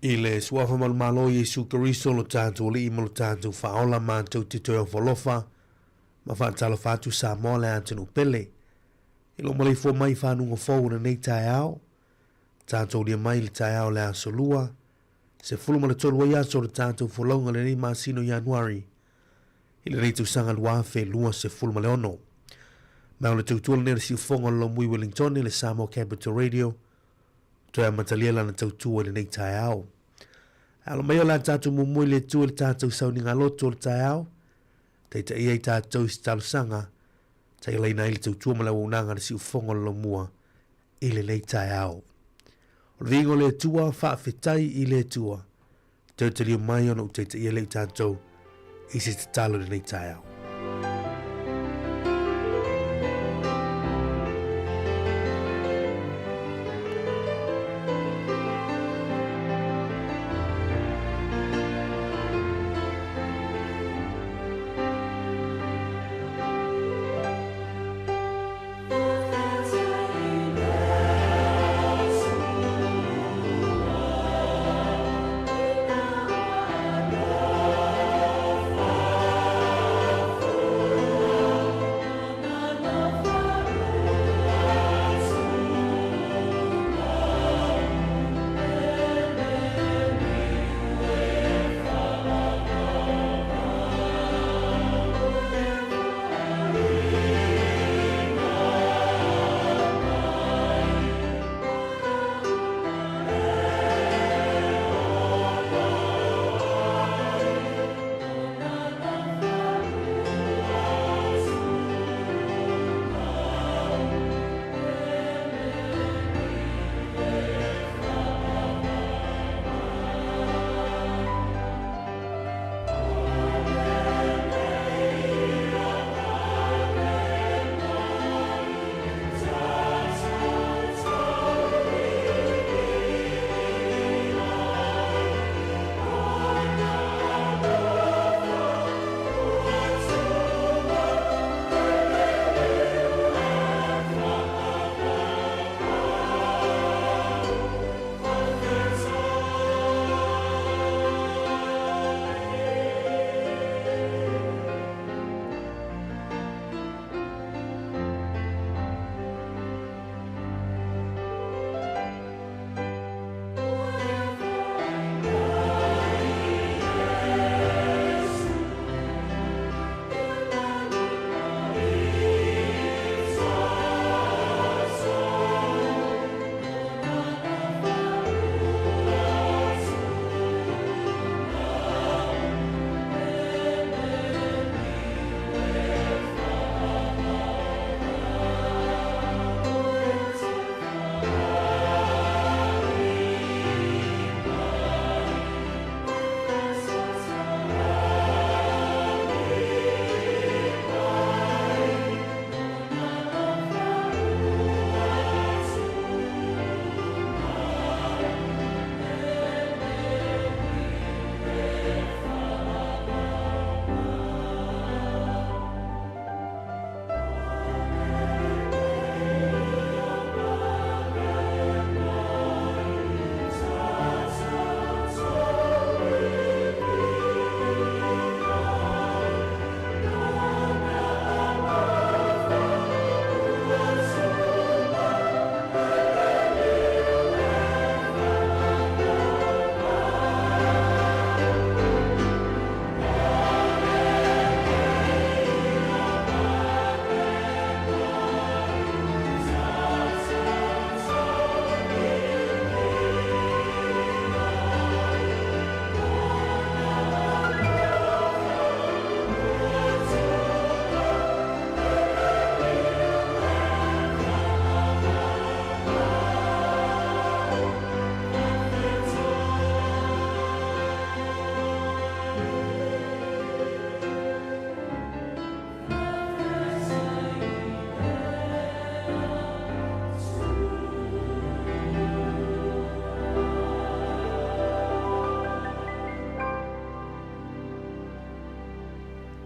Ile suafa malmalo Yesu Keriso lo tātou li ima lo tātou whaola mātou te toi o whalofa, ma whaatala whātu sa mole atenu pele. Ilo malei fo mai whanunga fau na nei tai au, tātou lia mai le tai au le asolua, se fuluma le tolu ai aso le tātou whalaunga le nei masino Januari, ile nei tu sanga luafe lua se fuluma le ono. Mau le tautua le si ufonga lo mui Wellington le Samoa Capital Radio, toi mataliela na tautua le nei tai au. Alo mai la tātou mumui le tua le tātou sauninga loto le tai au, te iei tātou si talo sanga, te leina ili tautua mala unanga le si ufonga lo mua ile nei tai au. O ringo le tua whaafetai i le tua, te te rio mai ono te iei le tātou isi te talo le nei tai au.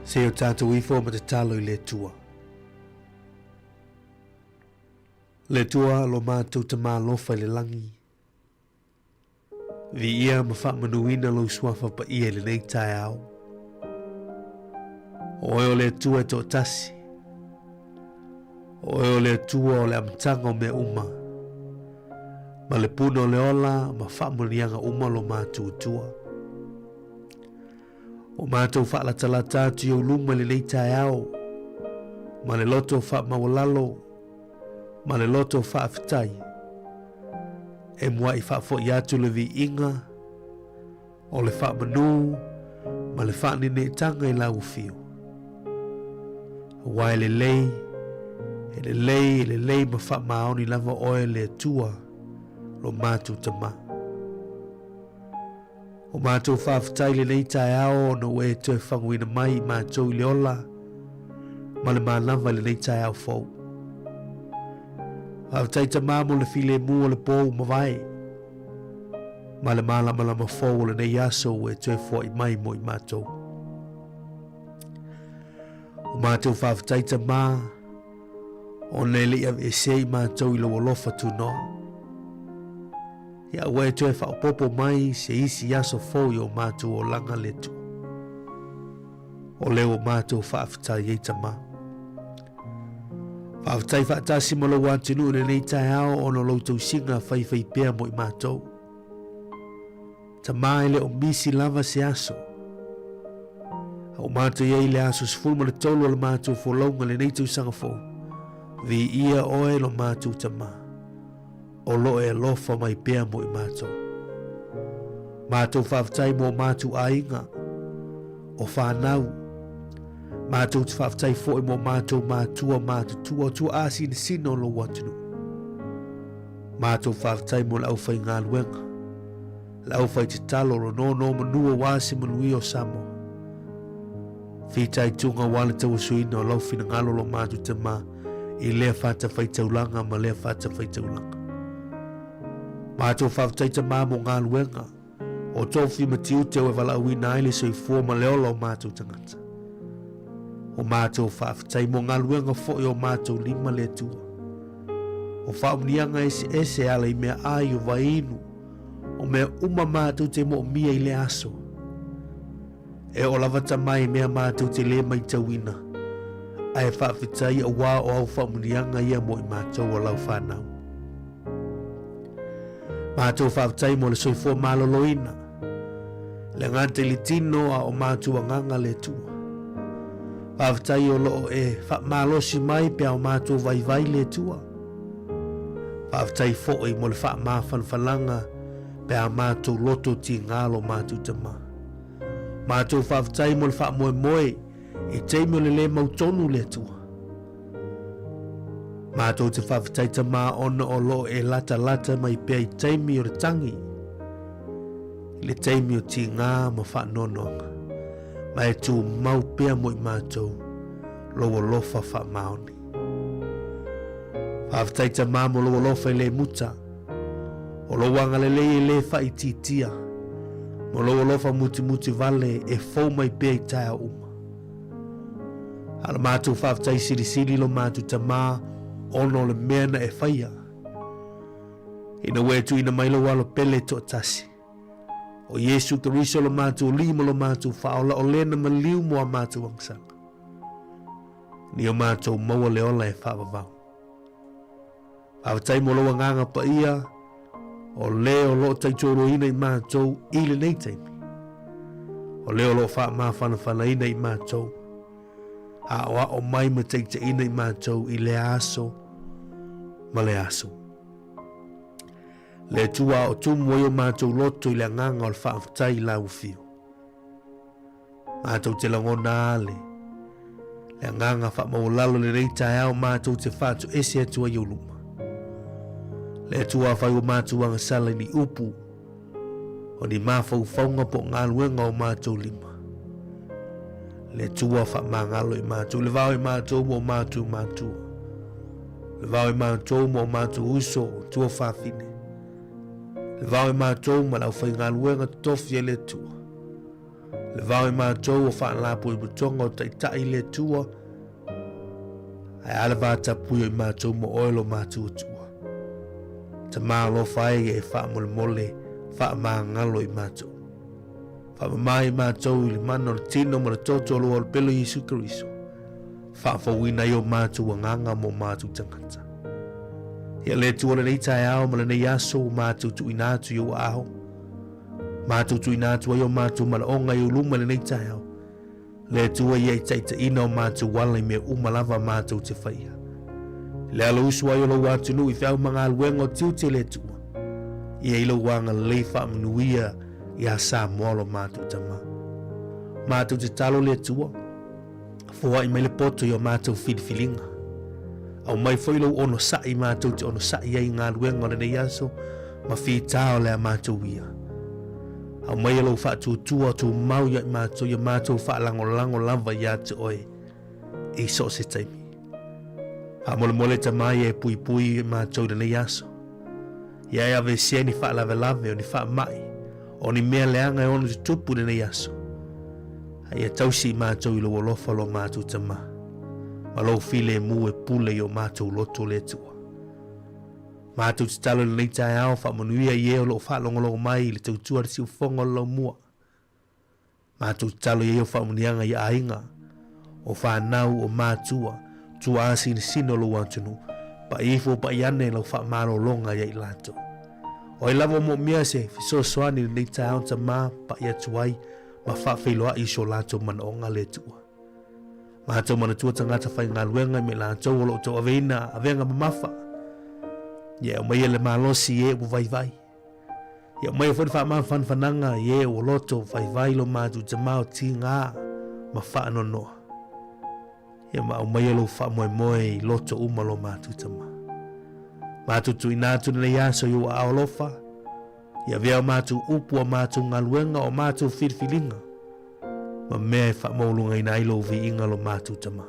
Se o tātou I fō ma te talo I le tua. Le tua lo mātou te mālofa I le langi. vi ia ma whaamanuina lo suafa pa ia le nei tae au. O eo le tua to tasi. O eo le tua o le amtanga o mea uma. Ma le puna o le ola ma whaamanianga uma lo mātua tua. O mātou whaalatala atu i luma le nei tae au. Ma le loto whaamawalalo. Ma le loto whaafitai. E mua i whaafo i atu le vi inga. O le whaamanu. Ma le whaanine tanga i lau fiu. Wai le lei. E le lei ma whaamaoni lava oe le tua. Lo mātou tama. O mātou whaafitai le nei tae ao no e tue whanguina mai mātou i le ola. Ma le mālava le nei tae ao fau. Whaafitai tama mo le file mua le pōu ma vai. Ma le mālama fau le nei aso e tue fua i mai mo i mātou. O mātou whaafitai tama o le lea e sei mātou i lo alofa tu noa. Ia ue tue whaopopo mai se isi aso fau i o mātou o langa le tu. O leo mātou whaafitai e tama. Whaafitai whaatasi malo wātinu ne nei tae ao o no loutou singa whai pēr mo i mātou. Tama e le o misi lava se aso. O mātou iei le aso sifulma le tolu o le mātou wholaunga le nei tau sanga fau. Vi ia oe lo mātou tama. O lo e lofa mai pēr mo i mātou. Mātou whaafitai mo mātou ainga. O whanau. Mātou te whaafitai fo i mo mātou mātou tua asi ni sino lo watinu. Mātou whaafitai mo lau whai ngā luenga. Lau whai te talo ro no manua wāsi manui o Samoa. Whitai tunga wale tau suina o lau whina ngalo lo mātou te mā. I lea whata whai taulanga ma lea whata whai taulanga. Mātou whaafitai te mā mo ngā luenga. O tofi matiu te o e wala uina aile so i fua ma leola o mātou tangata. O mātou whaafitai mo ngā luenga fo i o mātou lima le tua. O whaumnianga ese ala i mea ai o vainu. O mea uma mātou te mo mia i le aso. E o lavata mai mea mātou te le mai tauina. Ai whaafitai a wā o au whaumnianga ia mo i mātou o lau whanau. Mātou whaafitai mo le soifua maloloina. Le ngante li tino a o mātou a nganga le tua. Whaafitai o loo e whaamalosi mai pe o mātou vai le tua. Whaafitai fo'i mo le whaamawhanwhalanga pe a mātou loto ti ngalo mātou tama. Mātou whaafitai mo le whaamoe i teimio le mautonu le tua. Mātou te whaafitai tama ona o lo e lata mai pia i teimi o le tangi. Le teimi o ti ngā ma whaanonoanga. Ma e tū mau pia mo i mātou lo o lofa whaamaoni. Whaafitai tama mo lo o lofa i le muta. O lo wanga le whai titia. Mo lo o lofa muti vale e fau mai pia i taia uma. Ala mātou whaafitai siri lo mātou tama ono le mena e whaia. Ina wetu ina mailo walo pele to tasi. O Yesu Keriso lo mātou lima lo mātou whaola o lena maliu mua mātou angsanga. Ni o mātou maua le ola e whaavavau. Whaafitai mo loa nganga pa ia. O leo lo taitoro ina i mātou i le nei teimi. O leo lo wha mawhana ina i mātou. A oa o mai ma teite ina i mātou i le aso ma le aso. Le tua o tumu o mātou loto i le nganga o le whaafitai i lau fio. Mātou te langona ale. Le nganga whaamaulalo le reita au mātou te whātu ese atua i oluma. Le tua whai o mātou anga sala ni upu. O ni mawhau whaunga po ngā luenga o mātou lima. Le tua whaamangalo i mātou. Le vau i mātou mo mātou mātua. Le vau i mātou mo mātou uso tua whawhine. Le vau i mātou ma lau whai ngā luenga tofi e le tua. Le vau i mātou o whaanlapu i mutonga o taitai le tua. Ai ala vāta pui i mātou mo oilo mātou tua. Ta mālo whai e whaamole mole whaamangalo I mātou. Whaamamai mātou I le mana o le tino ma le toto alo o le pelo Yesu Keriso. Whaafawina I o mātou anganga mo mātou tangata. Ia le tua le nei tae ao ma le nei aso o mātou tu inatu I o aho. Mātou tu inatu ai o mātou ma le onga I o luma le nei tae ao. Le tua ia I taita ina o mātou wala I mea umalava mātou te whaia. Le alo usu ai o lo watu nu I whiau mga aluenga o tiu te le tua. Ia ilo wanga le whaamnuia I a sa moalo mātou tama. Mātou te talo le tua. Fua I mai le poto I o mātou whidifilinga. Au mai whailo ono sai mātou te ono sai ai ngā luenga o le nei aso. Ma whi tāo le a mātou ia. Au mai alo whaatu tua tu mau ia I mātou whaalango lava ia te oe. I so se taimi. Ha mole ta mai e pui I mātou le nei aso. Ia e ave sia ni whaalave o ni wha mai. O ni mea leanga e ono te tupu le nei aso. Ia tausi I mātou I lo wolofa lo mātou tama. Ma lo file mu e pule I o mātou loto le tua. Mātou te talo le nei tae ao whamanuia I e o lo whaalongolo mai le tautua resi ufonga lo mua. Mātou te talo I e o whamunianga I ainga. O whanau o mātua. Tua asi ni sino lo wantunu. Pa ifo pa iane lo whamaro longa I lato. O I lavo mo mia se fiso soani le nei tae ao tama pa ia tuai. Ma whawhiloa I so lato manonga le tua. Mātou mana tua tangata whai ngā luenga me lato o lo to aveina avenga mamafa. Ia o mai le malosi e o vai. Ia o mai o whani whananga e o loto vai lo mātou te mao ti ngā ma whaanonoa. Ia ma o mai lo whamoe I loto uma lo mātou te mao. Mātou tu inatu nei aso I o aolofa. Ia vea mātou upu a mātou ngā luenga o mātou whirwhilinga. Ma mea e whaamaulunga I nailo vi inga lo mātou tama.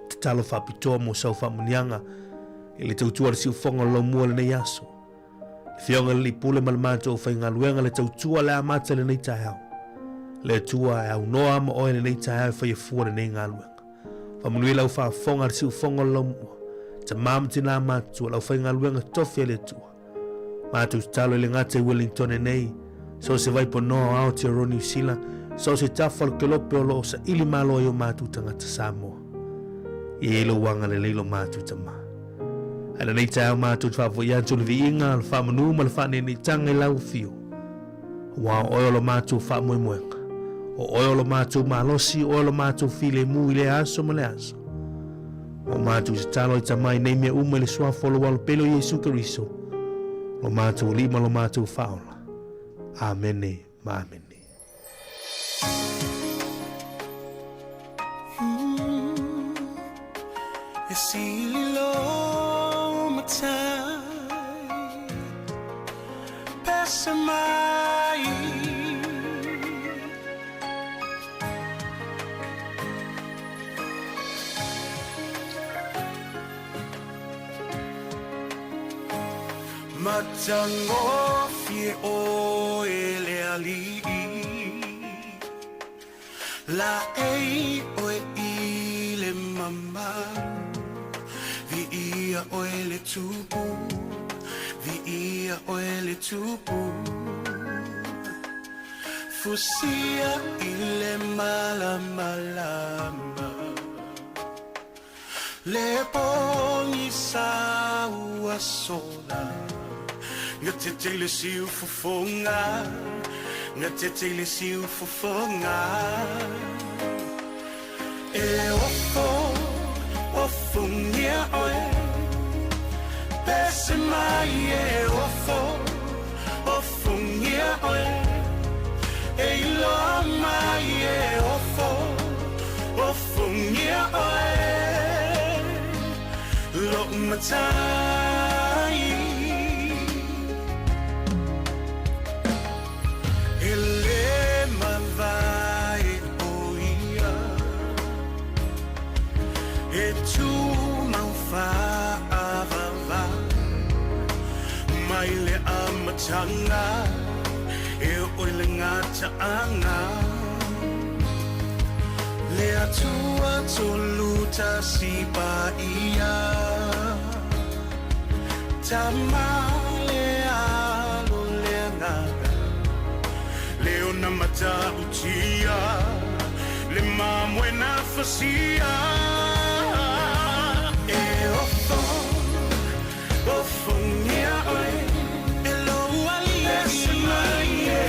Te talo whapitoa mo sau whamunianga I le tautua le siufonga lo mua le nei aso. Le whionga le pule ma le mātou whai ngā luenga le tautua le amata le nei tae au. Le tua e au noa ma oe le nei tae au whai e fua le nei ngā luenga. Whamunui lau whaafonga le siufonga lo mua. Ta māmatina mātua lau whai ngā luenga tofi le tua. Mātou talo le ngate Wellington e nei. So se vai po noa ao te ro New Zealand. So se tafal ke lope o lo sa ili malo I o mātou tangata Samoa. I ilo wanga le leilo mātou tama. Ana nei tau mātou tawhafo I anto le vi inga le whamanu ma le whane ni tanga I lau fio. Wa oio lo mātou whamoe moenga. O oio lo mātou malosi, oio lo mātou file mu I le aso ma le aso. O mātou se talo I tamai nei mea uma le swafo lo walo pelo Yesu Keriso. Lo mātou lima lo mātou whaola. Amene, ma amene. Sililo matai Pesamai Matango fie o ele ali La ei o ile mama Ia oele tupu, ia oele tupu. Fusia ile malama. Le poni saua sola. Ngatete le siu fufonga, ngatete le siu fufonga. E ofungia oe. Pese mai e ofungia oe. E ilo mai e ofungia oe. Lo matai. Ele mavai oia. E tu maufa. Maile amatanga e oile ngata anga le atua toluta sipa ia tamale alo le nga utia le mamwe na fasia e ofo nia oi elo ali esma e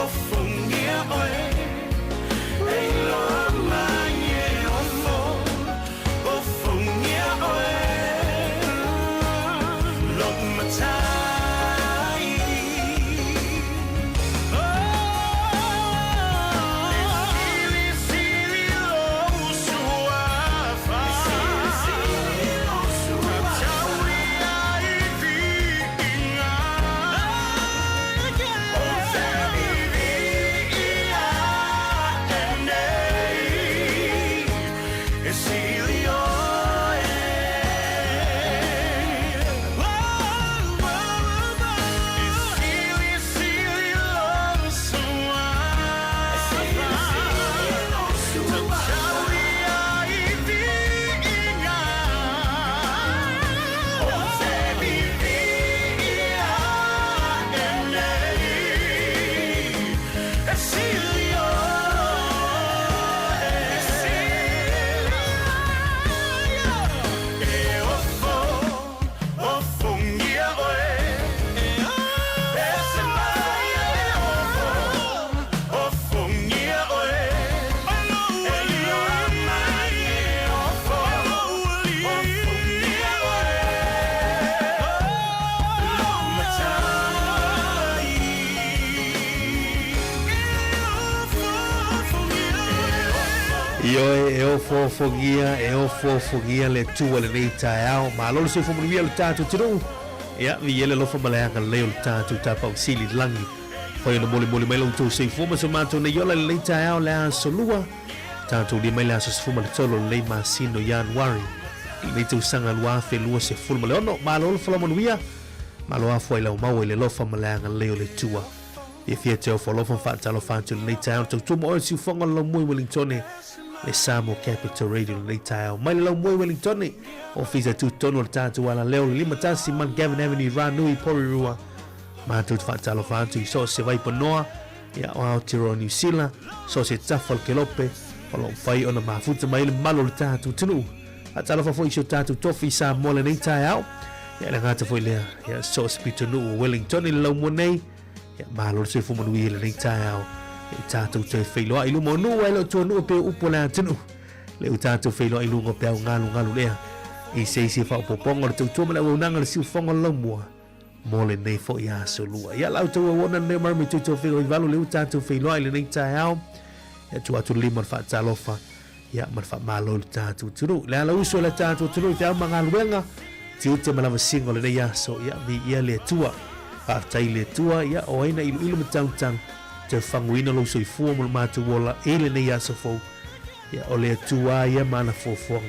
ofo nia oi elo manye ofo nia oi love my time fogia le tua le nei taeao ma lolo se fomu via le tatu tru ya vi ele lo fomu le anga le tatu tapa sili langi foi no mole mai lo tu se fomu so mato ne yola le taeao le solua tatu di mai la so fomu le tolo le masino Januari le tu sanga lua fe lua se fomu le ono ma lolo fomu via ma lo foi la mau le lo fomu le anga le tua e fia te fo lo fomu fa talo fa tu le taeao tu mo si fomu lo muy Wellington le Samo Capital Radio le tayo mai lo moi Wellington office tu tono tatu ala leo lima tasi man Gavin Avenue Ranui Porirua ma tu fa talo fa tu so se vai ponoa ya o tiro New Zealand so se tafal kelope o fai ona ma futa mai le malo tatu tunu atalo fa foi so tatu tofi sa mole le tayo ya la ngata foi le ya so spito no Wellington lo monei ya malo se fu mo le tayo tatu te feilo ai lu mo nu ai lo tu nu pe upola tunu le tatu feilo ai lu ngo pe ngalu le i se fa popongo tu tu mala unanga le si fongo lo mo le nei fo ya so lu ya la tu wona ne mar mi tu feilo i valu le tatu feilo ai le nei taao ya tu atu lima fa talofa ya mar fa malo tatu tunu le ala uso le tatu tunu te manga luenga ti te mala singo le ya so ya mi ya le tua fa tai le tua ya o ina ilu tang te fanguina lo soi fu mo matu wola ele ne ya sofo ya ole tua ya mana fofong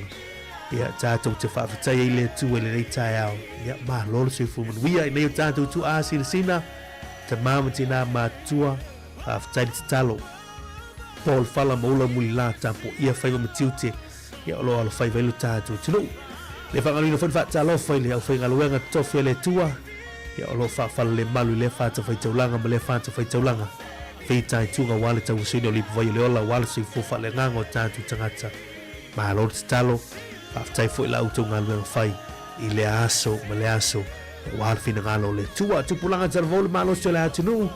ya tato te fa fa ile tu ele ne taao ya ma lo soi fu mo wi ai ne tato tu asil sina te mama tina matua fa fa talo Paul fala mo lo mulila tapo ia fa mo tiute ya lo al fa velu tato tu le fa ngalino fa talo fa ile fa ngaloenga tofe le tua ya lo fa fa le malu le fa fa taulanga le fa taulanga Feitai tunga wale tau sino lipu vai leola wale si fufa le ngango tatu tangata. Ma lor talo, aftai fo ila utu ngalu fai i le aso, ma le aso, wale fina ngalo le tua, tupulanga tarvole ma lo se le atinu.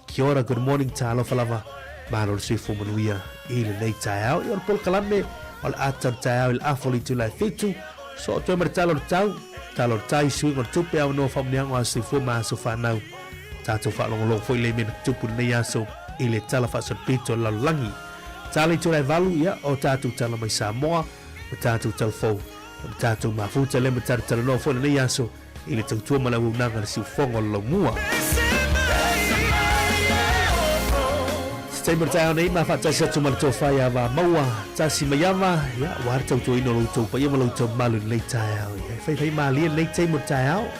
Kia ora, good morning talo falava, ma lor si fu manuia i le nei taiao, i ol pol kalame, ol atar taiao il afoli tu lai fitu, so tu emar talo talo tai sui ngor tupe au no famniango asi fu ma aso whanau. Tato whalongolong foi le mena tupu nei aso i le tala whasat pito lalangi. Tali tu lai valu ia o tātou tala mai Samoa, o tātou tala fau, o tātou mafuta le matara tala no foi nei aso i le tautua malau nanga le siu fongo lomua. Stay bertao nei ma fa tasi atu malato fai ava maua tasi mayama ya war tautua ino lautou pa ia malautou malu nei taiao. Fai malia nei tei mo taiao.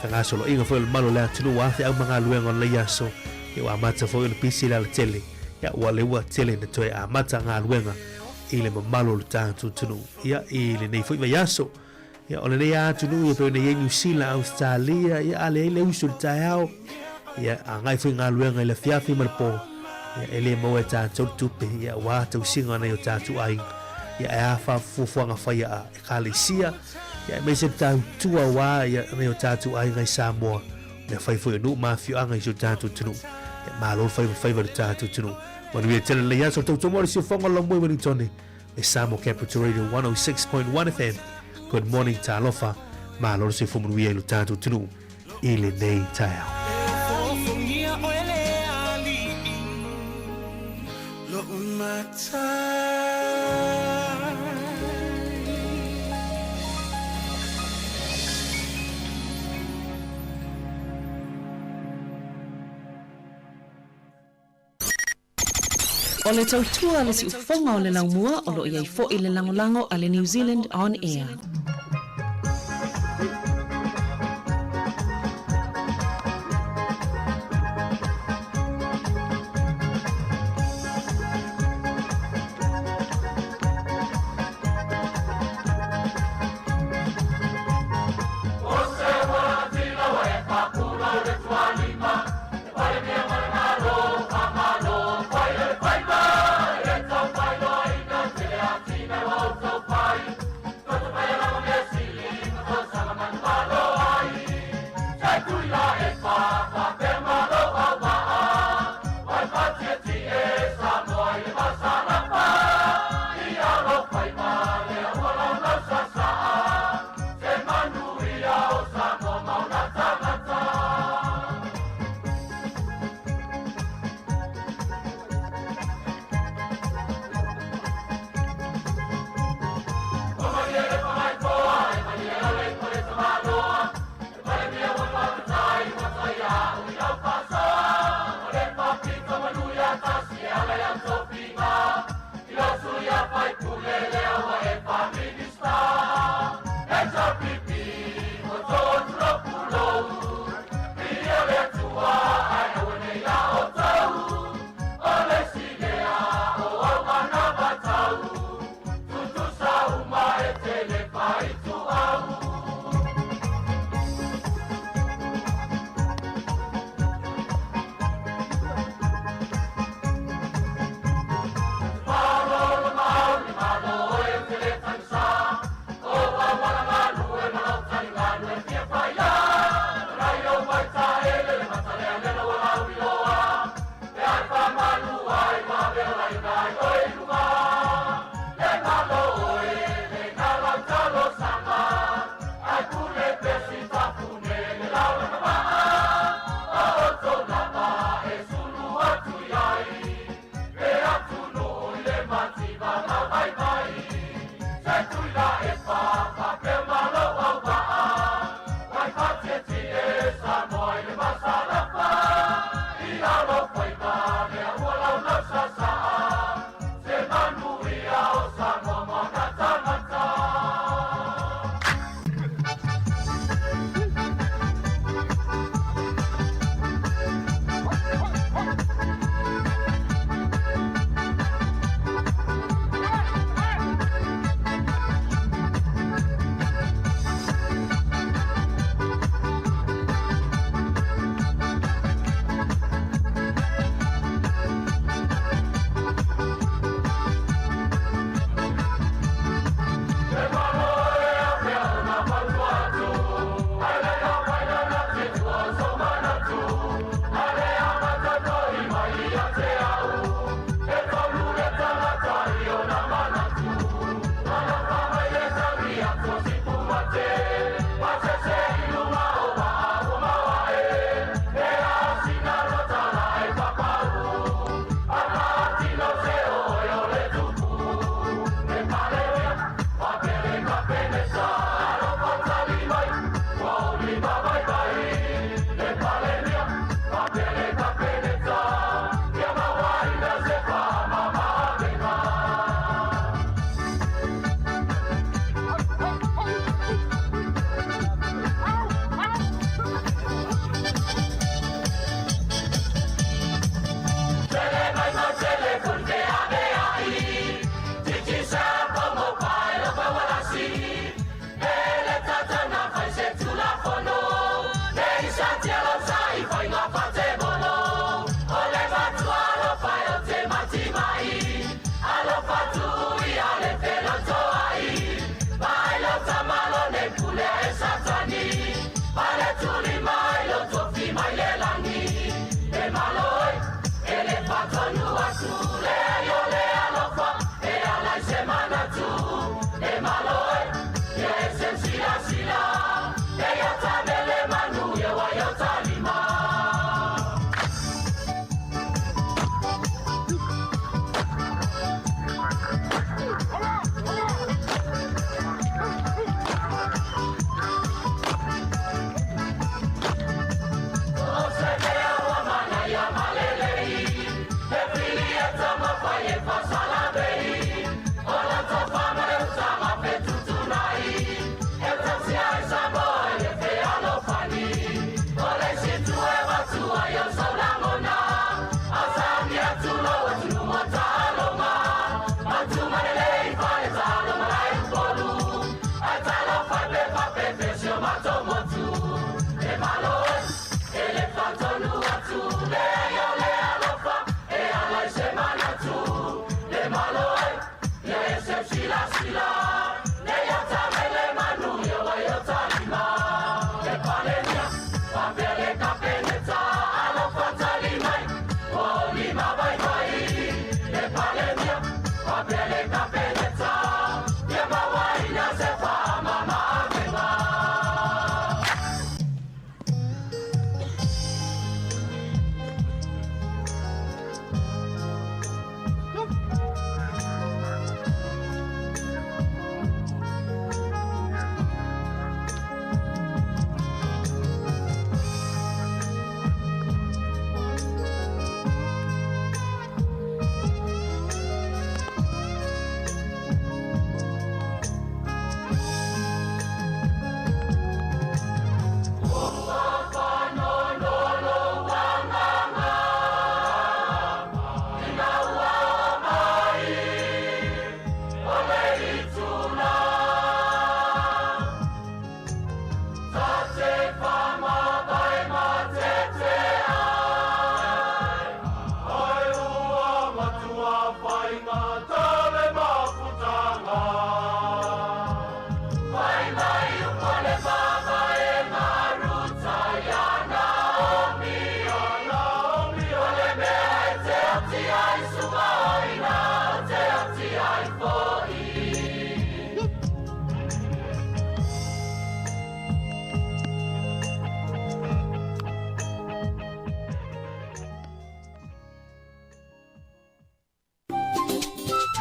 Tanga solo inga foi malo la tunu wa fe au manga luenga le yaso e wa mata foi le pisi la tele ya wa le wa tele na toi a mata nga luenga ile malo le tantu tunu ya ile nei foi yaso ya ole le ya tunu ya pe nei New Zealand Australia ya ale le usul taiao ia angai fu ngalue ngai le fiafi mal po ia ele mo e tātou tupe ia wā tau singa nei o tātou ai ia e awha fufuanga whaia a e kālesia ia e meise tau tua wā ia nei o tātou ai ngai Samoa me whaifo i nu mafio anga i so tātou tunu ia mālo whaiva tātou tunu manu ia tele le yaso tau tomori si whonga la mui wani tone e Samoa Capital Radio 106.1 FM Good morning tālofa mālo si whomunu ia ilu tātou tunu i le nei tāiao O le tautua le si ufonga o le laumua o lo iai fo i le langolango a le New Zealand On Air. Bye.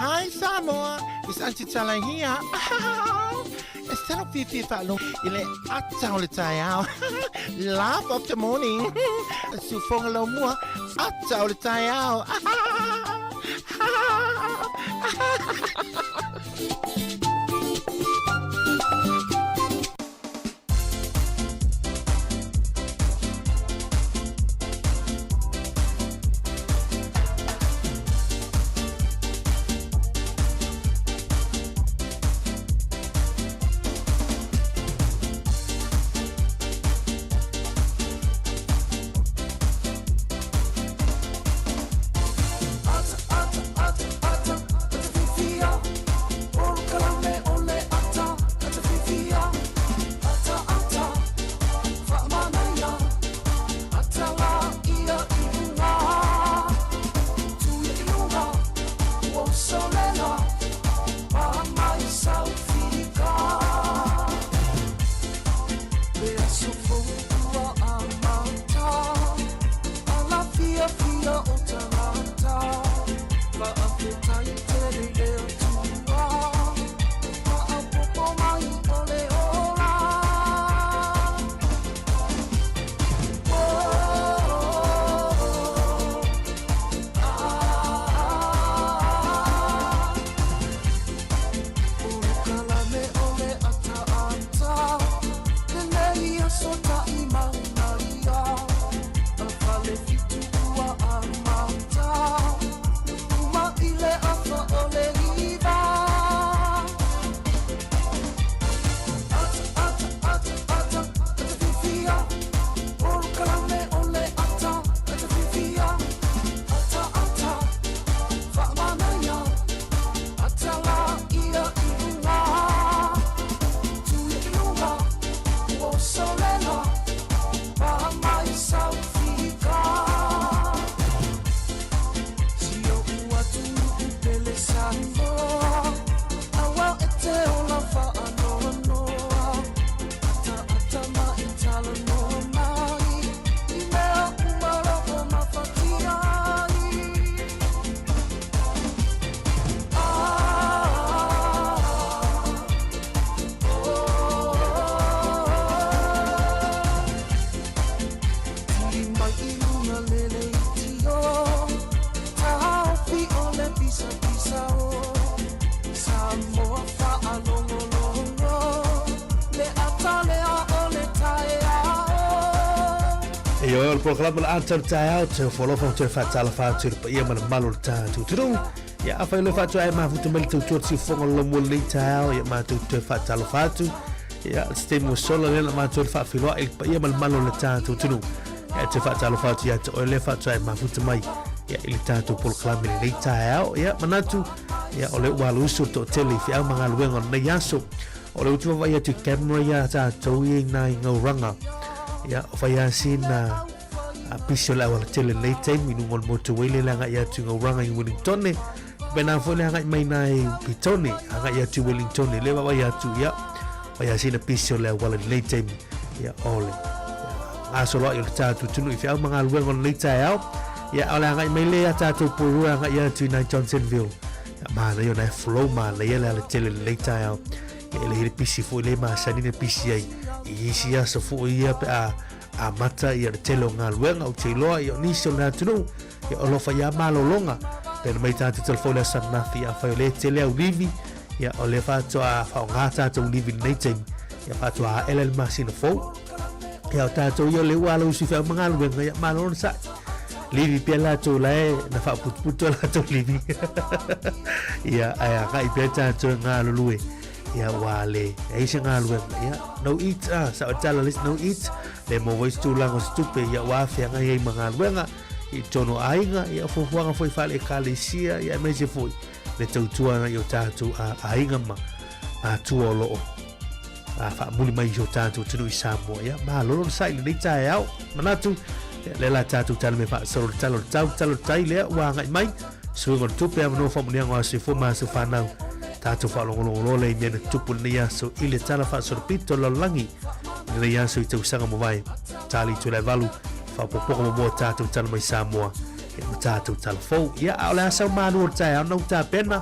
Hi Samoa, it's Auntie Chala here. Instead of Fifi Falo, ile atau le tayao. Laugh of the morning. Sufong lo mua atau le tayao. Ole o le programa la ata tai au te folofa o te whaatala whaatu pa ia mana malo le tātou tunu. Ia awhai le whaatu ai mafuta mele tau tuat si whonga lo mua le tai au ia mātou te whaatala whaatu. Ia te mo sola le la mātou le whaafilua ili pa ia mana malo le tātou tunu. Ia te whaatala whaatu ia te oe le whaatu ai mafuta mai. Ia ili tātou programa le tai au ia manatu. Ia o le ualu usu to tele fi au mga luenga nei aso. O le utua vai atu camera ia tātou i nai ngauranga. Ia o vai asina a piso la wala tele lei time inu ngol moto wele la ngai atu ngauranga i Wellington. Bena fo le ngai mai nai pitone ngai atu Wellington le vai atu ia. Vai asina piso la wala lei time ia ole. Aso lo i tātou tunu i fi au mga luenga lei tai au. Ia ole ngai mai le tātou purua ngai atu nai Johnsonville. Mana yo na flow mana ia le tele lei tai au. Ele hiri pisi fo le ma sanina pisi ai i sia so fo ia pe a mata ia telo nga luenga o te loa ia ni so na tunu ia o lofa ia malolonga pe mai tatu telefone sa na fia fa le tele au livi ia o le fa to a fa ngata to livi nei tem ia fa to a el masina fo ia tatu ia le wala usi fa mga luenga ia malon sa livi pe la to lai na fa putu la to livi ia ai ga i pe tatu nga lulue ia wale ai se ngalu ia no eat sa o tala list no eat le mo voice tu lango stupe ia wa fe nga ia manga luenga i tono ainga ia fo fuanga foi fale kalesia ia me se foi le tautua na yo tatu ainga ma a tuolo a fa muli mai yo tatu tunu i Samoa ia ma lolo sai le tai au manatu le la tatu tala me fa so talo tai le wa nga mai so ngon tupe am no fa munia ngo se fo ma se fa na Tato whalongolongolo le mena tupu ni aso ili tala whaasorpito lo langi ni aso i tau sanga mo vai tali tu le valu whapopoko mo mua tātou tala mai Samoa e mo tātou tala fau ia au le asau manu o tai au nau tā pena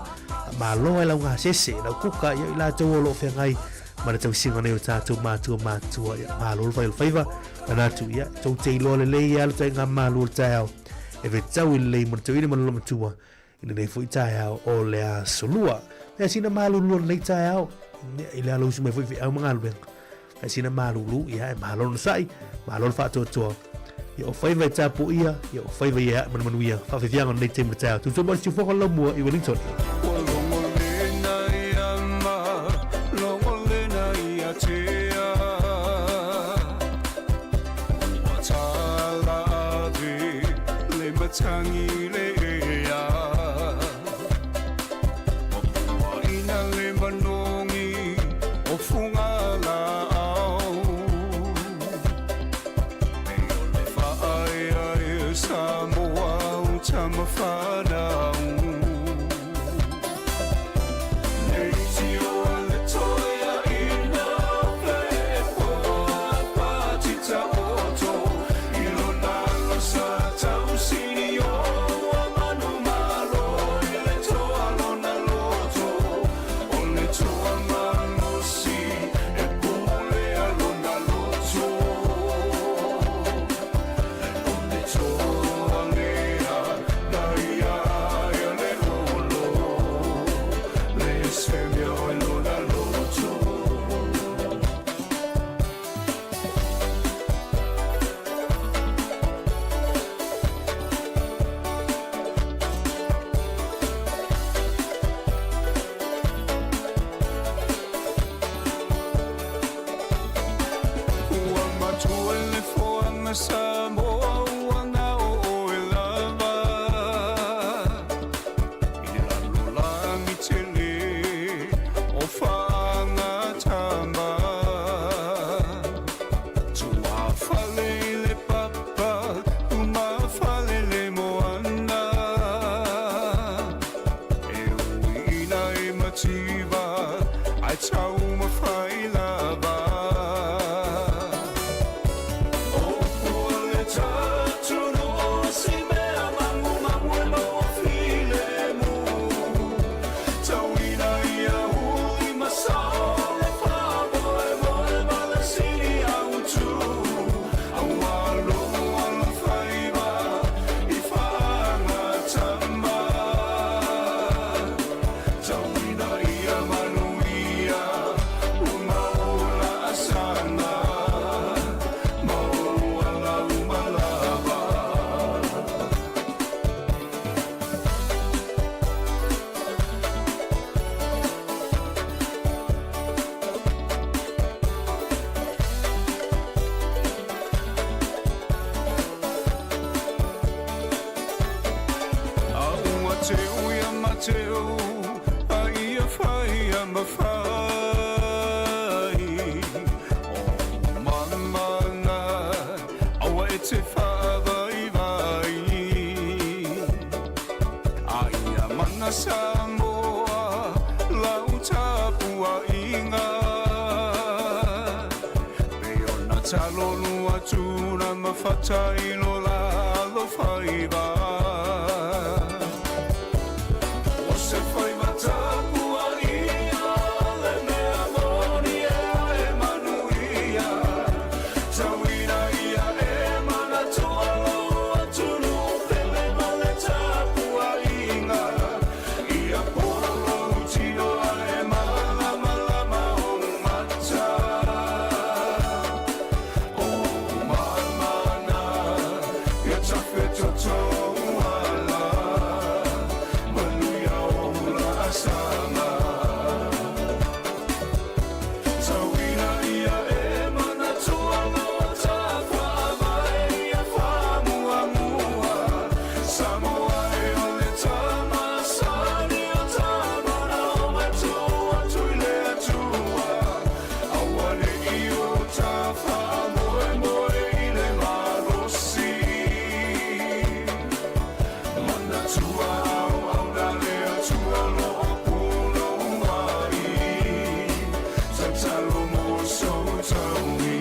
ma loa lau ngā sese nau kuka ia i la tau o lo whengai ma le tau singa nei o tātou mātua ia ma lo whai whaiva manatu ia tau te iloa le le ia le tai ngā malu o tai au e ve tau i le mo tau ili mana lo matua ina nei fui tai au o le a solua e sina malulu nei tai au ile alu sume foi au mga alben e sina malulu ia e malon sai malon fa to ia o fai vai tapu ia o fai vai ia manuia fa fi fianga nei tem tai tu mo si fo lo mo I Wellington mawhai O mamanga Awa e te whawai vai Aia mana Samoa Lau tapua inga Peona talolu atuna mawhatai no lalo whaiva O se whaiva tapua ia Le mea moni e manuia Tauina ia e mana toa lau atunu Pele male tapua inga Ia polo tino e malama lama o mata O mamana ia tafe toto ala Manuia o la asama Tauina ia e mana toa lau atapa Vai ia whamua mua Samoa e ole tama Sani o tamana o matua Tuile atua Awane i o ta whamoe moe i le marosi Mana tua au na lea tua lo o puno mai Tatalo mo so taui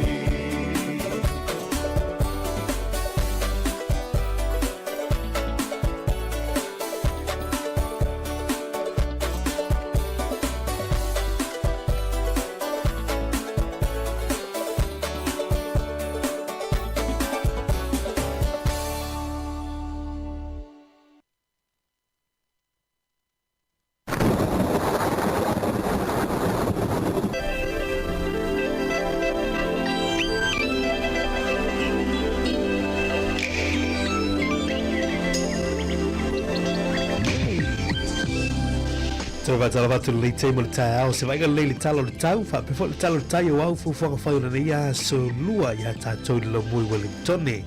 Tō whatala watu le te mo le tai au, se waiga le talo le tau, wha pe le talo le tai o au, fu whanga whai ona nei a so lua i a tātou le mui Wellingtone.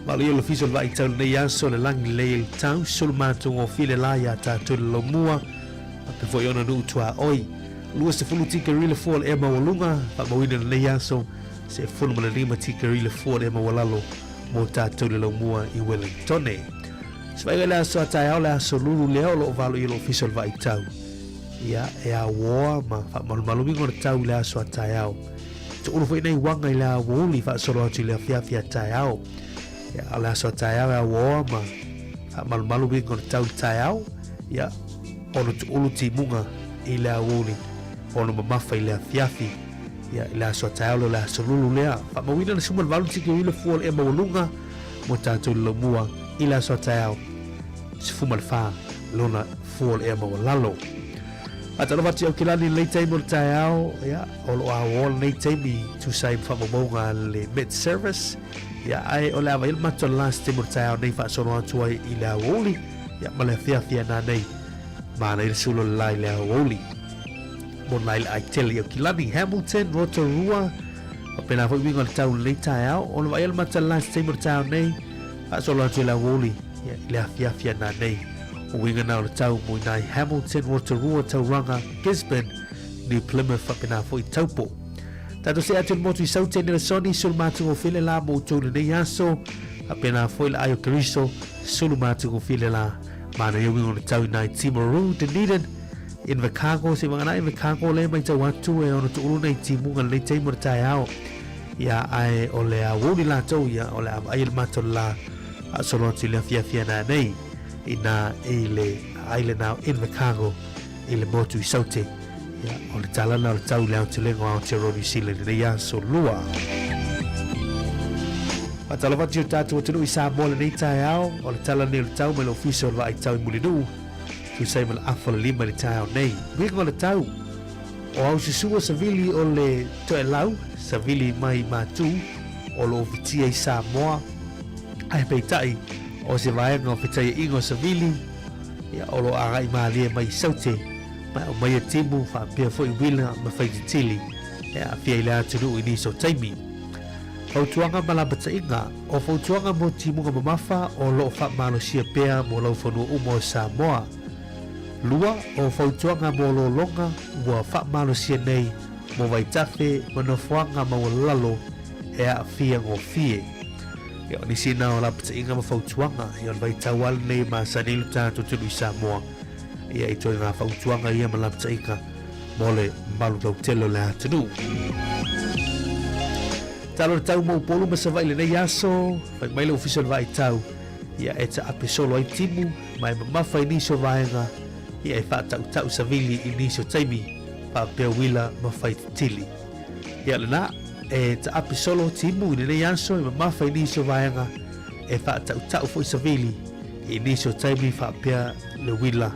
Malu i o le fiso le vai tau nei a so le langi le tau, so le mātou ngō file la i a tātou le mua, a pe whai ona nuu tua oi. Lua se fulu tika rile fua le ema walunga, wha mawina nei a so, se fulu ma le lima tika rile fua le ema walalo, mo tātou le mua i Wellingtone. Se waiga le aso a tai au le aso lulu leo lo valo i lo fiso le vai tau. Ia e a woa ma fa malu ngor tau le aso tai au to ulu foi nei wanga i le a woli fa solo atu le fia tai au ia le aso tai au a woa ma fa malu ngor tau tai au ia ono to ulu ti munga i le a woli ono ma mafa i le fia ia le aso tai au le aso lulu le fa mawina le sumal valu tiki ile fuol e mawlunga mo tatu le mua i le aso tai au se fumal fa lona fuol e mawlalo Atalo wati au kilani lei taimo le tai au, ia, o lo a wall nei taimi tu sai whamamonga le med service, ia, ai o le awa il mato last taimo le tai au nei whaasono atu ai i le awoli, ia, ma le fia nā nei, ma nei le sulo le lai le awoli. Mo lai le aiteli au kilani Hamilton, Rotorua, o pena fo winga le tau lei tai au, o le wa il mato last taimo le tai au nei, whaasono atu i le awoli, ia, i le fia nā nei. O winga nao le tau mui nai Hamilton, Rotorua, Tauranga, Gisborne, New Plymouth, whapena fo i taupo. Tato se atu le motu i saute nila soni, sulu mātu o file la mo tōle nei aso, whapena fo i le ayo kariso, sulu mātu o file la, mana i winga le tau i nai Timaru, Dunedin, Invercargill, se wangana Invercargill le mai tau atu e ono tu ulu nei timunga le teimo le tai ao. Ia ai o le a wuni la tau, ia o le a ai le mato la, a solo atu le fia na nei. Ina ele aile now Invercargill ele motu i saute ia o le talana o le tau le aotelengo Aotearoa Sile le ia so lua Patala wati o tātou o tunu i Samoa le nei tai ao o le talana o le tau me le ofisa o le vai tau i mulinu tu sai me le afa le lima le tai ao nei winga o le tau o au sisua savili o le toe lau savili mai matu o lo ofitia i Samoa ai peitai o se vaenga o whetai ingo savili ia olo agai maalia mai saute mai o mai timu whaapia fo i wila ma whaititili ia fia i lea tunu i niso taimi fautuanga malabata inga o fautuanga mo timunga mamafa o loo wha malo sia pea mo lau whanua umo Samoa lua o fautuanga mo lo longa ua whaamalo sia nei mo vai tafe manofuanga mo lalo e a fia ngo fie. Ia o nisi na o lapita inga ma fautuanga ia vai tawal nei ma sanilu tātou tunu i Samoa. Ia i toi ngā fautuanga ia ma lapita inga mo le malu tau telo le atunu. Talo le tau mo upolu ma savai le nei aso, vai mai le official vai tau. Ia e ta ape solo ai timu, mai mamafa i niso vaenga, ia e wha tau savili i niso taimi, wha pia wila ma whai tili. Ia le na, e ta ape solo timu i nei aso, i mamafa i niso vaenga, e wha tau fo i savili i niso taimi, wha pia le wila,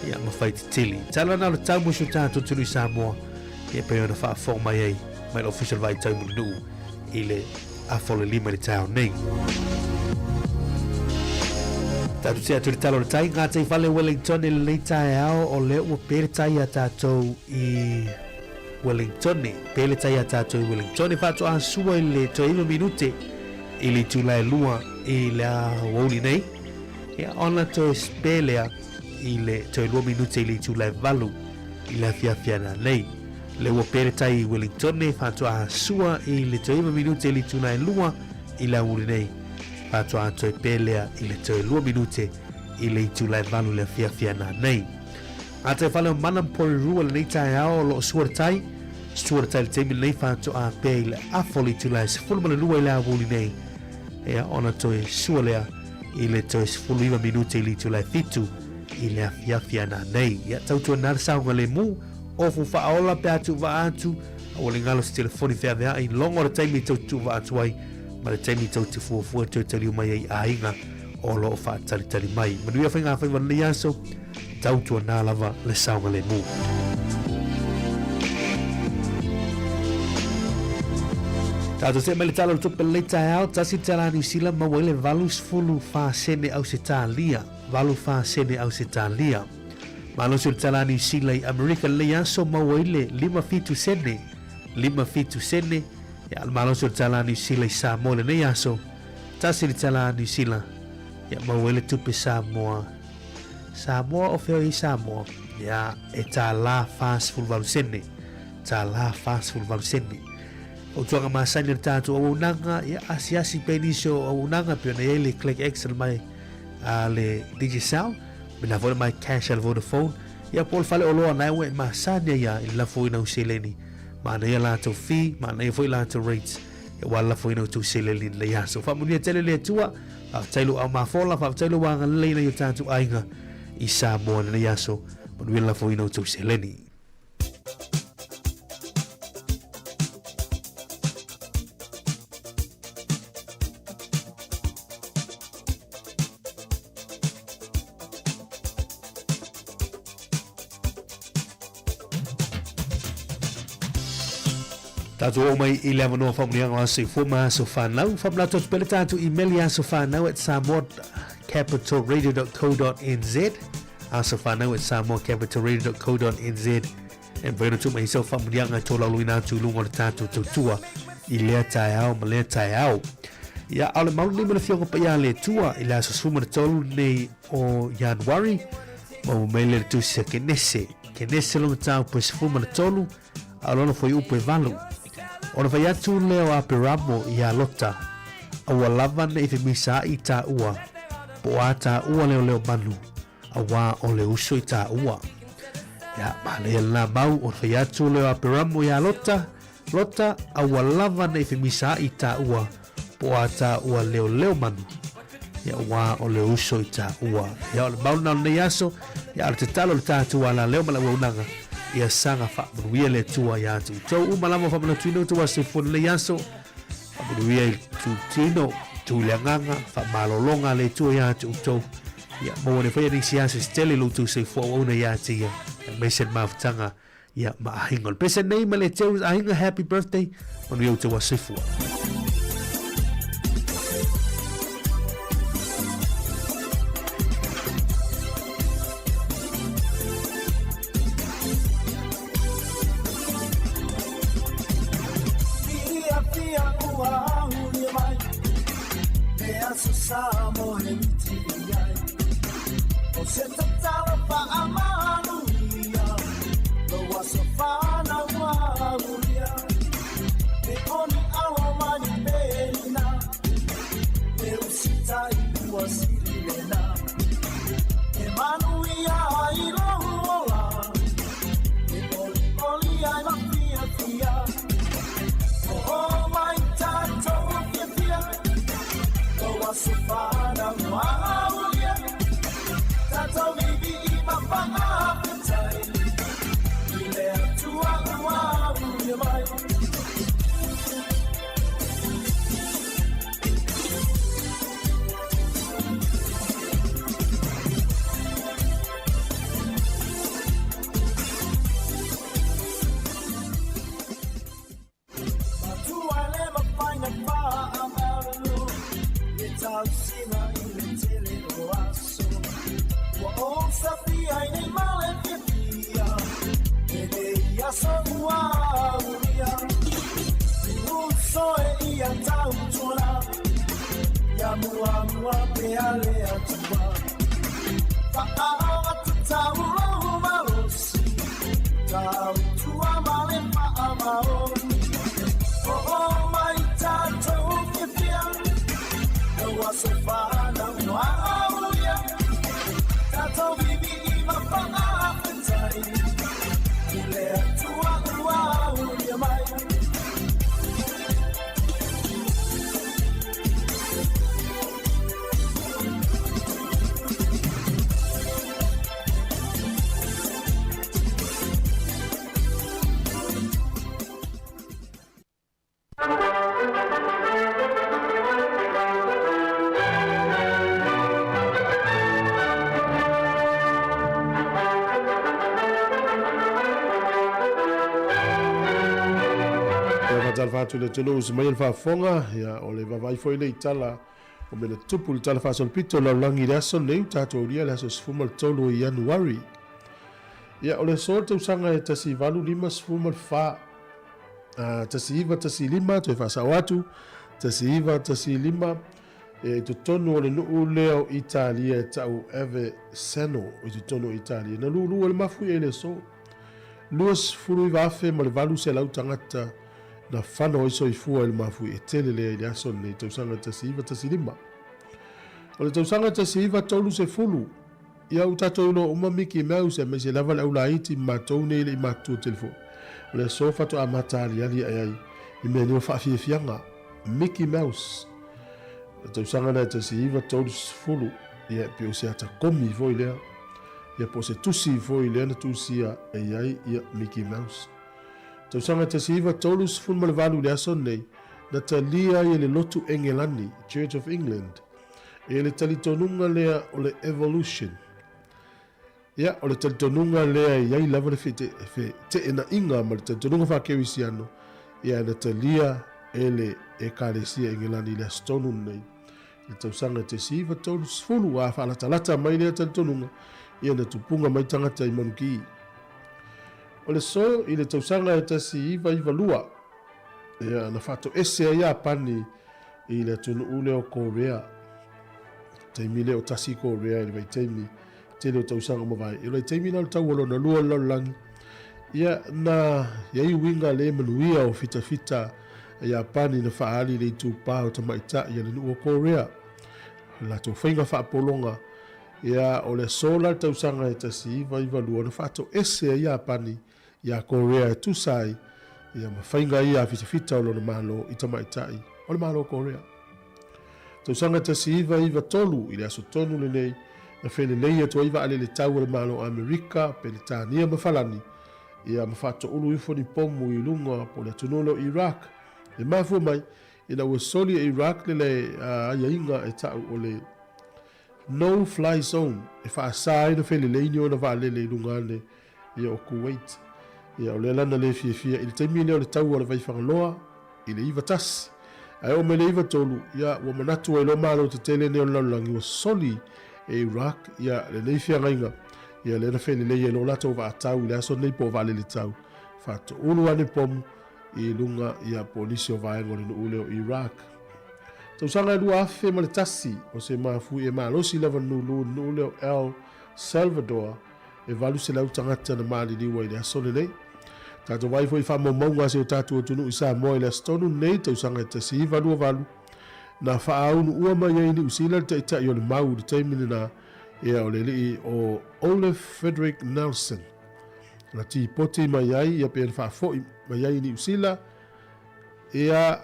ia ma whai tili. Talo na le tau mo so tātou tunu i Samoa, ia pe ona wha fong mai ei, mai le official vai tau mo nuu, i le afole lima le tau nei. Tātou tia turi talo le tai, ngā tei whale Wellington i le nei tai ao o le ua pere tai a tātou i Wellington. Pere tai a tātou i Wellington. Whātua a sua i le toi 1 minute i le tūlai lua i le a wauli nei. Ia ona toi spelea i le toi 2 minute i le tūlai valu i le fiafiana nei. Le ua pere tai i Wellington. Whātua a sua i le toi 1 minute i le tūlai lua i le a wauli nei. Whātua a toi pelea i le toi 2 minute i le tūlai valu le fiafiana nei. A te whale o manam pori rua le nei tai ao lo suaratai. Suaratai le teimi nei whātua a pe i le afoli tūlai se fulmana lua i le awuli nei. Ea ona toi sualea i le toi 15 minute i le tūlai fitu i le fiafiana nei. Ia tautua nara saunga le mu ofu whaola pe atu wa atu. A wale ngalo se telefoni whea mea i longo le teimi tautu wa atu ai. Ma le taimi tau te fuafua tau taliu mai ai ainga o loo whaatalitali mai. Manuia whai ngā whai wana nei aso, tau tua nā lava le saunga le mu. Tātou te mele talo le tupe le tai au, tasi tala New Zealand ma wale valus fulu wha sene au se tā lia. Valu wha sene au se tā lia. Ma alosu le tala New Zealand i Amerika le aso ma wale 5 fitu sene. 5 fitu sene. Ya malo sur tala New Zealand Samoa le nei aso. Tasi le tala New Zealand. Ya mawele tupe Samoa. Samoa o feo i Samoa. Ya e ta la fast full valu sene. Ta la fast full valu sene. O tuanga masani le tatu o unanga. Ya asi peniso o unanga. Pio na ele click excel mai le Digicel. Mina vole mai cash al Vodafone. Ya pol fale o loa na ewe masani ya ila fo ina useleni. Mana ia lātou fee, mana ia foi lātou rates. E wala foi no tu sele lin le aso. Whamunia tele le tua, whaftailu au mafola, whaftailu wanga leina i tātou ainga i Samoa le aso. Manuia la foi no tu sele ni. Tātou o mai I le amanoa whamunianga o aso I fuma aso whanau. Whamna tōtu pele tātou email I aso whanau at samoacapitalradio.co.nz aso whanau at samoacapitalradio.co.nz and vena tu mai sau whamunianga tō laului nātu lungo le tātou tautua I lea tai au ma lea tai au. Ia au le maulu ni mana fionga pa ia le tua I le aso sumana tolu nei o Januari ma umeile le tusi a kenese. Kenese longa tāu pa sifumana tolu alona foi upo e valu. Ona vai atu leo a peramo I a lota. Awa lava ne ife misa I ta ua. Po a ta ua leo manu. Awa o le uso I ta ua. Ya ma le la mau ona vai atu leo a peramo I a lota. Lota awa lava ne ife misa I ta ua. Po a ta ua leo manu. Ya wa o le uso I ta ua. Ya o le mau na ne yaso. Ya o te talo le tatu ala leo mala unanga. Ia sanga whamunuia le tua ia atu. Tau umalama whamanatuino tua se fone le yaso. Whamunuia I tu tino, tu leanganga, whamalolonga le tua ia atu tau. Ia mawane whaia nisi yaso stele lutu se fuauna ia atu ia. Mesen mawtanga ia maahingon. Pesa nei ma le teu ahinga happy birthday. Manu iau tua se fua. Samoa, Fatu le tulu se mai fa fonga ya o le vai foi le tala o me le tupu le tala fa sol pito la langi le so le tato ria le so sfuma le tolu i Januari ya o le sorte usanga e tasi valu lima sfuma fa tasi iva tasi lima to fa sa watu tasi iva tasi lima e to tonu o le nu leo Italia e tau eve seno o to tonu Italia na lulu o le mafu e le so luas furu i vafe ma le valu se lau tangata na whano iso i fua il mafu e tele lea i aso nei tausanga tasi iwa tasi lima. O le tausanga tasi iwa tolu se fulu. Ia utato ilo uma Mickey Mouse me se lava le ula iti matou nei le i matua telefon. O le sofa to a matari ali ai i mea niwa whaafia fianga. Mickey Mouse. Le tausanga na tasi iwa tolu se fulu. Ia pio se ata komi voi lea. Ia po se tusi voi lea na tusia e ai ia Mickey Mouse. Tausanga tasi iwa tolu sifun malvalu le aso nei, na talia i le lotu Engelani, Church of England, e le talitonunga lea o le Evolution. Ia, o le talitonunga lea i ai lava le te ena inga, ma le talitonunga whakewisiano, ia na talia e le Ekalesia Engelani le astonu nei. Le tausanga tasi iwa tolu sifunu a whaalatalata mai lea talitonunga, ia na tupunga mai tangata i manuki. O le so i le tausanga e tasi iwa lua. Ia na whato ese a ia pani i le tunu ule o Korea. Teimi le o tasi Korea i le vai teimi. Tele o tausanga mawai. I le teimi na tau alo na lua laulangi. Ia na iai winga le manuia o fita ia pani na whaali le tu pā o tamaita i le nu o Korea. La tau whainga whaapolonga. Ia o le sola tausanga e tasi iwa lua na whato ese a ia pani ia Korea e tusai ia mawhainga ia fita o lona malo i tamaitai o le malo Korea. Tausanga tasi iwa tolu i le aso tonu le nei na whele leia tua iwa ale le tau o le malo Amerika pe le tānia mawhalani ia mawhato ulu ifo ni pomu i lunga po le tunolo Iraq. Le mafua mai ina ua soli e Iraq le aia inga e tau o le no fly zone e whaasai na whele leini o na wale le lungane ia o Kuwait. Ia o le lana le fia i le taimi leo le tau o le waifangaloa i le iwa tasi. Ai o me le iwa tolu ia ua manatu e lo malo te tele neo laulangi ua soli e Iraq ia le neifia ngainga ia le na whele leia e lo lato wa atau i le aso nei po vale le tau. Whato ulu ane pomu i lunga ia polisi o vaengo le ule o Iraq. Tausanga e lua afe ma le tasi o se mafu e malosi lava nulu ule o El Salvador e valu se lau tangata na maali liwa i le aso le nei. Tato waifo i whamo maunga se o tatu o tunu i sa moa i le astonu nei tausanga e tasi i valu o valu. Na whaaunu ua mai ai ni usila te ita i o le mau le taimine na ea o le li o Olaf Frederick Nelson. Na ti poti mai ai ia pe whaafo mai ai ni usila ea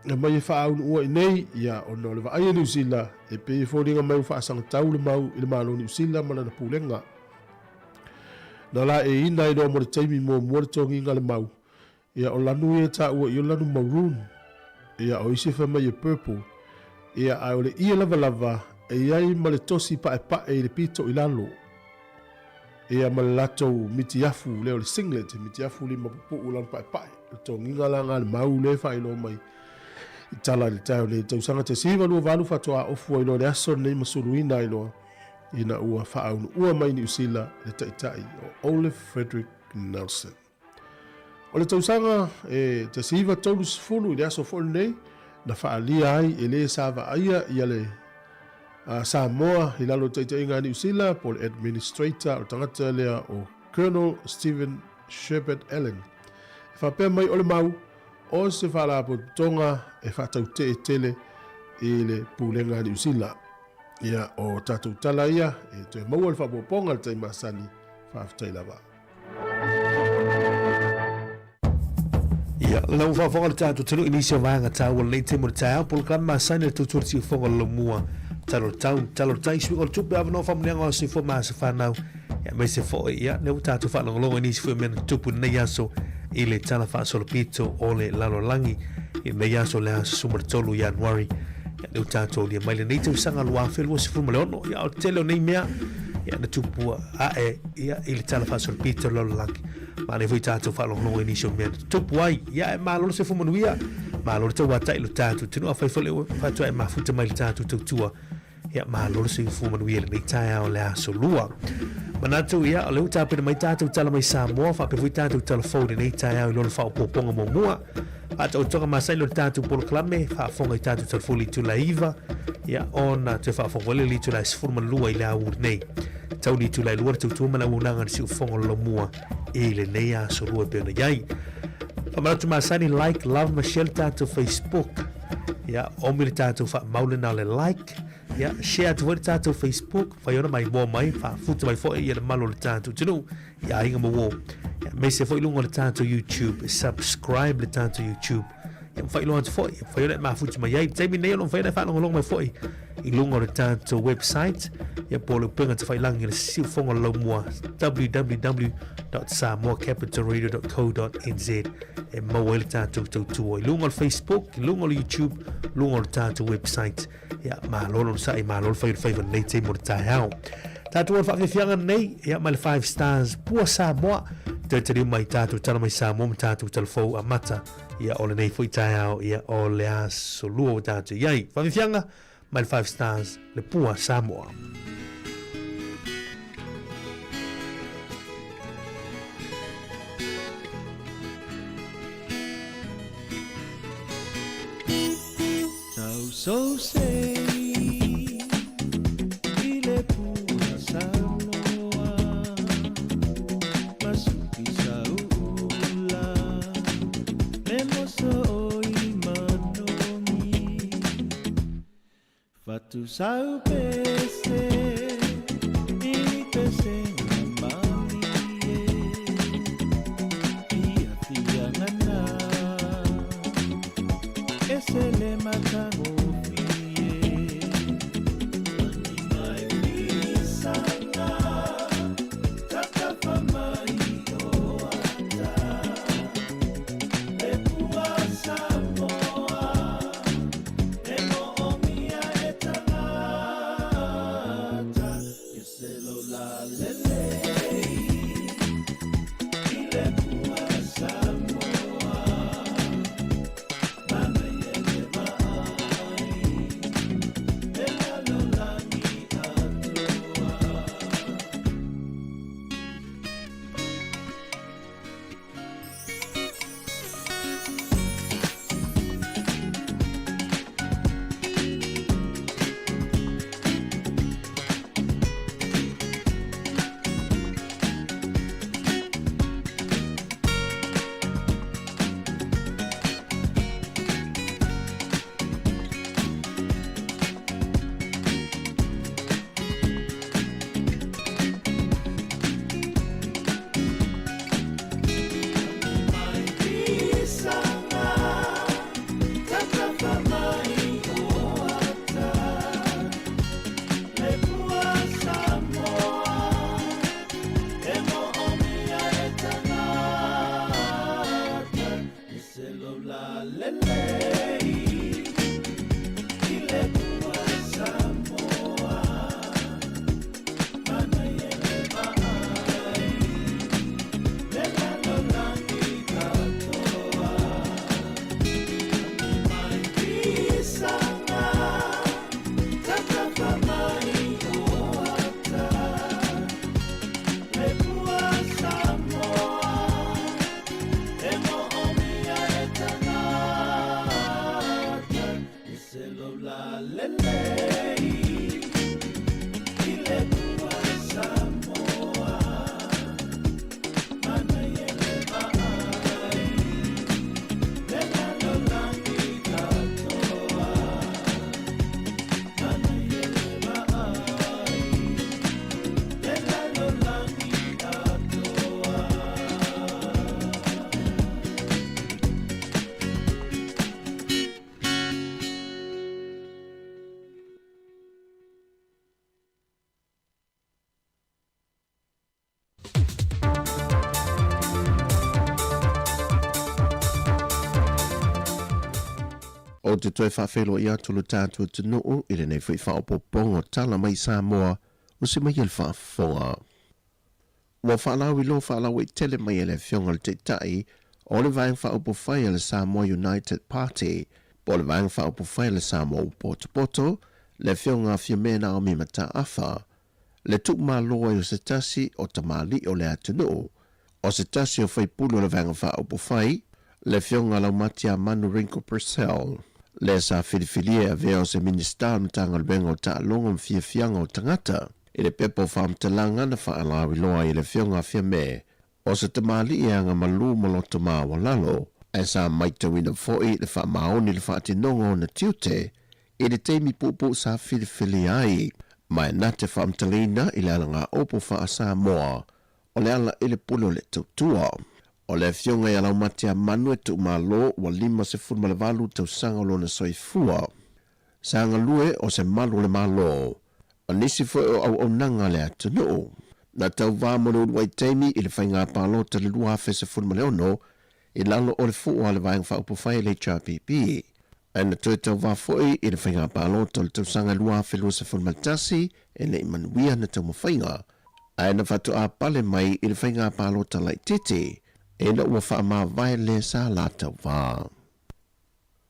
na mai whaaunu ua i nei ia o na o le wa ai ni usila e pe i fōringa mai whaasanga tau le mau i le malo ni usila mana na pūlenga. Na la e ina i no mo le taimi mo le tongi inga le mau. Ia o lanu e ta ua i o lanu maroon. Ia o isi wha mai e purple. Ia a o le ia lava lava e iai ma le tosi pa e le pito i lalo. Ia ma le lato miti afu leo le singlet miti afu li ma pupu ulan pa e. Le tongi inga langa le mau le wha ilo mai. I tala le tau le tausanga te siva lua valu fatoa ofu ilo le aso nei masuru ina ilo. Ina ua whaaunu ua mai ni usila le taitai o Olaf Frederick Nelson. O le tausanga e te siva tolu sifunu i le aso folu nei na whaalia ai e le sava aia i ale Samoa i lalo taitainga New Zealand po le administrator o tangata lea o Colonel Stephen Shepard Allen. E whapea mai o le mau o se whala po tonga e whatau te tele i le pūlenga New Zealand. Ia o tātou tala ia e te maua le whapoponga le tai masani whaafitai lava. Ia, lau whaafonga le tātou tunu inisio vanga tāua le te mo le tāia po le kama masani le tūtura si ufonga le mua talo tai sui o le tupe avano whamunianga o si fo maa se whanau. Ia, mai se fo ia, leu tātou whanonga inisi fo mena tupu nei aso i le tala whaasolo pito o le lalolangi i nei aso le aso sumaratolu Januari. Ia, leu tātou lia mai le nei tau sanga lua whelua si fuma leono. Ia, o tele o nei mea. Ia, na tupua ae ia i le tala whaasolo pito lalolangi. Ma ne fui tātou whalonga inisi o mea tupu ai. Ia, e malolo se fumanuia. Malolo tau watai lo tātou. Tinu a whaifole o whaitua e mafuta mai le tātou tau tua. Ia, malolo se fumanuia le nei taia o le aso lua. Manatu ia, o leu tāpina mai tātou tala mai Samoa, whape fui tātou tala fōre nei taia o i lona whaopoponga mo mua. Ata o tonga masai lo tātou polo klame, whaafonga i tātou tala fōli tu la iwa. Ia, ona te whaafonga wale li tu la sifurma lua i le aur nei. Tau li tu la lua tau tuamana unanga si ufonga lo mua e le nei a so lua peona iai. Manatu masai ni like, love, Michelle tātou Facebook. Ia, omi le tātou wha maule na le like. Ia, share tu wale tātou Facebook. Whai ona mai mua mai, wha futa mai fōi ia le malo le tātou tinu. Ia, inga mo wō. Ia, me se fōi lunga le tātou YouTube. Subscribe le tātou YouTube. Ia, whai lunga tu fōi. Whai ona ma futa mai iai. Taimi nei ono whai ona wha longa mai fōi. I lunga le tātou website. Ia, pōle upenga te whai langi le siu whonga lau mua. www.samoacapitalradio.co.nz. E maua le tātou tautua. I lunga le Facebook, I lunga le YouTube, lunga le tātou website. Ia, malolo sa I malolo whai whai nei te mo le tai hao. Tātou ar whawhianga nei, ia mai le 5 stars, pua Samoa. Te tari mai tātou tala mai Samoa, ma tātou tala fau a mata. Ia ole nei fwoi tai hao, ia ole aso lua o tātou. Iai, whawhianga, mai le 5 stars, le pua Samoa. So say ile pua Samoa masuki saula lemoso imanomi fatu sau pese ini pese mami ia fiangana ese le matamo o te toi whawhelo ia tulu tātua te nuu i le nei whi whaopopongo tala mai Samoa o se mai el whaafonga. Wa whaalawi lo whaalawi tele mai ele fionga le te tai o le vaeng whaopofai le Samoa United Party po le vaeng whaopofai le Samoa Poto le fionga fiamena o mi mata afa le tuk maa loa o se tasi o tamali o le atunu o se tasi o whaipulu le vaeng whaopofai le fionga lau matia Manu Rinko Purcell le sa filifilia veo se minister mtanga le bengo ta longo mfia fianga o tangata i le pepo whaamtalanga na whaalawi loa i le fionga fiame o se tamali i anga malu maloto maa walalo e sa maita wina foi le wha maoni le wha atinongo na tiute i le teimi pupu sa filifilia ai mai na te whaamtalina i le alanga opo wha Samoa o le ala i le pulo le tautua. O le fionga i alau matia manu e tu malo wa 5.8 tausanga o lona soifua. Sanga lue o se malu le malo. O nisi foi o au nanga le atunu. Na tau vāmono uruai teimi i le whainga palo te le lua fese fulmaleono i lalo o le fua le vaeng whaupufai le HRPP. Aina tue tau vāfoi i le whainga palo te le tausanga lua felu se fulmaltasi e le imanuia na tau mawhainga. Aina whatu a pale mai i le whainga palo te lai titi. Ena ua wha vai le sa la tau wā.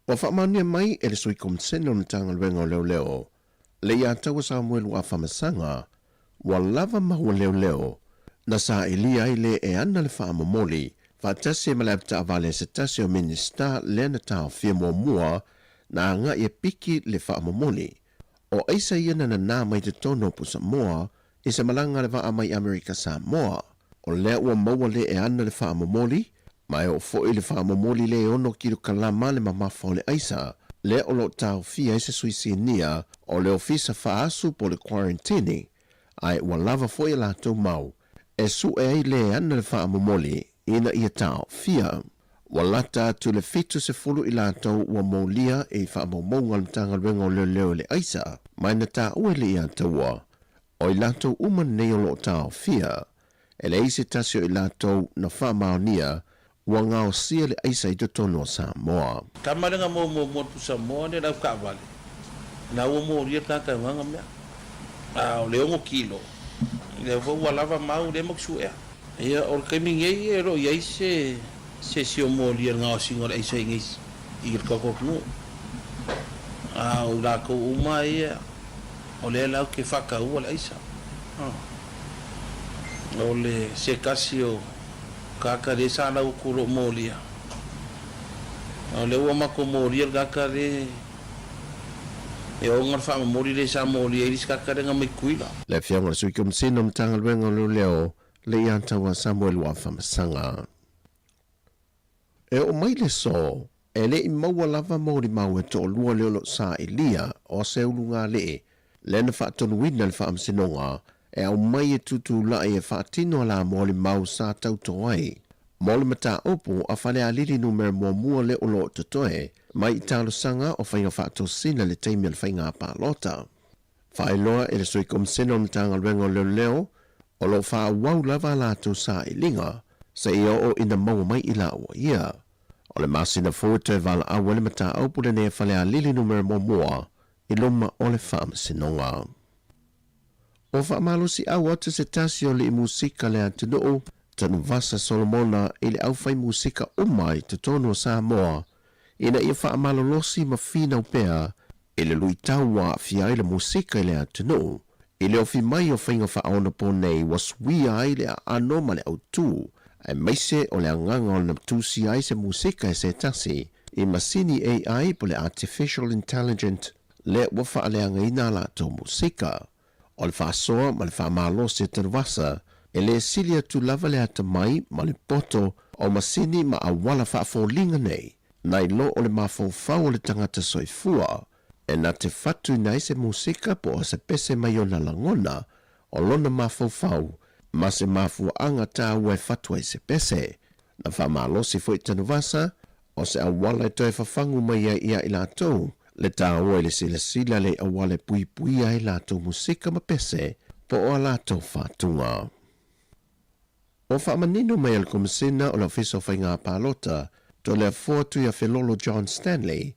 Ua wha mai e le sui komseno na tanga luenga leo leo. Le ia tau sa muelu a whamasanga. Wa lava mahua leo leo. Na sa ilia i le e ana le wha momoli. Wha tasi e malapta avale se tasi o minister le na tau fia mua na anga i piki le wha momoli. O aisa iana na nā mai te tono pusa moa i se malanga le wha mai Amerika Samoa. O lea ua maua le e ana le wha momoli, mai o fo i le wha momoli le ono kilo kalama le mamafa o le aisa, le o lo tau fia i se suisinia o le ofisa wha asu po le quarantini, ai ua lava fo i la tau mau, e su e ai le e ana le wha momoli, ina ia tau fia. Ua lata tu le fitu se fulu i la tau ua maulia e wha maumaunga le tanga luenga o leo le aisa, mai na ta ue le ia taua, o i la tau uman nei o lo tau fia. E le isi tasio i lātou na whamaonia ua ngāo sia le aisa i totono Samoa. Kamarenga mo tu Samoa ne lau kawale. Na ua mo ria tata wanga mea. O le ongo kilo. Le ua lava mau le maksu ea. Ia o le kaimingei e ro iai se sio mo ria ngāo singo le aisa ingis i le kakokunu. O lako uma ia. O le lau ke whaka ua le aisa. O le se kasi o kakare sa lau kuro molia. O le ua mako molia kakare e o ngar wha mori le sa molia iris kakare nga mai kuila. Le fianga le sui kumsino mtanga luenga leo le iantawa Samuel wa whamasanga. E o mai le so, e le i maua lava mauri mau e to lua leo lo sa ilia o se ulunga le na wha tonu wina le wha amsinonga e au mai e tutu la e whaatino la mōli mau sa tauto ai. Mōli mata opo a whale a lili numero mua le olo totoe, mai i talo sanga o whainga whaato sina le teimi al whainga pālota. Whaeloa e le sui komseno mtanga luenga leo, o lo wha wau lava lato sa i linga, sa i o ina mau mai i la ua ia. O le masina fōte vala a wale mata opo le ne whale a lili numero mua, i loma o le whaamsinonga. O whaamalo si au atu se tasi o le musika le atunoo, tanu Vasa Solomona i le au whai musika umai te tono Samoa, ina ia whaamalo losi ma whina upea, i le lui taua fia i le musika i le atunoo, i le ofi mai o whainga whaona po nei was wia i le ano ma le au tū, ai maise o le anganga o le tusi ai se musika e se tasi, i masini AI po le Artificial Intelligent, le wafa ale angaina la to musika. O le whaasoa ma le whaamalo se te wasa, e le silia tu lava le ata mai ma le poto o masini ma awala whaafōlinga nei, nai lo o le mawhauwhau o le tangata soifua, e na te whatu nei se musika po o se pese mai o na langona, o lona mawhauwhau, ma se mawhuanga tā ue whatu ai se pese. Na whaamalo se fwoi tanu wasa, o se awala e toi whawhangu mai ia i la tau, le tāua i le sila le awale pui ai lātou musika ma pese po o lātou whātunga. O whaamanino mai al komisina o la fiso whainga pālota to le fuatu ia Filolo John Stanley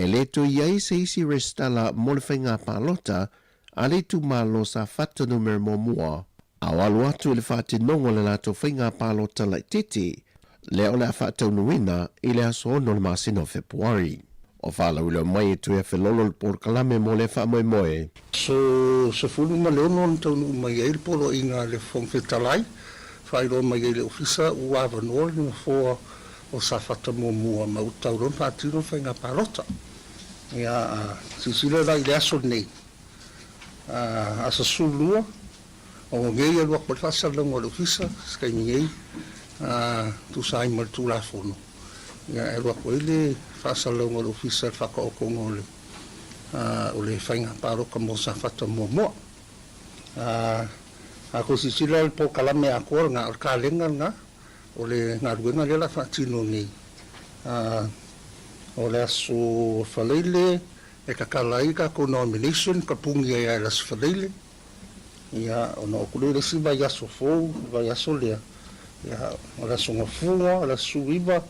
E le to iai se isi restala mo le whainga pālota, a le tu malo sa whata numer mo mua. A walu atu le whate nongo le lato whainga pālota lai titi, le o le a whata unuina i le aso ono le masino Februari. O whala ule mai e tuia whelolo le por kalame mo le wha moe moe. So fulu ma leo non tau nu mai e polo inga le fong fetalai, whairo mai e le ofisa ua vanor ni fo o sa whata mo mua ma utau ron pātiro whainga pālota. Ia sisile rai le aso nei. Asa sulua, o ngei alua kwa tasa lango le ofisa, skai ngei, tu sai mar tu la fono. Ia alua kwa ile fasa lango le ofisa whaka o kongo le. O le whainga pāroka mo sa whata mo mua. Ako sisila le po kalame a kora ngā ka lenga ngā, o le ngā ruenga le la whatino nei. O le aso whaleile, e ka kalai ka ko nomination, ka pungi e las whaleile. Ia, o na okule le si vai aso fou, vai aso lea. Ia, o le aso ngafunga, o le aso iwa,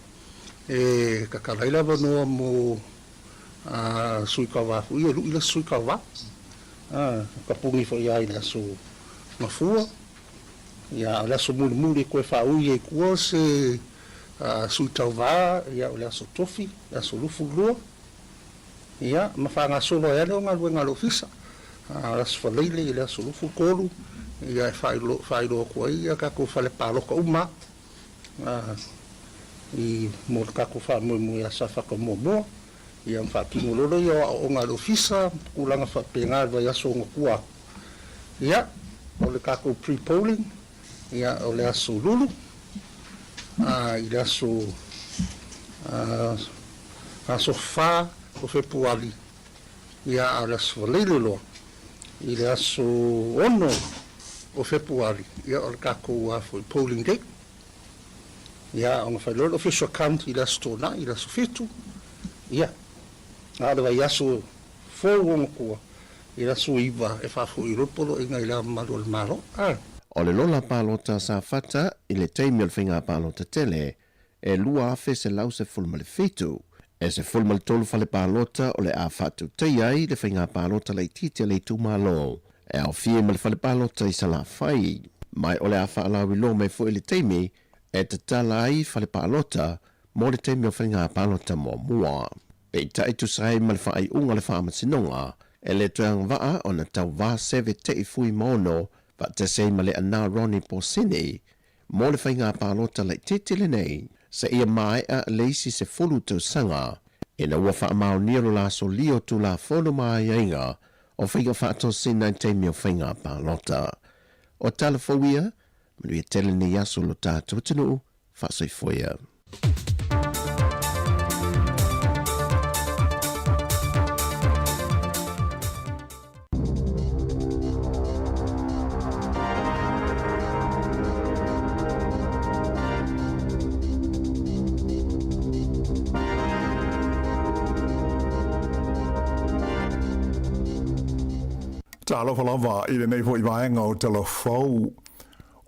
e ka kalai la wanoa mo sui kawa fu ia lu ila sui kawa ka pungi fo ia ila su mafua ia la su muli ko fa u ye ko se sui tawa ia la su tofi la su lufu lu ia ma fa nga solo ia lo nga lo fisa la su falele ila su lufu kolu ia fa lo ko ia ka ko fa le palo ko uma i mo ka ko fa mo ia sa fa ko mo ia mfakingo lolo ia o ngā ofisa kulanga whapenga vai aso ngakua. Ia, o le kako pre-polling, ia o le aso lulu, i le aso wha o Februari, ia a le aso waleile loa, i le aso ono o Februari, ia o le kako for polling day, ia o ngā whailolo official count i le aso tōna, i le aso fitu, ia, nada vai aso fogo kua ira suiva e fa fu iropolo inga ila malo malo O le lola pālota sa whata i le teimi o le whinga pālota tele e lua afe se lau se fulma le fitu e se fulma le tolu fale pālota o le a whatu teiai le whinga pālota le titi le tu malo e au fie ma le fale pālota i sa la whai mai o le a whaalawi lo mai fu i le teimi e te tala ai fale pālota mo le teimi o whinga pālota mo mua. Pei tai tu sai ma le whaai unga le whaama sinonga, e le tuang waa o na tau waa seve te i fui maono, va te sei ma le ana Ronnie Porsini, mo le whainga pālota le titile nei, sa ia mai a leisi se fulu tau sanga, e na ua wha mao niro la so lio tu la fono mai ainga, o whainga whaato sina te mio whainga pālota. O talafowia, manu i tele ni yaso lo tātou tinu, whaasoi foia. Talo falava i le nei fo i vaenga o telefou.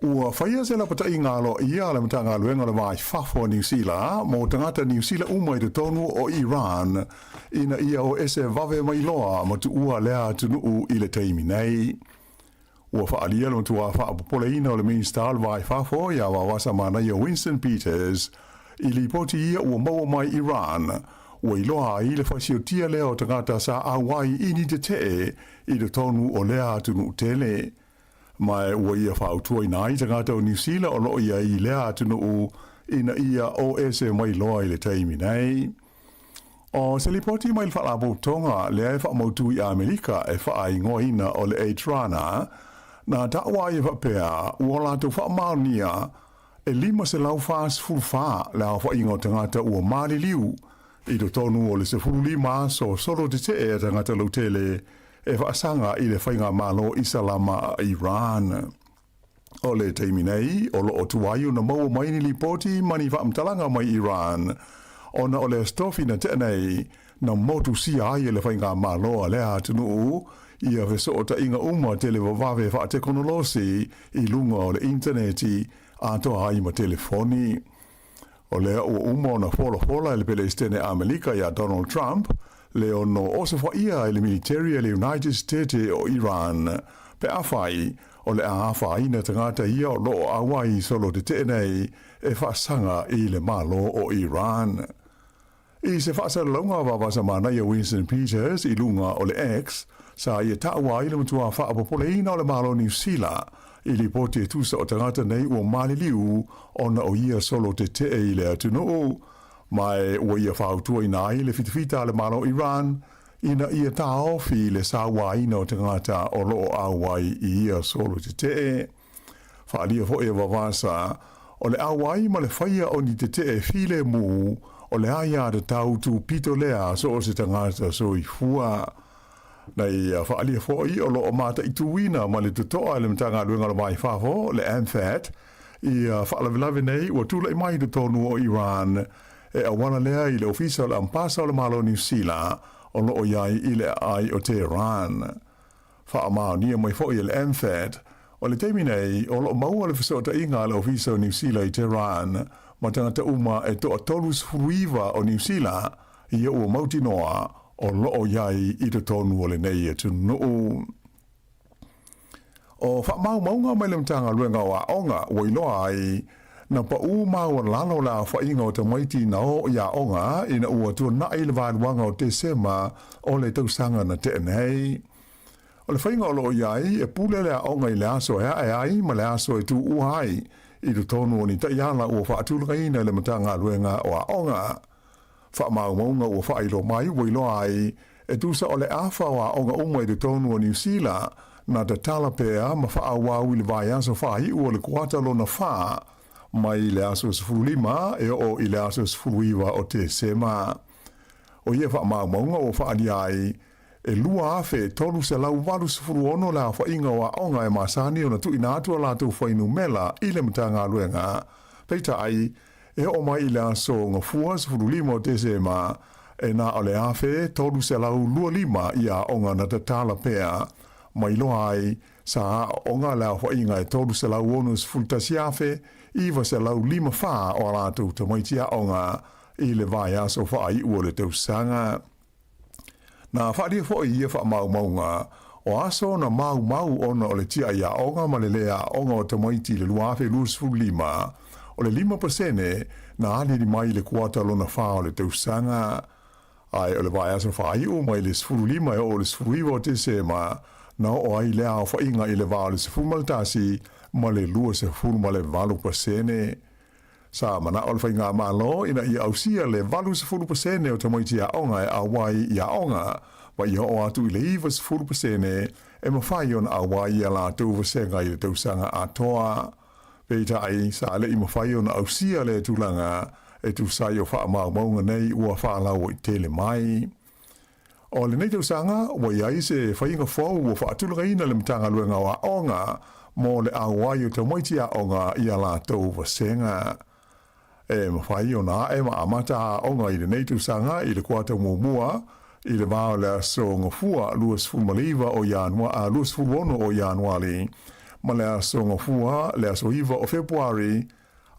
Ua whaia se la pata i ngalo ia le matanga luenga le vai fafo New Zealand, mo tangata New Zealand umai te tonu o Iran, ina ia o ese vave mai loa ma tu ua lea tunu i le teimi nei. Ua whaalia lo tu a whaapopole ina o le minsta al vai fafo ia wawasa mana ia Winston Peters, i li poti ia ua maua mai Iran, ua iloa i le whaisio tia leo tangata sa awai ini te te i le tonu o lea tunu tele. Mai ua ia whautua i nai tangata o New Zealand o loo ia i lea tunu ina ia o ese mai loa i le teimi nei. O se li poti mai le whalapo tonga lea e whaamautu i Amerika e whaai ngoina o le Eitrana, na tawa i whapea ua lato whaamaunia e lima se lau whaas fulwha lea whaingo tangata ua mali liu, i do tonu o le se fulu lima so solo te te e tangata lautele e whaasanga i le whainga malo i salama a Iran. O le teimi nei, o lo o tuwaio na maua maini li poti mani whaamtalanga mai Iran, o na o le stofi na te nei na motu si ai le whainga malo a lea tunu i a veso o ta inga uma tele wawave wha teknolosi i lunga o le interneti a toa ai ma telefoni. O lea ua uma na fola le pele stene Amerika ia Donald Trump, le ono o se ia le military le United States o Iran pe afai o le afai na tangata ia o lo awai solo te tenei e whaasanga i le malo o Iran. I se whaasa launga wawasa mana ia Winston Peters i lunga o le X sa ia tawa i le matua whaapopoleina o le malo New Zealand i li pote e tusa o tangata nei ua mali liu ona o ia solo te te i le atunoo mai ua ia whautua ina ai le fitafita le malo Iran ina ia tao fi le sawa ina o tangata o loo awai i ia solo te te. Whaalia fo e wawasa o le awai ma le whaia o ni te te file mu o le aia de tau tu pito lea so o se tangata so i fua. Nei whaalia fo i o loo mata i tuwina ma le tutoa le mtanga luenga le mai whafo le AMFAT i whaalavilavi nei ua tula i mai de tonu o Iran e awana lea i le ofisa o le ampasa o le malo New Zealand o loo iai i le ai o Tehran. Whaamao nia mai fo i le AMFAT o le teimi nei o loo maua le fisota inga le ofisa o New Zealand i Tehran ma tangata uma e toa tolus furuiva o New Zealand i ua mauti noa o loo iai i te tonu o le nei e tunu. O whaamau maunga mai le mtanga luenga o a onga o iloa ai na pa u mau lalo la whainga o te maiti na o ia onga ina ua tua na i le vāruanga o te sema o le tausanga na te nei. O le whainga o loo iai e pule le a onga i le aso e ai ma le aso e tu uhai i te tonu o ni ta iala ua whaatulanga ina le mtanga luenga o a onga. Whaamau maunga ua whailo mai ua iloa ai e tusa o le awha o a onga uma i te tonu o New Zealand na te talapea ma whaawau i le vai aso whai ua le kuata lo na wha mai le aso sifurulima e o i le aso sifuruiwa o te sema. O ia whaamau maunga o whaani ai e lua afe tolu se lau walu sifuru ono la whainga o a onga e masani o na tu ina atua la tu whainu mela i le mtanga luenga. Peita ai e o mai i le aso ngafua sifurulima o te sema e na o le afe tolu se lau lua lima i a onga na te talapea mai loa ai sa onga la whainga e tolu se lau ono sifurtasi afe iwa se lau lima wha o rātou te maitia onga i le vai aso whai ua le tausanga. Nā whaaria fo i ia wha mau maunga o aso na mau ona o le tia ia onga ma le lea onga o te maiti le luafe lusfu lima o le 5% na aliri mai le kuata lona wha o le tausanga. Ai o le vai aso whai ua mai le sfuru lima e o le sfuru iwa o te sema na o ai lea o whainga i le vā o le sfuru maltasi ma le lua se furu ma le 8%. Sa mana o le whainga malo ina i ausia le 8% o te moiti a onga e awai i a onga ma i o atu i le 4% e mawhai on awai a la tau vasenga i le tausanga a toa. Peita ai sa le i mawhai on ausia le tūlanga e tu sai o wha mau maunga nei ua wha lau i tele mai. O le nei tausanga wa iai se whainga fau ua wha atulanga ina le mtanga luenga o a onga mo le awai o te moiti a onga i a la tau vasenga. E mawhai o na e ma amata a onga i le neitu sanga i le kuata muamua i le vāo le aso ngafua luas fulmaliva o Janua a luas fulwono o Januari ma le aso ngafua le aso iwa o Februari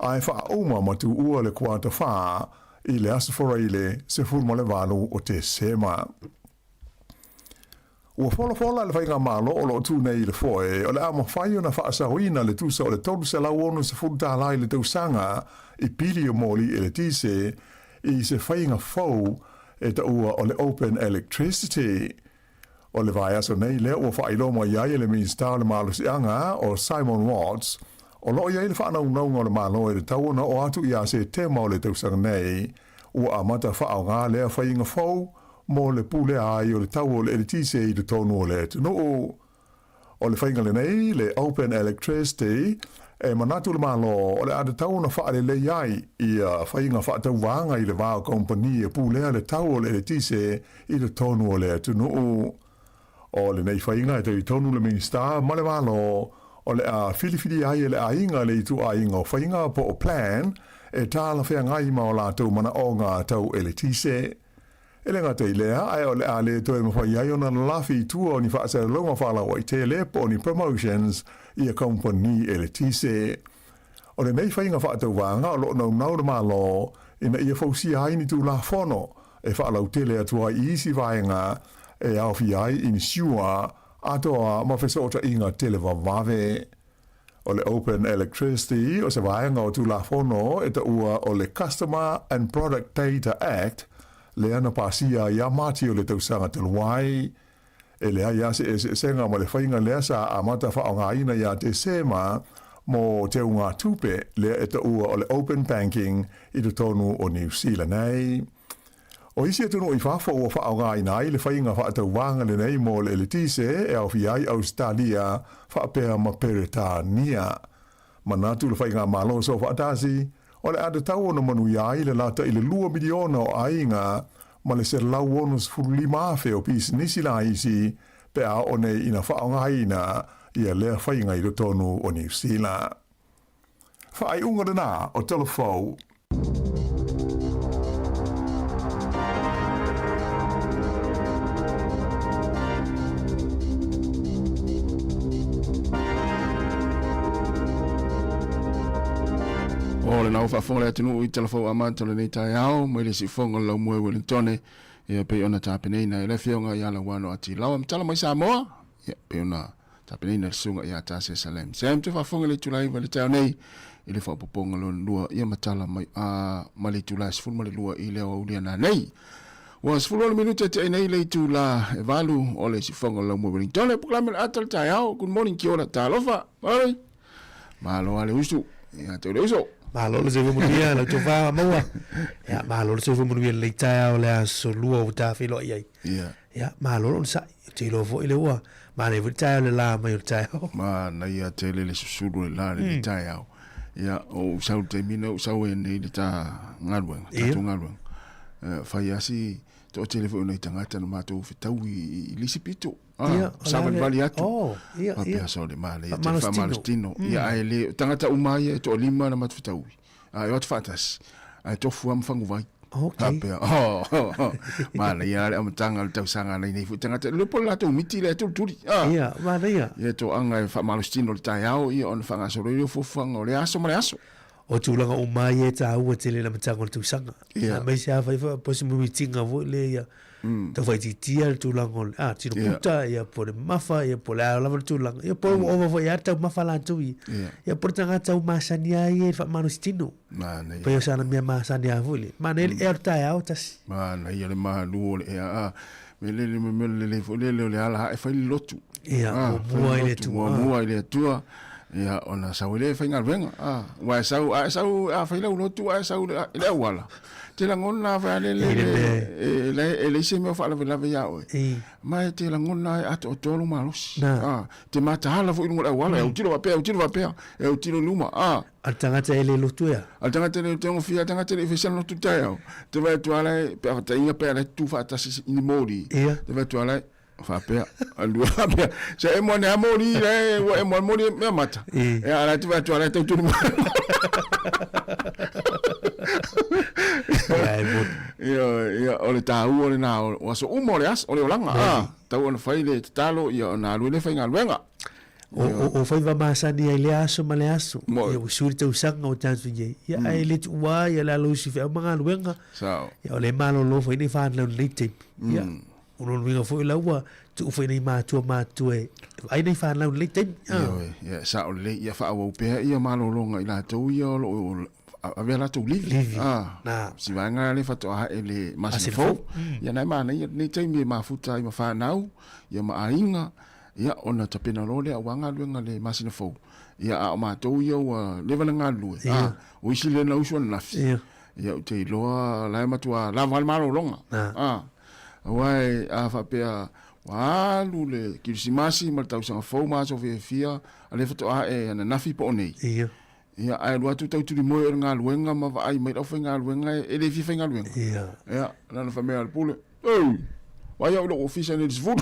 a e wha uma matu ua le kuata wha i le aso foraile se fulmale valu o te sema. Ua fola le whainga malo o lo tu nei le foe o le ama whai o na whaasahoina le tusa o le tolu se lau ono se furuta lai le tausanga i pili o moli e le tise i se whainga fau e ta ua o le open electricity. O le vai aso nei le ua whailoma iai le minister le malo si anga o Simon Watts o lo iai le whaanaunga o le malo e le tauona o atu ia se tema o le tausanga nei ua amata whaau ngā lea whainga fau mo le pule ai o le tau o le tise i le tonu o le tunu. O le whainga le nei, le open electricity, e manatu le malo o le ada tau na whaare le iai i a whainga whaatau wanga i le vāo kompani e pule le tau o le tise i le tonu o le tunu. O le nei whainga e te i tonu le minister, ma le malo o le a filifili ai le ainga le itu ainga o whainga po o plan e tāla whea ngai ma o la tau mana o ngā tau e le tise. Ele ngata i lea, ai o le ale toi mawhai ai o na lafi tua o ni whaasa longa whala o i te lepo o ni promotions i a company e le tise. O le nei whainga whaatau wanga o lo nau nau le malo ina ia fausia ai ni tu la whono e whaalau tele atua I isi vaenga e au fi ai in siua atoa mawhesa o ta inga tele vavave. O le Open Electricity o se vaenga o tula fono e ta ua o le Customer and Product Data Act le ana pasia ia mati o le tausanga te luai. E le ai ase e senga ma le whainga lea sa a mata whaonga ina ia te sema mo te unga tupe lea e ta ua o le Open Banking I te tonu o New Zealand nei. O isi e tunu I whawha ua whaonga ina ai le whainga whaatau wanga le nei mo le tise e au fiai Australia whaapea ma Peretania. Manatu le whainga malo so whaatasi o le ada tau ona manu iai le lata I le 2 miliona o ainga ma le se lau onus fulima afe o pis nisi la isi pe a one ina whaonga ina ia lea whainga I le tonu o New Zealand. Whaai unga na o telefou. O le nau whawhore atinu I telefou amanta le nei tai au, mai le si whonga lau mue Wellingtone, ia pe ona tāpeneina e le whionga I ala wano ati lau am tala mai Samoa, ia pe ona tāpeneina le sunga I a tāse Salem. Sam te whawhonga le tulai wa le tau nei, I le whapoponga lo lua, ia matala mai ma le tulai sifun ma le lua I leo au liana nei. Wa sifun o minuta te nei le tula e valu o le si whonga lau mue Wellingtone, puklame le atal tai au, good morning ki ora tālofa, oi, mahalo ale usu, ia te ore uso. Malo le sefu munia la tofa maua. Ya malo le sefu munia le tai le aso lua o ta filo ai. Ya malo on sa te lo fo ile wa. Ma le tai le la mai tai. Ma na ia te le susuru le la le tai au. Ya o sau te mino sau e nei le ta ngalwen, ta ngalwen. Fai asi to telefone nei tangata no mato fitau I lisipito. Sama vali atu. Oh, ia. Pia so le male ia te famalestino. Ia ai le tangata umai to lima na matu fitau. Ai wat fatas. Ai tofu am fangu vai. Okay. Pia. Male ia le amtanga le tau sanga nei nei tangata le pola to miti le to turi. Ia, male ia. Ia to anga famalestino le tai au ia on fanga so le fofanga le aso male aso. O tulanga o mai e ta ua tele na matanga tu sanga. Ia. Mai se fa possible meeting avo le ia. Ta vai tia tulanga tino puta ia por mafa ia por la tulanga ia por o vai ata mafa la tu ia por tanga tau masania ia fa manustino. Mana ia. Pa ia sana mia masania vole. Mana ele e ta ia tas. Mana ia le malu le ia le ala e fai lotu. Ia, mua ile tu. Mua ile tua. Ia ona saule fai ngalwenga. Wa sau fai la lotu wa sau le wala. Te la ngona fa le se me fa la ya o. Mai te la ngona ato tolu malos. Te mata hala fo ngula wala e tiro va pe e tiro luma. Al tangata ele lotu ya. Al tangata le tengo fia tangata le fesa no tu tayo. Te vai tu ala pe ta inga pe ala tu fa ta ni mori. Te vai tu ala fa pe alua pe. Se e mo ne amori le e mo mori me mata. E ala tu vai tu ala tu ia o le tāu o le nā o so umo le as o le olanga tau ona fai le talo ia ona alue le fai ngā luenga o fai va masani ai le aso ma le aso ia usuri tau sanga o tansu ye ia ai le tua ia le alusi fai mga luenga ia o le malo lo fai ni whaan lau nei te ia uno luenga fai lau tu fai nei mātua ai nei whaan lau nei te ia sa o le ia wha au pēa ia malo longa i la tau ia o avea la tu livi si vanga le fato a ele masifo ya na mana ni taimi mafuta I mafanau ya mainga ya ona tapena lole a wanga luenga le masifo ya a matou yo le vanga lu o isi le na uso na ya te loa la matua la val malo longa wai a fa pe wa lu le kirsimasi mal tau sanga fo ma so fia ale fato a e na nafi po nei ia ai lua tu tau turi moe ngā luenga ma ai mai au ngā luenga e le fifa ngā luenga ia na fa mea al pule vai au lo ofisa ni svut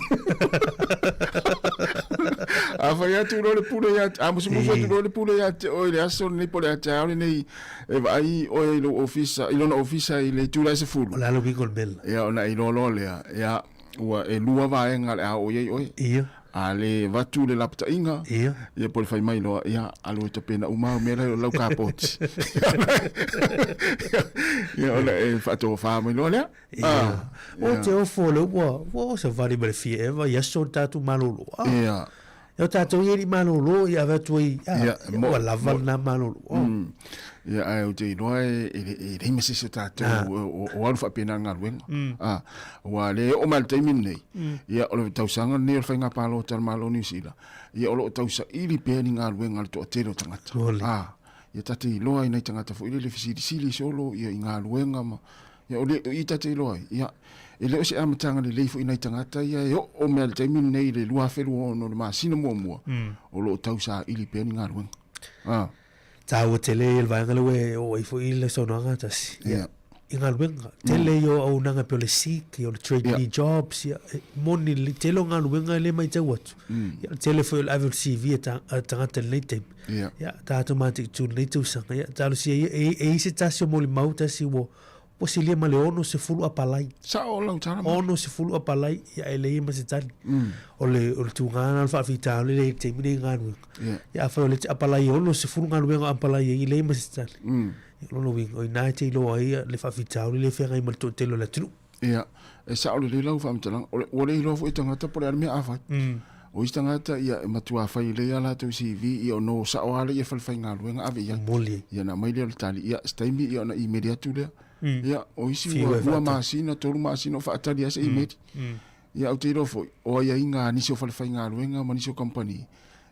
a fa ia tu le pule ia a musu tu le pule ia o le aso ni pole a tau ni e vai o lo ofisa I lo ofisa I le tu la se fulu la lo bigol bel ia ona I lo le ia ua e lua va enga le a o ia a le watu le lapta inga ia pole fai mai loa ia alo te pena uma me la lau kapot ia ola e fato fa mai loa le o te o folo wo se vale me fi eva ia so tatu malolo ia eu tatu ia malolo ia va tu ia mo la valna malolo ia ai te loa e re me se tatu o alfa pena ngaluenga wa le o mal te minne ia o tau sanga ne o fainga palo tal malo ni sila ia o tau sa ili pe ni ngaluenga to telo tangata ia tati loa ina tangata fo ile le fisili solo ia ngaluenga ma ia o le i tati loa ia ele o se amatanga le leifo ina tangata ia o mal te minne le lua felu no le masina mo o lo tau sa ili pe ni ngaluenga tau tele el vai ngale o i fo ile sono ngata si inga luenga tele yo au nanga pe le sik yo le trade jobs ya moni le tele nga luenga le mai tau atu ya tele fo le avel CV tangata le tape ya ta automatic tu le tu sanga ya tau si e se tasio mo le mauta si wo o se le male ono se fulu apalai sa o lau tana ono se fulu apalai ya ele ma se tani o le tu ngana fa fita le te mine nganu ya fa le apalai ono se fulu nganu apalai ile ma se tani lo wing o naite lo ai le fa fita le fe ngai mal to telo la tru ya e sa o le lau fa mtala o le lo fo itanga por arme afa o istangata ia matua fai le ala to CV ia no sa o ale ia fa nga luenga ave ia moli ia na mai le tali ia staimi ia na immediate le ia o isi wa masina tolu masina fa tali ase immediate ia o te ro fo o ia inga ni so fa nga luenga mani so company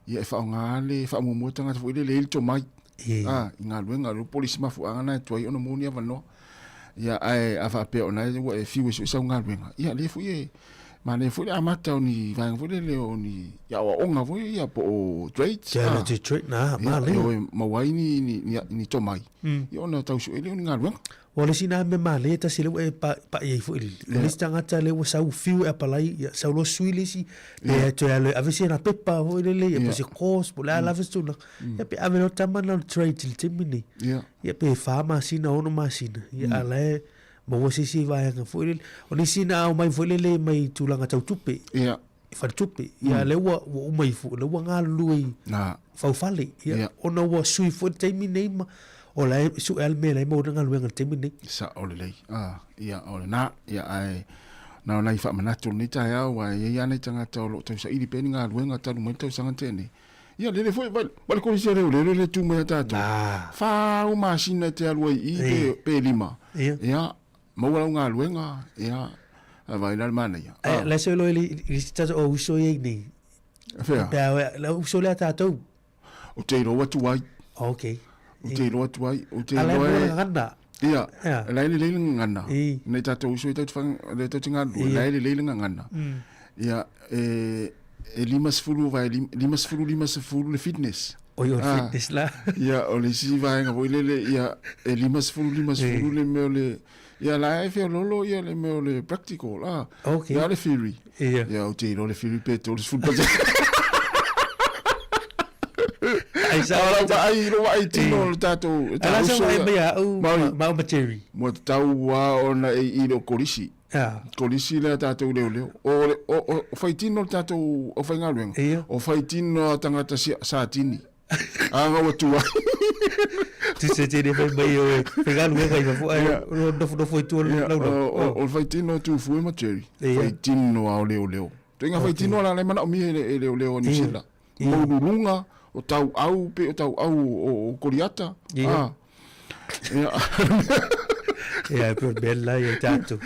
ia fa nga le fa mo mo tanga fo le to mai inga luenga lo polisi mafu ana to ai ono moni ava no ia ai ava pe ona e fiwe so nga luenga ia le fu ye mane fu le amata ni vang fu le ni ya wa onga fu ia po trade ja le trade na ma le ma wai ni to mai ia ona tau su ele nga luenga wala sina me male ta sile e pa ye fu le listanga ta le sa u fiu e palai ya sa lo suile si e to ale avesi na pepa vo le e po se cos po la vestu na e pe ave no tamana trade til timini ya pe fama sina ono masina ya ale mo si vai nga fu le oni sina o mai fu le mai tulanga tau tupe fa tupe ya le wa o mai fu le wa nga lui na fa fale ya ono wa sui fu timini ma o la su el me la mo nga luenga temini sa o le ia o na ia ai na na fa manatu ni ta ya wa ia nei tanga to lo to sa ili pe nga luenga ta mo to sa ngantene ia le foi bal ko se le tu mo ta to fa o machine te aloi i pe lima ia mo wa nga luenga ia vai la mana ia la se lo ili sta o so ye ni fa la so la ta to o te ro watu wai okay o te loa tuai, o te loa ngana. Ia, lai le leile ngana. Nei tatou usoi tau tufang, le tau tingandu, lai le leile ngana. Ia, e limas fulu vai, limas fulu le fitness. O yo fitness la. Ia, o le si vai nga voilele, ia, e limas fulu le meo le, ia la e feo lolo, ia le meo le practical, ia le theory. Ia, o te lo le theory peto, le fulu paja. ai sa ai tino tato ala sa mai ma material mo tau wa ona i lo kolisi kolisi le tato le o fai tino tato o fai ngaluenga o fai tino tangata sa tini anga o tua tu se te ne fai mai o ngaluenga i fu ai no foi tu o fai tino tu fu material fai tino o leo tenga fai tino la le mana o mi leo ni sila mo lunga o tau au pe o tau au o koriata ia per bella ia tanto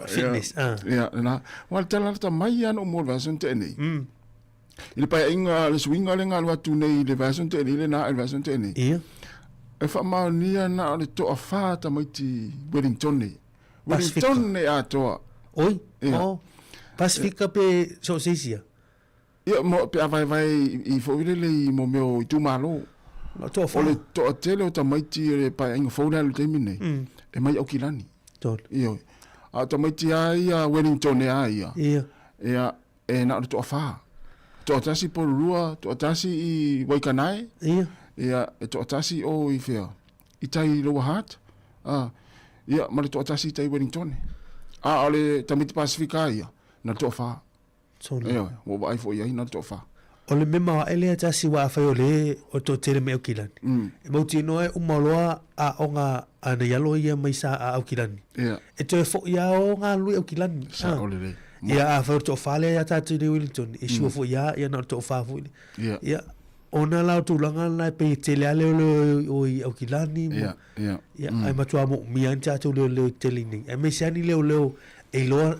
fitness ia na wal tala ta mai ano mo version te nei il pa inga le swinga le ngal watu nei le version te nei le na le version te nei ia e fa ma nia na le to afa ta mai ti Wellington ne a to oi Pacifica pe so sisia ia mo pe vai I fo le mo meu I tu malo no to fo le to tele o tamaiti le pa inga fo na le temine e mai o kilani tol io a tamaiti ai a Wellington ai ia e na to fa to tasi por rua to tasi I Waikanai ia to tasi o I fea I tai lo hat ia ma to tasi tai Wellington ole tamaiti Pacifica ia na to fa Tonu. Eo, wo ba ai fo ia ina to fa. O le mema wa ele ta si wa fa o le o to tere me o kilani. E mau tino e umaloa a onga ana yalo ia mai sa a o kilani. E to e fo ia o ngā lui o kilani. Sa o le. Ia a fa to fa le ya ta te de Wellington. E shua fo ia na to fa fo. Ia ona la tu langa na pe te le ale o o kilani. Ia ai matua mo mi anta to le telini. E me siani le e lo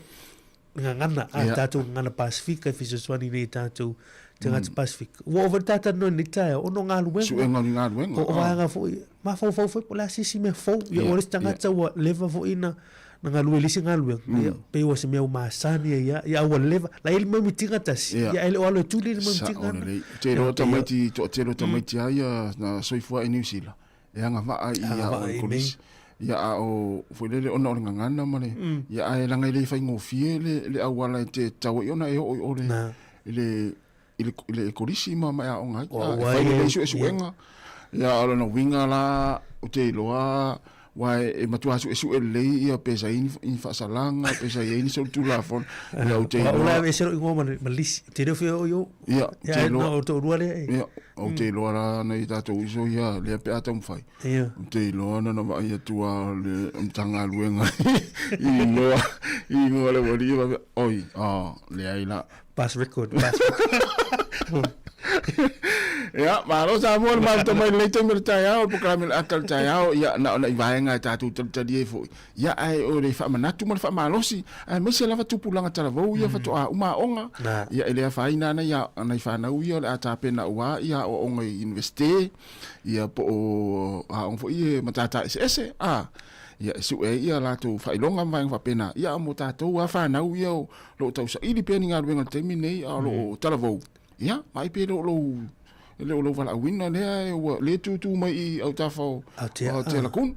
ngana a tatu ngana Pacific e fiso swani ne tatu tanga te Pacific wo over tata no ni tae ono ngā luenga su e ngā luenga o wanga fo ma fo pola sisi me fo ia o tanga tau leva fo ina ngā lue lisi ngā luenga pe o se meu masani ia o leva la il mo mitinga tasi ia ele o alo tuli mo mitinga te ro tamaiti te ro tamaiti ai na soifua e New Zealand e anga va ia o kolis ia o foi le ona o ngana mane ia ai langa ile fai ngofie le awala te tau ona e o le kolisi ma mai o ngai fai le su enga ia ala no winga la o te loa wai e matua su le ia pesa in fa salanga pesa in so tu la fon ia o te loa o e se ngoma malis te do fe o yo ia te loa o to ruale ia o te loa la na i tato iso ia le pe ata mfai o te loa na va ia tua le tanga luenga i ngoa le wali oi le ai la pass record ya malo sa mo mal to mai le temel taia o programel akal taia ya na vai nga tatu tadi fo ya ai o le fa manatu mo fa malosi ai me se lava tu pulanga tala vo ya fa to a uma onga ya ele fa ina na ya na fa na uio le ata pena ua ya o onga investe ya po a on fo ie matata ese ya su e ia la tu fa ilonga vai fa pena ya mo tatu a fa na uio lo tau sa ili peni nga wenga termine a lo tala vo ya mai pe lo le vala wina le tu mai au tafo te la kun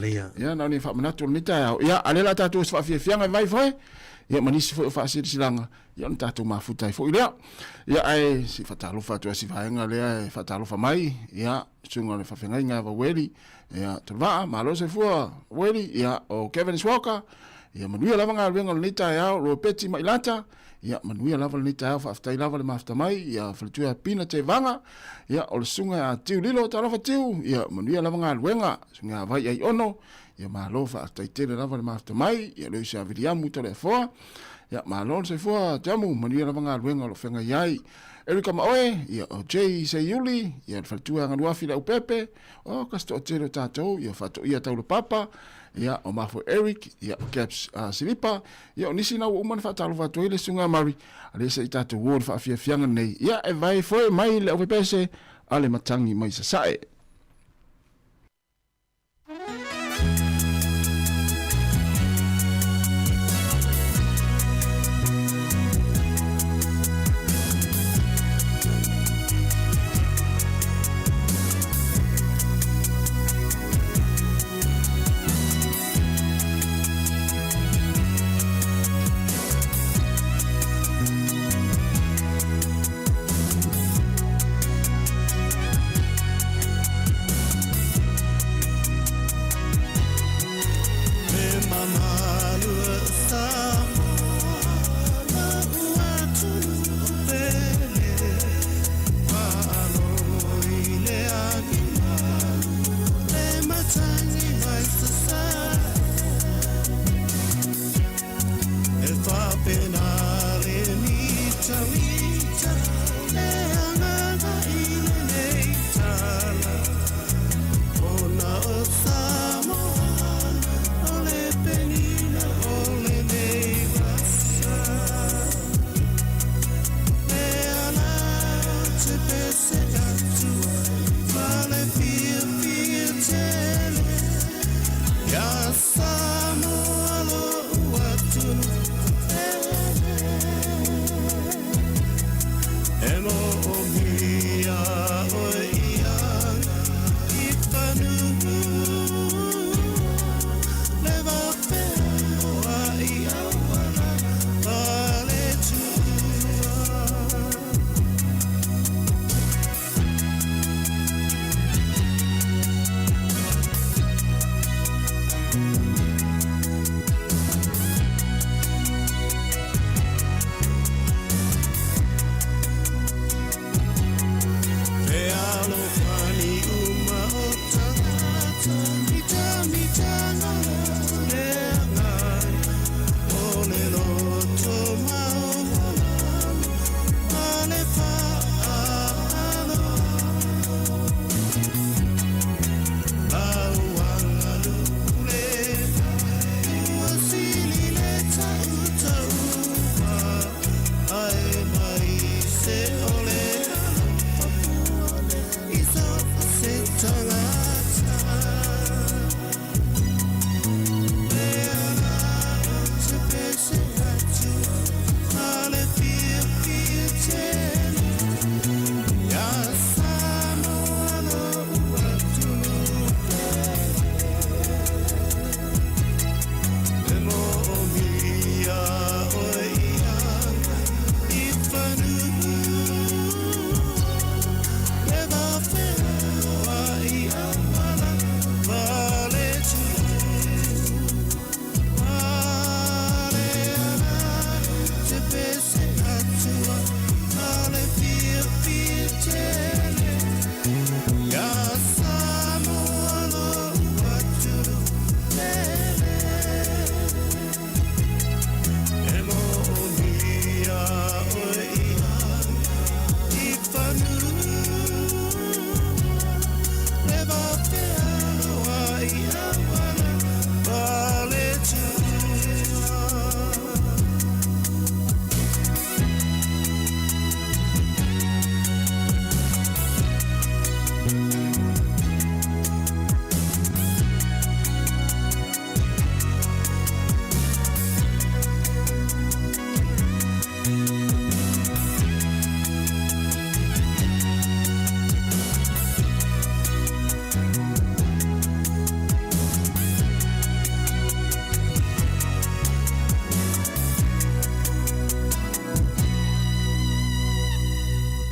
lea ya na ni fa manatu ni ta ya ale la tatu fa fianga vai foi ya manisi fa silanga ya tatu mafuta foi le ya ai si fatalo fa tu si vaenga le fatalo fa mai ya sunga le fa fenga nga va weli ya trova malo se fu weli ya o Kevin Walker ya manuia lava nga venga ni ta ya ro peti mai lata ya manuia lava ni ta fa aftai lava le mafta mai ya flutua pina te vanga ya o sunga tiu lilo ta lava tiu ya manuia lava nga wenga sunga vai ai ono ya malo fa aftai te lava le mafta mai ya lo sa viliamu to le fo ya malo se fo tamu manuia lava nga wenga lo fenga yai Erika Maoe, ya o Jay Sayuli, ya flutua nga luafi la upepe o kasto tero tato ya fato ia tau papa ya o mafo Eric ya Caps Silipa ya nisi na uman fa talu fa toile sunga mari ale se ita to word fa fianga nei ya e vai foi mai le opese ale matangi mai sa sae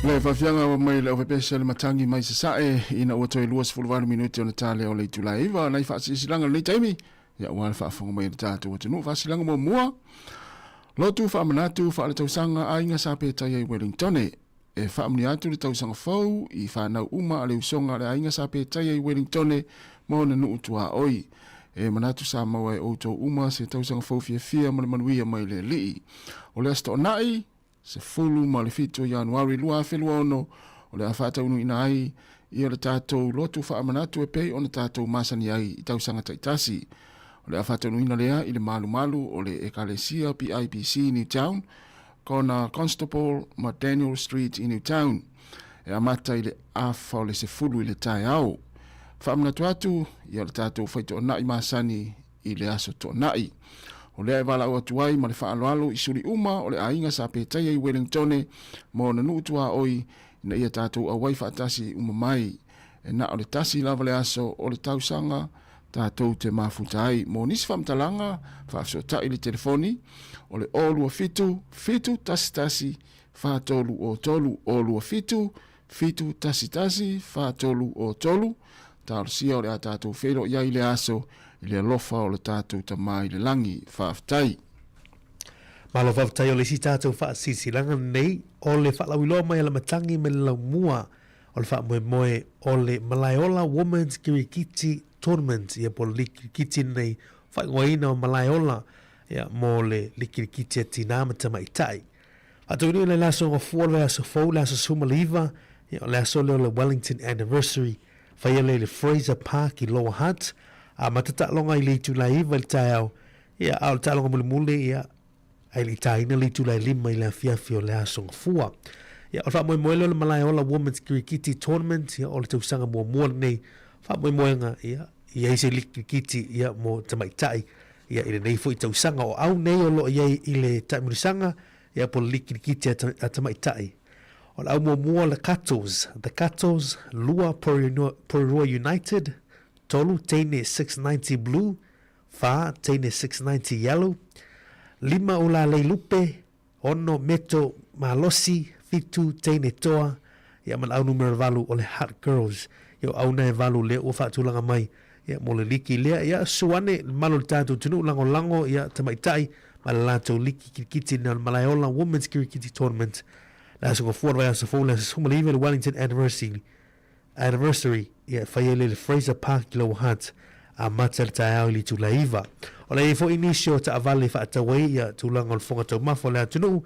Le fafianga mai le ofepesa le matangi mai se sae ina ua toi luas fulwaru minuti ona tale o le tulaiva na i whaasilanga le taimi ia ua le whaafonga mai le tātou o tunu whaasilanga mua lotu whaamanatu whaale tausanga a inga sape tai ai Wellingtone e whaamni atu le tausanga fau i whanau uma a le usonga le a inga sape tai ai Wellingtone mo na nuu tua oi e manatu sa maua e outou uma se tausanga fau fia ma le manuia mai le lii o le asto nai se fulu ma le fito Januari lua whelua ono o le awhata unu ina ai i o le tātou lotu whaamanatu e pei o le tātou masani ai i tausanga taitasi. O le awhata unu ina lea i le malu o le Ekalesia PIPC Newtown kona Constable ma Daniel Street i Newtown e amata i le afa o le se fulu i le tai au. Whaamanatu atu i o le tātou whaito o nai masani i le aso to nai. O lea e wala o atuai ma le whaaloalo i suri uma o le ainga sa pētai ai Wellingtone mo na nuutua oi na ia tātou a wai whaatasi uma mai. E na o le tasi lava le aso o le tausanga tātou te mafutai. Mo nisi whamtalanga whaafsota i le telefoni o le olua fitu tasi whaatolu o tolu olua fitu tasi whaatolu o tolu. Tālo sia o le a tātou whero iai le aso i le alofa o le tātou tamai le langi whaaftai. Malo whaaftai o le si tātou whaasilanga nei o le whaalawilo mai ala matangi me lau mua o le whaamoe o le Malaiola Women's Kirikiti Tournament ia po le kirikiti nei whaingoina o Malaiola ia mo le kirikiti a tinama tamaitai. Ato ni le laso o fuor le aso fau le aso sumaliva ia le aso le Wellington Anniversary whaia le Fraser Park i Lower Hutt a matata longa i le tulaiva le tai au ia au le tai longa mule ia ai le taina le tulai lima i le afiafi o le aso fua ia o wha moe le Malaiola Women's Kirikiti Tournament ia o le tausanga mua nei wha moe nga ia se le kirikiti ia mo tamaitai ia i le nei fo i tausanga o au nei o lo i le taimurisanga ia po le kirikiti a tamaitai o le au mua le the Catos Lua Porirua United tolu teine 690 blue fa teine 690 yellow lima ula lei lupe ono meto malosi fitu teine toa ia man au numero valu o le Hot Girls ia au nei valu le o fatulanga mai ia mo le liki lea ia suane malo tātou tunu lango ia tamaitai ma le lato liki kirikiti na Malaiola Women's Kirikiti Tournament la so for vai so for le sumalive le Wellington Anniversary ia whaia le Fraser Park Low Hutt a matal tai li tulaiva o le fo inicio ta avale fa tawai ia tulanga o fonga tau mafo le atunu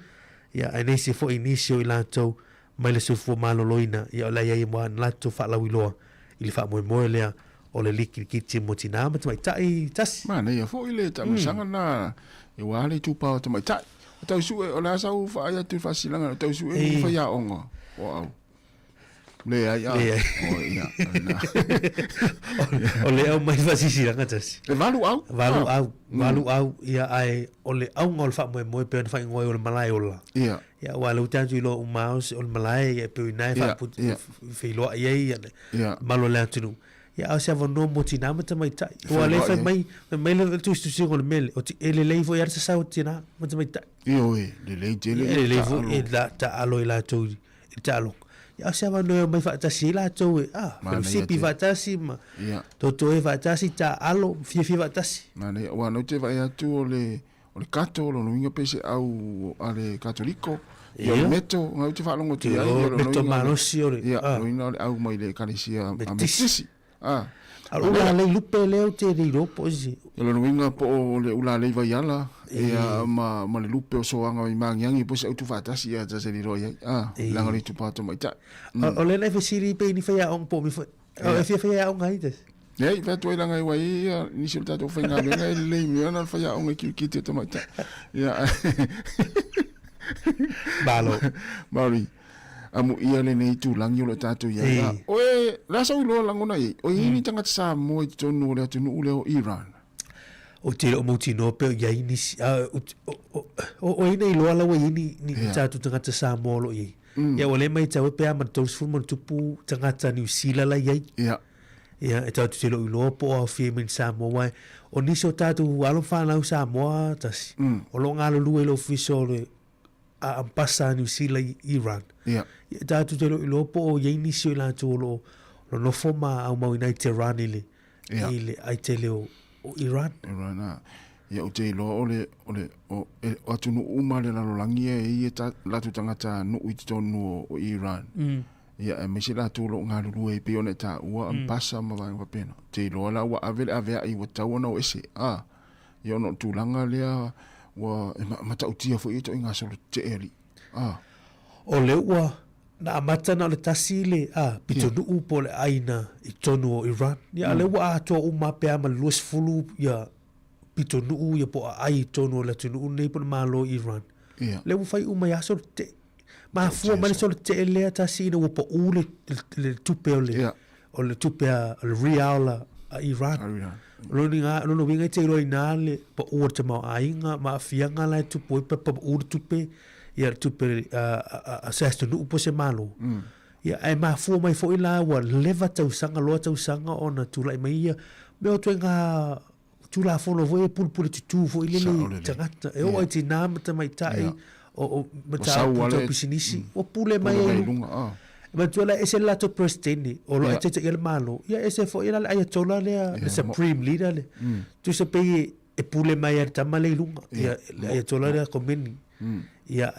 ia anesi fo inicio i lato mai le sufu malo loina ia le ia mo an lato fa lawiloa i le fa mo lea o le likirikiti mo tinama mai tai tas mana ia fo ile ta musanga na e wale tu pa ta mai tai tau su o la sau fa ia tu fasilanga tau su e fa ia onga wow le ai o ia o le au mai fasilanga tas le valu au ia ai o le au ngol fa mo pe fa ngoi o le Malaiola ia wala utantu lo umaus o le Malai ia pe nai fa put fe lo ia malo la tunu ia au se no mo tinama tamaitai o le fa mai le tu singo le mele o ele le fo ia se sa tina mo tamaitai io le fo e la ta alo ila tu italo ia se no mai fa ta si la tu pero si pi va ta si ma to e va ta si ta alo fi va ta si mane wa no te va ia tu o le kato lo no inga pese au ale katoliko ia le meto ngau te fa longo te ai meto manosi o ia no ina au mai le kalesia a metisi ula le lupe leo te riro posi lo winga po le ula le vai ala ma le lupe o soanga i mangiangi posi au tu fatasi ya se riro ia la ngari tu pato mai ta o le le siri pe ni fa on po mi fa o fa on ai des nei fa tu la ngai wai ni se tato fa nga le mi ona fa on ki te to mai ta ia balo mari amu ia le nei tu langi o le tatu ia oe la sa ulo langona i o ini tanga sa mo i tonu le tunu ule o Iran o te o muti no pe ia ini o ini lo ala we ini ni tatu tanga sa mo lo i ia o le mai tau pe ama tos fu mon tupu tanga New Zealand la ia ia e tatu te lo ulo po o fi min sa mo wai o ni so tatu alo fa na sa mo tas o lo ngalo lu lo fiso le a ampasa New Zealand Iran. Ia. Ia tātou te lo po o yei nisi o lātou lo nofo ma au mau inai Tehran ile. Ile ai te leo o Iran. Iran, ia o te ilo o atu nu umare la lo langi e ta latu tangata nu i te tonu o Iran. Ia e mesi latu lo ngā ruru e pe one ta ua ampasa ma vai wapena. Te ilo ala ua avea i wa tau ana o ese. Ia ono tūlanga lea wa mata utia fo i to inga solo te eri. O le ua na amata na le tasi le pito nuu po le aina i tonu o Iran. Ia le ua atua umapea ma luas fulu ia pito nuu ia po a ai tonu o le tunu nei po na malo Iran. Le ua fai uma ia solo te ma fua mani solo te lea tasi ina ua po u le tupe o le tupe a le riaula a Iran. Lono winga te roi nā le pa ua te mau ainga ma fianga lai tupo i pa ua tupe ia tupe a sesto nuu po se malo. Ia ai ma fua mai fo i la ua leva tausanga loa tausanga o na tula i mai ia meo tue ngā tula fono vo e pulpule tutu fo i lele tangata. E o ai ti nā mata mai tai o mata puta pisinisi o pule mai e ma tuala ese lato presidente o lo ete te malo ia ese fo ila ayatollah le supreme leader le tu se pe e pule mai ar tamale lunga ia ayatollah le komeni ia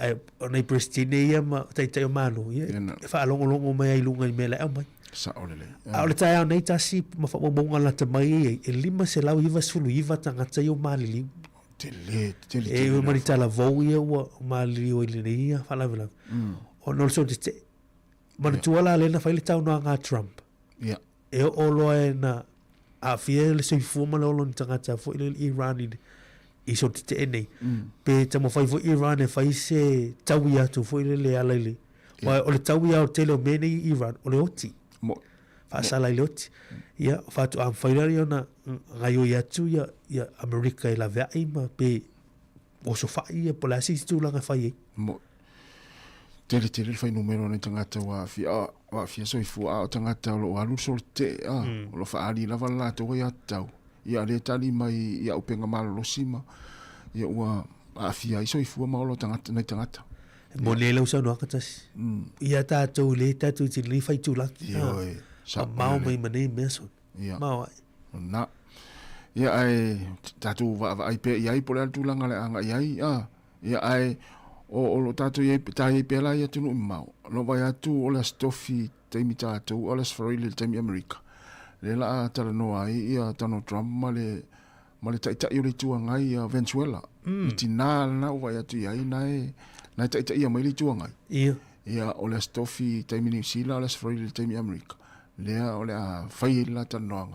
nei presidente ia ma tai malo ia fa longo mai lunga i mela mai sa olele ole tai nei tasi ma fa bonga la tamai e lima se lau iva sulu iva tanga tai o mali tele e o marita la vo ia o mali o ile fa la vela o no so te mana tuala lena fai le tau noa ngā Trump. Ia. E o loa e na a fia le soifua le olo ni tangata fo ile Iran i so te enei. Pe tamo fai fo Iran e fai se tau i atu fo ile le ala ile. O le tau i au tele o mene i Iran o le oti. Fa sala i le oti. Ia, fatu am fai rari ona ngai o i atu ia Amerika i la vea ima pe o so fai ia po la si stulanga fai e. Tele fai numero nei tangata wa fia soifua o tangata lo alu solte lo faali lava la to ia tau ia le tali mai ia upenga malo lo sima ia ua fia soifua ma lo tangata nei tangata mo le lo sa no katas ia ta to le ta tu ti li fai tu la sa mau mai mane meso mau na ia ai tatu va ai pe ia i pola tu langa le anga ia ai o lo tato ye tai pela ya tunu mau lo vai atu o la stofi temi tato o la sfarili temi America le la tala no ai ia tano Trump male tai o le tua ngai a Venezuela itina na vai atu ia na tai ia mai le tua ngai ia o la stofi temi New Zealand o la sfarili temi America le o le fai la tano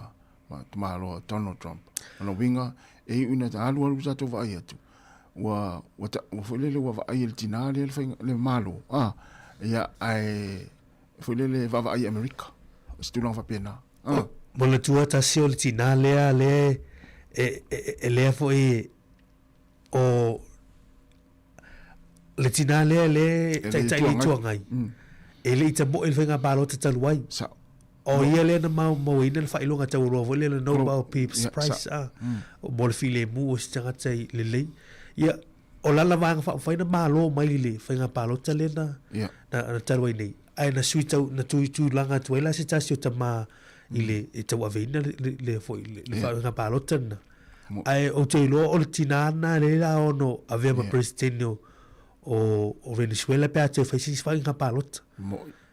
ma lo Donald Trump no winga e una alu tato vai atu wa fulele wa ai el tinale le malo ia ai fulele va ai America stulong va pena mo le tua ta se o tinale le le foi o le tinale le tai le tua ngai ele ta bo el venga balo te taluai o ia le na mau ina le failonga tau ro le Nobel Peace Prize o mo le file mu o stanga tai le ia o la vanga fa na malo mai le fa nga palo tale na tarwai nei ai na suita na tu langa tu ela se tasio tama ile e tau avena le foi le fa nga palo tana ai o te lo o tinana le la ono ave ma presidente o Venezuela pe ate fa si fa nga palo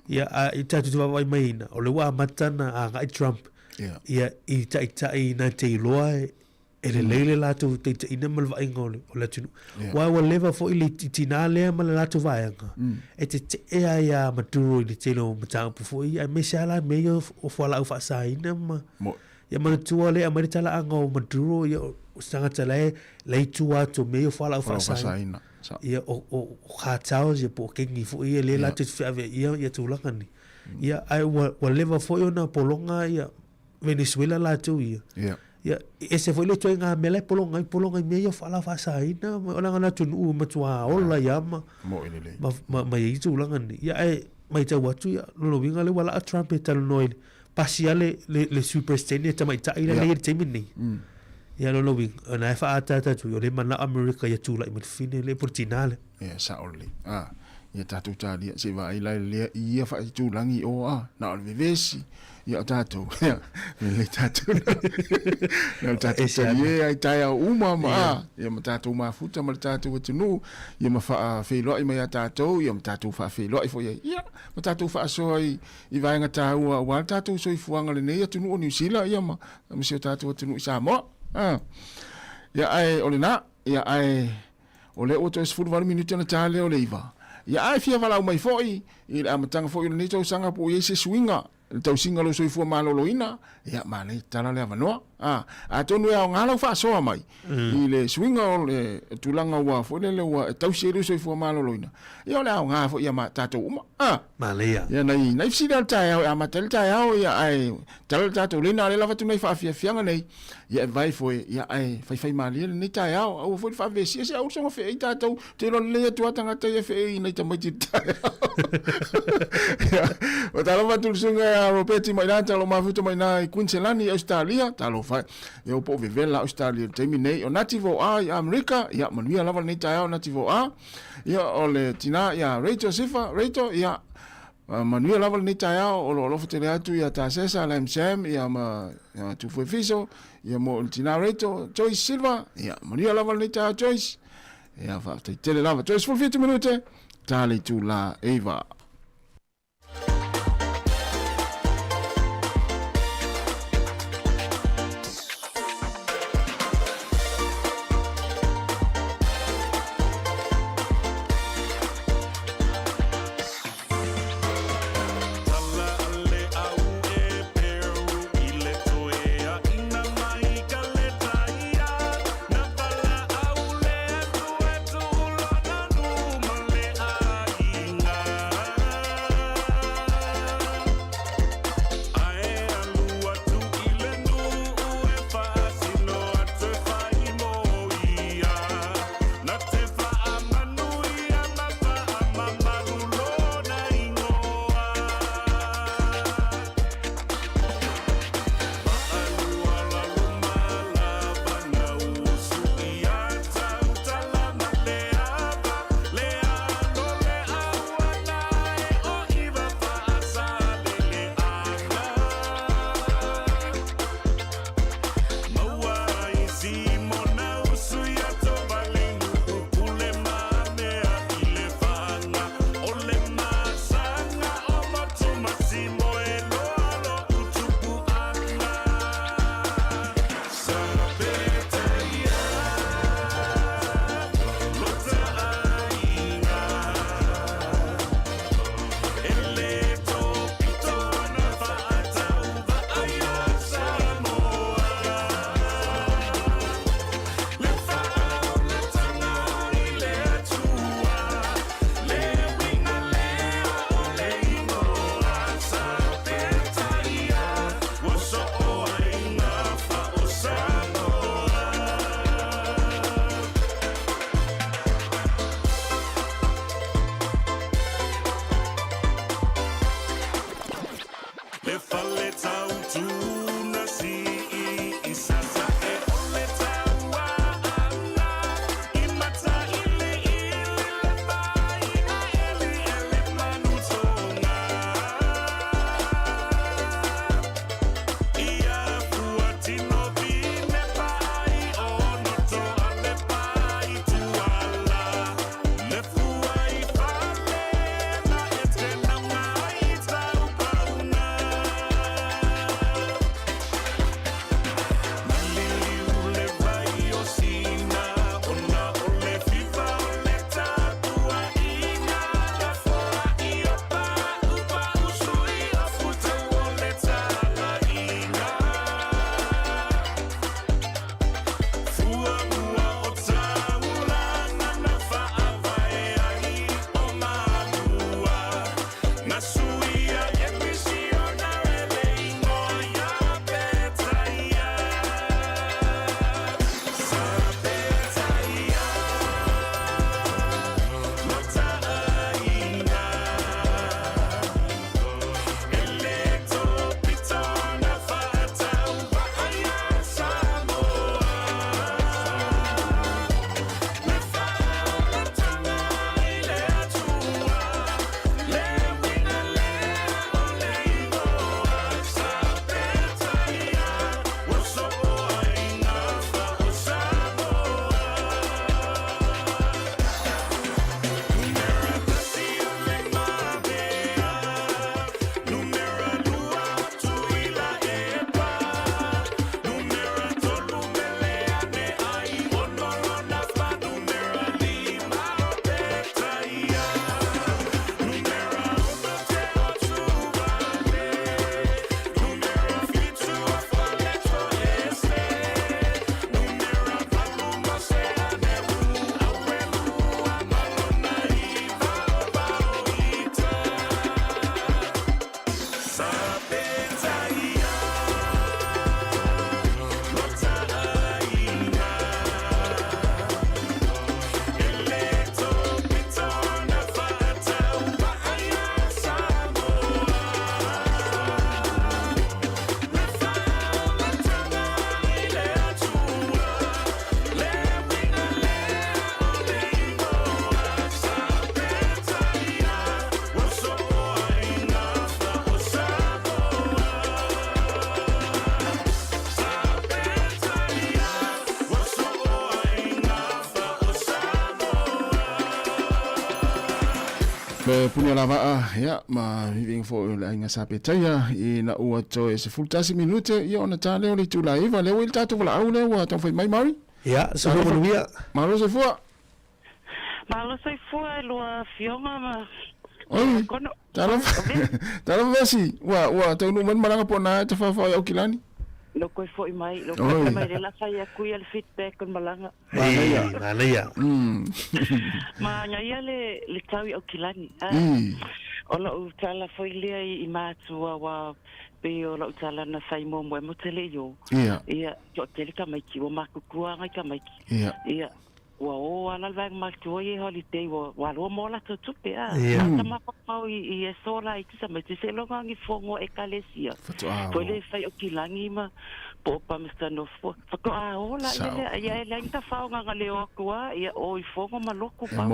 ia i tatu tu vai mai na o le wa matana a ngai Trump ia i tai na te loa ele lele la tu te ina mal va ingole o la tunu wa leva fo ile tinale mal la tu va nga e te ia maturo ile te lo mata pu fo ia me sala me yo fo la fa sa ina ma ia ma tu ale amerita la nga o maturo ia sanga tale le tu ato me yo fo la fa sa ina ia o khatao je po ke ni fo ia le la tu fa ia tu la ngani ia ai wa leva fo yo na polonga ia Venezuela la tu ia ia ese foi le toinga mele polonga me yo fala fa saina ona ngana tunu matua ola yama mo ele ma i tu langa ni ia ai mai ta watu ia lo winga le wala Trump tal noil pasiale le superstar ta mai ta ile le temini ia lo lowi na e fa ata tu yo le mana America ia tula i mafine le portinale ia sa ole ia tatu tali se va ila le ia fa tu langi o na o vivesi ia tatu le tatu na tatu ia ai tai uma ma ia tatu ma futa ma tatu tunu ia ma fa fe lo i ma tatu ia tatu fa fe lo i fo ia ma tatu fa so i vai nga tau wa tatu so i fuanga le nei tunu o New Zealand ia ma se tatu tunu sa mo ia ai ole na ia ai ole o to es fu 20 minutos na tale ole iva ia ai fia vala mai foi i la matanga foi ni to sanga po ye se swinga tau singa lo soi fu maloloina ia male tala le avanoa a tonu e ngalo fa so mai i le swinga o le tulanga wa fo le wa tau se lo soi fu maloloina ia le nga fo ia ma tato uma male ia nei fsi dal tai a matel tai ia ai tal tato le na le lava tu nei fa fia nei ia vai foi ia ai fai mali ni tai au fo fa ve si se au so fe tato te lo le tu atanga te fe nei tamai tai o talo va tu sunga Robert mai na talo mafuta mai na i Queensland Australia talo fa eu po vivela Australia terminei o nativo ai America ia manuia lava nei tai nativo ia ole tina ia Rachel Sifa Rachel ia manuia lava nei tai o lo fotele atu ia ta sesa la MSM ia ma tu foi fiso ia mo tina Rachel Joyce Silva ia manuia lava nei tai Joyce ia fa tele lava Joyce for 50 minute tali tu la Eva. Me punya lava ya ma viving for la inga sape taya ina ua to e se fultasi minute ia ona tale o le tula iva le wil tatu la au le wa ta foi mai mari ya se ko nuia malo se fua malo se fua lo fionga ma oi tala vesi wa ta no man maranga pona te fa o kilani lo ko foi mai lo ko mai la sai ku ia le feedback kon malanga ya ma nya le tawi o kilani o la utala foi le I matua wa pe o la utala na sai mo tele yo ia to tele ka mai ki o makukua ngai ka mai ia wa o ala va mal to ye holiday wa lo mo la to pe ta ma pa I sola I tsa me se lo ngi fongo e kalesia po le fai o kilangi ma po pa mr no fo ko a ola ia le ta fa nga le o kwa ia o I fongo ma lo ku pa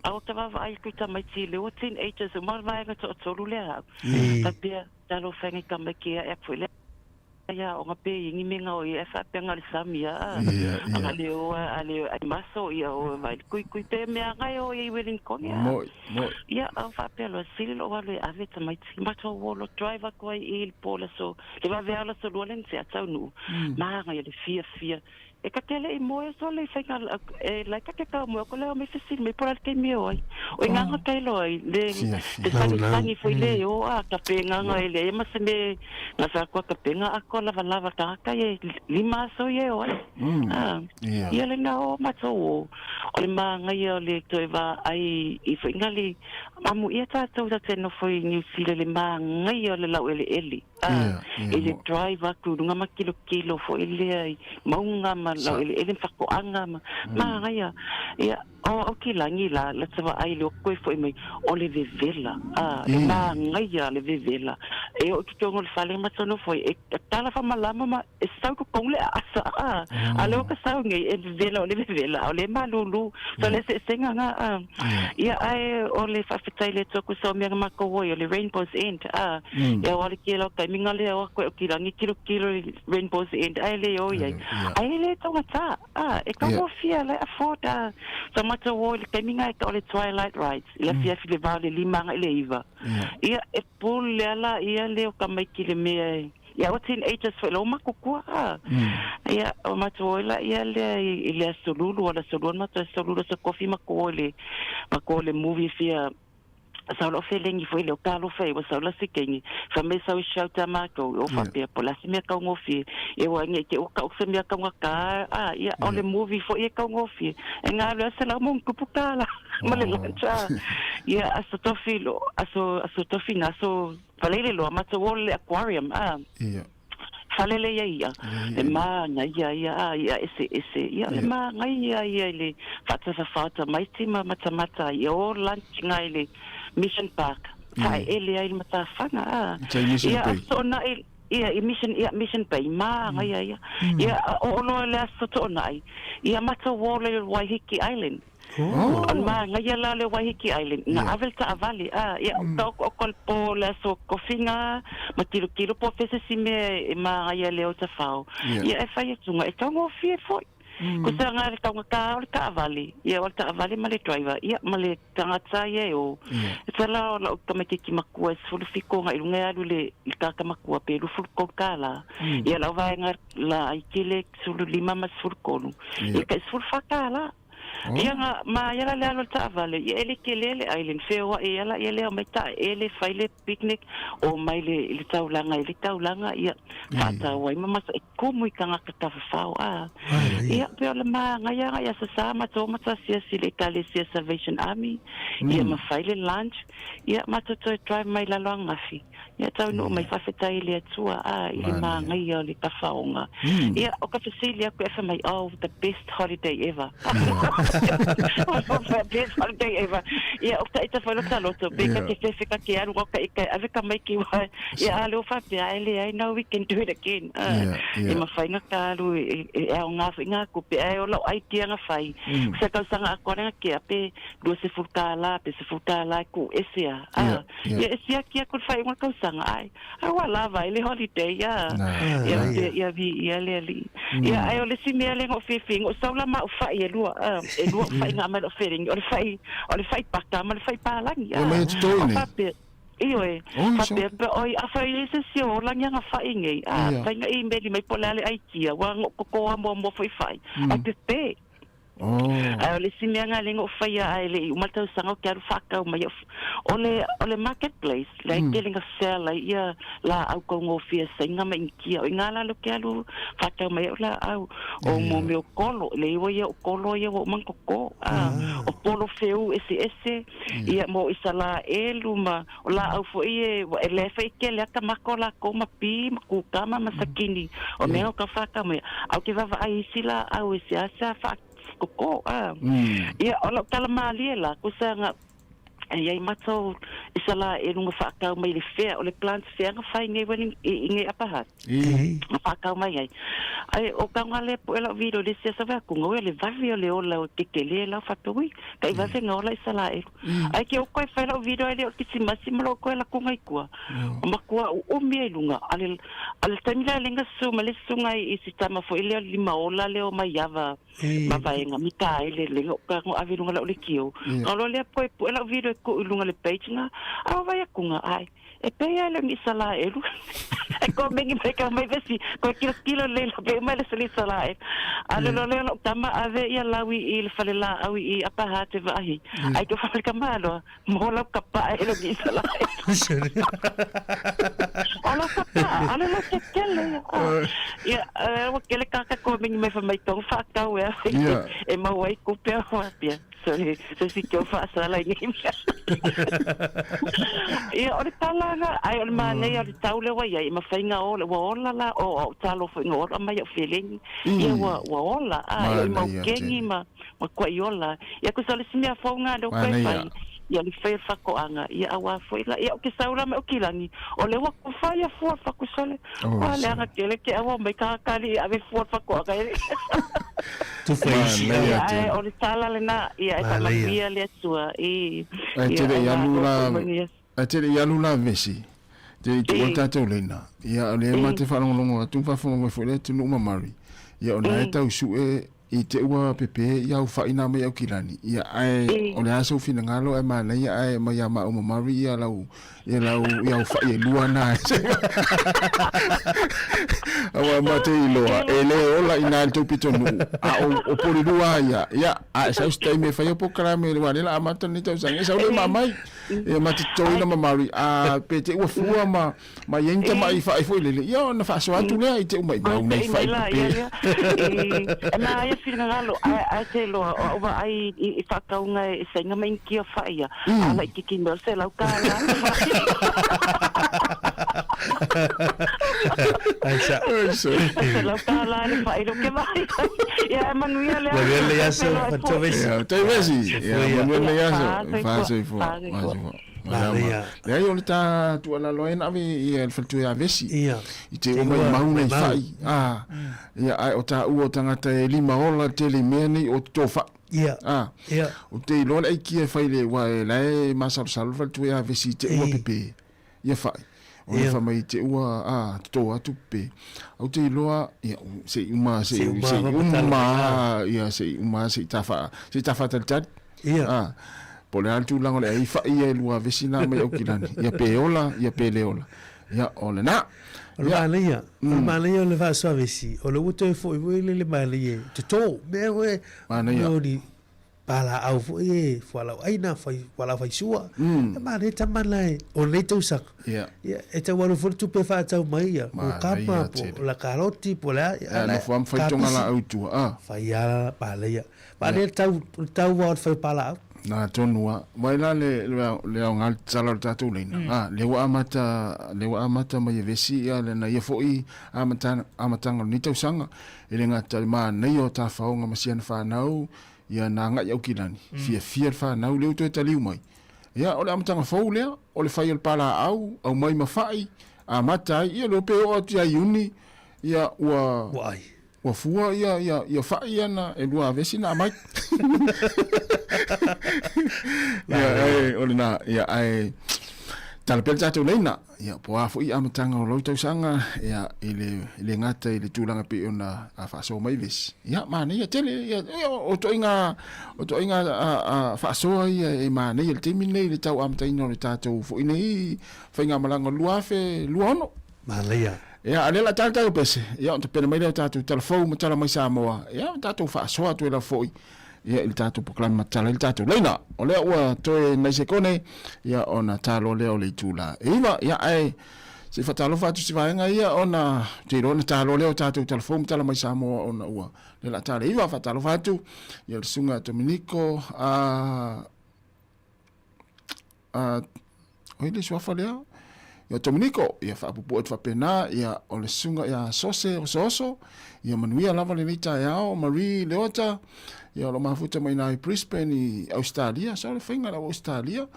a o ta va ai ku ta mai ti le o tin ages o ma va nga to lu le ta pe ta lo fa ngi ka me ki e fo le ya o ngape ingi menga o ia fa penga le samia ale o ale ai maso ia o vai kui te me ngai o I willing kon ia a fa pelo sil o ale ave ta mai ti ma to wo lo driver ko I pola so le va ver so lo len se atau nu ma ngai le fia e ka tele I mo so le fa e la ka ka mo ko le me fisi me por al te me oi o nga ka lo le sangi foi le o a ka penga ngai le ma se me na sa ko ka penga a ko lava ta ka ye lima so ye oi ia le na o ma to o le ma ngai o le to va ai I foi ngali amu ia ta to te no foi New Zealand le ma ngai o le lau ele ele driver ku nga ma kilo fo ele maunga ma la ele fako anga ma ngai ia o kilangi la tsa ai lo ko fo mai o le vela ma ngai le vela e o ki tongol fale ma tsono fo e tala fa malama ma e sa ko kongle asa ale o ka sa ngai e vela o le vela o le malulu so le senga nga ia ai o le fa fitaile to ku so me ma ko o le Rainbow's End ia o le kilo ka minga le o ko kilangi kilo Rainbow's End ai le o ia ai le tonga ta e ka mo fia le afoda so ma to o le minga ka o le Twilight Rides ia fia file vale lima le iva ia e pul la ia le o ka mai ki le me ia o tin ages fo lo ma kukua ia o ma to la ia le solulu o la solulu ma to solulu so coffee ma ko le movie fia sa lo feeling foi le ka lo fe wa sa la sikengi fa me sa shout ma ko o fa pe po la se me ka ngofi e wa nge ke o ka o se me ka ngaka ia o le movie fo e ka ngofi e nga lo se la mon ku putala ma le cha ia aso to filo aso to fina so valele lo ma to le aquarium falele ia e ma ia ese ia le ma ia le fata mai tima mata o lunch ngai le Mission Park sai ele ai mata fanga ia so na ia mission bay ma ia o no le so to nai ia mata wole Waiheke Island ma ngai la le Waiheke Island na avelta avali ia to kol po la so kofinga matilo kilo po fese sime ma ia le o tafao ia e fai tunga e tongo fie foi ko sa nga ka avali ia o ta avali male driver ia male tangata ye o sala o ka me ki makua fulu fiko nga ilunga alu le ka makua pe lu fulu ko kala ia la va nga la ikile sulu lima mas fulu ko ia ka fulu fakala ia nga ma ia la lo ta avali ia ele kelele island feo ia la ele o meta ele faile picnic o mai le taulanga ia fata wai mama e como i kanga ka fao ia pe le ma nga ia sa ma to mata sia le Kalesia Salvation Army ia ma faile lunch ia ma to drive mai la longa fi ia tau no mai fa feta ile tua ile ma nga ia le ka faonga ia o ka fasilia ko fa mai the best holiday ever best holiday ever ia o ta ita fa lo taloto be ka te feka ke aru ka ave ka mai ki wa ia lo fa pe ile I know we can do it again ia ma fa nga ka lu e nga ko pe o lo ai tia nga fai se ka sanga ko nga ke ape do se fulkala ko esia ia esia ki ko fai nga ka sanga ai wala vai le holiday ia vi ia le ia ai o le simele ngo fifing o saula ma fa ia lua e lua fai nga mai fering o le fai paka ma le fai palangi o mai tone io e fape oi a fai ese si o la nga fai ngai fai nga i meli mai polale ai kia wa ko mo fai a te le simianga le ngo fai ai le o mata sanga ke aru faka mai ole marketplace le kelinga sell ia la au ko ngo fia singa mai kia o ngala lo ke alu faka mai la au o mo me kolo le ia o kolo ia o man ko o polo feu ese ia mo isala eluma o la au fo ie le fai ke le ka makola ko mapi ku kama masakini o me o ka faka mai au ke va ai sila au ese asa faka ko ia ola tala mali la ko sanga ia mato isala e lunga faka mai le fair o le plant fair nga fai ngai wani ngai apa hat faka mai ai o ka ngale po ela video le se sa ku ngoi le vavi le ola o tikele la fatoi kai va senga ola isala e ai ke o ko fai la video ele o kisima simlo ko ela ku ngai ku ma ku o mi lunga al tamila lenga su male sunga i sistema fo ile lima ola le o mai yava ma vai nga mika ele le ka ngo avi lunga le kio alo le po ela video ko lunga le page nga a vai kunga ai e pe ele mi sala e lu e ko mengi pe ka mai vesi ko kilo le pe mai le sala e ale lo le tama ave ia lawi il fale la awi i apa hate vai ai ko fale ka malo mo la ka pa e lo mi sala ala ka pa ale lo ke kele ia o kele ka ko mengi me fa mai tong fa ka we e ma wai ku pe ho pia sorry si que eu faço ela aí e olha tá lá ai olha mas nem olha tá o lewa aí mas foi nga ola lá o tá lo foi ngor mas eu feeling e o ola ai mau kengi ma ko iola e ko sala se me afonga do ko fai ia li fai fako anga ia awa foi la ia o ke saula me o kilangi o lewa ko fai a for fako sole ole anga kele ke awa mai ka kali ave for fako anga tu fai ia o le tala le na ia e ka mapia le atua i tere ia lula vesi te o tatou leina ia le mate whanongongo atu whafongo foi le tunu mamari ia o na e tau su i te ua pepe ia u whaina mai au kirani ia ai o le aso fina ngalo e mana ia ai mai ama o mamari ia lau ia u whai e lua na awa mate i loa e le ola ina tau pitonu a o pori lua ia a sa ustai me whai o pokara me le wanela amata ni tau sang e sa ule mamai e mate tau ina mamari a pe te ua fua ma yenta mai whai foi lele ia o na whaso atu lea i te umai mau nei whai pepe fina ngalo ai te lo o va ai I whakaunga e senga mai ki o whaia ala I kiki mel se lau kāla se lau kāla le whai lo ke mai ia manuia le le yaso fatovesi fatovesi ia manuia le yaso faso I fo le ai ole ta tu ala loena ave I el fatu ya vesi I te o mai mauna I fai ia ai o ta u o tangata e lima ola tele meni o tofa o te lona ai ki e fai le wa e lai masal sal fatu ya vesi te u pepe ia fai o le fa mai te u to atu pe o te loa ia se uma ia se uma se tafa tal Pole altu lango le ai fai e lua vesina mai au kilani. Ia pe ola, ia pe le ola. Ia ole na. Malia le va so vesi. O le uto e foi le malia. Te to, me we. Malia. Odi pala au foi fala aina fai wala fai sua. Ma le tamala o le to sak. Ia e te wala for tu pe fa tau mai. O kapa po la karoti po la. Na fam fai tonga la au tu. Fai ala pala ia. Ma le tau wa fai pala. Na tonua mai la le ngal tsala tatu leina le wa amata mai vesi ya le na yefoi amata ni tau sanga ele ngata ma nei o ta faunga masian fa nau ya na nga yau kilani fia fa nau le to tali mai ya ole amata fo le ole fai el pala au mai mafai amata ia lo pe o tia uni ya wa fua ya fa ia na e lua vesi na mai tala pel tatu leina ia po afu i amatanga o loito sanga ia ile ngata ile tulanga pe ona fa so mai vis ia mane ia tele ia o to inga fa so ia e mane ia temine ile tau amataina le tatu fu ini fa inga malanga luafe luono malia ia ale la tata pese ia on te pena mai le tatu telefon ma tala mai Samoa ia tatu fa so atu la foi ia il tatu proclam matala il tatu leina o le ua toe nei se kone ia ona talo leo le tula iwa ia ai se fatalo fatu si vaenga ia ona te rona talo leo tatu telefon tala mai Samoa ona ua le la tala iwa fatalo fatu ia le sunga Dominico oile swafa leo ia Dominico ia whaapupu et whapena ia o le sunga ia sose o soso ia manuia lava le nita iao Marie Leota ia lo mafuta mai nai Brisbane i Australia so le whainga la Australia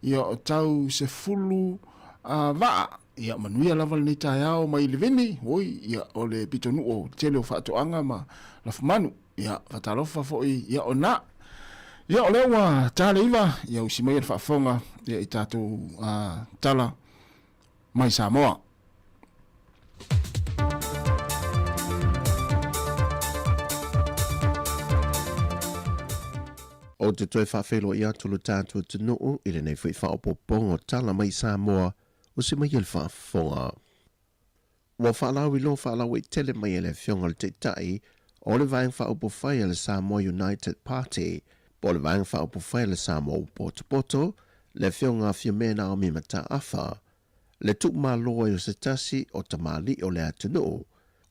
ia o tau se fulu vaa ia manuia lava le nita iao mai le vini oi ia o le pitonu o tele o whaatoanga ma la fumanu ia whatalofa foi ia o na ia o lewa tale iwa ia usimai le whaafonga ia i tātou tala mai Samoa. O te toi whawhelo i atulu tātua te nuu, i le nei whi whaopopongo tala mai Samoa, o se mai il whaafonga. Wa whaalawi lo whaalawi tele mai ele fionga le te tai, o le vaeng whaopofai le Samoa United Party, po le vaeng whaopofai le Samoa Poto, le fionga fiamena o mi mata afa, le tuk māloa o se tasi o tamali o le atunu,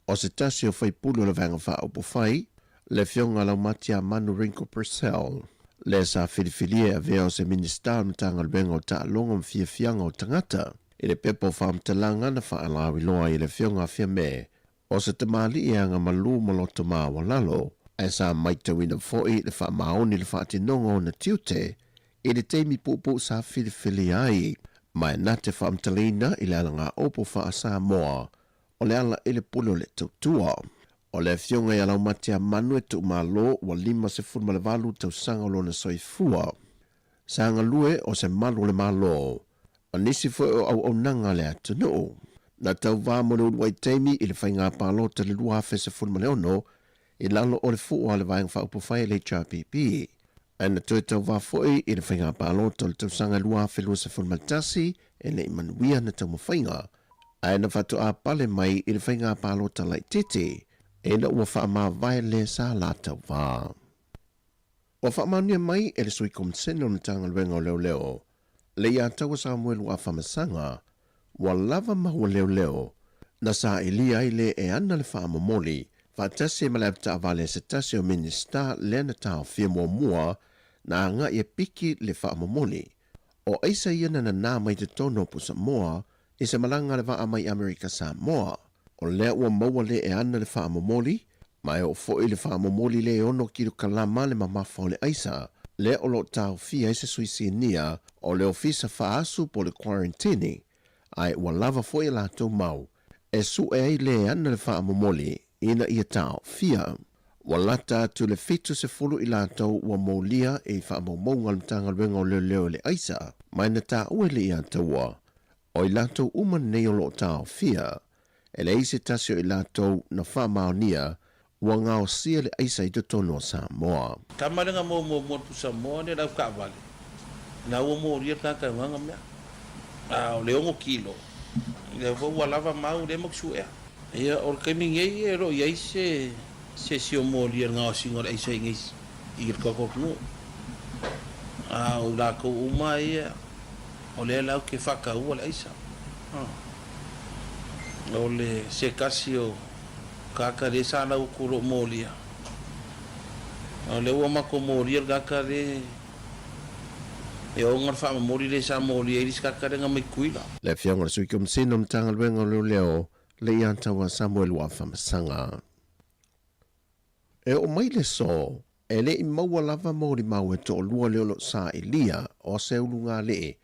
o se tasi o whaipulu le vaenga whaopofai, le fionga lau matia Manu Rinko Purcell, le sa whiriwhiria vea o se minister mtanga lwenga o ta longa mfiafianga o tangata, i le pepo whaamtalanga na whaalawi loa i le fionga fiame, o se tamali i anga malu maloto maa walalo, e sa maitawina foi le whaamaoni le whaatinonga o na tiute, i le teimi pupu sa whiriwhiria ai, mai na te whaamtalina i le alanga opo wha Samoa, o le ala i le pulo le tautua. O le fionga i alau matia manu e tu malo wa 5 tau sanga lo na soifua. Sanga lue o se malu le malo. A nisi fo au nanga le atunu. Na tau vā mone unuai teimi i le whainga palo te le lua hafe se fulma leono i lalo o le fua le vaeng wha upawhai le HRPP. Ana tue tau wā foi i le whainga palo to le tau sanga lua hafe lua se fulma tasi e le imanuia na tau mawhainga. Ana whatu a pale mai i le whainga palo ta lai tete. Ena ua whaama vai le sa la tau wā. Ua whaamania mai e le sui komseno na tanga luenga o leo leo. Le ia tau Samuel ua whamasanga, ua lava mahua leo leo, na sa ilia ile e ana le whaamomoli, whaatasi ma le apta avale se tasi o minister le na tau fia mua na anga ia piki le whaamomoli. O eisa iana na nā mai te tono po Samoa, i se malanga le waa mai Amerika Samoa. O lea ua maua le e ana le whaamomoli, mai o foi le whaamomoli le ono kiro kalama le mamafa o le aisa, le o lo tau fia se suisi nia o le ofisa whaasu po le quarantini, ai ua lava foi la tau mau, e su e ai le ana le whaamomoli, ina ia tau fia. Ua lata tu le fitu se fulu i la tau ua maulia e whaamomonga le tanga luenga o leo le aisa, mai na ta ue le ia taua, o i la tau uma nei o lo tau fia, e le eise tasio i lātou na whamaonia ua ngao sia le eisa i tono Samoa. Tamarenga mo tu Samoa ne rau ka vale. Na ua mo ria ka wanga mea. O le ongo kilo. Le ua lava mau le maksu ea. Ia or kaimingei e ro iai se sio mo ria ngao singo le eisa ingis i kakoknu. O la ko uma ia. O le lau ke whaka ua le eisa. O le se kasio kakare sana ukuro molia. O le ua mako molia kakare e o ngar wha mori le sa molia iris kakare nga mai kuila. Le fionga le sui kumsino mtanga luenga leo leo le iantawa Samuel wa whamasanga. E o mai le so, e le i maua lava mori mau e to lua leo lo sa ilia o se ulunga le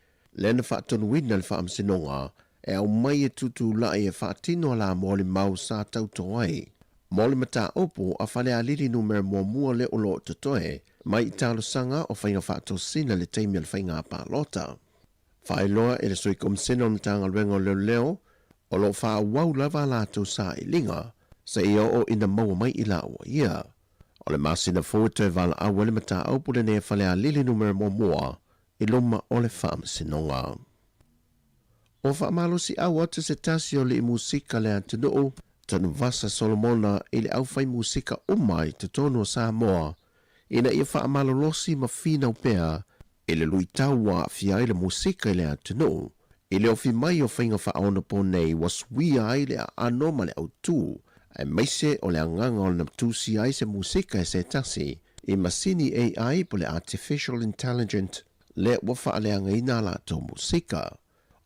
na whaatonu wina le whaamsinonga e au mai e tutu lai e whaatino la moli mau sa tauto ai. Moli mata opo a whale a liri numero mua le olo totoe, mai i talo sanga o whainga whaato sina le teimi al whainga pālota. Whaeloa e le soi komisena o mtanga luenga leo leo, o lo wha wau lava lātou sa i linga, sa ia o ina maua mai i la ua ia. O le masina fōtoi vala awa le mata au pule ne whale a lili numere moa i loma o le whaamasinonga. O whaamalosi awa te se tasi o le i musika le antinoo, tanu Vasa Solomona i le au whai musika umai te tonu o Samoa, ina ia whaamalolosi ma whina upea, i le lui tau wa fia i le musika i le antinoo, i le ofi mai o whainga whaona po nei was wia ai le ano ma le au tū, ai maise o le anganga o le naptusi ai se musika e se tasi, i masini AI po le Artificial Intelligent, le wafa ale angaina la to musika.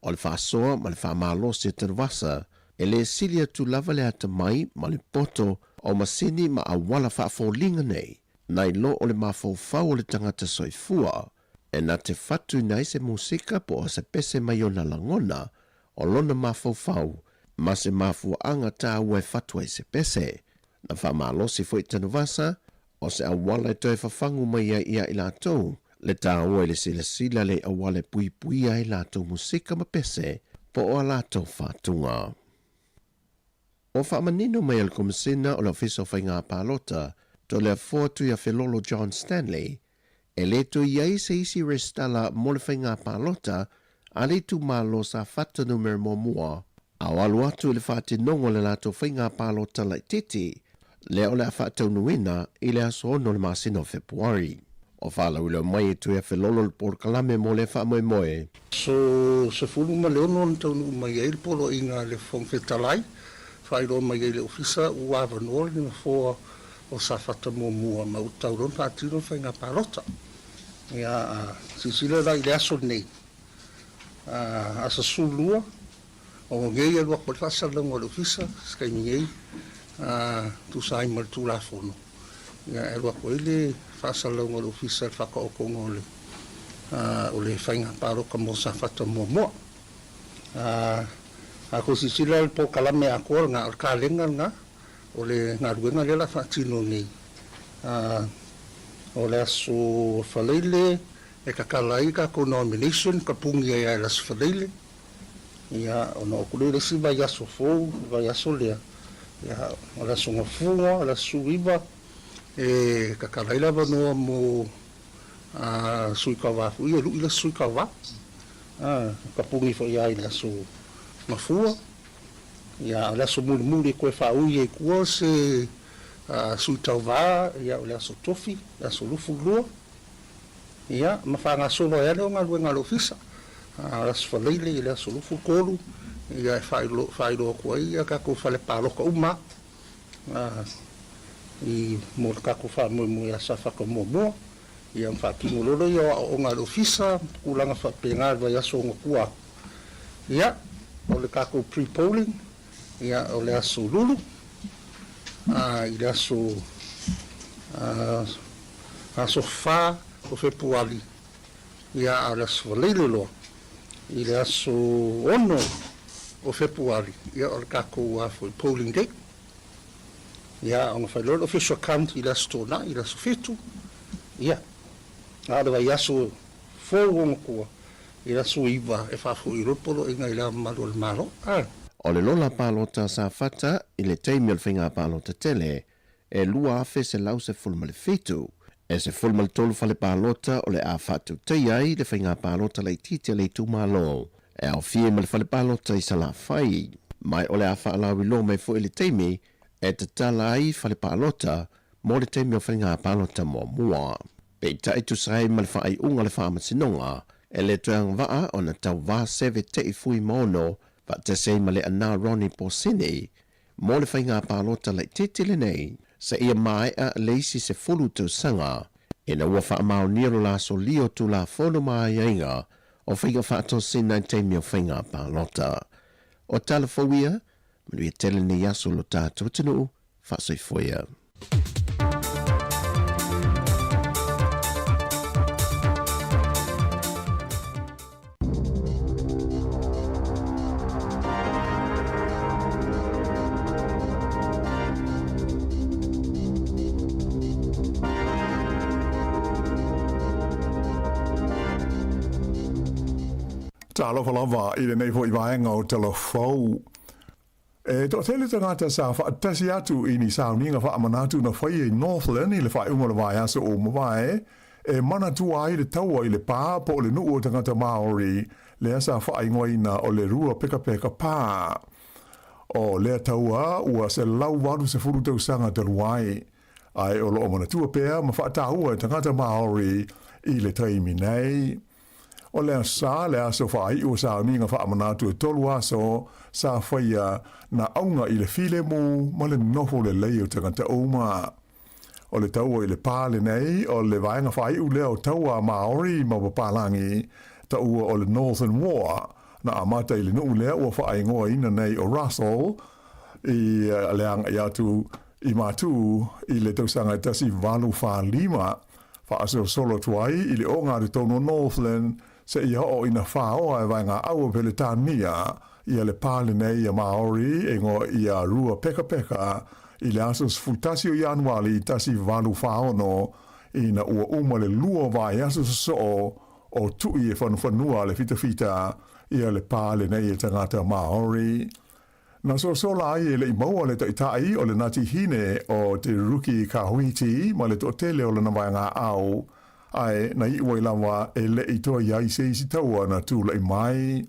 O le whaasoa ma le whaamalosi te Vasa, e le silia tu lava le ata mai ma le poto o masini ma awala whaafolinga nei, nai lo o le mawhauwhau o le tangata soifua, e na te whatu nei se musika po o se pese mai o na langona, o lona mawhauwhau, ma se mafuanga tā ue whatu ai se pese. Na whaamalosi fo i tanu Vasa, o se awala e toi whawhangu mai ia i lātou, le tā ue le sila le awale pui pui ai lātou musika ma pese, po o lātou whatunga. O whaamanino mai al komisina o le ofisa o whainga pālota, to le afuatu ia Felolo John Stanley, e le to iai se isi restala mo le whainga pālota, a le tu malo sa whata numero mua, a walu atu le whate nongo le lato whainga pālota lai titi, le o le a whata unuina i le aso ono le masino Februari. O whala ule mai tu ia Felolo le por kalame mo le wha moe moe. So, se fulu ma le ono tau nu mai e le polo inga le whongwhetalai, whairo mai e le ofisa ua avanor ni mafoa o sa whata mua ma utauron pātiro whainga pālota. Ia, sisile rai le aso nei. Asa sulua, o ngei alua kwa whasa lango le ofisa, skai ngei, tu sai mal tu la fono. Ia, alua kwa ile whasa lango le ofisa whaka o kongo o le whainga pāroka mo sa whata mua. Ako sisile al po kalame a kua ngā alkalenga ngā, o le ngā ruenga le la whaatino nei. O le aso whaleile, e ka kalaika ko nomination, ka pungi ai las whaleile. Ia, o na okule le si vai aso fōu, vai aso lea. Ia, o le aso ngafunga, o le aso iwa, e ka kalaila wanoa mo suikawa. Ia, lu ila suikawa. Ka pungi fo ia le aso ngafua. Ia, o le aso muli koe whaui e kua se suitauwa, ia o le aso tofi, le aso lufu lua. Ia, ma whanga solo e leo ngā luenga lo fisa. Le aso whaleile, le aso lufu kolu. Ia e whairo kua ia kako whale pāloka uma. I mo kako whamoe a sa whakamomua. Ia mwhakingo lolo ia o ngā lo fisa, kulanga whapenga vai aso ngakua. Ia, o le kako pre-polling. Ia o le aso lulu, i le aso wha o Februari, ia a le aso waleile loa, i le aso ono o Februari, ia o le kako for polling day, ia o na whailolo official count i le aso tōna, i le aso whetu, ia, a le vai aso fōonga kua, i le aso iwa e whafo i ropolo inga i le amalo le malo, O le lola pālota sa whata i le teimi o le whainga pālota tele, e lua awhe se lau se fulma le whetu, e se fulma le tolu whale pālota o le a whatu tei ai le whainga pālota le titi le tu malo, e au fie ma le whale pālota i sa la whai. Mai o le a whaalawi lo mai fo i le teimi, e te tala ai whale pālota mo le teimi o whainga pālota mua. Pei ta itu sai ma le whaai unga le whaamasinonga, e le tuang waa o na tau waa seve te i fui mono, pa te sei ma le ana Ronnie Porsini, mo le whainga pālota le titile nei, sa ia mai a leisi se fulu tau sanga, e na ua wha amao niro la so lio tu la fono mai ainga, o whainga whaato sina teimi o whainga pālota. O tala fawia, manui tele ni yaso lo tātou tinu, whaasoi foia. Talo falava i le nei fo i vaenga o telefou. E to tele tangata sa fa tasi atu i ni sauninga fa amanatu na fai i Northland i le fai umala vai asa o mawai. E mana tua i le taua i le pā po le nuu o tangata Māori le asa fa ingoina o le rua peka peka pā. O le taua ua se lau wadu se furu tau sanga te luai. Ai o lo o mana tua pēa ma fa tāua i tangata Māori i le taimi nei. O le asa le aso fa i o sa ninga fa amanatu e tolu aso sa faia na aunga i le file mu ma le nofo le leo tangata oma. O le taua i le pāle nei o le vaenga fa i u leo taua Māori ma papalangi ta ua o le Northern War na amata i le nuu lea ua fa ingoa ina nei o Russell i leanga i atu i matu i le tausanga tasi valu fa lima fa aso solo tuai i le onga de tono Northland se ia o ina whao e vaenga au pele tānia ia le pāle nei a Māori e ngō ia rua peka peka i le asos fultasio Januari i tasi valu whaono i na ua uma le lua vai asos so o tui e whanua le fita ia le pāle nei e tangata Māori. Na so la ai le maua le taitai o le Ngāti Hine o te Ruki Kahuiti ma le totele o le nawanga au ai na i ua lawa e le i toa iai se isi taua na tū le mai.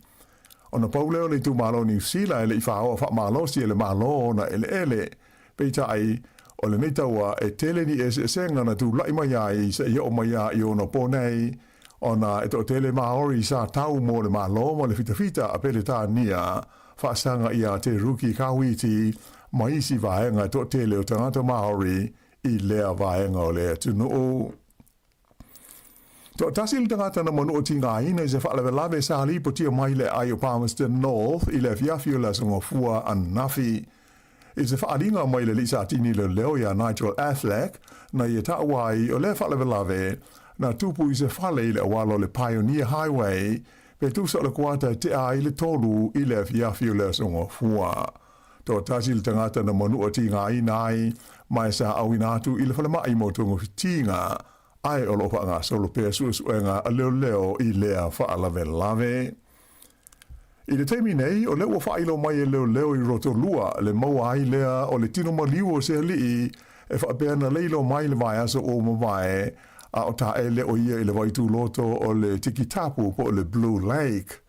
O na pauleo le tū malo New Zealand e le i whaoa wha malo si e le malo na ele. Peita ai o le neitaua e tele ni e senga na tū lai mai ai se ia o mai ai o na ponei o na e to tele Māori sa tau mo le malo mo le fita a pele tā nia whaasanga ia te Ruki Kahuiti ma isi vaenga to tele o tangata Māori i lea vaenga o lea tunu. To tasil tangata na manu o tinga ina i se whaalewe lawe sa li po tia mai le ai o Palmerston North i le fiafio la songa fua anafi. I se whaaringa mai le lisa tini le leo ia Nigel Affleck na i e taawai o le whaalewe lawe na tupu i se whale i le awalo le Pioneer Highway pe tusa le kuata te a i le tolu i le fiafio la songa fua. To tasil tangata na manu o tinga ina ai mai sa awina atu i le whale mai mo tungu fitinga ai o lopa ngā solo pēr suenga a leo i lea whaalawe lawe. I le teimi nei, o leo whailo mai e leo i roto lua, le maua ai lea o le tino maliu o se lii e whaapena leilo mai le vai aso o mawai a o ta e leo ia i le waitu loto o le tiki tapu po le Blue Lake.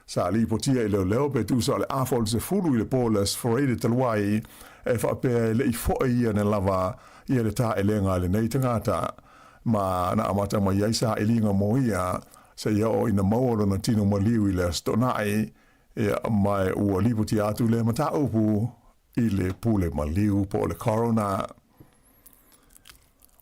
Sa li potia i leo pe tu sa le afol se fulu i le polas foreide taluai e whaapea le i foa ia ne lava ia le ta e lenga le nei tangata. Ma na amata mai yaisa elinga moia se ia o ina maoro na tino maliu i le stonai e mai ua liputi atu le mata upu i le pule maliu po le corona.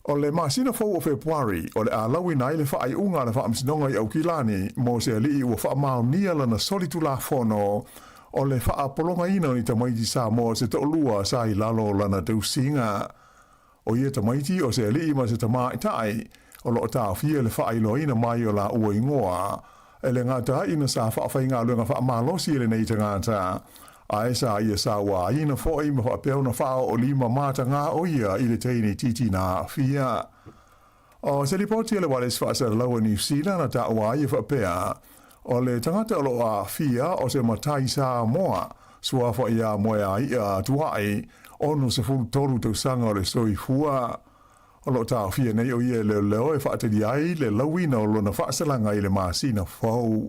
O le masina fau o Februari o le alawi na ile whaai unga na whaamsinonga i au kilani mo se ali ua whaamau nia lana solitu la fono o le wha polonga ina ni tamaiti sa mo se to'olua sa i lalo lana tausinga. O ia tamaiti o se alii ma se tamai tai o lo ta fie le fai lo ina mai o la ua ingoa e le ngata ina sa fa fa inga lo nga fa malosi le nei ngata ai sa ia sa wa ina fo i ma fa pe ona fa o lima mata nga o ia i le teini titi na fia o se li poti le wale fa sa lo New Zealand na ta wa ia fa pe o le tangata lo a fia o se matai sa moa sua fa ia moa ia tuai ono se fu toru te sanga o le soi fua o lo ta fia nei o ia le leo e whaate di ai le lawina o lona whaasalanga i le maasina fau.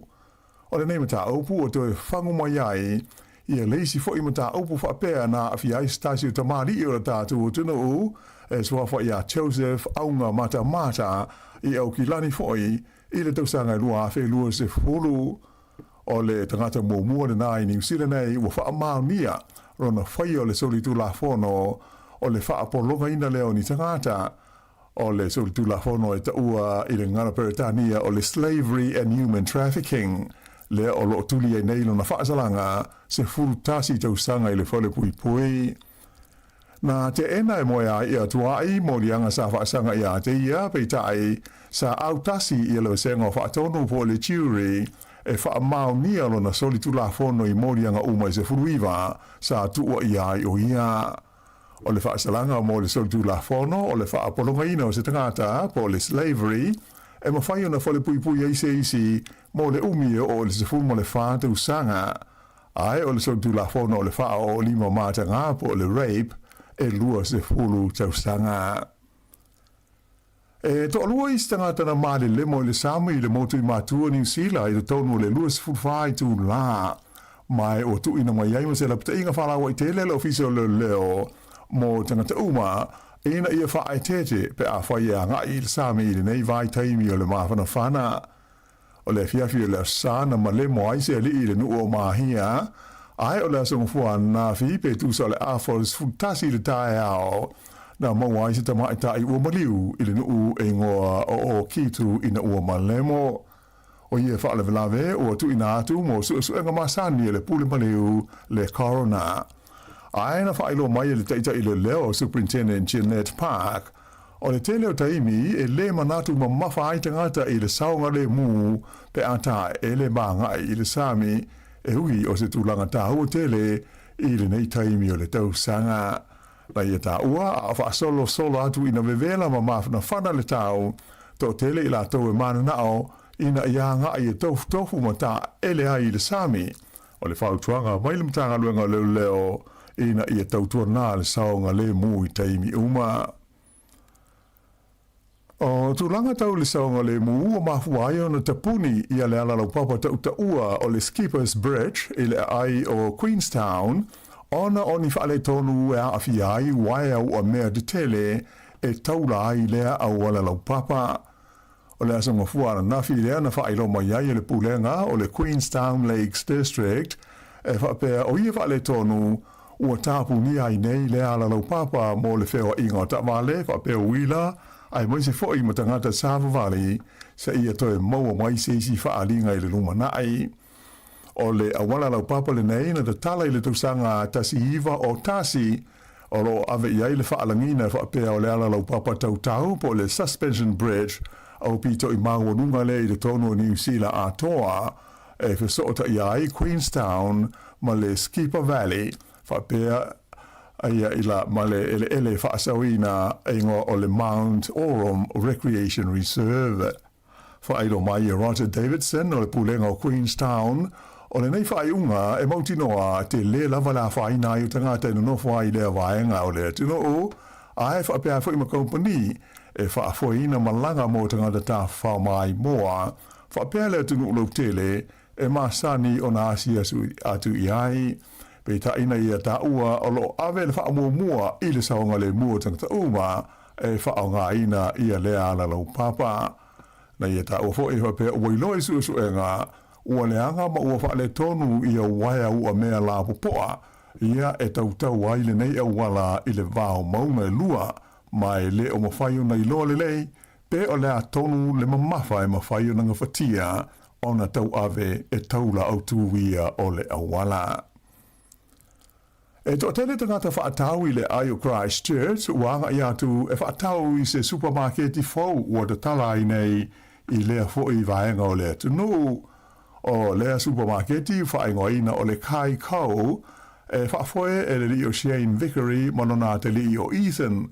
O le nei mata aupu o toe whangu mai ai ia leisi fo i mata aupu whaapea na a fia i stasi o tamari i o la tātu o tuna u e sua fo ia Joseph aunga mata i au ki lani fo i le tausanga i lua a lua se fulu o le tangata mua le nai New Zealand nei ua whaamau nia rona whai o le solitu la fono o le whaapolonga ina leo ni tangata o le solitu la fono e taua i le ngana Peretania o le slavery and human trafficking le o lo tuli e neilo na whaasalanga se furu tasi tausanga i le whale pui. Na te ena e moea i a tuai mo lianga sa whaasanga i a te ia peitai sa au tasi i le senga o whaatonu po le jury e whaamau nia lo na solitu la fono i morianga umai se furuiva sa tua i ai o ia. O le whaasalanga mo le solitu la fono o le whaapolonga ina o se tangata po le slavery e mawhai ona whale pui pui eise isi mo le umi o le se mo le whātu sanga ai o le so tu la whona o le wha o lima māta ngā po le rape e lua se fulu tau sanga. E to alua i stangata na male le mo le samu i le motu i mātua New Zealand i le tonu le lua se fulu whai tu la mai o tu ina mai ai ma se la pita inga whalawa i te lele ofisio le leo mo tangata uma ina ia whaai tete pe a whai a ngā i le sami i le nei vai taimi o le mawhana whana o le fiafi o le sana ma le mo ai se ali i le nu o mahia ai o le asonga fua na fi pe tu sa le afo le tasi le tae ao na mau ai se tamai tai ua maliu i le nu e ngoa o kitu ina ua malemo o ia wha le velave o tu ina atu mo su nga masani le pule maliu le corona ai na wha ilo mai le taita i le leo Superintendent Jeanette Park o le teleo taimi e le manatu ma mawha ai tangata i le saunga le mu pe ata e le manga i le sami e hui o se tūlanga tāhua tele i le nei taimi o le tausanga. Na ia tā ua a wha solo atu ina vevela ma mawhana whana le tau tō tele i la tau e mana nao ina ia ngā i e tofu ma tā ele ai i le sami o le whautuanga mai le mtanga luenga leo leo ina i e tautua nā le saunga le mu i taimi uma. O tūlanga tau le saunga le mu o mafuai o na tapuni i ale ala lau papa tau ua o le Skippers Bridge i le ai o Queenstown ona oni whaale tonu e a awhi ai wai au a mea de tele e taula ai lea au ala lau papa. O le asanga fuara nafi lea na whaelo mai ai le pulenga o le Queenstown Lakes District e whapea o ia whaale tonu ua tāpu ni ai nei lea ala lau papa mo le wheo inga o tamale whapea wila ai mai se foi ma tangata Sava Valley sa ia toe maua mai se isi whaalinga i le lumanai. O le awala lau papa le nei na tala i le tausanga tasi iwa o tasi o lo ave iai le whaalangina whaapea o le ala lau papa tautau po le Suspension Bridge au pito i maua nunga le i le tonu o New Zealand a toa e whesota iai Queenstown ma le Skipper Valley whaapea ia ila male ele whaasawina ingo o le Mount Aurum Recreation Reserve. Whaedo mai Roger Davidson o le pulenga o Queenstown o le nei whaeunga e mautinoa te le lava la whaina i o tangata ino nofo ai lea vaenga o le tino o a e whaapea fwoi ma kompani e whaafoina malanga mo tangata ta whao mai moa whaapea lea tunu ulo tele e masani o na asia su atu iai. Pe ta ina ia ta ua o lo ave le wha mua i le saonga le mua tangata uma e wha ngā ina ia lea ala lau papa. Na ia ta ua fo e whapea ua iloi su e ngā ua leanga ma ua wha le tonu ia waia ua mea la popoa ia e tautau ai le nei au wala i le vāo maunga e lua mai le o mawhaio na iloa le lei pe o lea tonu le mamafa e mawhaio na ngawhatia o na tau ave e taula au tuwia o le awala. E to tele tangata whaatau i le Ayo Christchurch, wanga i atu e whaatau i se supermarketi fau ua te tala i nei i lea fo i vaenga o lea tunu. O lea supermarketi whaingo ina o le kai kau e whaafoe e le li o Shane Vickery manona te li o Ethan.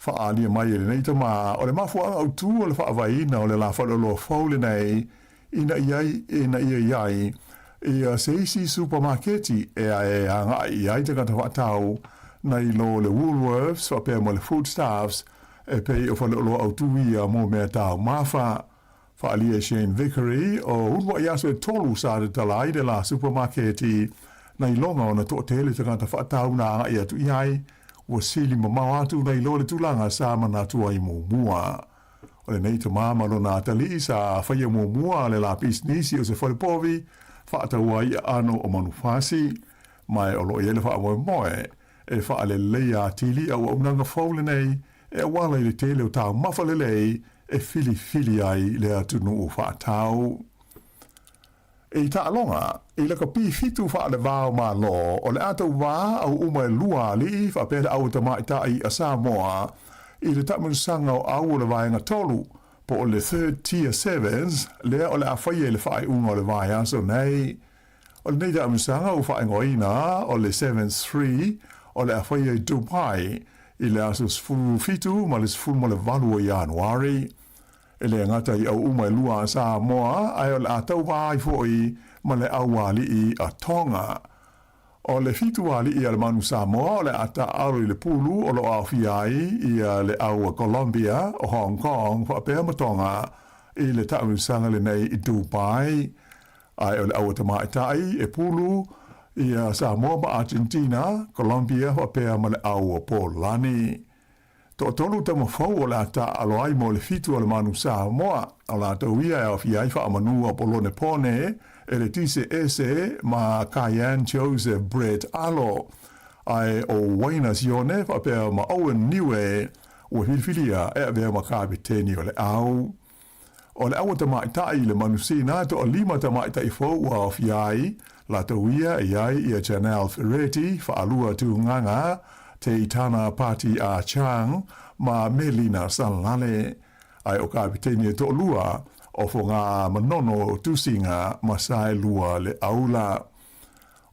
Whaalia mai e le nei tama o le mafuanga au tu o le whaavaina o le la whalolo fau le nei ina iai ia seisi supermarketi e anga i ai te kata whatau na i lo le Woolworths whapea mo le foodstuffs e pei o whalolo au tuia mo mea tau mawha. Whaalia Shane Vickery o unwa i aso e tolu sa te talai de la supermarketi na i longa o na to tele te kata whatau na anga i atu i ai ua sili mamau atu na i lo le tulanga sa mana tua i mua. O le nei te mamalo na tali sa whaia mua le la pisnisi o se whalipovi whaatau ai ano o manufasi, mai o lo i ele wha moe e wha ale leia tili au unanga faule nei, e wala i le tele o tau mawhale lei, e fili ai le atunu o whaatau. E ta alonga, i le ka pi fitu wha ale vāo mā lo, o le atau wā au uma e lua li, wha pēra au ta mai ta i a Samoa, i le tamu sanga o au le vaenga tolu, po o le third tier sevens, lea o le awhaia le whae unga o le vai aso nei. O le neita amusanga o whae ngoina o le 7-3, o le awhaia i Dubai, i le aso sfuru fitu, ma le sfuru ma le valu o Januari. ele ngata I au umai lua sa moa ai o le atau vai foi ma le au wali I a Tonga. O le fitu wali I le manu sa moa o le ata aro I le pulu o lo au fiai I le au Colombia o Hong Kong fa pea ma Tonga I le tau sanga le nei I Dubai. Ai o le au tamaitai e pulu I Samoa ma Argentina, Colombia fa pea ma le au Polani. Tolu tama fau o la ta aloai mo le fitu o le manu Samoa o la tauia e o fiai fa amanu o polone pone e le tise ese ma Cayenne Joseph Brett Alo ai o waina sione fa pea ma Owen Niue o filfilia e avea ma kapiteni o le au. O le awa tamaitai le manusina to o lima tamaitai fau o fiai la tauia e ai I a Janelle Ferretti fa alua tu nganga te itana pati a Chang ma Melina Salale ai o kapiteni e to lua o fo ngā manono tusinga masai lua le aula.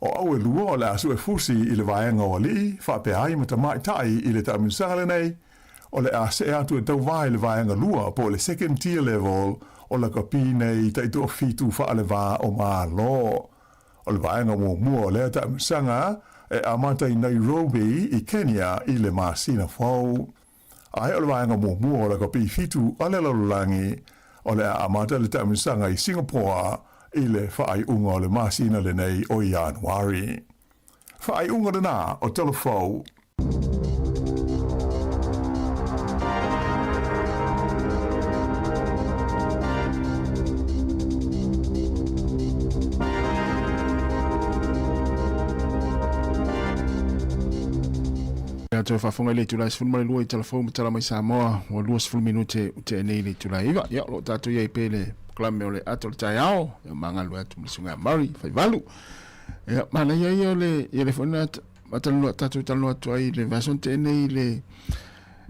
O au e lua o le asu e fusi I le vaenga o li fa pe ai ma tamaitai I le taminsale nei o le a se atu e tau vai le vaenga lua po le second tier level o la kapi nei ta ito fitu fa le va o ma lo. O le vaenga mo mua o le taminsanga e amata I Nairobi I Kenya I le masina fau. Ai o le vaenga mo mua o la kapi fitu o le lalulangi o le amata le taminsanga I Singapore I le whaai unga o le masina le nei o Januari. Whaai unga le nā o telefou. Te whafonga le tulai sifun mare lua I telefou matala mai Samoa o lua sifun minute te nei le tulai iwa. Ia lo tatu ia I pele klame o le ato le tai ao. Ia mangalu atu mlisunga mari, fai valu. Ia mana ia le fona matalua tatu talua atu ai le vason te nei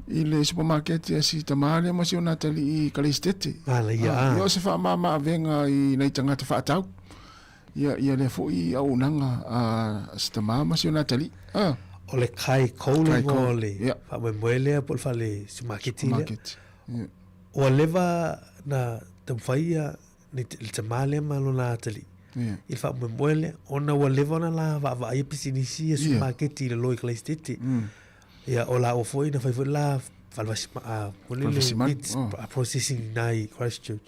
I le supermarket ia si tamale ma si o natali I kalistete. Ala ia. Ia se wha mama venga I nei tangata wha atau. Ia le fo I au nanga si tamama si o natali. O le kai koule mo le fa mo moele por fa le supermarket. O leva na tamfaia ni te male ma lo na tali. Il fa mo moele ona o leva na la va ai pisinisi e supermarket le loi klestete. Ya o la o foi na foi la fa va a processing nai Christchurch.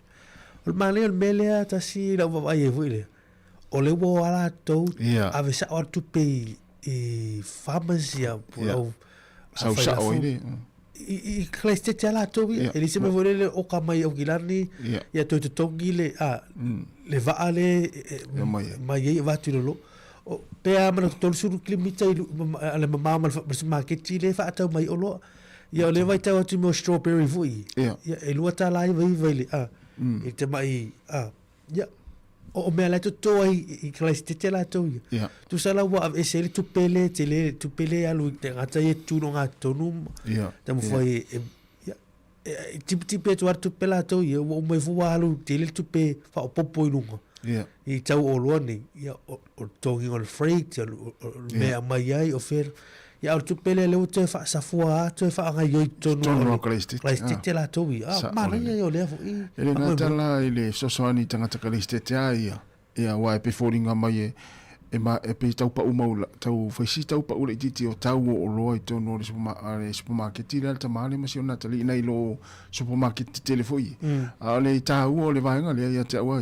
O male o mele ta si la va ai foi. O le wo ala to ave sa or to pay I pharmacy por sa oile I klestete ala to ele se me volele o kamai o gilani ya to tongi le va ale mai va tu lo pe a mana to suru klimita ale mama mal market le fa ta mai o lo ya le vai ta tu mo strawberry vui ya e lo ta lai vai e te mai ya o me la to I klestete la to tu sala wa esele tu pele alu te ngata e tu no ngato num te mo foi tipo tu artu pela to o me fu alu te le tu pe fa o popo lunga I tau o loni o tongi on freight me mai ai o fer ya o tu pele le te fa sa fua te fa nga yo no klestete la to ma na yo le fu ele ngata la ile sosoni tangata klestete ia wa pe foringa mai e ma e pe tau pa umaula tau faisi tau pa ule titi o tau o loi tono le supermarket ile alta male ma si ona tali nei lo supermarket telefoi ale tau o le vainga le ia te wa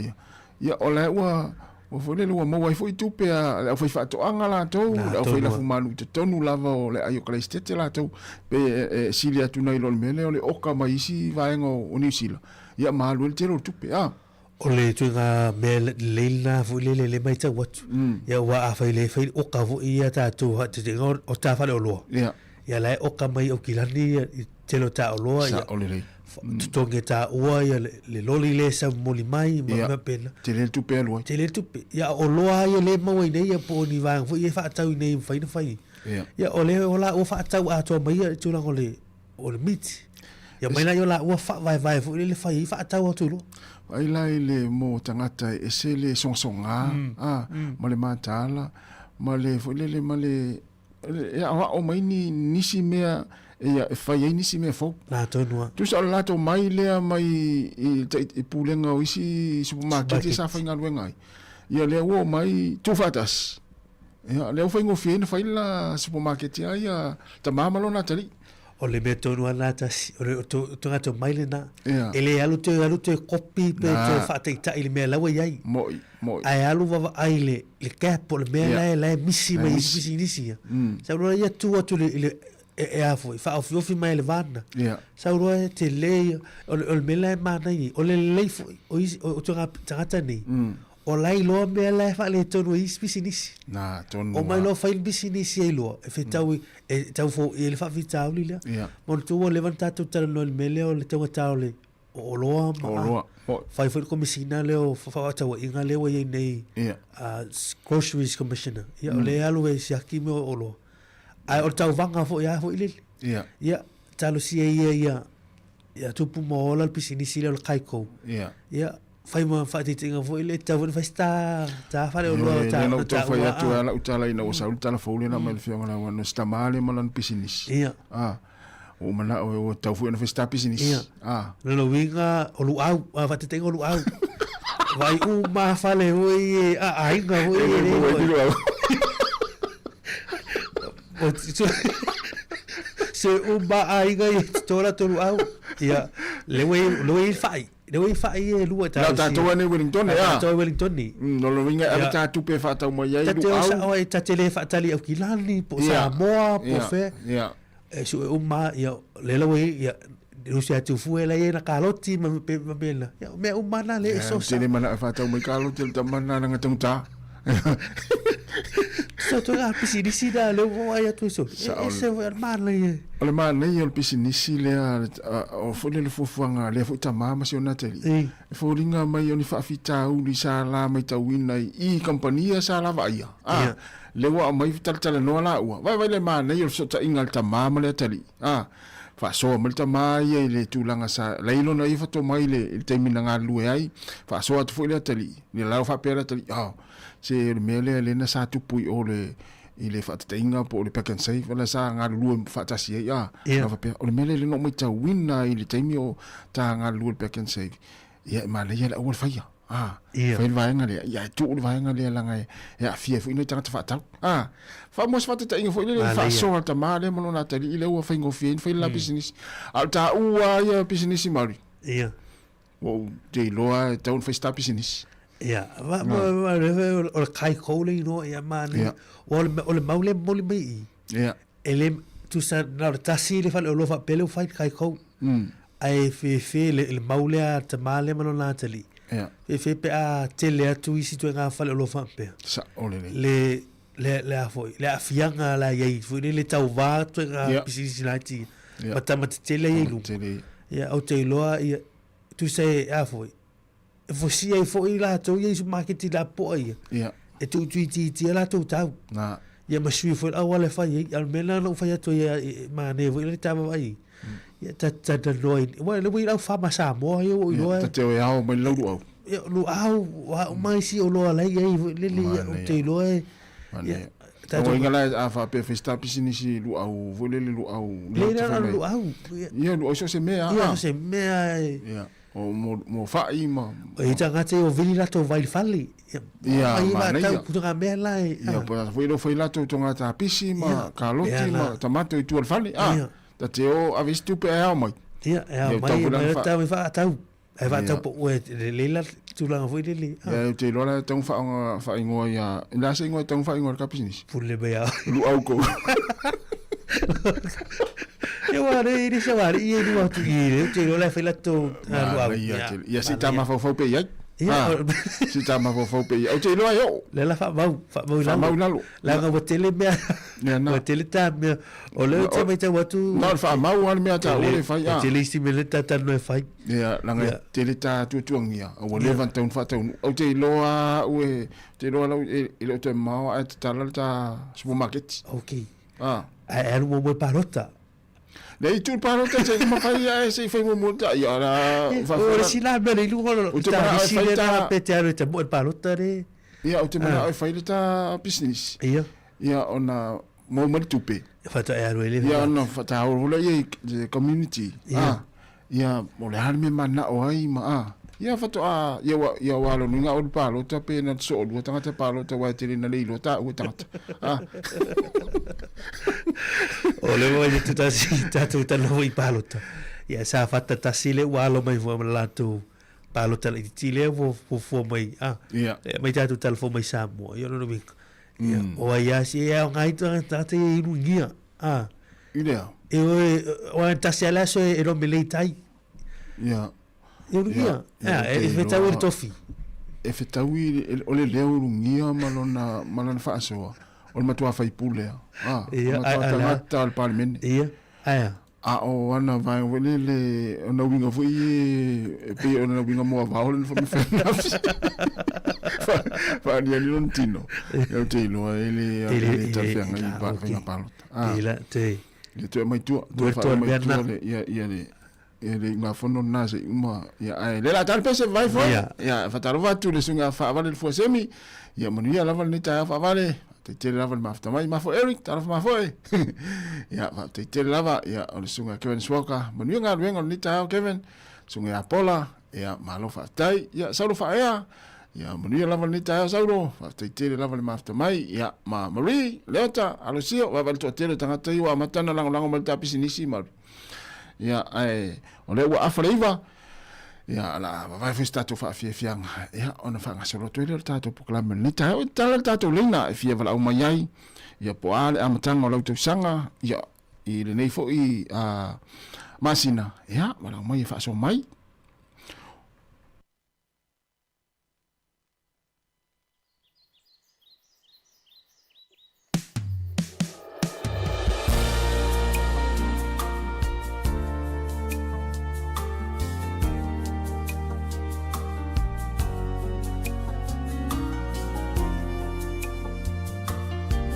ia o le wa o foi le mo wa foi tu pe a foi fa to anga la to o foi la fumanu te tonu lava o le ayo klestete la to pe silia tu nei lo mele o le oka mai si vainga o New Zealand ia malu le tero tu pe o le tuinga me leila fu le mai ta wat ya wa fa le fa o ka fu ia ta tu ha te ngor o ta fa le lo ya la o ka mai o kilani te lo ta o lo ya o le tonge ta o ya le loli le sa moli mai ma pena te le tu pe lo te le tu ya o lo ya le mo nei ya po ni va fu ia fa ta nei fa ni fa ya o le o la o fa ta a to mai tu la o le mit ya mai la yo la o fa vai fu le fa ta o tu lo ai lai le mo tangata e se le songsonga ma le matala ma le folele ma le ya o mai ni nisi mea ia e fai ai nisi mea fau. Nā tonua. Tu sa la to mai lea mai i pulenga o isi supermarket sa fai ngā luenga ai. Ia lea ua mai tu fatas. Ia lea fai ngofi na fai la supermarket ia ta mamalo na tali. O le mea tonua nā tasi, o le tunga to mai le nā. E le alu te kopi pe te whaateita i le mea laua iai. Moi. Ai alu wawa ai le cap o le mea lai misi mai misi nisi ia. Sa ura ia tu atu le e afo, i whaofi mai le vana. Sa ura te le, o le mea lai mana i, o le leifo, o tunga tangata nei. O lai loa mea lai wha le tonu i misi nisi. Nā, tonu. O mai loa whail misi nisi ai loa. E whetau e tau fo, e le whaafi tau li lea. Mono tu o le van tātou tala no le mele o le tonga tau le. O loa ma. O loa. Whai whail komisina leo, whaatau inga leo i nei. Groceries Commissioner. Ia, o le alu e siaki me o loa. Ai, o tau vanga fo ia fo i lili. Ia, talo si e ia. Ia, tupu mo ola pisi nisi leo le kaikou. Ia. Fai ma whaatitinga fo i le tau wani whaista tā whare o loa tā ua. Tau whai atu ala utala ina o sauri tala whaule na mai whionga na wana sta maale malan pisinis. Ia. O mana o tau whai na whaista pisinis. Ia. Lalo winga o lu au, whaatitinga o lu au. Vai ma whale hoi a ainga hoi e re. Se ma ainga i tora tolu au. Ia. Lewe whai. Lewe whai e lua tā. Nā tātou ane Wellington e a. Tātou Wellington ni. Nolo winga ara tātou pe whaatau mai ai lu au. Tātou sa oe tātele whaatali au kilani, po Samoa, po whe. Ia. E su e umma, ia, le lawe, ia, rusi atu fue la ia na kaloti, ma pena. Ia, mea umma na le e sosa. Tene mana e whaatau mai kaloti, ta mana na ngata ngata. So tu ngā pisi nisi da leo o ai atu iso. E se o mana ia. O le mana ia o le pisi nisi lea, o fwile le fufuanga, lea fwita mama si o nateri. E fwlinga mai o ni whaafita uli sa la mai tauina i kampania sa la vaia. Lewa o mai tala noa la ua. Vai le mana ia o sota inga ta mama le tali. Whaasoa mai ta mai i le tūlanga sa leilo na i whato mai le teimina ngā lue ai. Whaasoa atu fwile tali. Le lau whapera tali. Se le mele le na sa tupui o le i le whaatatainga po le pack and save wala sa ngā lue whaatasi ai o le mele le no mai ta wina i le teimi o ta ngā lue pack and save ia ma le ia le awal whaia whail vaenga le ia tu le vaenga le langa ia fia fu ino i tangata whaatau whaamos whaatatainga fu ino le whaasoa ta maa le mono nā tari i le ua whaingo fien whail la business au ta ua ia business i mauri o te loa taun whaista business Ia, o le kai koule ino ia mani, o le maule moli mai i. Ia. Ele, tu sa na o tasi le fale o lofa pele o fai kai kou. Ai fe le maule a ta male mano nā tali. Ia. Fe pe a tele atu isi tu e ngā fale o lofa pea. Sa, ole le a foi, le a fianga la iei, foi le tau vā tu e ngā pisisi nāti. Matamati tele iei lu. Ia, au te iloa, ia, tu se a foi. E fosi ai fo i la tau i su marketi la po ai. Ia. E tu ti la tau tau. Na. Ia masui fo au ale fai al mena no fai atu ia ma ne vo ile tama ai. Ia ta noi. Wa le wi au fa ma sa mo ai o ilo. Ta te o au mai lu au. Ia lu au wa mai si o lo lai ai le o te lo ai. Ia. Ta o ingala a fa pe festa pisini si lu au vo le lu au. Le lu au. Ia lu o se mea. Ia se mea. Ia. O mo fai ma e tanga te o vini lato vai fali ia ma ia putunga mea lai ia pa foi lo foi lato tonga ta pisi ma kaloti ma tomato i tu al fali ta te o avistu pe ao mai ia mai ta me fa tau e va tau po le la tu la foi le ia te lo la tong fa ingo ia la se ingo tong fa ingo ka pisi pour le bea lu au ko Eu arei ni sabar e ni watu i te lo la fela to ia si ta ma fo pe ia si ta ma fo pe ia o te lo yo le la fa mau la nga botele me na botele ta me o le te mai te watu na fa mau an me ta o le fa ia te le si me le ta ta no fa ia la nga te le ta tu ngia o le van taun fa taun o te lo a we te lo la e lo te mau a ta la ta supermarket okay ai mo mo parota Nei tu parota se ma fai ai se fai mo ta ia la fa ora si la bene lu lo ta si le ta petare te mo parota re ia o te mana ai fai ta business ia ona mo tupe Fata e aru ele. Ya no fata hula ye community. Ya mole harme mana o ai ma. Ya fata ya walo ninga o palo ta pena so o tanga te palo ta wa tiri na leilo ta o tanga. Ole mo ye tuta si tatu ta no I palo ta. Ya sa fata ta sile walo mai vo la tu palo ta I tile vo mai mai tatu tal vo mai sa mo yo no mi. O ya si ya ngai ta te irungia. Idea. O ta se ala so e ro me tai. Ya. Irungia. E fetau I tofi. E fetau I ole leo irungia malona fa so. O matua fai pule. Matua ta al parliament. O ana vai wele ona winga foi pe ona winga mo va ole for me fa. Fa dia ni non tino. Eu te lo ele ta fenga I va fenga palo. Ila te. Le te mai tu fa mai tu le ma fono nase uma ya le la tal pese vai foi ya fatarova tu le sunga fa vale fo semi ya manuia la vale ta fa vale te lava ma fa mai ma fo Eric ta ma foi ya te lava ya le sunga Kevin Swoka manuia nga wenga ni ta Kevin sunga Apola ya malo fa tai ya salu fa ya manuia lava ni ta salu fa te lava ma fa mai ya ma Marie Leota Alosio va val to te tanga te wa matana lango mal ta pisinisi mal ya ole wa afreiva ya la vai festa to fa fiang ya ona fa ngasolo to le tato proclamer ni tato lina fie vala o mai ya po ale amatanga lo to sanga ya I le nei fo I masina ya mala mai fa so mai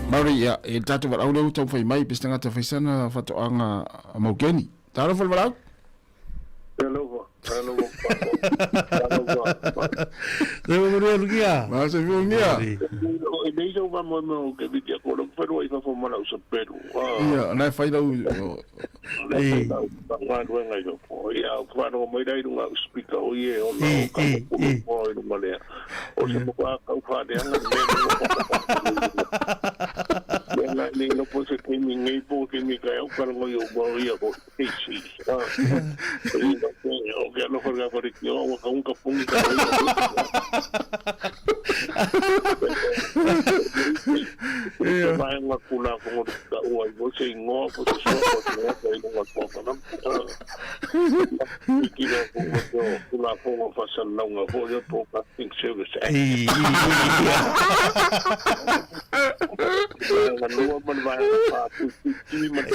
Maria e tatu wa au leu tau fai mai pistanga ta faisana fatoanga maugeni. Taro fal walau? Hello. Deu mo lugia. Ma se viu ngia. E nei so va mo ke vitia ko lo pero I fa fo mala usa pero. Ia, na fai lau. Ei. Wa do ngai do. Ia, fa no mai dai dunga speaker o ye o no. O no male. O se mo ka fa de anga. Ela nem no pode ser que ninguém pode me cair o cara não eu vou ir agora sim eu quero não fazer agora que eu vou um capão vai uma cula como o aí você engó você só aí não pode não que não cula como fazer não vou eu tô assim que Manua man vai pa tu man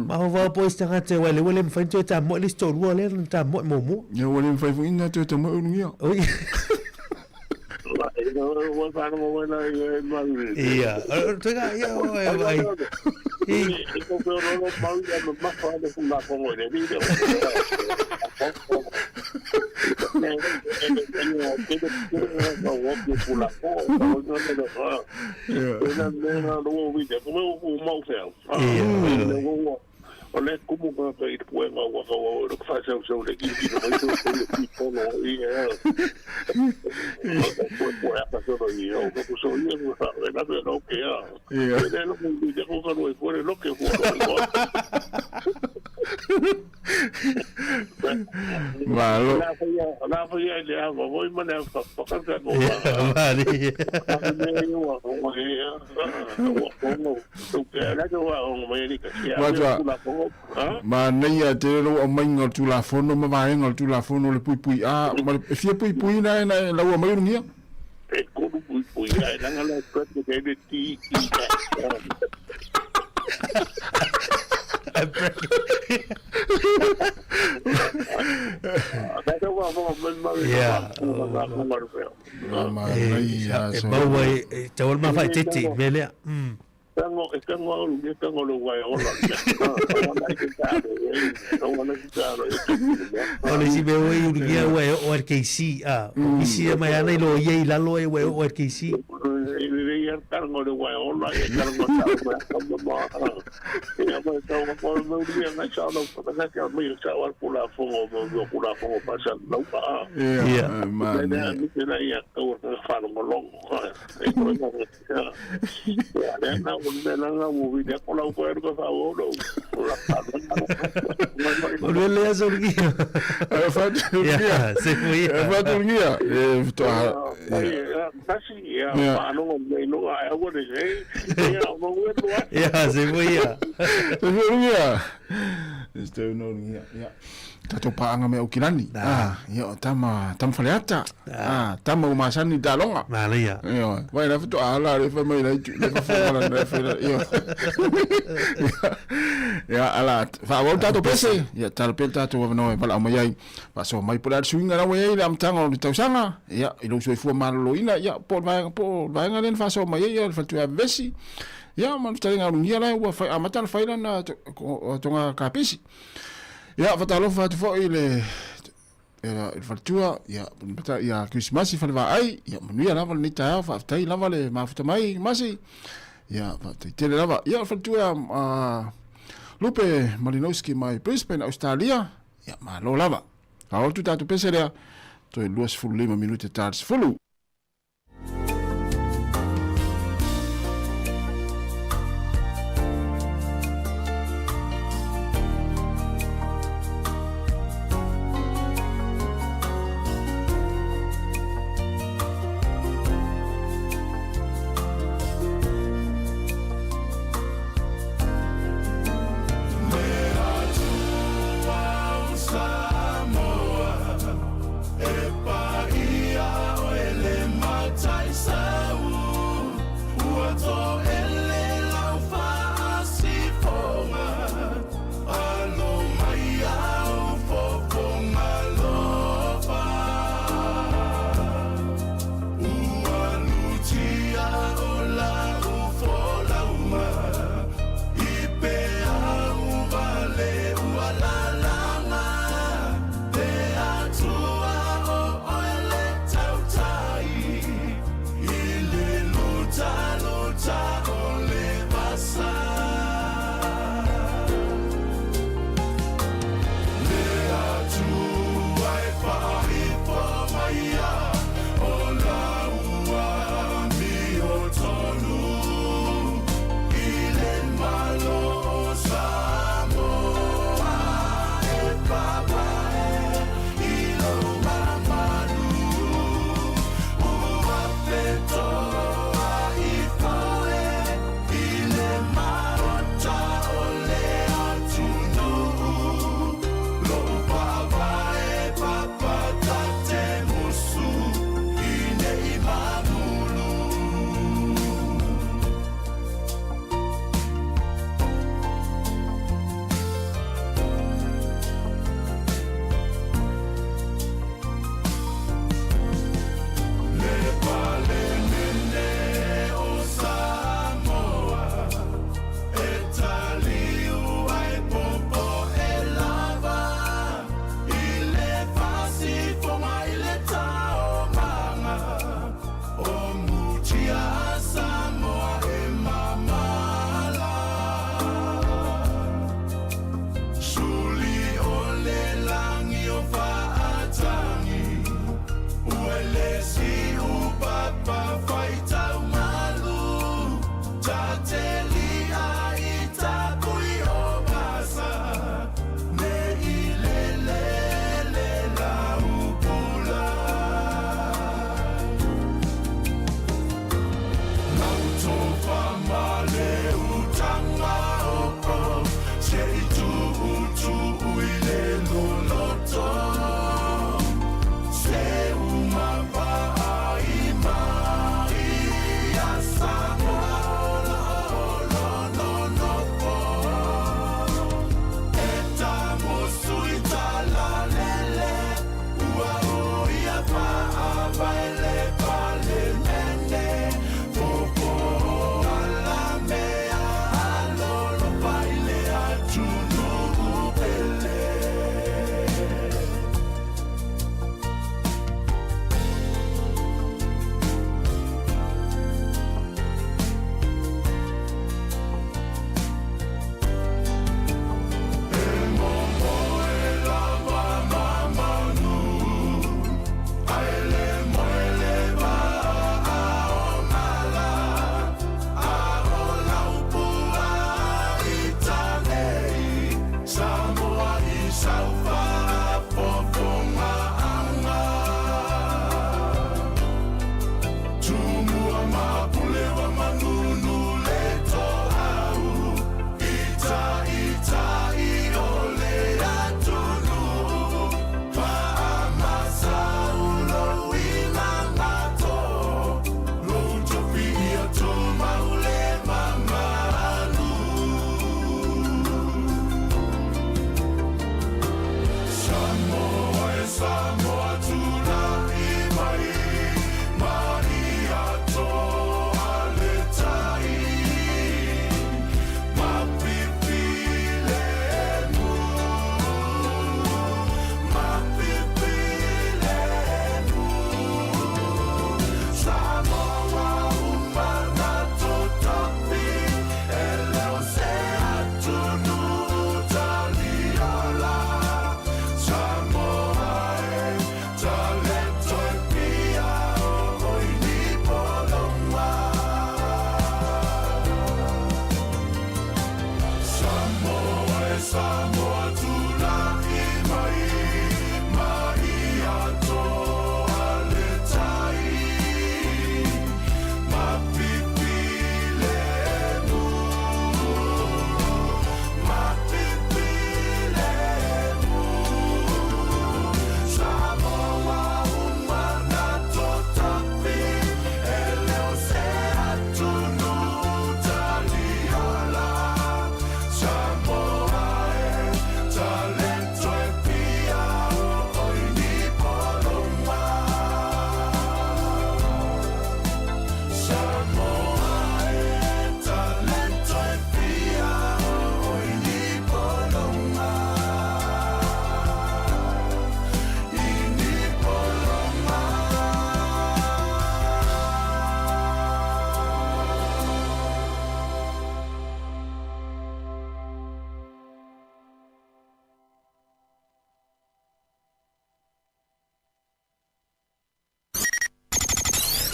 ma ho pois tanga te wale wale mfai to ta mo listo ru le ta mo mo ya wale mfai fu ina to ta mo ungia oi wa fa no mo na ia tega ia vai e ko pero no mau ya no ma fa de funda ko mo de video oleh como que ir puedo o que faz o seu daqui no meio do no e foi a passar aí o que sou eu nada não que é não me diga que não foi lo que foi malo na foi ele a vou mandar para cá no ma nei a te ro o mai ngol tu la fono ma vai ngol tu la fono le pui pui a ma fia pui pui na la o mai ngia e ko pui pui ai na ngala ko te de ti Tawal ma fai tete mele. Kango lo wai ola. Ole si be wai uria wai o RKC isi mai ana lo ye la lo e wai o RKC. Kango lo wai ola e kango ta. Ya ba ta ko mo dia na cha lo na cha mi cha wa pula fongo pa sa lo pa. Ya. Na ya ko fa lo long. Ya na Nanga movie dia kalau kau ada kau tahu Boleh lihat surgi. Ya, semuanya. Faturgi ya. Betul. Kasih ya. Anu ngomong aku deh. Ya, ngomong itu. Ya, semuanya. Faturgi ya. Itu nongnya. Ya. Tato paanga me ukilani. Ya, tama faleata. Tama umasani dalonga. Mana ya? Ya, vai na futu ala re fa mai na fa na fa ya. Ya ala fa wa tato pese. Ya tal pel tato wa no pala mai pa so mai pula swinga na we lam tango di tausanga. Ya, ilo so fu malo ina ya po vai ngalen fa so mai ya fa tu vesi. Ya, man talinga ngia la wa fa amatan fa na tonga kapisi. Ya, fatalo fatu fo ile il fatua ya bata ya Christmas fa va ai ya manuia lava ni ta fa tai lava le mafuta mai masi ya fatu tele lava ya fatua Lupe Malinowski mai Brisbane Australia ya ma lo lava ka tu tatu pesere to 2:05 minute tards fulu. Samoa, e pa ia o ele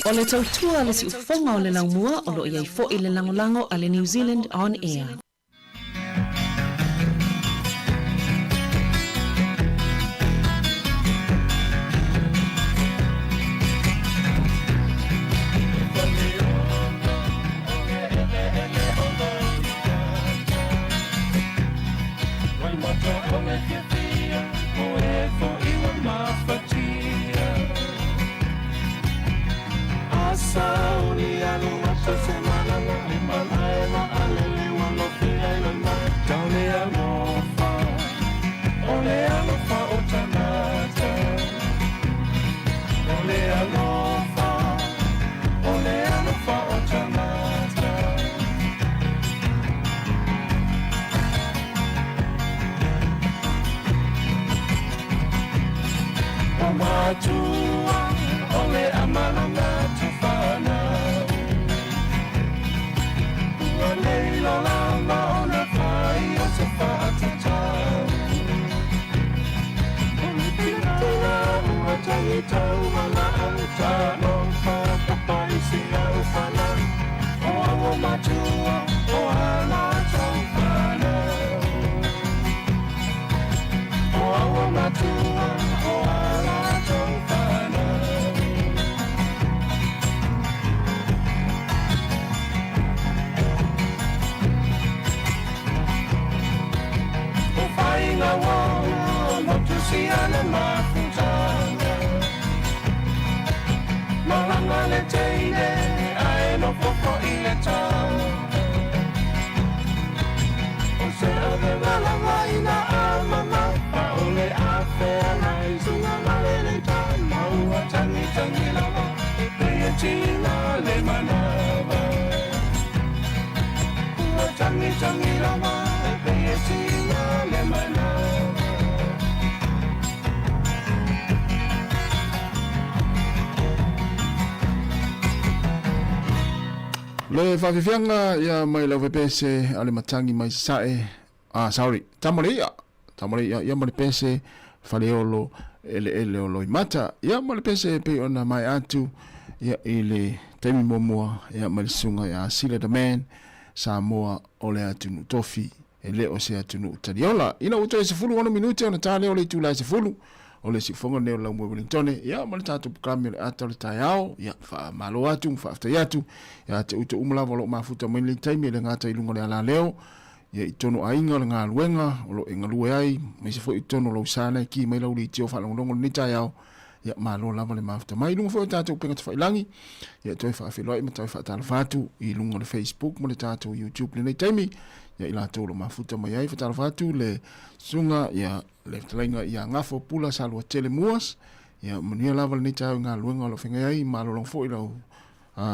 O le tautua le si ufonga o le laumua o lo iai fo i le langolango a le New Zealand On Air. Le whawhiwhianga ia mai lau pese ale matangi mai sae. Sorry, Tamaria ia mai pese whaleolo ele o loi mata. Ia mai pese pe ona mai atu ia ile temi momua ia mai sunga ia Sila the Man Samoa ole atu nu tofi ele o se atu nu tariola. Ina uto e se fulu 1 minute ona tale ole tula se fulu. Ole si fonga neo lau Wellington ia mal tatu programe le atole taiao ia fa malo atu fa after yatu ia te uto umlava lo mafuta mai le taimi le ngata ilunga le ala leo ia itono ainga le ngā luenga o lo inga lue ai mai se fo itono lo sana ki mai lau li tio fa longo ni taiao ia malo lava le mafuta mai lunga fo tatu penga te failangi ia toi fa afiloi ma toi fa tala fatu i lunga le Facebook mo le tatu YouTube le taimi ia ila tolo mafuta mai ai fa tala fatu le sunga ia le tlainga ia ngafo pula salua tele muas ia munia lava ni tau ngā luenga lo whengai ai malo long fo i lau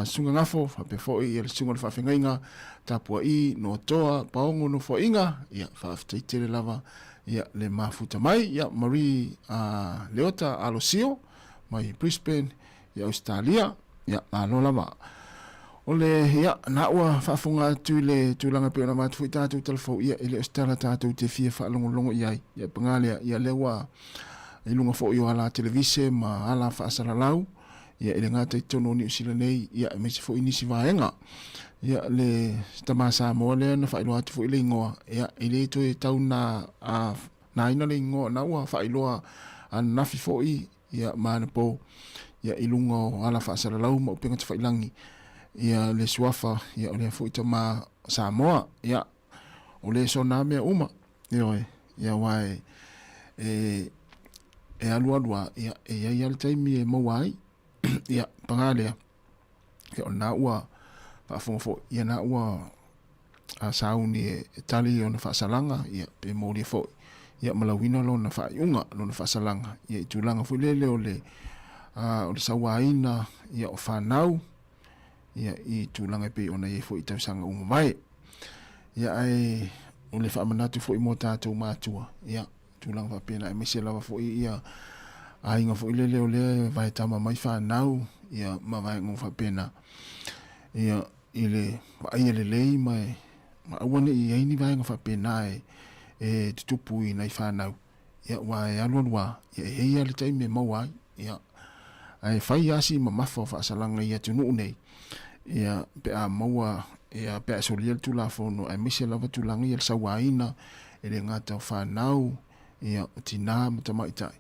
sunga ngafo fa pe fo i le sunga le whengai ngā tapua i no toa paongo no fo inga ia fa aftai tele lava ia le mafuta mai ia Marie Leota Alosio mai Brisbane ia Australia ia malo lava ole ia na ua fafunga tu le tulanga pe na matu fita tu telefo ia ile stela tatu te fia fa longo ia ia pangale ia lewa ilunga fo yo ala televise ma ala fa sala lau ia ile ngata tono ni sila nei ia me se fo inisi vaenga ia le stamasa mole na fa ilo atu fo ile ngoa ia ile to tau na na ina le ngoa na ua fa ilo an nafi fo ia mana po ia ilunga ala fa sala lau ma penga fa ilangi ia le suafa ia ole fu tama Samoa ia ole sona me uma ia wai alua ia ia le taimi e mawai ia pangale ia ona ua fa fo ia na ua a sauni tali ona fa salanga ia pe moli fo ia malawina lona fa unga lona fa salanga ia tulanga fu lele ole ole sawaina ia o fanau ia i tulanga pe ona e fo i tausanga uma mai ia ai ole fa manatu fo i mota tu matua ia tulanga fa pena e mese lava fo ia ai nga fo ile ole vai tama mai fa nau ia ma vai ngo fa pena ia ile ai le mai ma wona i ni vai ngo fa pena e tupu i nei fa nau ia wa ia lwa ia le taimi mo wa ia ai fai asi mamafa fa salanga ia tunu nei ia pe a maua ia pe solia tu la fono ai misi lava tu langi il sawaina ele ngata fa nau ia tina mata ita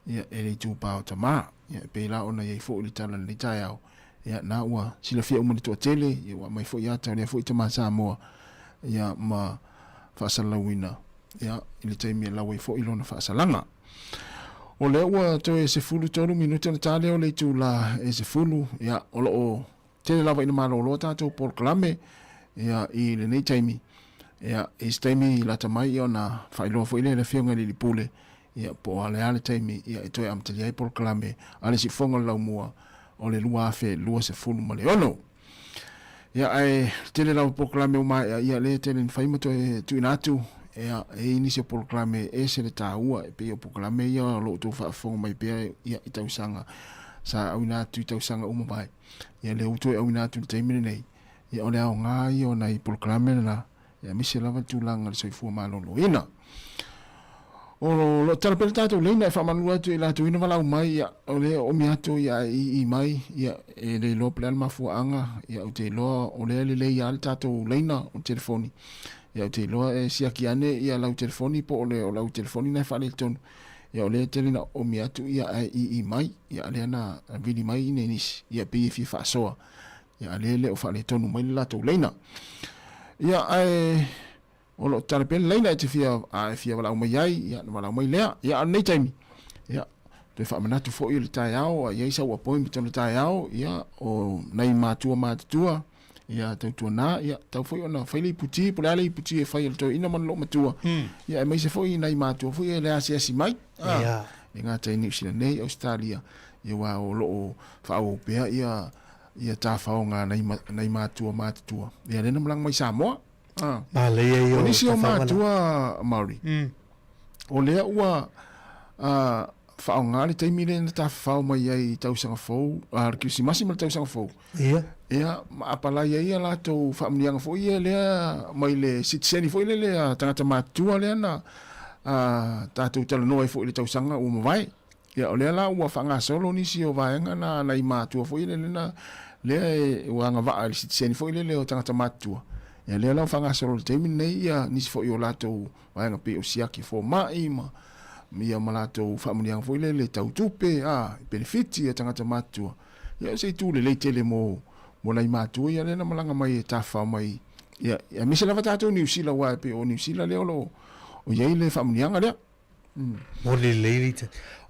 ia ele tu pa tama ia pe la ona ia fo li tala ni tai au ia na wa sila fia umu tu tele ia wa mai fo ia ta ne fo tama sa mo ia ma fa salawina ia ile tai mi la wa fo ilona fa salanga o le ua to e se fulu tolu minuta na tale o le tu la e se fulu ia o lo o tele lava ina malo lo tato por klame ia i le nei taimi ia e taimi la tamai ona failo fo ile le fionga li pule ia po ale taimi ia e to am tele ai por klame ale si fonga la mua o le lua fe lua se fulu ma le ono ia ai tele lava por klame o mai ia le tele faimo to e tu inatu e inicio proclame ese le taua e pe o proclame ia lo tu fa fo mai pe ia i tau sanga sa auina tu tau sanga uma vai ia le uto e auina tu te mine nei ia ole au nga ia ona i proclame na ia misi lava tu langa le soifua malo lo ina o lo tala pel tato leina e fa manua tu ila tu ina vala mai ia ole o mi atu ia i mai ia e le lo plan mafu anga ia o te lo ole le ia al tato leina o telefoni ia te loa e siakiane ia lau telefoni po ole o lau telefoni na fa le tonu ia ole telina o mi atu ia i mai ia ale ana vili mai ne nis ia pe fi fa soa ia ale le o fa le tonu mai la to leina ia ai o lo tarpe leina te fia a fia wala mai ai ia wala mai le ia nei time ia te fa manatu fo i le tai ao ia isa wa point tonu tai ao ia o nei matua ia tau na ia tau foi ona faili puti pulale puti e fai to ina man lo matua ia mai se foi nai matua foi le asi mai ia nga tai ni sila nei Australia ia wa o lo fa o pe ia ta fa nga nai matua ia le namlang mai Samoa ma le ia ni si o matua Maori o le ua fa nga le tai mile na ta fa mai ai tau sanga fo ki si masi mal tau sanga fo ia apala ia la to familianga fo ia le mai le sitseni fo le tangata matua le na tatu tala no fo le tau sanga o vai ia ole la u fa nga solo ni si o vai nga na nai matua fo le na le u nga va le sitseni fo le o tangata matua ia le la fa nga solo te min nei ia ni si fo yo la to vai nga pe o siaki fo mai ma mia malato familianga fo le tau tupe benefiti tangata matua ia se tu le tele mo nai matua ia le na malanga mai ta fa mai ia mi se lava tato New Zealand wa pe o New Zealand le o ia le familianga le mo le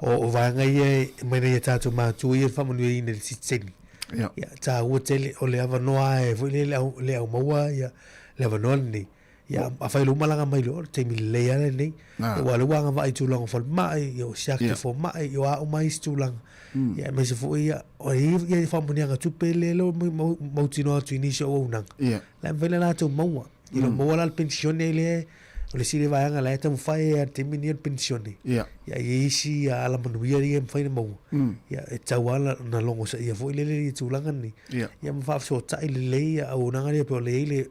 o vanga ia mai le tato matua ia familia ina le sitseni ia ta o tele o le ava noa e fo le au maua ia le ava noa ni ia a fai luma langa mai lo te mi le ale nei wa le wanga vai tu long fo mai yo siaki fo mai yo a mai tu lang ia me se fo ia o ia fa munia nga tu pele lo mo tino tu inisio o nang la vela la tu mo ilo mo la pensione le o le sile vai nga la te mo fai te mi pensione ia isi ala manuia ia fai mo ia e tawala na longo sa ia fo le tu langa ni ia mo fa so tai le ia o nanga le po le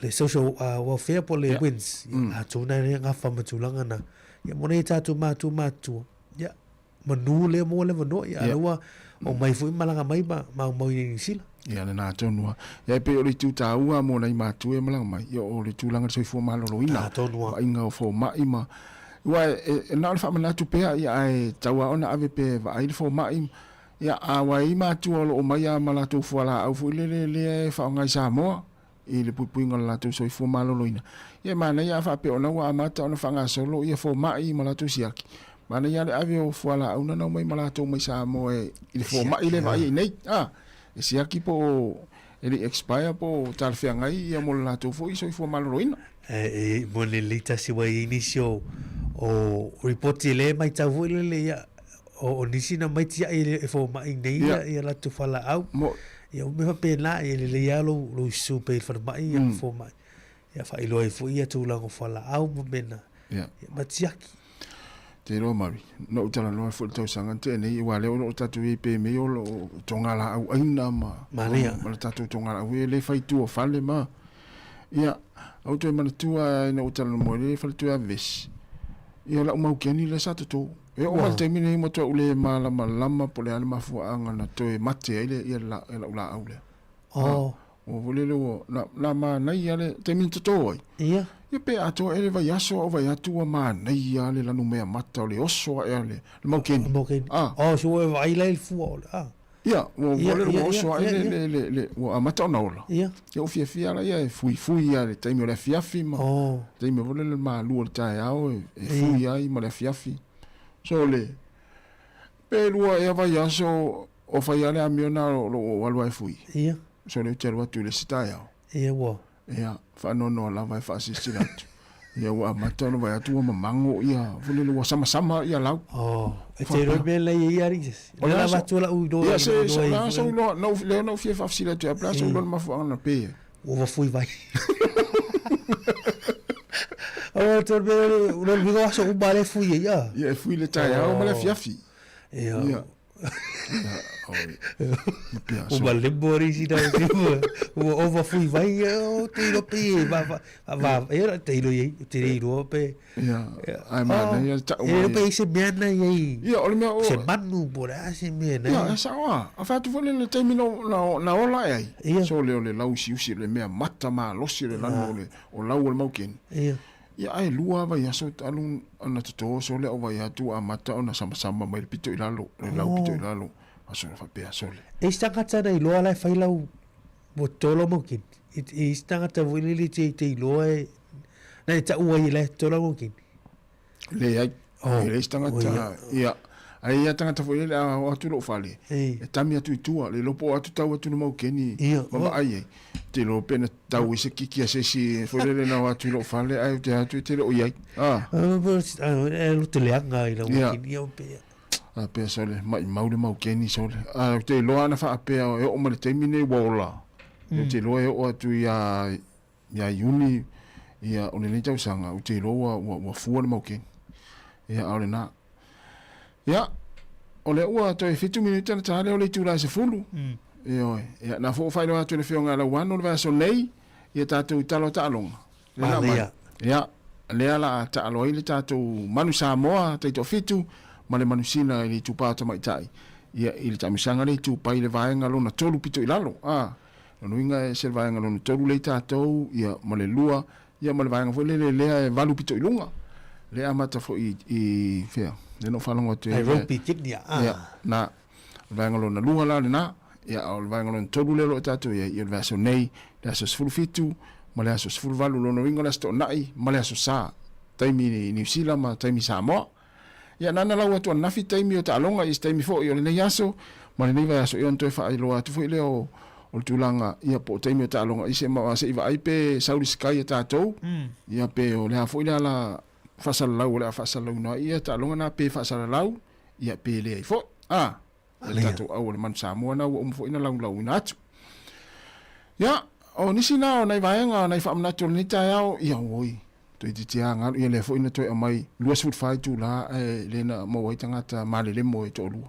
le social welfare po le wins a tuna nga fa matulanga na ya mona tatu matu ya manu le mo le no ya lua o mai fu malanga mai ma mo ni sila ya na tonu ya pe o le tu ta ua mo nei matu e malanga mai yo o le tu langa so fu malo lo ina inga fo mai ma wa na fa mana tu pe ya ai tawa ona ave pe va ai fo mai ya a wa i matu o mai ya mala tu fo la au fu le fa nga sa mo i le pupuinga la tu so fu malo loina ia mana ia fa pe ona wa mata ona fanga solo ia fo mai mala tu siaki mana ia le avio fu ala una no mai mala tu mai sa mo e il fo mai le vai nei e siaki po ele expire po tal fianga ia mo la tu fo so fu malo loina mo le lita si wa inicio o report le mai ta fu le ia o nisina mai tia e fo mai nei ia la tu fala au ia me fa pena ia le ia lo su pe fa mai ia fo mai ia fa ilo e fo ia tu la ko fala au mo mena ia matiaki te ro mari no tala no fo to sanga te nei wa le o tatu i pe me o tonga la au aina ma maria ma tatu tonga la we le fai tu o fale ma ia au te mana tu no tala mo le fa tu a ves ia la mau keni le sa to E o mal te mine mo to ule malama po le ale mafuanga na toe mate ile ia la ula aule. Oh. O volele o na ma nei ale te min to toi. Ia. Ia pe ato ele vai aso o vai atu ma nei ale la no mea mata le oso ele. Le mau ken. Ah. Oh, so e vai le fu. Ah. Ia, o volele o oso ele o amata ona ola. Ia. Ia o fia la ia fui ia le taimi o le fiafi ma. Oh. Taimi volele ma lu o tai ao e fui ai ma le fiafi. So le pe lua e vai aso o fai ale a miona o alua e fui. Ia. So le te alua tu le sitai ao. Ia wa. Ia, whanono la vai whaasisi ratu. Ia wa matano vai atua mamango ia, vulele wa sama ia lau. Oh, e te rebe le ia ris. O la watu la ui do. Ia se la so no leo no fie whaafisi ratu, a plasa u lona mafuanga na pe. O wa fui vai. O te rebe u lona vigo aso u bale fui ia. Ia, fui le tai au ma le fiafi. Ia. O vale borisi da o over fui vai o te ro pe va era te ro ye te ro pe ai ma ia ta o pe se mena ye ia o me o se manu bora se mena ia sa wa a fa tu vole le te mino na ola ai so le lau si usi le mea mata ma losi le lano le o lau o mau ken ia ai lua vai aso alun ana to so le o vai atu a mata ona sama mai pito ilalo le lau pito ilalo aso fa pe asole e sta kata i loa lai fai lau mo tolo mo kin e sta kata vulili te loa e na ta ua i le tolo mo kin le ai le sta kata ia ai ia tanga foi le o atu lo fale e tami atu tua le lopo atu tau atu no mo keni ma ai te lo pena tau se kiki se si foi le na atu lo fale ai te atu te lo ia e lo te leanga i la mo kin ia pe a pe sole mai mau keni sole a te loa na fa pe o mo te mine wola te loa o atu ya uni ia o le tau sanga o te loa wa fu mo ken ia ole na ia o le ua to e 5 minuta na tale o le tula se fulu ia na fo fa no atu le fionga la wano le va so nei ia tatu talo talonga ia le ala ta alo ile tatu manu sa moa te to fitu ma le manusina i tu pata mai tai ia i le tamisanga le tu pai le vaenga lona tolu pito ilalo no inga se vaenga lona tolu le tatou ia ma le lua ia ma le vaenga fo le e valu pito ilunga le amata fo i fea le no falongo te ai ropi tiknia ia na vaenga lona lua la na ia o le vaenga lona tolu le lo tatou ia i le vaso nei le aso sfulu fitu ma le aso sfulu valu lona inga la sto nai ma le aso sa taimi ni sila ma taimi Samoa ia nana lau atu anafi taimi o ta'alonga i taimi fo i o le nei aso ma le nei vai aso i on toi wha ilo atu fo i leo o le tūlanga ia po taimi o ta'alonga i se mawa se iwa ai pe sauri skai a tātou ia pe o le hafo i le ala whasala lau o le a whasala lau noa ia ta'alonga na pe whasala lau ia pe le ai fo le tātou au o le manu Samoa na ua umfo ina lau ina atu ia o nisi nao nei vaenga nei whaamnatu o le nitai au ia oi to i te anga ia le fo ina to mai luas fut fai tu la le na mo wai tangata malele mo e to lu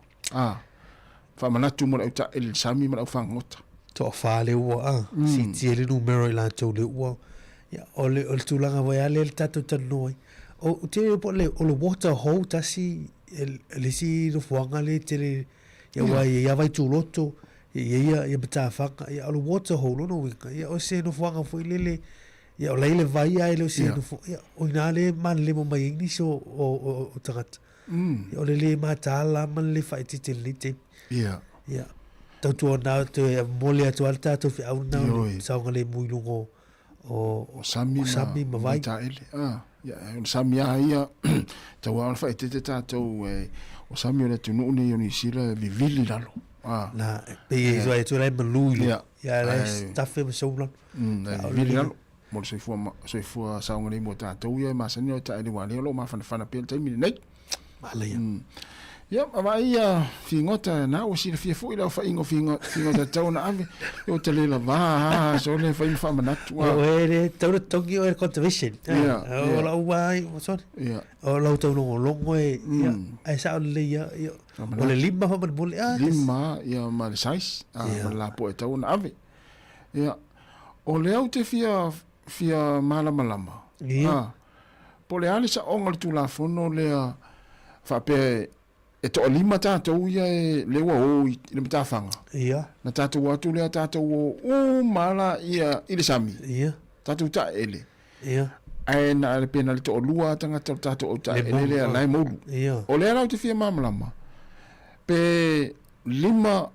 fa manatu mo uta el sami mo fa ngota to fa le wa si ti le numero la to le wa ya ole tu la va ya le tato tanoi o te po le o le water hole tasi le si do fuanga le te le ya wa ya vai tu loto ya beta fa ya o water hole no wi ya o se no fuanga foi le ia o leile vai ai lo sino ia o ina le man le mo mai ni so o tagat ia o le matala man le fai te lite ia tau na te mole atu alta to fi au na sa ngale muy lungo o sami ma vai ta ele ia o sami ia tau al fai te tato o sami le tu no ni sila vivili lalo na pe zo ai tu le mlu ia le staff me so lan vivili lalo mo se fua saunga ni mo tātou ia masani o ta ele wale lo ma fana pe taimi nei malaya ia ma ia fingota na o si fia fu ila fa ingo fingota tau na ave o te le lava so le fa infa manatu o ele tau Tokyo Air Conservation o la uai o so o la tau no longo e ai sa le ia o le lima fa man mole lima ia ma le sais la po tau na ave ia o le au te fia malama po le ale sa onga tu la fono le fa pe e to lima tātou ia e le wa o i le matawhanga. Ia. Na tātou atu lea tātou o mala ia i le sami. Ia. Tātou ta ele. Ia. Ai na le pena le to lua tangata tātou o ta ele lea lai moulu. Ia. O lea rau te fia mamalama. Pe lima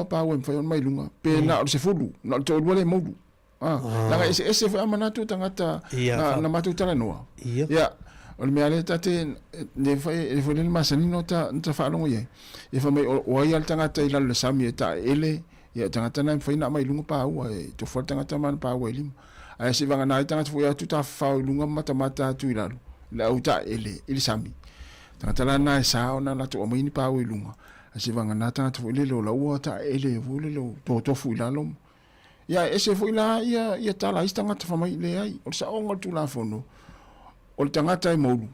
pa wen fa mai lunga. Pe na o se fulu, na to lua le moulu. Langa ese fa amanatu tangata na matu tala noa. Ia. Ia. O le mea le tate ne fai e fai le masanino ta whaalongo iei. E fai mai o ai al tangata i lalo le sami e ta ele, ia tangata na fai na mai lunga pa ua e to fai tangata man pa ua e lima. Ai se vanga nai tangata fai atu ta whao lunga mata atu i lalo. Le au ta ele, ili sami. Tangata la na e sao na lato o maini pa ua i lunga. Ai se vanga na tangata fai lelo la ua ta ele, fai lelo to tofu i lalo. Ia e se fai la ia tala is tangata fai mai le ai. O sa onga tu la fono. O le tangata e maulu.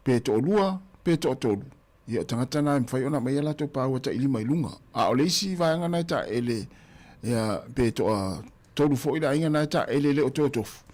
Pe to lua, pe to tolu. Ia o tangata na mwhai ona mai ala to pāua ta ili mai lunga. A o le isi vaenga nai ta ele, ia pe to tolu fo ila inga nai ta ele le o to tofu.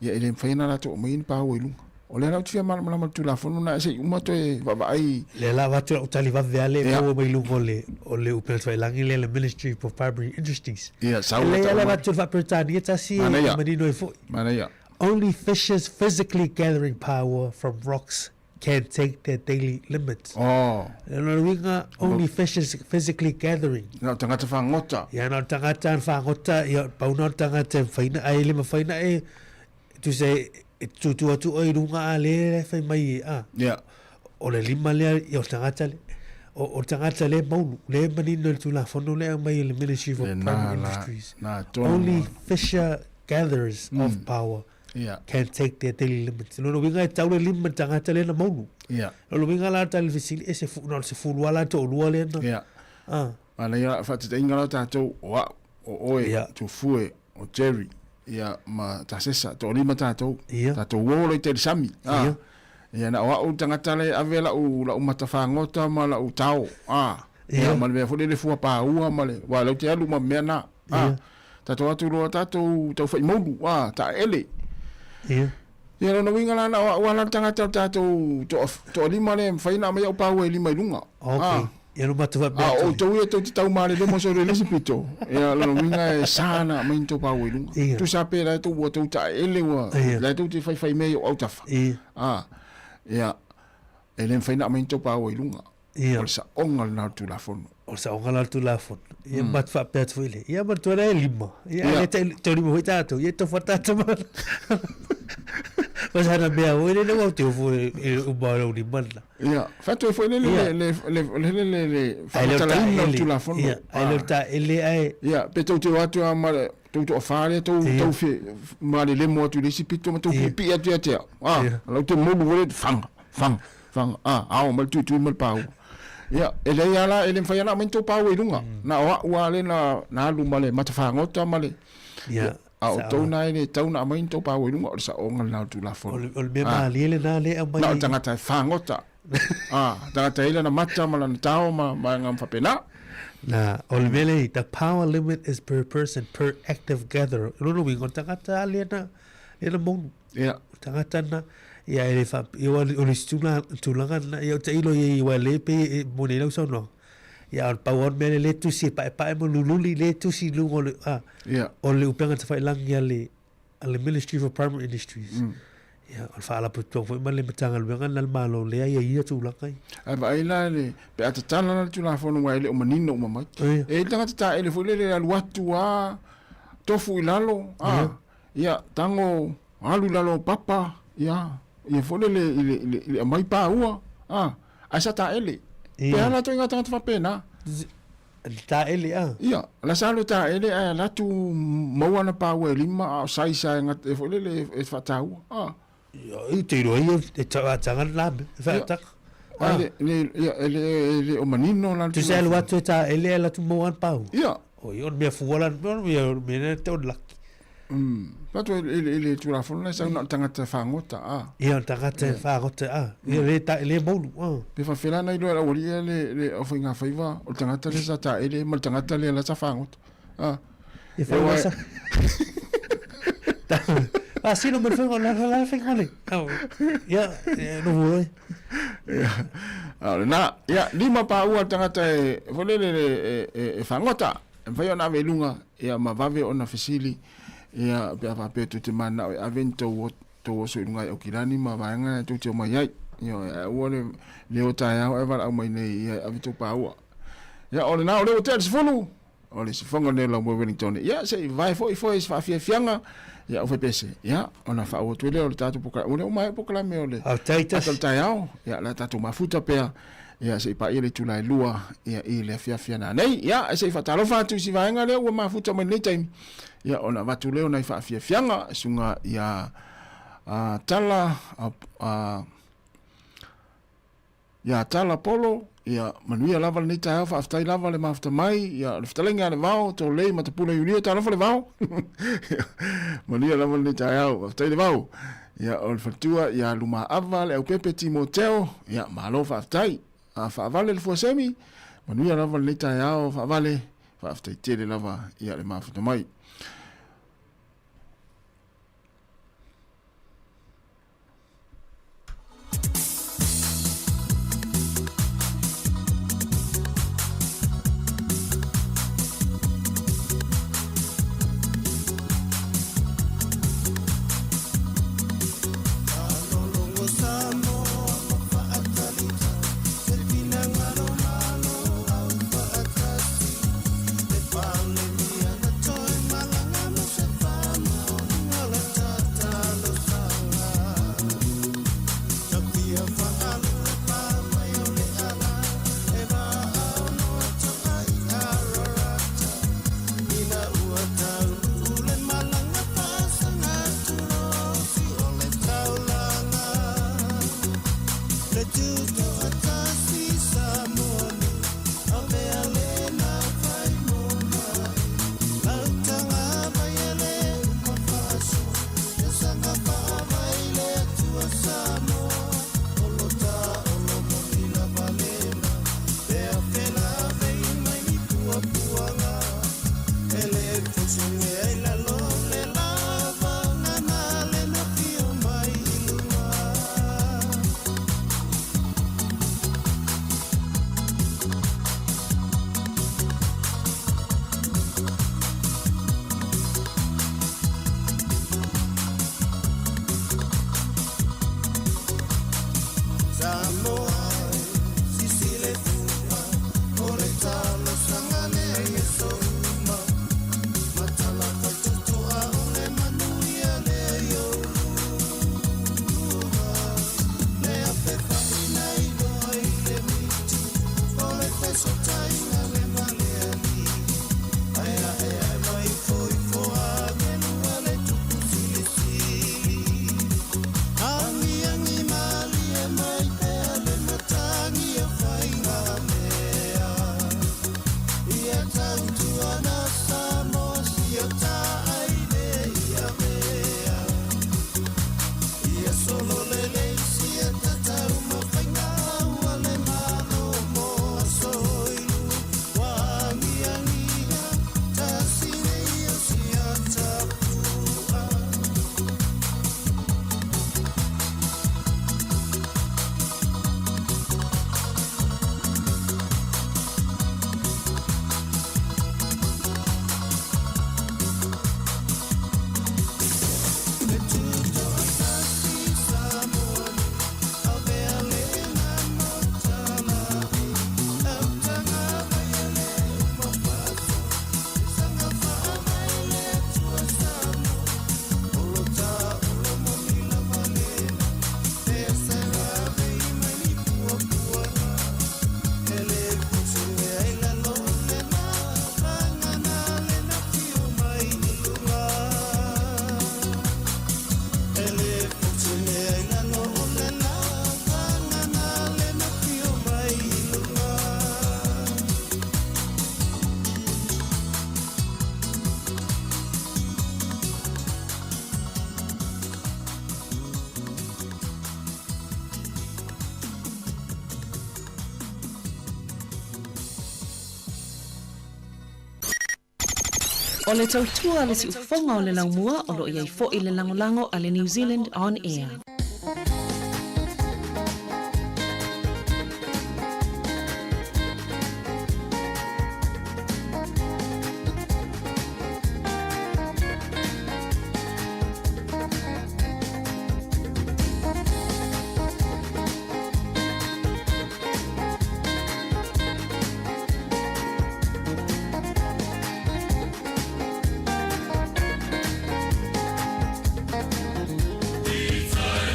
Ia ele mwhai na la to mai ni pāua i lunga. O le rau tia malama tu la fono na ese umato e vavai. Le la watu o tali vave ale pāua mai lunga o le upel twai langi le Ministry for Primary Industries. Ia, saula ta. Le ala watu whapertani e tasi e manino e fo. Mana ia. Only fishes physically gathering power from rocks can take their daily limits. Only fishes physically gathering. Nā tangata whangota. Ia nā tangata whangota, ia pauna tangata whaina ai lima whaina e, tu se, tu atu oi runga a le whai mai e a. Ia. O le lima lea, i o tangata le, o tangata le maunu, le manino le tula whono lea mai le Ministry for Primary Industries. Only fisher gatherers of power can take their daily limits. No winga taule limit tangata le na maunu. No winga la tal visili ese no se fulu ala to lua le na. Ana ia fa te inga la tatou o oe tu fue o Jerry ia ma tasesa to lima tatou tatou wolo te sami. Ia na o tangata le avela u la matafangota ma la u tau. Ia ma le fo le fu pa ua ma le wa lo te alu ma mena. Tatou atu lo tatou tau fai modu ta ele. Ia no winga la wala tangata tatou to lima le faina mai au paue lima lunga. Okay. Ia no matu va. O to ia to tau male le mo so le sipito. Ia no winga e sana mai to paue lunga. Tu sape la to to ta ele wa. La to te fai mai au tafa. Ia ele faina mai to paue lunga. Ia sa onga na tu la fono. O sa onga la tu la fono. Ia mat fa pe tu ile. Ia mat tu le lima. Ia te lima hoita to. Ia to fata to. Mas ana bea o ele no te foi o balo di mala. Ia, fato foi le fa tu la fono. Ia, ele ta ele ai. Ia, pe to te watu a male to fare to fi male le mo tu le sipito to fi pi atu atu. Lo te mo mo fang. Au mal tu mal pau. Ia, ele ala ele fa yana mento pau i lunga. Na wa le na lu male matafangota male. Ia. O tau nai le tau na mai to pau i lunga o sa onga na tu la fo. O le ma le na le a mai. Na tangata fangota. Tangata ile na mata mala na tao ma ngam fa pena. Na o le mele the power limit is per person per active gatherer. No wingo tangata le na mo. Ia. Tangata na ia ele fa ia o le stula na ia te ilo ia wa le pe mo le so no. Ia power mele le tu si pa mo lululi le tu si lu o le o le upanga te fai langi ale Ministry for Primary Industries. Ia o fa ala puto foi male matanga le ngana malo le ia tu la kai. Ai vai la le pe ata tala na tu la fo no le o manino o mamai. E tanga ta ele fo le watu a tofu ilalo. Ia tango alu lalo papa. Ia fo le mai pa ua. Asa ta ele. Pe ala to inga tanga fa pena. Ta ele Ia, la salo ta ele la tu moana pa we lima sai ngat fo le e fa ta ua. Ia i te ro ia e tanga la fa ta. Ele o manino la tu se lo ta ele la tu moana pa. Ia. O io me fuola me ne te la. Pato ele tu la fona sa na tangata whangota Ia tangata whangota Ia le maulu Pe fa fela na ilo la olia le o whainga whaiva o tangata le sa ta ele ma tangata le la sa whangota Ia whainga sa Sino me fue con la fengole. Ya, no voy. Ya, lima pa ua tangata e whangota. Whai ona velunga, ia mawave ona fesili, ia pia pape tu te mana o avento o so inunga o kirani, ma vaenga tu te o mai ai. Ia, ua leo tai au, e wala au mai nei, ia avento pa ua. Ia, ole na, ole o te arisifonu. Ole si whanga ne lau mo Wellington. Ia, se vai foi is whawhia fianga. Ia, o whai pese. Ia, ona wha o tuele o le tatu pokala. Ole o mai pokala me ole. Au taitas. Atal tai au. Ia, la tatu mafuta pea. Ia, se ipa ile tula lua. Ia, ile fia na. Nei, ia, se ifa talo fatu si vaenga leo ua mafuta mai nei taimi. Ia, ona watu leo na ifa whawhia fianga. Sunga, ia, tala, ia, tala polo. Ia manuia lava le nita alfa aftai lava le mafta mai ia le ftalenga le vao to le matapula yulia ta lava le vao manuia lava le nita alfa aftai le vao ia ol fatua ia luma ava le pepe timoteo ia malofa aftai fa vale le fosemi manuia lava le nita alfa vale fa aftai tele lava ia le mafta mai O le tautua le si ufonga o le laumua o lo iai fo i le langolango a le New Zealand On Air. It's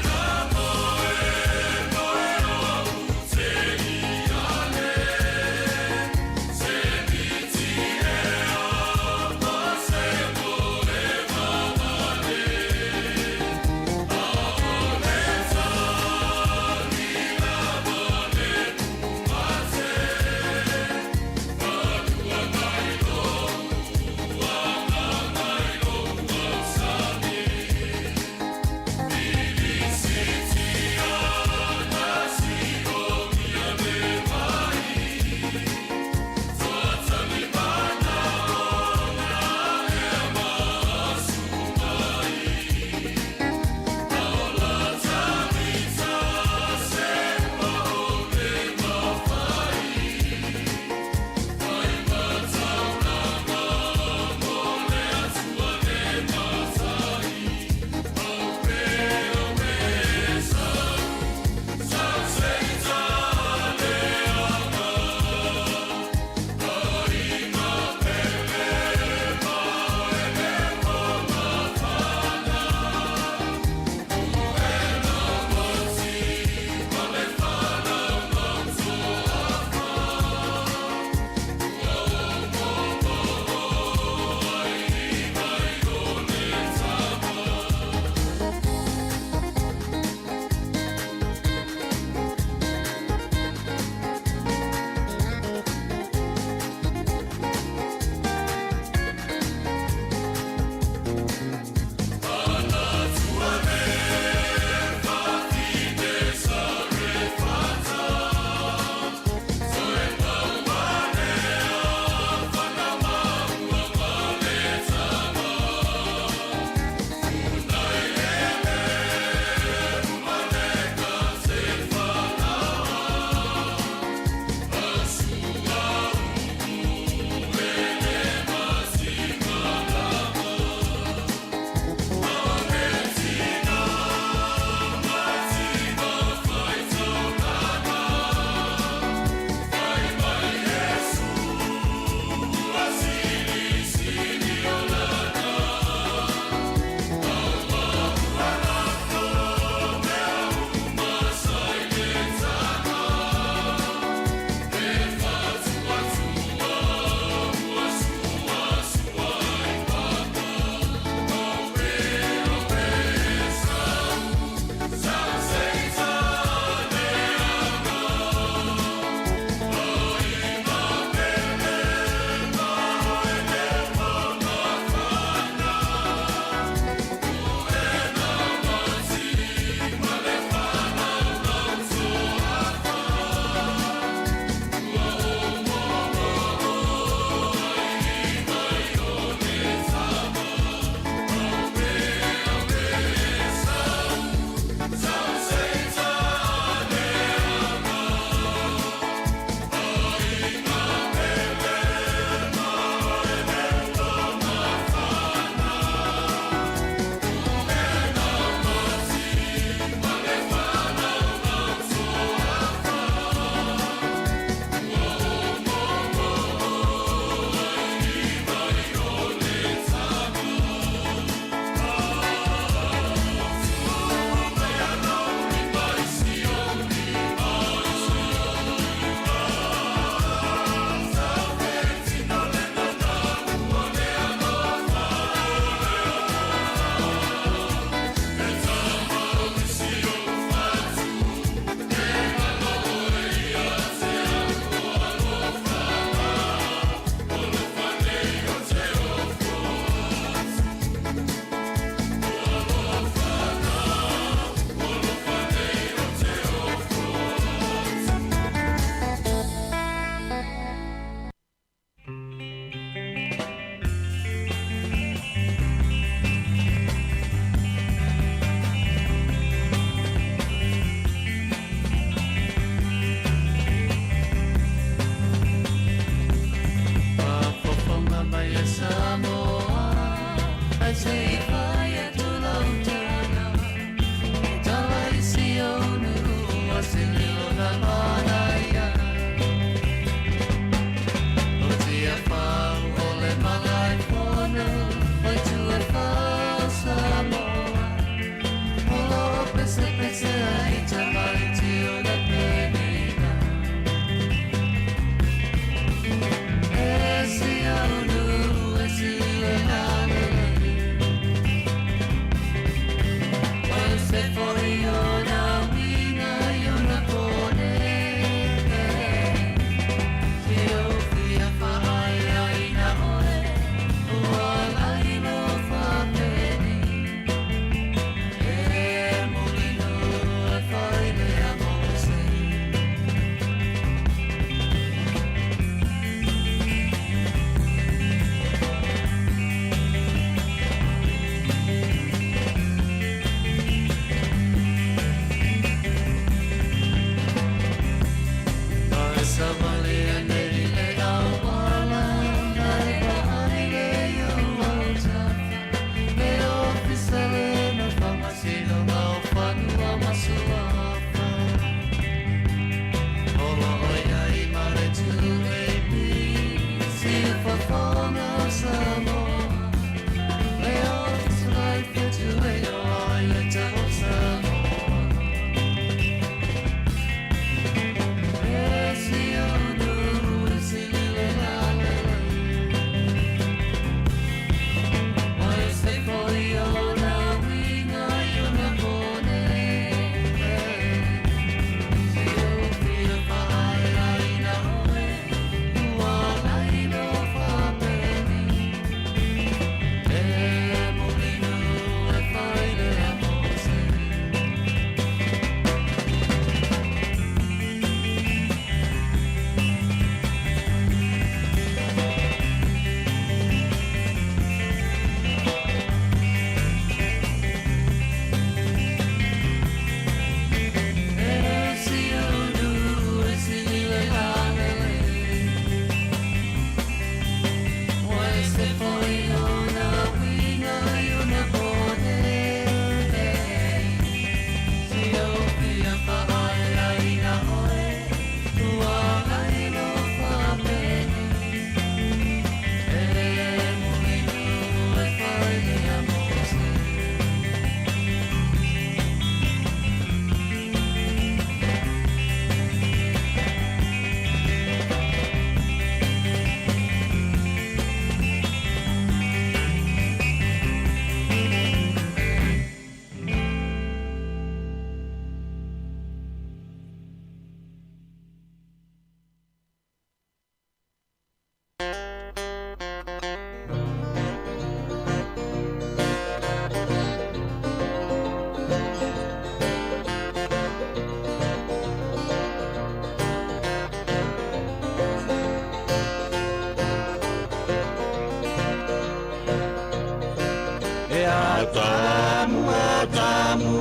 Atamu, atamu,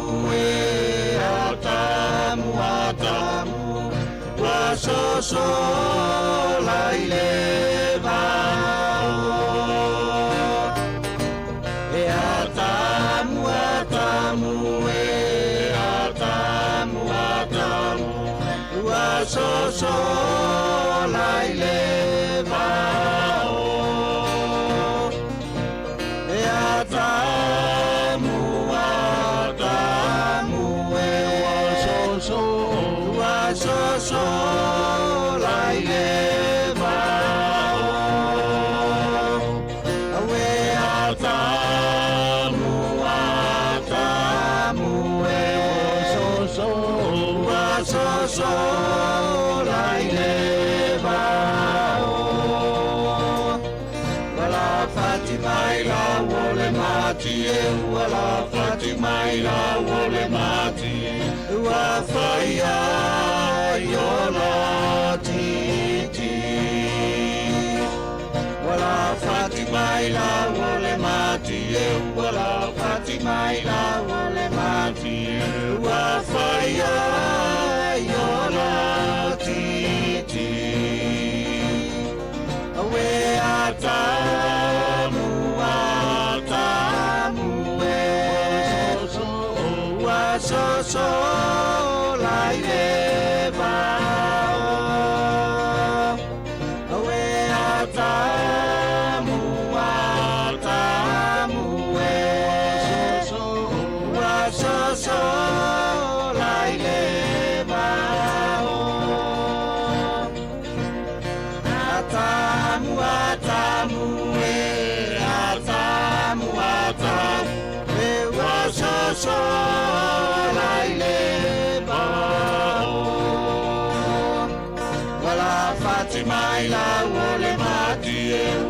atamu, atamu, wasoso laile vao. Atamu, atamu, atamu, atamu, wasoso laile vao. Atamu, atamu, wasoso laile vao. Awe atamu, atamu, wasoso laile vao. Wala Fatima ila wole mati, wala Fatima ila wole mati, wa faya yola titi. Wala Fatima ila wole mati, wala Fatima ila wole mati, wa faya yola titi. Awe atamu, atamu, wasoso laile vao. Awe atamu, atamu, wasoso laile vao. Atamu, atamu, atamu, atamu, wasoso laile vao. Wala Fatima ila wole mati,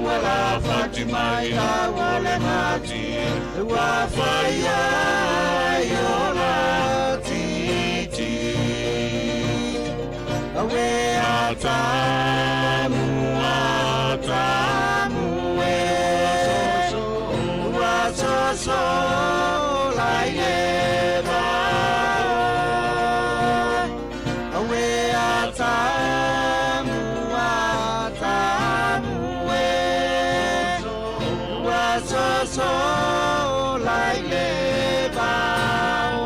wala Fatima ila wole mati, wa faya yola titi. Awe atamu, atamu, wasoso laile vao. Awe atamu, atamu, wasoso laile vao.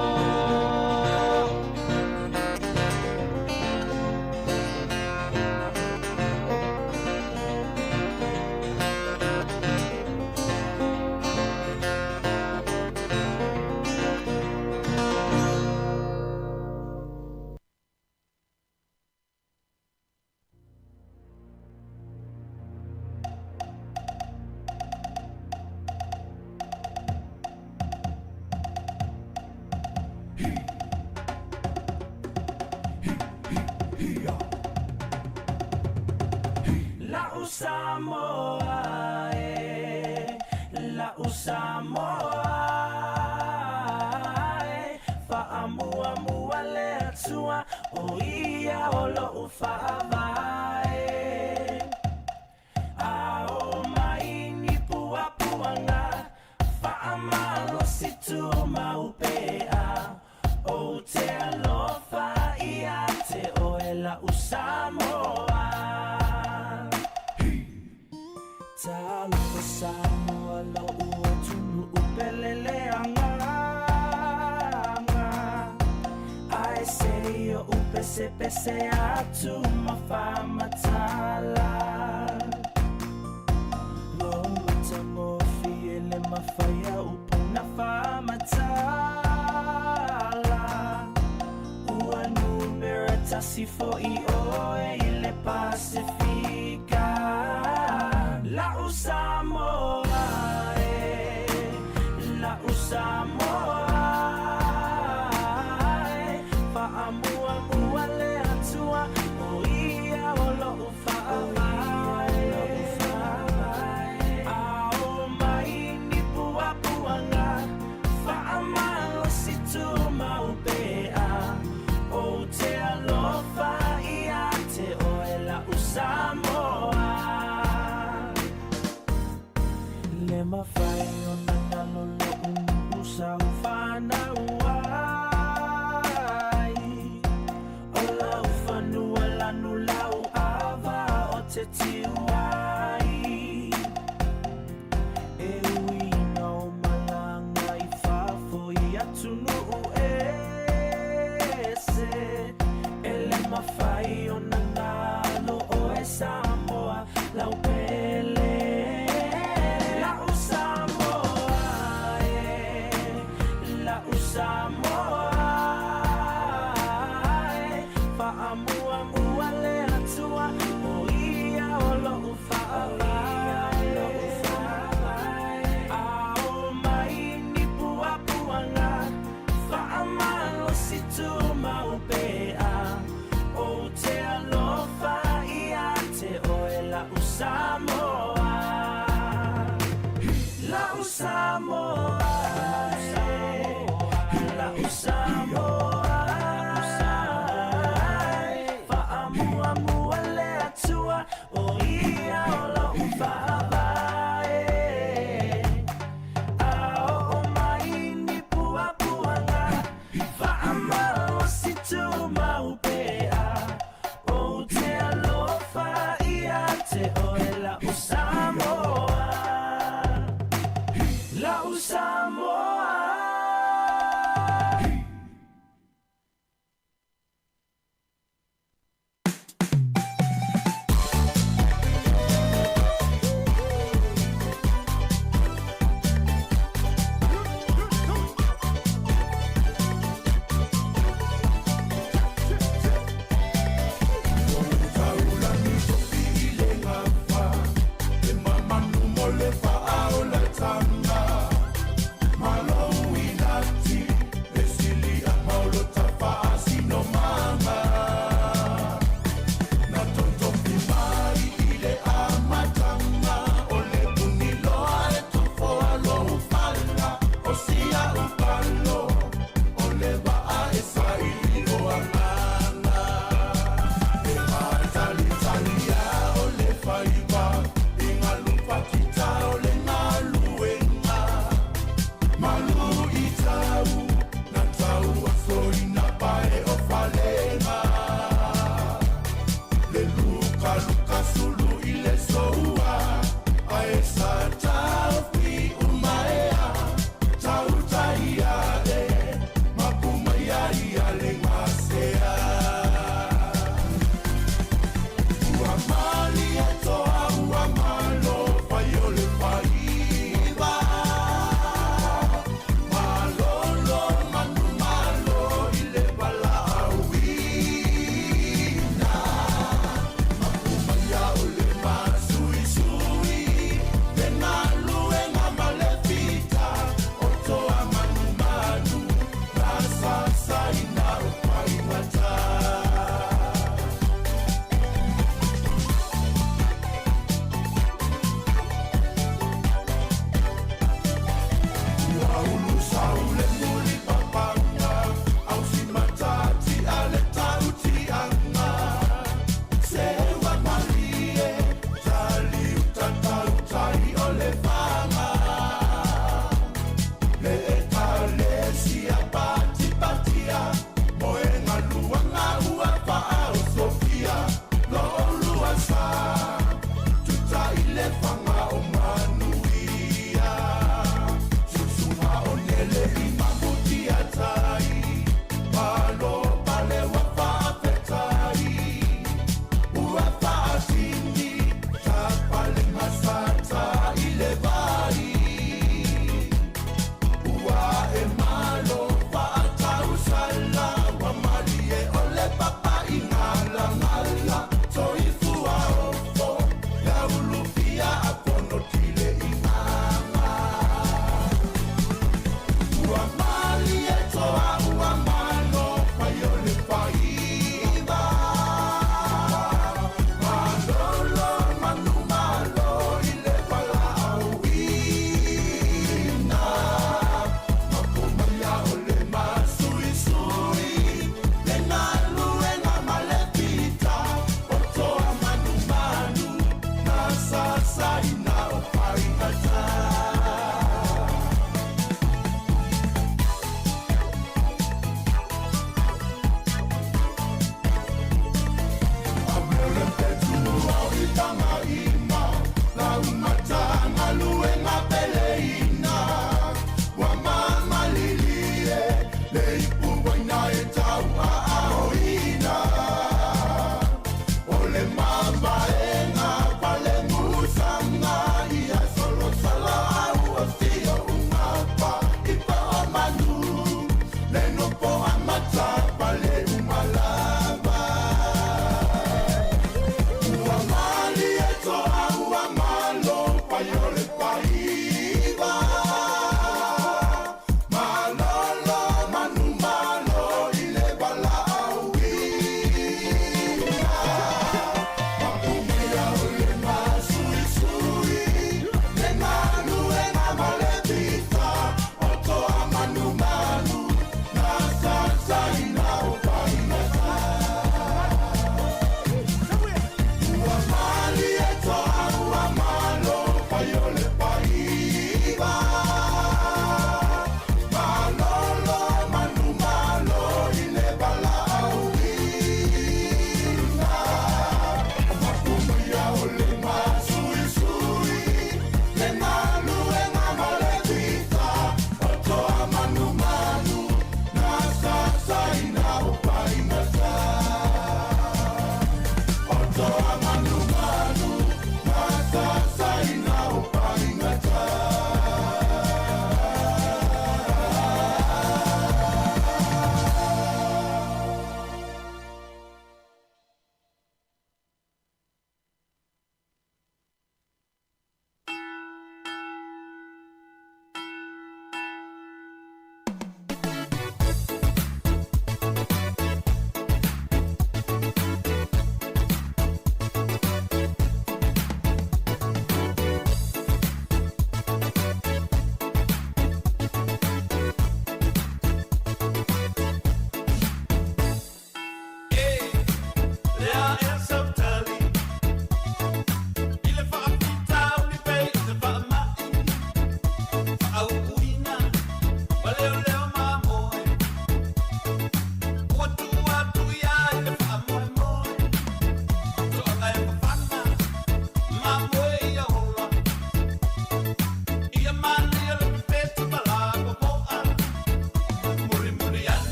La Usamoa, la Usamoa, faamua muale atua, oia olo ufaavae. Ao maini pua puanga, faamalo situ maupea, o te alofa iate oe la Usamoa. Talo Samoa lo uotunu upelele anga. Ai serio upese pese atu mafama tala. Lo matamofi ele mafaya upuna fama tala. Ua numera tasifo i oe ile Pacifica. La Usamoa, la Usamoa, faamua muale atua, oia olo ufaavae. Ao maini pua puanga, faamalo situ maupea, o te alofa iate oe la Usamoa. Le mafai o nana lolo te tiwai e ui no malanga I fafo I atunu e se ele mawhai o na ngalo o e Samoa lau pele lau Samoa lau Samoa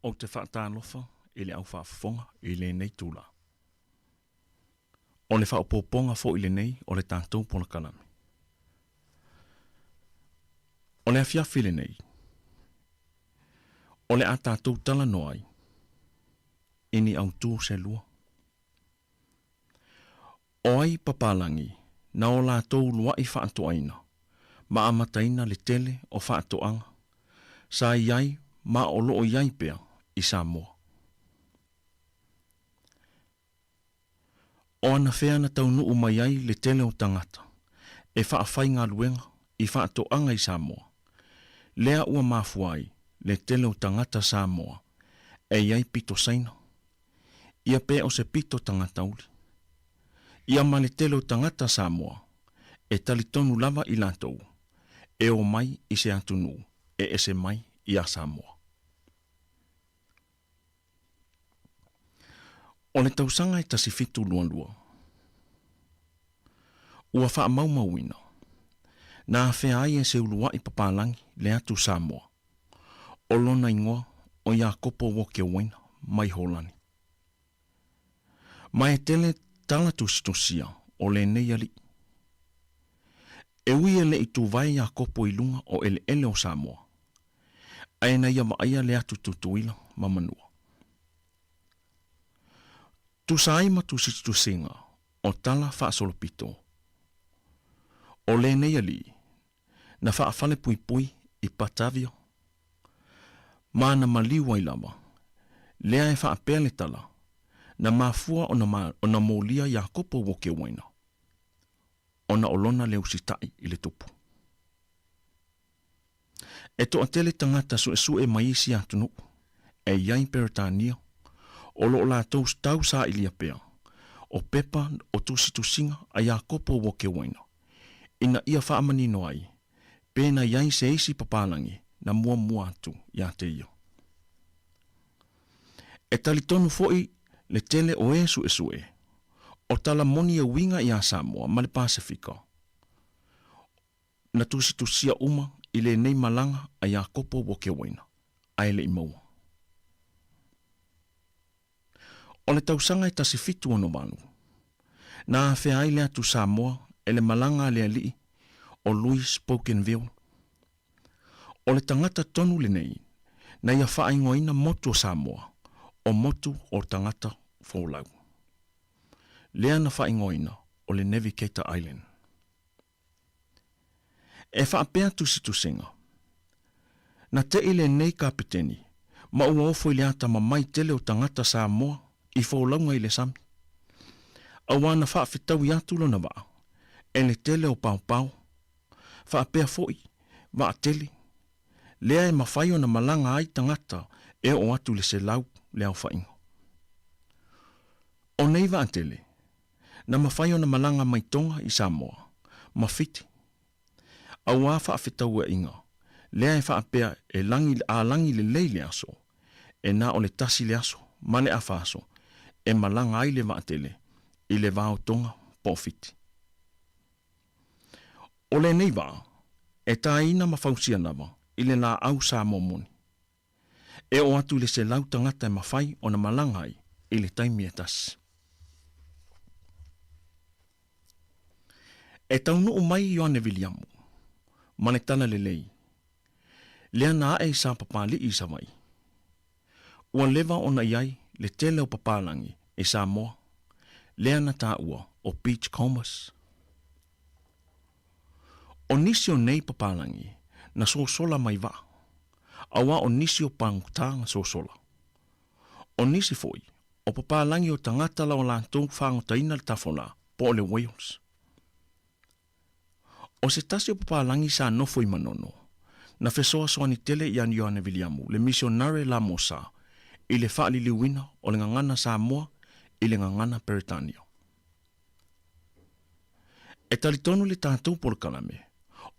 o te whaatalofa i le au whaafonga i le nei tūla. O le whaopoponga fo i le nei o le tātou pona kalame. O le awhiawhi le nei. O le a tātou tala noai. Ini au tū se lua. O ai papalangi na o la tau lua i whaatoaina. Ma amataina le tele o whaatoanga. Sa iai ma o loo iai pea i Samoa. O ana whea na tau nuu mai ai le tele o tangata. E whaafai ngā luenga i whaatoanga i Samoa. Lea ua mafuai le tele o tangata Samoa. E iai pito saina. Ia pe o se pito tangata uli. Ia ma le tele o tangata Samoa. E talitonu lava i lantou. E o mai i se atunu. E ese mai i a Samoa. O le tausanga e tasi fitu luanlua. Ua wha maumauina. Nā whea ai e se ulua i papalangi le atu Samoa. O lona ingoa o ia kopo woke waina mai Holani. Mai tele tala tusitusia o le neiali. E ui ele i tu vai ia kopo i lunga o ele o Samoa. Aena ia maia le atu tutuila mamanua. Tu saima tu situsinga o tala whaasolopito. O le neiali na whaafale pui pui i Patavia. Mana maliwa i lava. Lea e whaapea le tala. Na mafua o na molia ia kopo woke waina. O na olona le usitai i le tupu. E to atele tangata su e maisi atunu. E iai Peretania. O lo la tau sa ilia pea. O pepa o tusitusinga a ia kopo woke waina. Ina ia whaamanino ai. Pena iai se eisi papalangi na mua atu ia te ia. E talitonu foi le tele o e sue. O tala moni e winga i a Samoa ma le Pasifika. Na tusitusia uma i le nei malanga a ia kopo woke waina. A ele i maua. O le tausanga e tasi fitu ono manu. Na whea ai le atu Samoa e le malanga le ali o Louis Bougainville. O le tangata tonu le nei, na ia whaingoina motu o Samoa, o motu o tangata Faulau. Lea na whaingoina o le Navigator Island. E whaapea tusitusinga. Na te ile nei kapiteni, ma ua ofo i le ata ma mai tele o tangata Samoa i Faulaunga i le sami. Awana whaafitau i atulo na waa. E le tele o pau. Whaapea foi, waa tele. Lea e mawhai o na malanga ai tangata e o atu le se lau le au whaingo. O nei waa tele, na mawhai o na malanga mai tonga i Samoa, mawhiti. Awa whaafitau e inga, lea e whaapea e langi le lei le aso, e na o le tasi le aso, ma le afaso, e malanga ai le waa tele, i le vao tonga pofiti. O le nei waa, e ta ina mawhausia nawa, i le la au Samoa moni. E o atu le se lau tangata e mawhai o na malanga ai, i le taimi e tasi. E taunu o mai Ioane Viliamu, mane tana le lei. Lea na e sa papali i sa mai. Ua lewa o na iai le tele o papalangi e Samoa. Lea na ta ua o Beachcombers. O nisi o nei papalangi na sosola mai va. Awa o nisi o pangutanga sosola. O nisi foi o papalangi o tangata la o lantou whangotaina le tafona po le Wales. O se tasi o papalangi sa nofo i manono. Na fesoa soani tele i Ioane Viliamu le misionare la Mosa i le whaali liwina o le ngangana Samoa i le ngangana Peretania. E talitonu le tātou polkalame,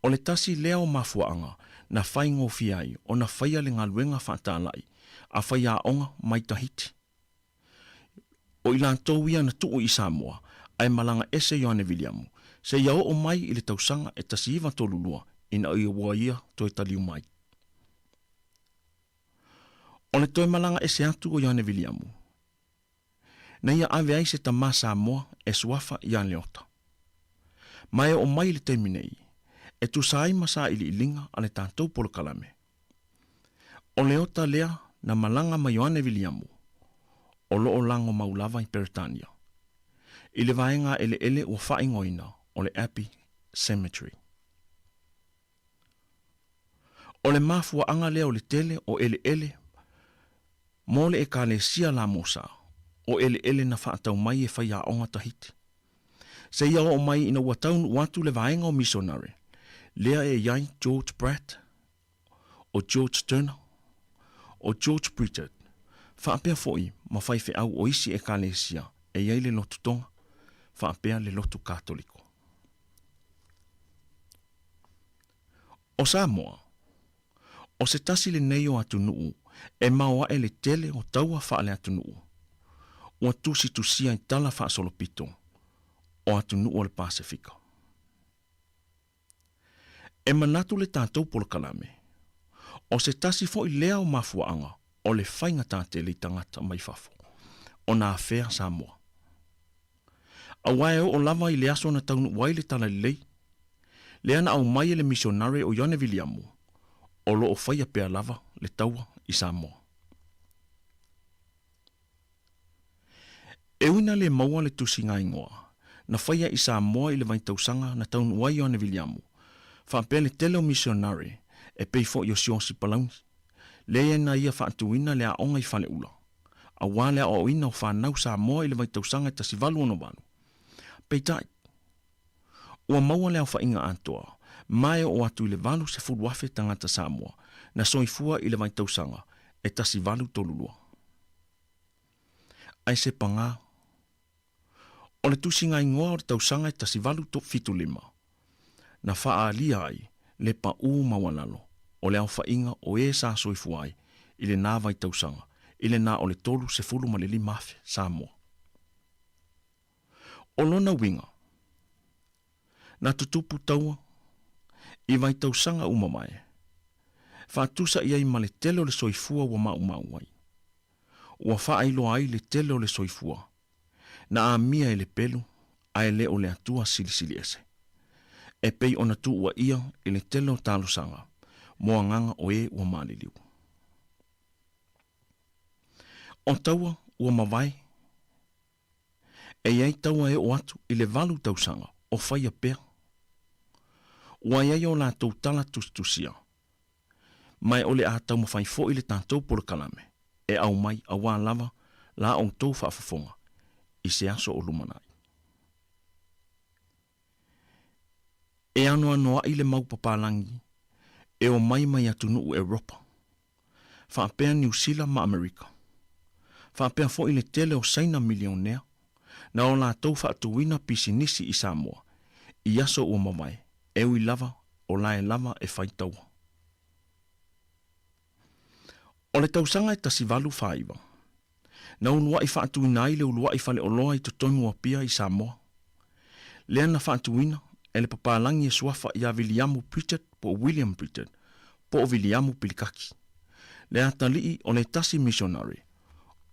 o le tasi lea o mafuaanga na whaingo fiai o na whaia le ngaluenga whaatalai a whaia onga mai Tahiti. O i lantou ia na tuu i Samoa ai malanga ese Ioane Viliamu se iao o mai i le tausanga e tasi iwa tolulua ina i ua ia to e taliu mai. O le toi malanga e se atu o Iane Viliamu. Na ia ave ai se tamā Samoa e suafa i an leota. Mai o mai le teminei, e tu sai masa ili ilinga ale tātou polo kalame. O leota lea na malanga ma Iane Viliamu, o loo lango maulava i Peritania. I le vaenga ele o whaingoina o le Abbey Cemetery. O le mafua anga lea o le tele o ele mole e ka le sia la mosa, o ele na whaatau mai e whai a onga tahiti. Se ia o mai ina wataun watu le vaenga o missionary, lea e iai George Bratt, o George Turner, o George Pritchard, whaapea foi ma whaife au o isi e ka le sia, e iai le lotu tonga, whaapea le lotu katoliko. O Samoa, o se tasi le neio atu nuu, e maua e le tele o taua wha le atu nuu. Ua tusi tusia i tala wha solopito, o atu nuu o le Pasifika. E manatu le tātou polo kalame, o se tasi fo i lea o mafuaanga, o le whainga tāte le tangata mai fafo, o nā whea Samoa. A wae o lava i le aso na taunu wai le tala lei, le ana au mai le missionary o Iane Viliamu, o lo o whaia pea lava le taua i Samoa. E uina le maua le tusi ngai ngoa, na whaia i Samoa i le vaitausanga na taunu wai Iane Viliamu, whaapea le tele o missionary e peifo i o sionsi palauni, le na ia whaatuina le a onga i whale ula, a wale a o ina o whanau Samoa i le vaitausanga i tasivalu ono wanu. Peitai, ua maua leo whainga antoa, mai o atu i le valu se fuluafe tangata Samoa, na soifua i le vaitausanga, e tasi valu tolulua. Ai se panga, o le tusinga ingoa o le tausanga e tasi valu to fitu lima, na wha alia ai, le pa uu mawanalo, o le au whainga o e sa soifua ai, i le nā vaitausanga, i le nā o le tolu se fulu ma le limafe Samoa. O lona winga, na tutupu taua, i vai tausanga umamai. Whātusa i ai ma le tele o le soifua wa mau ai. Ua whaailo ai le tele o le soifua, na a mia e le pelu, a e le o le atua silisili ese. E pei ona tu ua ia i le tele o talusanga, moa nganga o e ua maliliu. O taua ua mawai, e iai taua e o atu i le valu tausanga o whaia pea. Ua iai o la tau tala tustusia. Mai o le a tau mawhai fo i le tātou polo kalame, e au mai a wā lava la o tau whaafafonga i se aso o lumanai. E anoa noa i le maupapalangi, e o mai atu nuu Europa. Whaapea New Zealand ma Amerika. Whaapea fo i le tele o saina milionea, na o la tau whaatuina pisinisi i Samoa, i aso ua mawai, e ui lava o lae lava e whaitaua. O le tausanga e tasi valu whaiva, na unua i whaatuina i le ulua i whale oloa i tutongu a pia i Samoa. Lea na whaatuina, e le papalangi e suafa i a Viliamu Pritchard po William Pritchard, po o Viliamu Pilikaki. Lea talii o le tasi missionary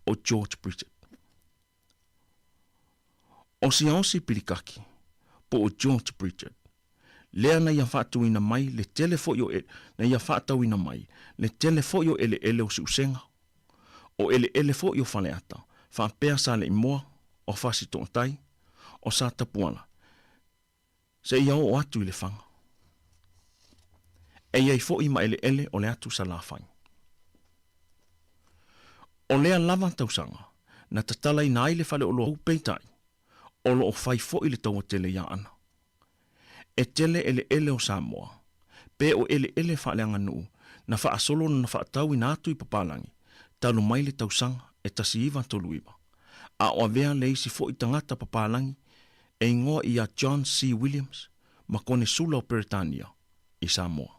o George Pritchard. O Siosi Pilikaki, po o George Pritchard. Lea na ia whaatuina mai le telefo yo na ia whaatauina mai le telefo yo ele o siusenga. O ele fo yo whaleata, whaapea sa le imoa o whasi tōtai o sa tapuana. Se ia o atu i le whanga. E iai fo i ma ele o le atu sa la whang. O lea lava tausanga, na tatala i na ile whale o loa upeitai, o lo o whai fo i le taua tele ia ana. E tele ele o Samoa, pe o ele whaaleanga nuu, na wha asolo na wha atau i na atu i papalangi, talu mai le tausanga e tasi iwa tolu iwa. A o avea le isi fo i tangata papalangi, e ingoa i a John C. Williams, ma kone sula o Peritania, i Samoa.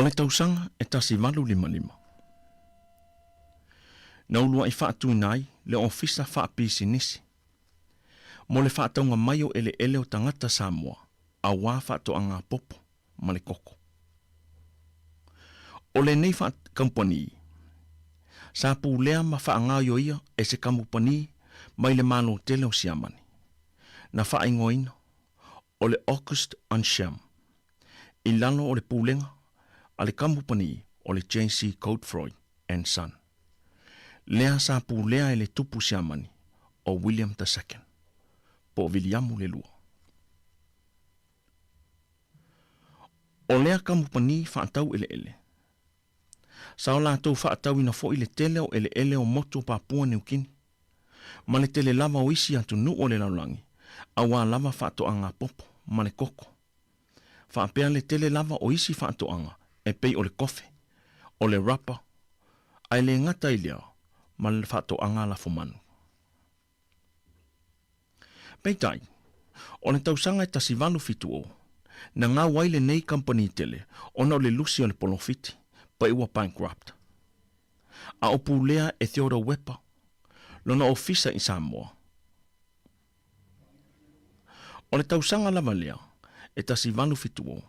O le tausanga e tasi walu lima. Na ulua i whaatu nai le ofisa whaapisi nisi. Mo le whaataunga mai o ele o tangata Samoa a wā whaato a ngā popo ma le koko. O le nei whaat kampani sa pūlea ma whaangā ia e se kampani mai le malo tele o siamani. Na whaingoina o le August Ansham i lalo o le pūlenga a le kampani o le J.C. Godfrey and Son. Lea sa pūlea e le tupu siamani o William II. Po Williamu le lua. O lea kampani whaatau ele. Sa o lātou whaatau ina fo i le tele o ele o moto Papua New Guinea. Ma le tele lava o isi atu nu o le laulangi. A wā lava whaatoanga popo ma le koko. Whaapea le tele lava o isi whaatoanga e pei o le kofe, o le rapa, ai le ngata i lea ma le whaatoanga la fumanu. Pei tai, o le tausanga e tasi walu fitu o, na ngā waile nei company tele, ona o le lusi o le polofiti, pa iwa bankrupt. A o pūlea e Theodore Wepa, lona ofisa i Samoa. O le tausanga lava lea, e tasi walu fitu o,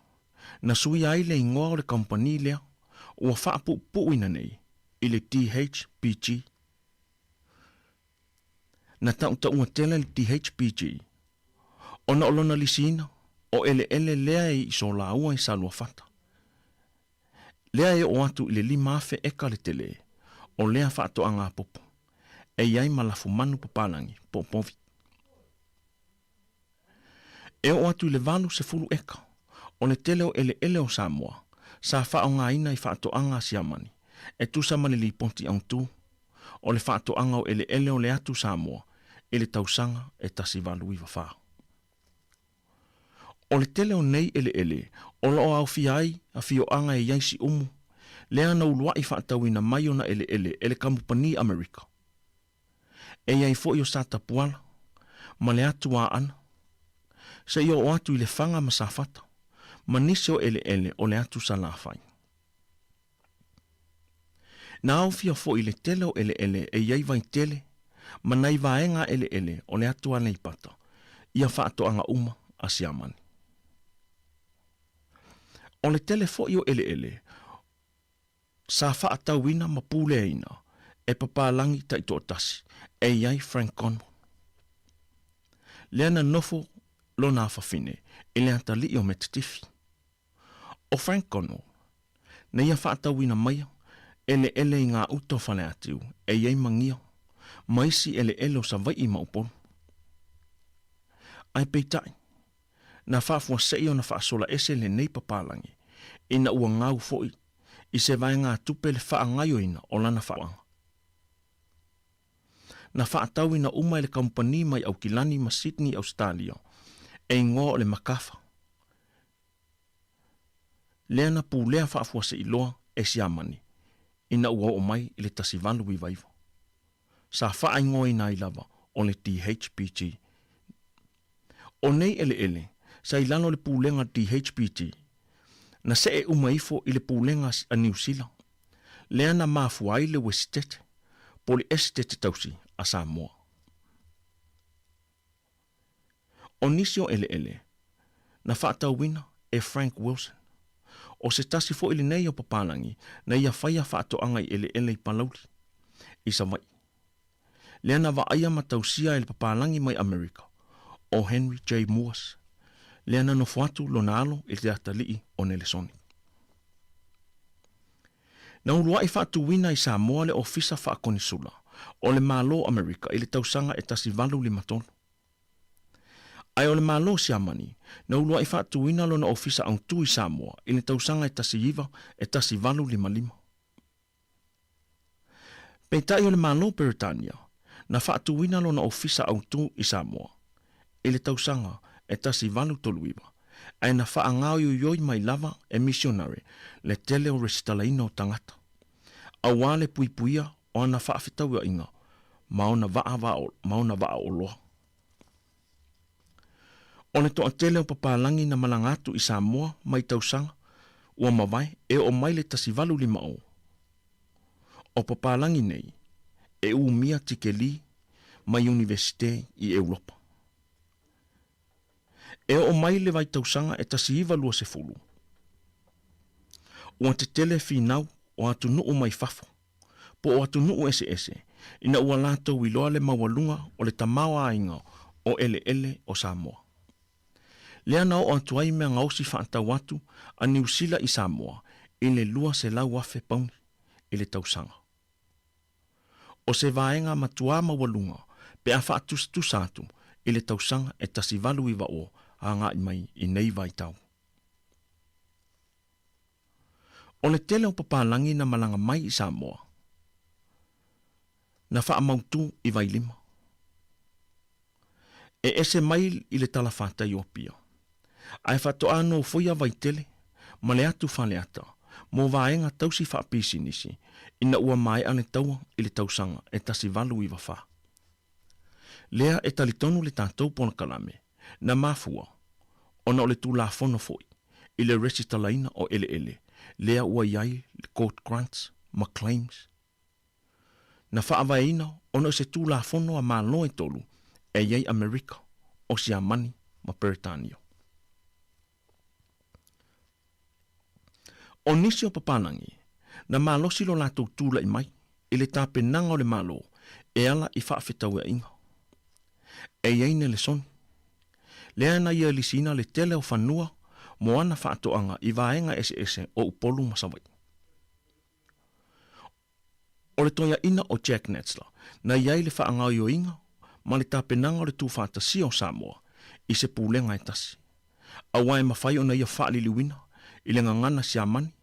na sui aile i ngoa o le company lea, ua whaapu puina nei, i le DHPG. Na tauta ua tele le DHPG, ona olona lisina, o ele lea e iso la ua i salua fata. Lea e o atu i le lima afe eka le tele, o lea whaato a ngā popo, e iai malafu manu papalangi, po povi. E o atu i le valu se fulu eka, o le tele o ele o Samoa, sa wha o ngā ina i whaato anga siamani, e tusa mani li ponti ang tu, o le whaato anga o ele o le atu Samoa, e le tausanga e tasi valu i wawha. O le tele o nei ele, o lo au fiai a fio anga e yaisi umu, lea na ulua i whaatau ina mai o na ele kampani Amerika. E iai fo i o sa tapuala, ma le atu a ana, se i o atu i le whanga masafata, ma nisi o ele o le atu sa la whai. Na au fia fo i le tele o ele e iai vai tele, ma nai vaenga ele o le atu anei pata, ia whaato anga uma a siamani. O le tele fo i o ele, sa whaatau ina ma pūlea ina, e papalangi ta i tō tasi, e iai Frank Conwell. Lea na nofo lo na whawhine, e lea tali o me titifi. O Frank Conwell, na ia whaatau ina maia, ele i ngā uto whale atiu, e iai mangia, maisi ele o sa vai i maupon. Ai peitai, na whaafua sei o na whaasola ese le nei papalangi, ina ua ngau foi, i se vai ngā tupe le whaangaio ina o lana whaanga. Na whaatau ina uma le kampani mai au kilani ma Sydney, Australia, e ingoa o le makafa. Lea na pūlea whaafua se iloa e siamani, ina ua o mai i le tasivalu i vaiva. Sa whaingoa ina i lava o le DHPG. O nei ele, sa ilano le pūlenga DHPG, na se e umaifo i le pūlenga a New Zealand, lea na mafuai le Westete, po le Estete tausi a Samoa. O nisio ele, na whaatauina e Frank Wilson, o se tasi fo ili nei o papalangi, na ia whaia whaatoanga i ele i palauli, i sa vai. Lea na waaia matausia i le papalangi mai Amerika, o Henry J. Moores, lea na nofuatu lo nalo i te atalii o Nelesoni. Na ulua i whaatuwina i Samoa le ofisa whaakonisula, o le malo Amerika i le tausanga e tasi valu lima tonu. Ai o le malo siamani, na ulua i whaatuwina lo na ofisa ang tu i Samoa i le tausanga e tasi iwa e tasi valu lima. Peitai o le malo Britannia, na whaatuwina lo na ofisa ang tu i Samoa i le tausanga e tasi valu toluiwa, ai na whaangao yoi mai lava e missionary le tele o resitalaina o tangata. Awa le puipuia o ana whaafitaua inga, maona waa o loa. O le toa tele o papalangi na malangatu i Samoa mai tausanga, ua mawai e o mai le tasivalu 5 o. O papalangi nei, e umia tikeli mai universite i Europa. E o mai le vai tausanga e tasiva lua se fulu. Ua te tele finau o atu nuu mai fafo, po o atu nuu ese, ina ua lato wiloa le mawalunga o le tamawa ainga o ele o Samoa. Lea nao o atu ai mea ngausi whaantau watu a New Zealand i Samoa i le lua se lau wafe pauni i le tausanga. O se vaenga matua mawalunga pe a whaatusatu i le tausanga e tasivalu i wao a ngā mai i nei vai tau. O le tele o papalangi na malanga mai i Samoa, na whaamautu i vai 5. E ese mai i le tala whata i Opia. Ai whatoa no foia vai tele, ma le atu whaleata, mo vaenga tausi whaapisi nisi, ina ua mai ane taua i le tausanga e tasivalu i wawha. Lea e talitonu le tātou pona kalame, na mafua, ona o le tū la fono foi, i le resitalaina o ele, lea ua iai le court grants, ma claims. Na whaavaina, ona o se tū la fono a malo e tolu, e iai Amerika, o si amani, ma Peritania. O nisi o papanangi, na malosi lo lātou tūla i mai, i le tāpenanga o le malo, e ala i whaafetau e inga. E iei le soni. Lea na ia lisina le tele o whanua, mo ana whaatoanga i vaenga ese o upolu masawai. O le toia ina o Jack Netzler, na iei le whaangau i o inga, ma le tāpenanga o le tūwhātasi o Samoa, i se pūlenga e tasi. Awai mawhai o na ia whaaliliwina, i le ngangana Siamani,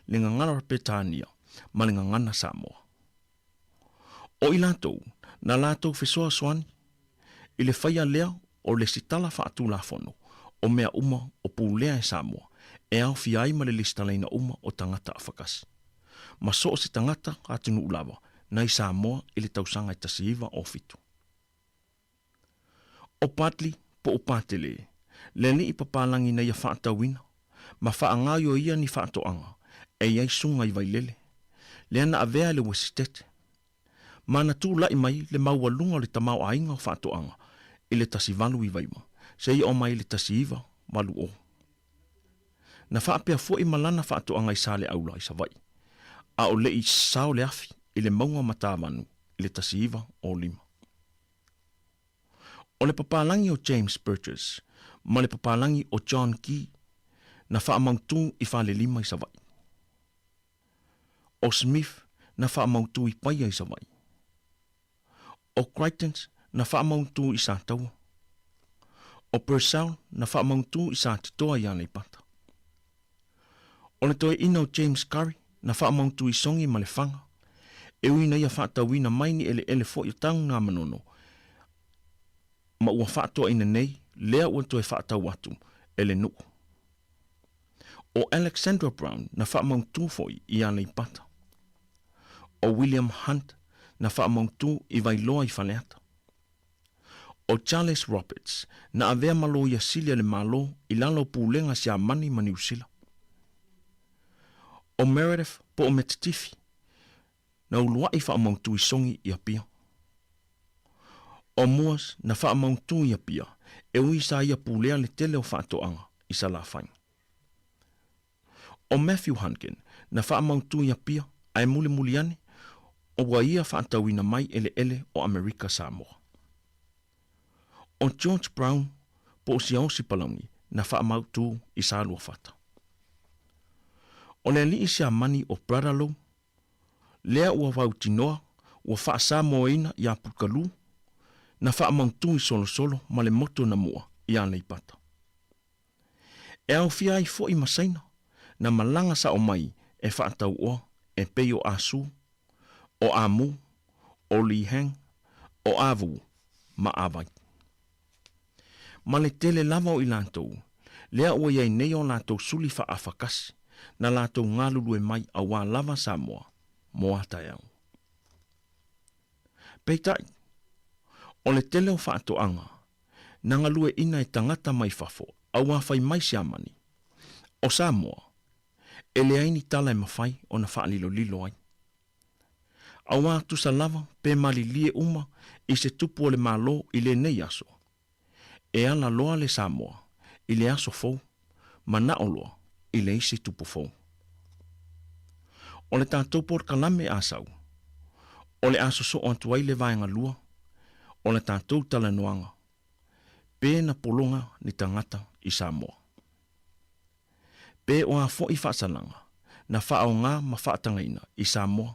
le ngangana Petania, ma le ngangana Samoa. O i lātou, na lātou whesoa soani, i le whaia lea o le sitala whaatu la fono, o mea uma o pūlea e Samoa, e au fiai ma le listalaina uma o tangata a whakasi. Ma so o si tangata atunu ulawa, na i Samoa i le tausanga i tasiiva o fitu. O patli po o patele, le ni i papalangi na ia whaatawina, ma whaangaio ia ni whaatoanga, e iai sunga i vailele, le ana avea le wasitete. Ma na tū lai mai le maualunga o le tamau ainga o whaatoanga, i le tasivalu i vaima, se i o mai le tasiiva walu o. Na whaapea fo i malana whaatoanga i sale aula i savai, a o le i sao le afi i le maunga matawanu i le tasiiva o 5. O le papalangi o James Burgess, ma le papalangi o John Key, na whaamautu i whale 5 i savai. O Smith, na whaamautu i paia i savai. O Crichtons, na whaamautu i sa taua. O Purcell, na whaamautu i sa titoa i anei pata. O le toe ina o James Curry, na whaamautu i songi ma le whanga. E uina ia whaatawina maini ele fo i tau ngā manono. Ma ua whaatoa ina nei, lea ua toe whaatau atu, ele nuku. O Alexandra Brown, na whaamautu foi i anei pata. O William Hunt, na whaamautu i vailoa i whaneata. O Charles Roberts, na avea malo i asilia le malo i lalo pūlenga si a mani ma New Zealand. O Meredith po o Metitifi, na ulua i whaamautu i songi i apia. O Moas, na whaamautu i apia, e ui sa ia pūlea le tele o whaatoanga i sa la whainga. O Matthew Hankin, na whaamautu i apia, ai muli ane, o waia whaatawina mai ele o Amerika Samoa. O George Brown, po o siaosi palaungi, na whaamautu i sa alua whata. O le li isi a mani o Bradalow, lea ua wautinoa, ua wha Samoina i a Pukalu, na whaamautu i solo ma le moto na mua i anei pata. E au fia i fo i masaina, na malanga sa o mai e whaatau oa, e pei o asu, o amu, o liheng, o avu, ma avai. Ma le tele lava o i lātou, lea ua iei nei o lātou suli wha awhakasi, na lātou ngālulu e mai a wā lava Samoa, mo atai au. Peitai, o le tele o whaatoanga, na ngalue ina e tangata mai fafo, a wā whai mai siamani, o Samoa, e le aini tala e mawhai o na whaalilo lilo ai. Awa tu sa lava pe mali lie uma i se tupu o le malo i le nei aso. E ala loa le Samoa i le aso fou, ma na o loa i le isi tupu fou. O le tātou por kalame asau, o le aso so antuai le vaenga lua, o le tātou tala noanga, pe na polonga ni tangata i Samoa. Pe o a fo i whaasalanga, na whaao ngā ma whaatangaina i Samoa,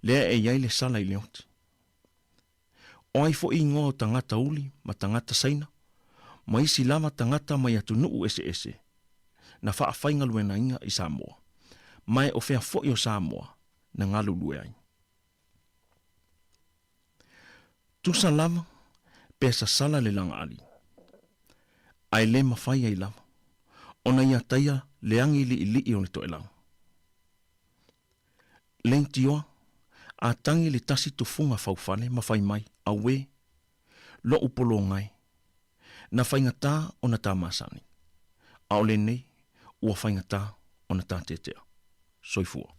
lea e iai le sala i leoti. O ai fo i ngō tangata uli ma tangata saina, ma isi lava tangata mai atu nuu ese ese, na whaafainga luena inga i Samoa, mai o whea fo i o Samoa na ngalu lue ai. Tusa lava, pesa sala le langa ali. Ai le mawhai ai lava, ona ia taia le angi li i o le toelang. Lentioa, a tangi le tasi tufunga faufale mawhai mai, a we, lo upolo ngai, na whaingata o na tā masani. A o le nei, ua whaingata o na tā tetea. Soifua.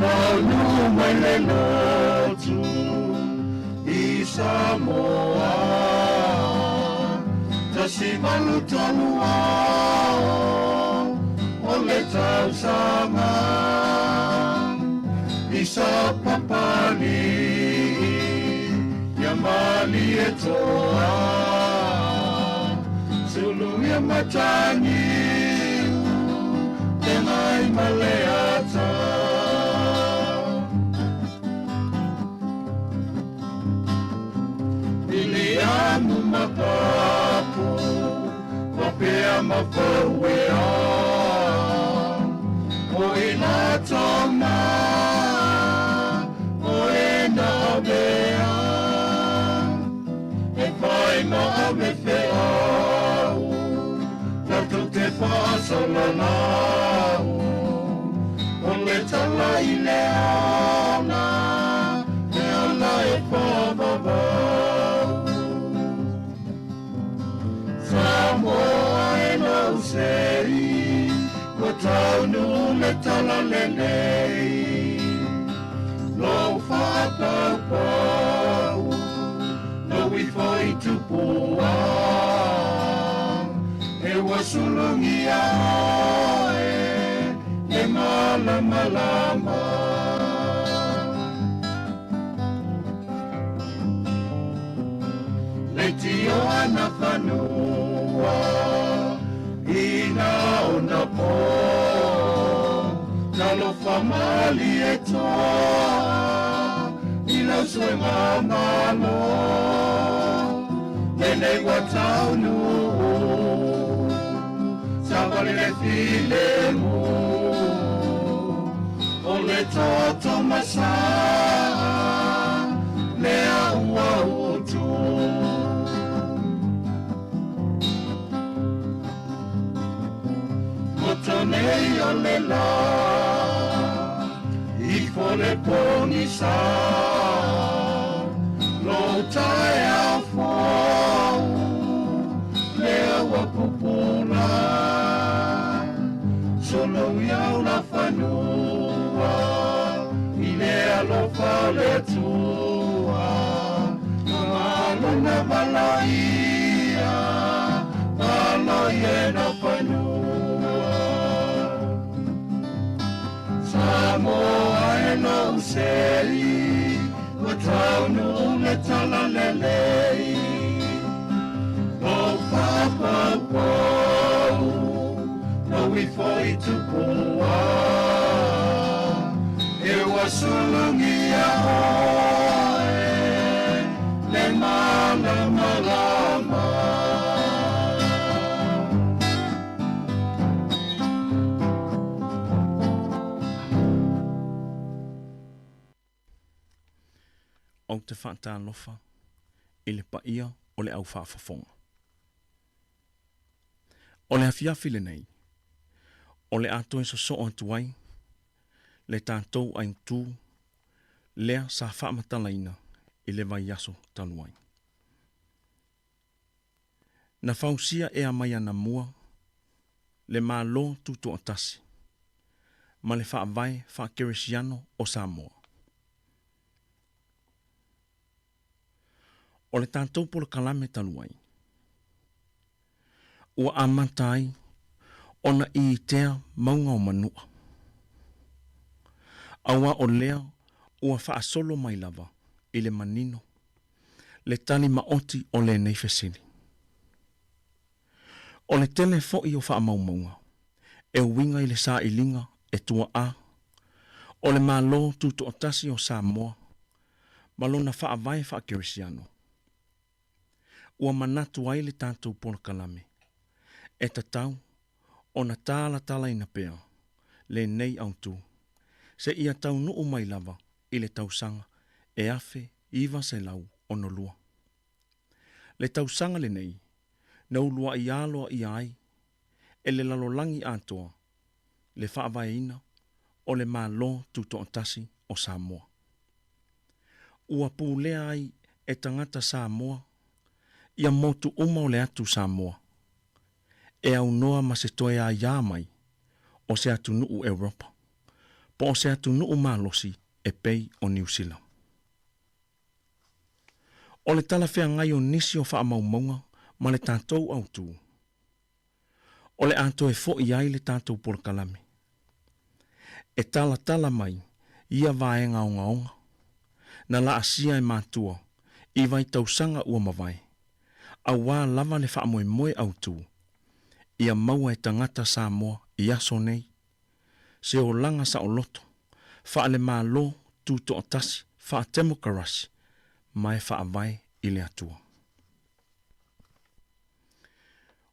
Taunu mai le lotu i Samoa, tasi malu tanua o le tau sanga, i sa papali ia mali e toa, sulu ia matangi te mai maleata. Anu mapapu, wapea mapawea, o ina tona, o ina bea, e pai ma ame feau, na tu te whaasalanau, o le tala i le ana, e ana e whamavau. Samoa e no sei, ko taunu le tala lelei, lo whapapau, no i whai tupua, e wasulungi ae, e malamalama. Le tio ana whanua, ina ona po, talo whamali e toa, ina sue mamalo, nene wataunu, savale le file mu, o le toto masa, le aua utu. Nei o le la, I fole poni sa, lo tai a fau, le awa pupuna, solo iau la fanua, I le alo fale tua, malo na valaia, valaia na fanua. Samoa e no sei, o taunu le tala lelei, o whapapau, no i whai tupua, e wasulungi a oe, le malamalama. O te whaatalofa i le paia o le au whaafafonga. O le hawhiawhile nei, o le ato e so atu ai, le tātou ai tū, lea sa whaamatalaina i le vai aso taluai. Na whausia e a mai ana mua le mālo tuto atasi, ma le whaavai whaakeresiano o Samoa. O le tātou polo kalame taluai, ua amatai ona i tea maunga o manua. Awa o lea ua whaasolo mai lava i le manino, le tali maoti o le neifesili. O le tele fo'i o whaamaumaunga, e winga i le sa ilinga e tua a, o le malo tuto o tasi o Samoa, malona whaavai whaakeresiano. Ua manatu ai le tātou polo kalame, e tatau, o na tāla tala ina pea, le nei au tu, se ia tau nuu mai lava i le tausanga, e afe iwa se lau ono lua. Le tausanga le nei, na ulua i aloa i ai, e le lalolangi atoa, le whaavaina, o le malo tuto o tasi o Samoa. Ua pūlea ai e tangata Samoa, ia motu uma o le atu Samoa, e au noa ma se toe a ia mai, o se atu nuu Europa, po o se atu nuu malosi e pei o New Zealand. O le talawhea ngai o nisi o wha maumaunga, ma le tātou au tū. O le ato e fo i ai le tātou polokalame. E tala mai, ia vaenga o ngaonga, na la asia e mātua, i vai tausanga ua mawai. A wā lava le wha moe au tū, ia maua e tangata Samoa i aso nei, se o langa sa o loto, wha le mālo tūto o tasi, wha temokarasi, mai wha vai i le atua.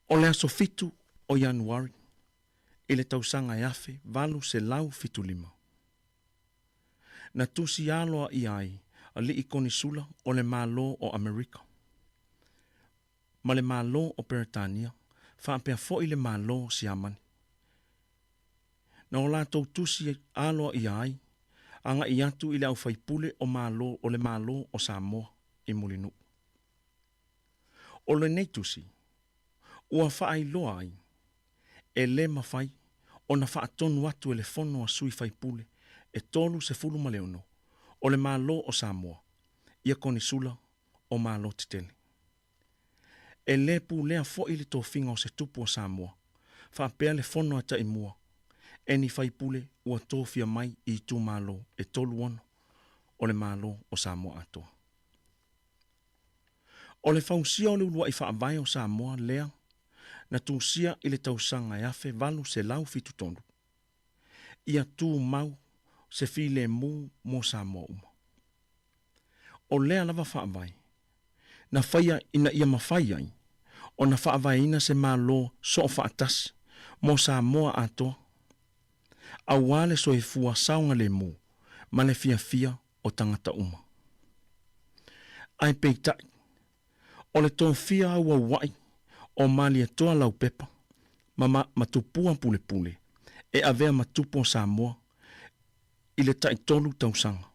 O le aso fitu o Januari, i le tausanga e afe, valu se lau fitu lima. Na tusi aloa i ai, a li ikoni sula o le mālo o Amerika. Ma le mālo o Peritania, whaapea fo i le mālo si amani. Na o lātou tusi aloa i ai, anga i atu i le au whaipule o le mālo o Samoa i mulinu. O le nei tusi, ua whaai loa ai, e le mawhai, o na whaatonu atu e le fono a sui whaipule, e tolu se fulu maleono, o le mālo o Samoa, ia koni sula o mālo titele. E le pu lea fo i le tō whinga o se tupu o Samoa, whaapea le fono a taimua, e ni whaipule ua tō whia mai i tū mālo e tolu ono, o le mālo o Samoa atoa. O le whausia o le ulua i whaavai o Samoa lea, na tūsia i le tausanga e afe valu se lau fitu tonu. Ia tū mau se file mu mo Samoa uma. O lea lava whaavai, na whaia ina ia mawhai ai, o na whaavai ina se mālo so o whaatasi, mo Samoa atoa. A wale so e fua saunga le mu, ma le fia o tangata uma. Ai peitai, o le tō fia aua wai, o mali toa lau pepa, ma tupua pule, e avea matupu o Samoa, i le taitolu tausanga.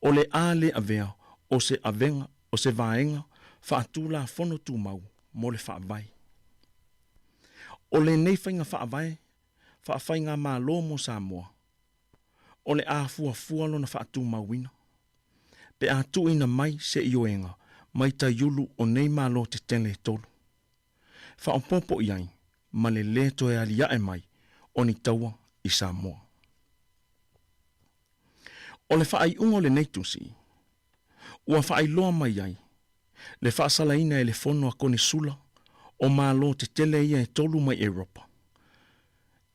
O le ale avea, o se avenga, o se vaenga, whaatula fono tu mau, mo le whaavai. O le neifainga whaafai mālo mo Samoa. O le fua lona whaatu mauina. Pe atu ina mai se ioenga, mai ta yulu o nei mālo te tele tolu. Whaopopo iai, ma le leto e alia e mai, o ni taua i Samoa. O le whaai ungo le neitusi, ua whaai loa mai ai, le whaasalaina e le fono a kone sula, o mālo te tele ia e tolu mai Europa.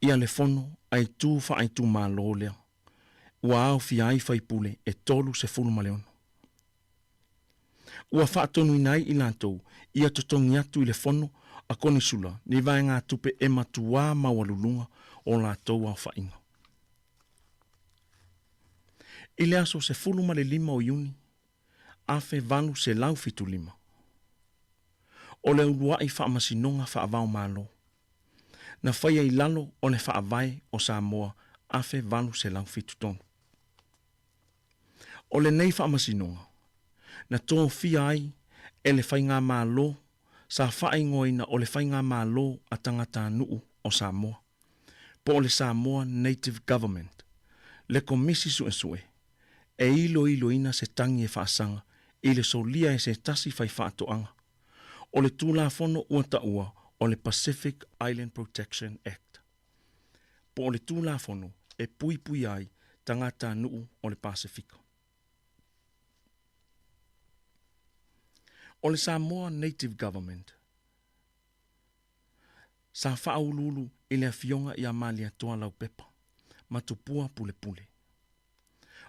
Ia le fono ai tū whaai tū mālo lea, ua au fi ai whaipule e tolu se fulu maleono. Ua whaatonu inai i lantou, ia totongi atu i le fono, a koni sula, ni vai ngā tupe e matua mawalulunga o la toua whainga. I le aso se fulu ma le 5 o Iuni, afe valu se lau fitu 5. O le ulua i whaamasinonga whaavau malo. Na whaia i lalo o le whaavai o Samoa, afe valu se lau fitu tonu. O le nei whaamasinonga, na tō fia ai e le whainga mālo, sa whaingoina o le whainga mālo a tangata nuu o Samoa. Po o le Samoa Native Government, le komisi sue, e ilo ina se tangi e whaasanga, i le solia e se tasi whai whaatoanga. O le tūla fono ua taua o le Pacific Island Protection Act. Po o le tūla fono e pui ai tangata nuu o le Pasifika. O le Samoa Native Government, sa whaululu i le fionga i a mali atoa lau pepa, matupua pule.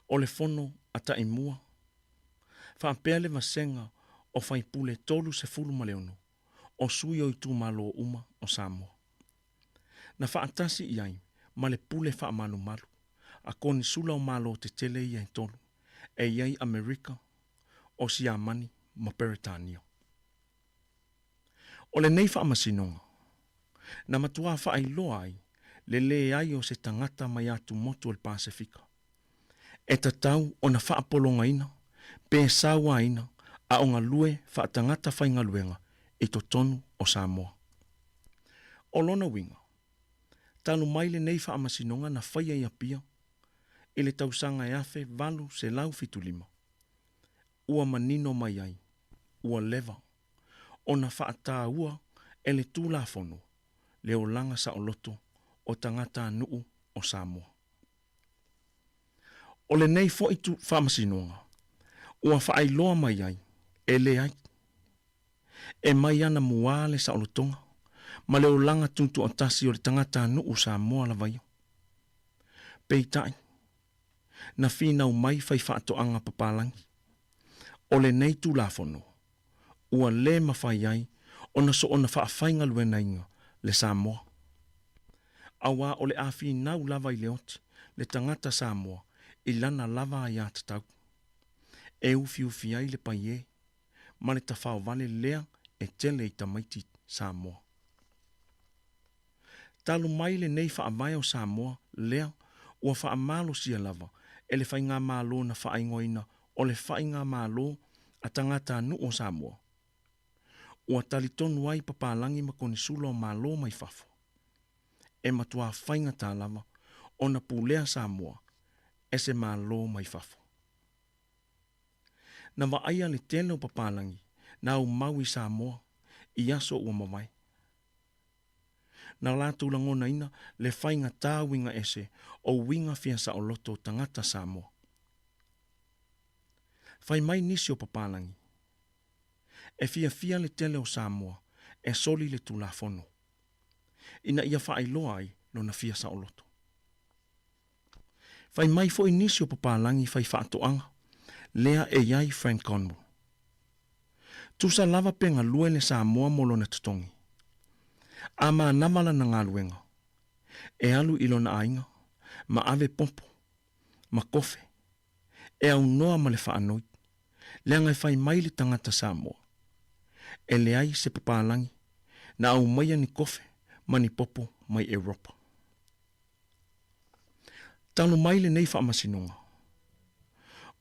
O le fono ata imua, whaapea le masenga o whai pule tolu se fulu maleono, o sui o i tū malo uma o Samoa. Na whaatasi i ai, ma le pule wha malu, a koni sula o malo te tele i ai tolu, e iai Amerika, o si amani, ma Peritania. O le nei whaamasinonga, na matua whaailoa ai, le ai o se tangata mai atu motu o le Pasifika. E tatau o na whaapolonga ina, pe sawa ina, a o ngā lue whaatangata whainga luenga i to tonu o Samoa. O lona winga, tanu mai le nei whaamasinonga na whaia ia pia, i le tausanga e afe valu se lau fitulima. Ua manino mai ai, ua leva, o na whaataa ua e le tūla fono, le o langa sa o loto o tangata nuu o Samoa. O le nei fo itu whaamasinonga, ua whaailoa mai ai, e le ai. E mai ana muale sa o lotonga, ma le o langa tuntu o tasi o le tangata nuu Samoa la vaio. Peitai, na finau mai whai whaatoanga papalangi. O le nei tūla fono, ua le mawhai ai, o na so o na whaafainga luena inga le Samoa. Awa o le awhi nau lava i leoti, le tangata Samoa, i lana lava ai atatau. E ufi ai le paie, ma le tawhao vale lea e tele i tamaiti Samoa. Talu mai le nei whaamai o Samoa, lea, ua whaamalo sia lava, e le whainga malo na whaingoina, o le whainga malo a tangata nu o Samoa. Ua talitonu ai papalangi ma koni sula o malo mai fafo. E matua whainga tā lava, o na pulea Samoa, e se malo mai fafo. Na waaia le tele o papalangi, na au maui Samoa, i aso ua mawai. Na lātu langona ina, le whainga tā winga ese, o winga fiasa o loto tangata Samoa. Whai mai nisi o papalangi. E fia le tele o Samoa, e soli le tulafono. Ina ia whaailoa ai, no na fiasa o loto. Whai mai fo nisi o papalangi whai whaatoanga, lea e iai Frank Conwell. Tusa lava penga lue le Samoa molo na tutongi. Ama namala na ngā luenga. E alu ilo na ainga, ma ave pompo, ma kofe, e au noa ma le whaanoi, lea ngai whai mai le tangata Samoa. E le ai se papalangi, na au maia ni kofe, ma ni popo mai Europa. Tanu mai le nei whaamasinonga.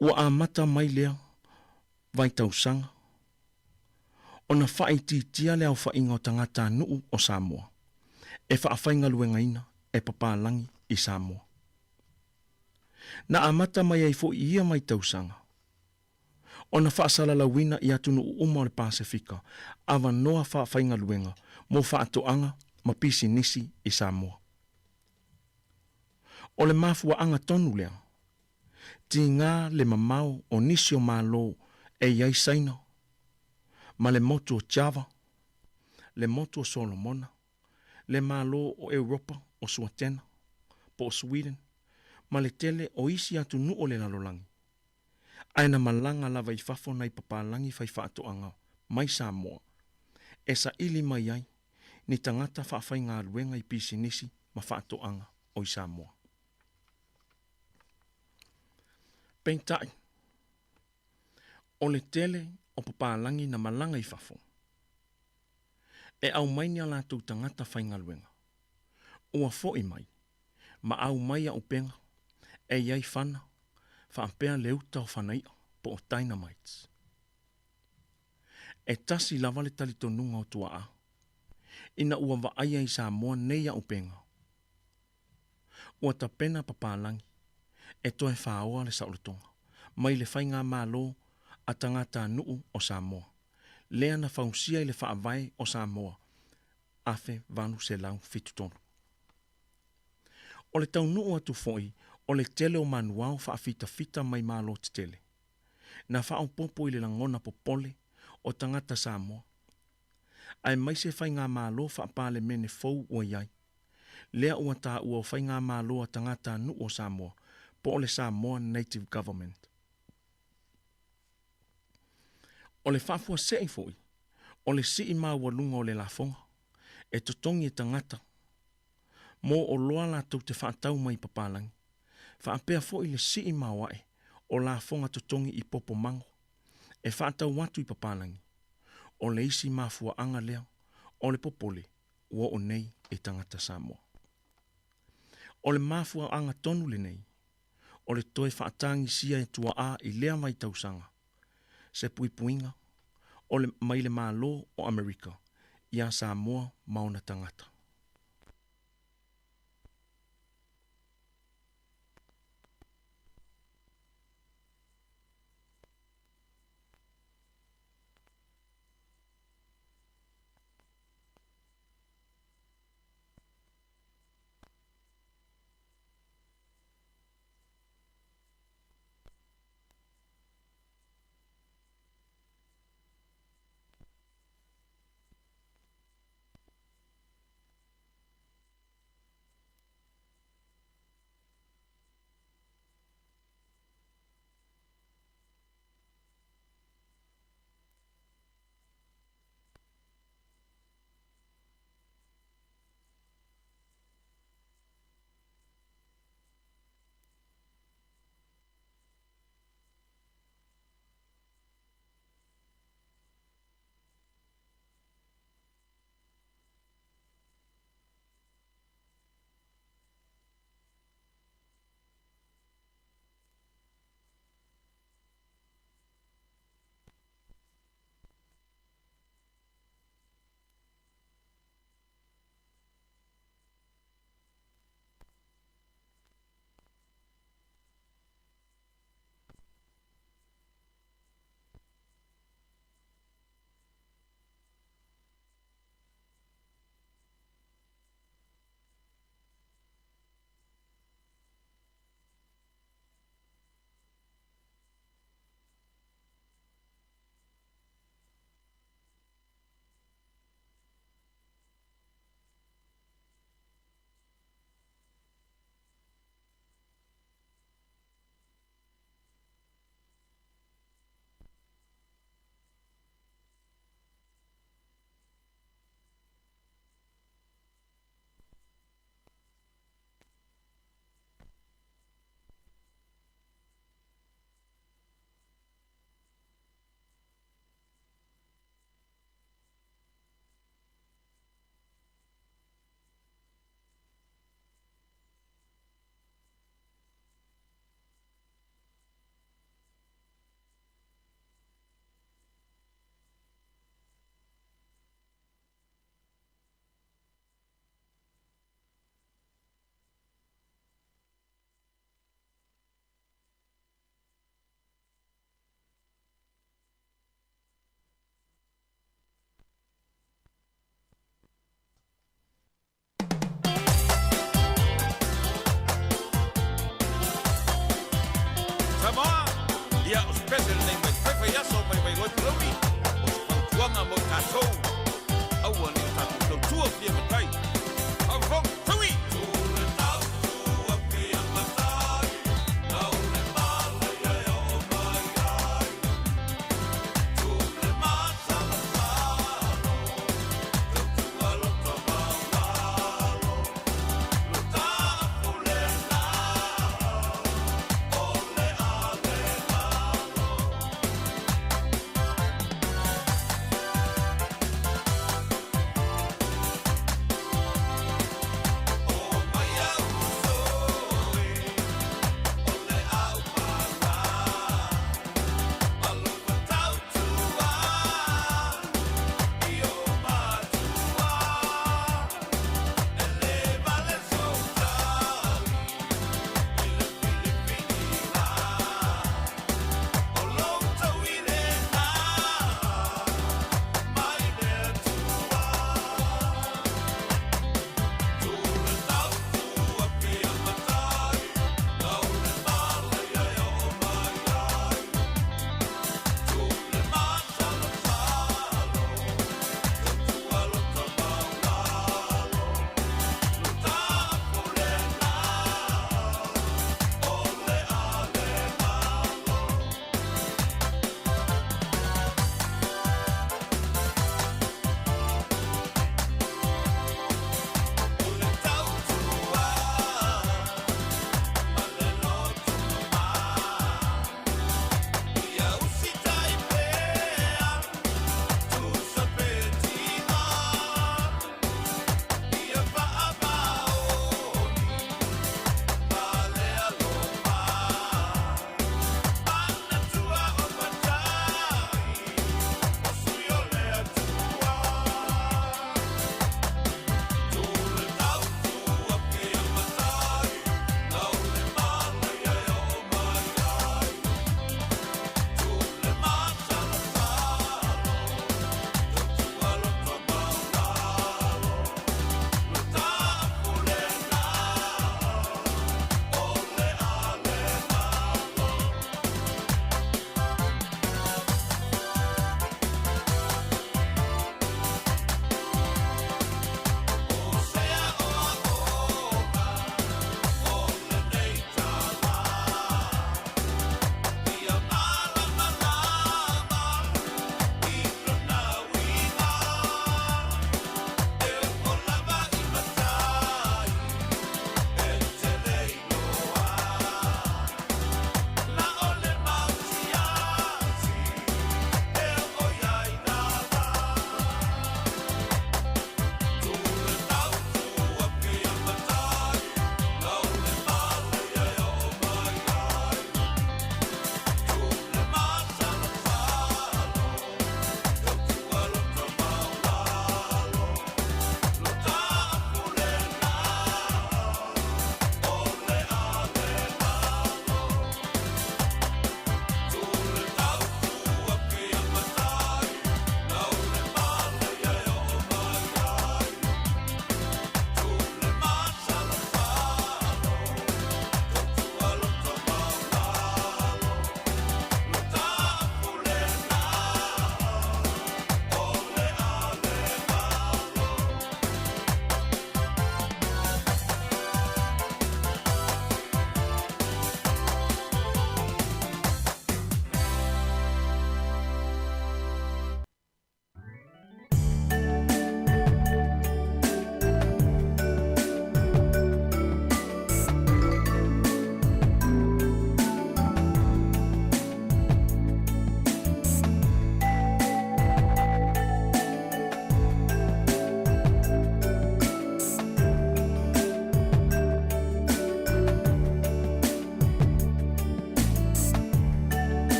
Ua amata mai lea, vai tausanga, o na whai tia lea o whainga o tangata nuu o Samoa. E whaafainga luenga ina, e papalangi i Samoa. Na amata mai ai fo ia mai tausanga. O na whaasala lawina i atunu uma o le Pasifika, awa noa whaafainga luenga, mo whaatoanga ma pisi nisi i Samoa. O le mafua anga tonu lea, ti ngā le mamau o nisi o malo e iai saina, ma le motu o Java, le motu o Solomona, le malo o Europa o Suatena, po o Sweden, ma le tele o isi atu nu o le lalolangi. Aina malanga lava i fafo nai papalangi fai whaatoanga mai Samoa. E sa ili mai ai, ni tangata whaafai ngā ruenga i pisi nisi ma whaatoanga o i Samoa. Pentai, o le tele o papalangi na malanga i fafo. E au mai ni ala tau tangata whainga luenga. Ua fo i mai, ma au mai a upenga, e iai whana, whaapea leu tau whanai po o dynamites. E tasi lava le talitonunga o tuaa. Ina ua waaia i Samoa nei a upenga. Ua tapena papalangi. E toe whaoa le saulotonga. Mai le whainga mālo a tangata nuu o Samoa. Lea na whaunsia i le whaavai o Samoa. Afe vanu se lau fitutonu. O le tau nuu atu foi, o le tele o manuao whaafita fita mai mālo te tele. Na whao popo i le langona popole o tangata Samoa. Ai mai se whainga mālo whaapale mene fau ua iai. Lea ua tā ua whainga mālo a tangata nuu o Samoa, po o le Samoa Native Government. O le whafua sei foi, o le si i māua lunga o le lafonga, e totongi e tangata. Mō o loa la tau te whaatau mai papalangi, whaapea foi le si i māwae, o lafonga totongi i popo mango, e whaatau watu i papalangi, o le isi mafua anga lea, o le popole, ua o nei e tangata Samoa. O le mafua anga tonu le nei, o le toe whaatangi sia e tua a i lea mai tausanga, se puipuinga, o le maile mālo o Amerika, ia Samoa mauna tangata.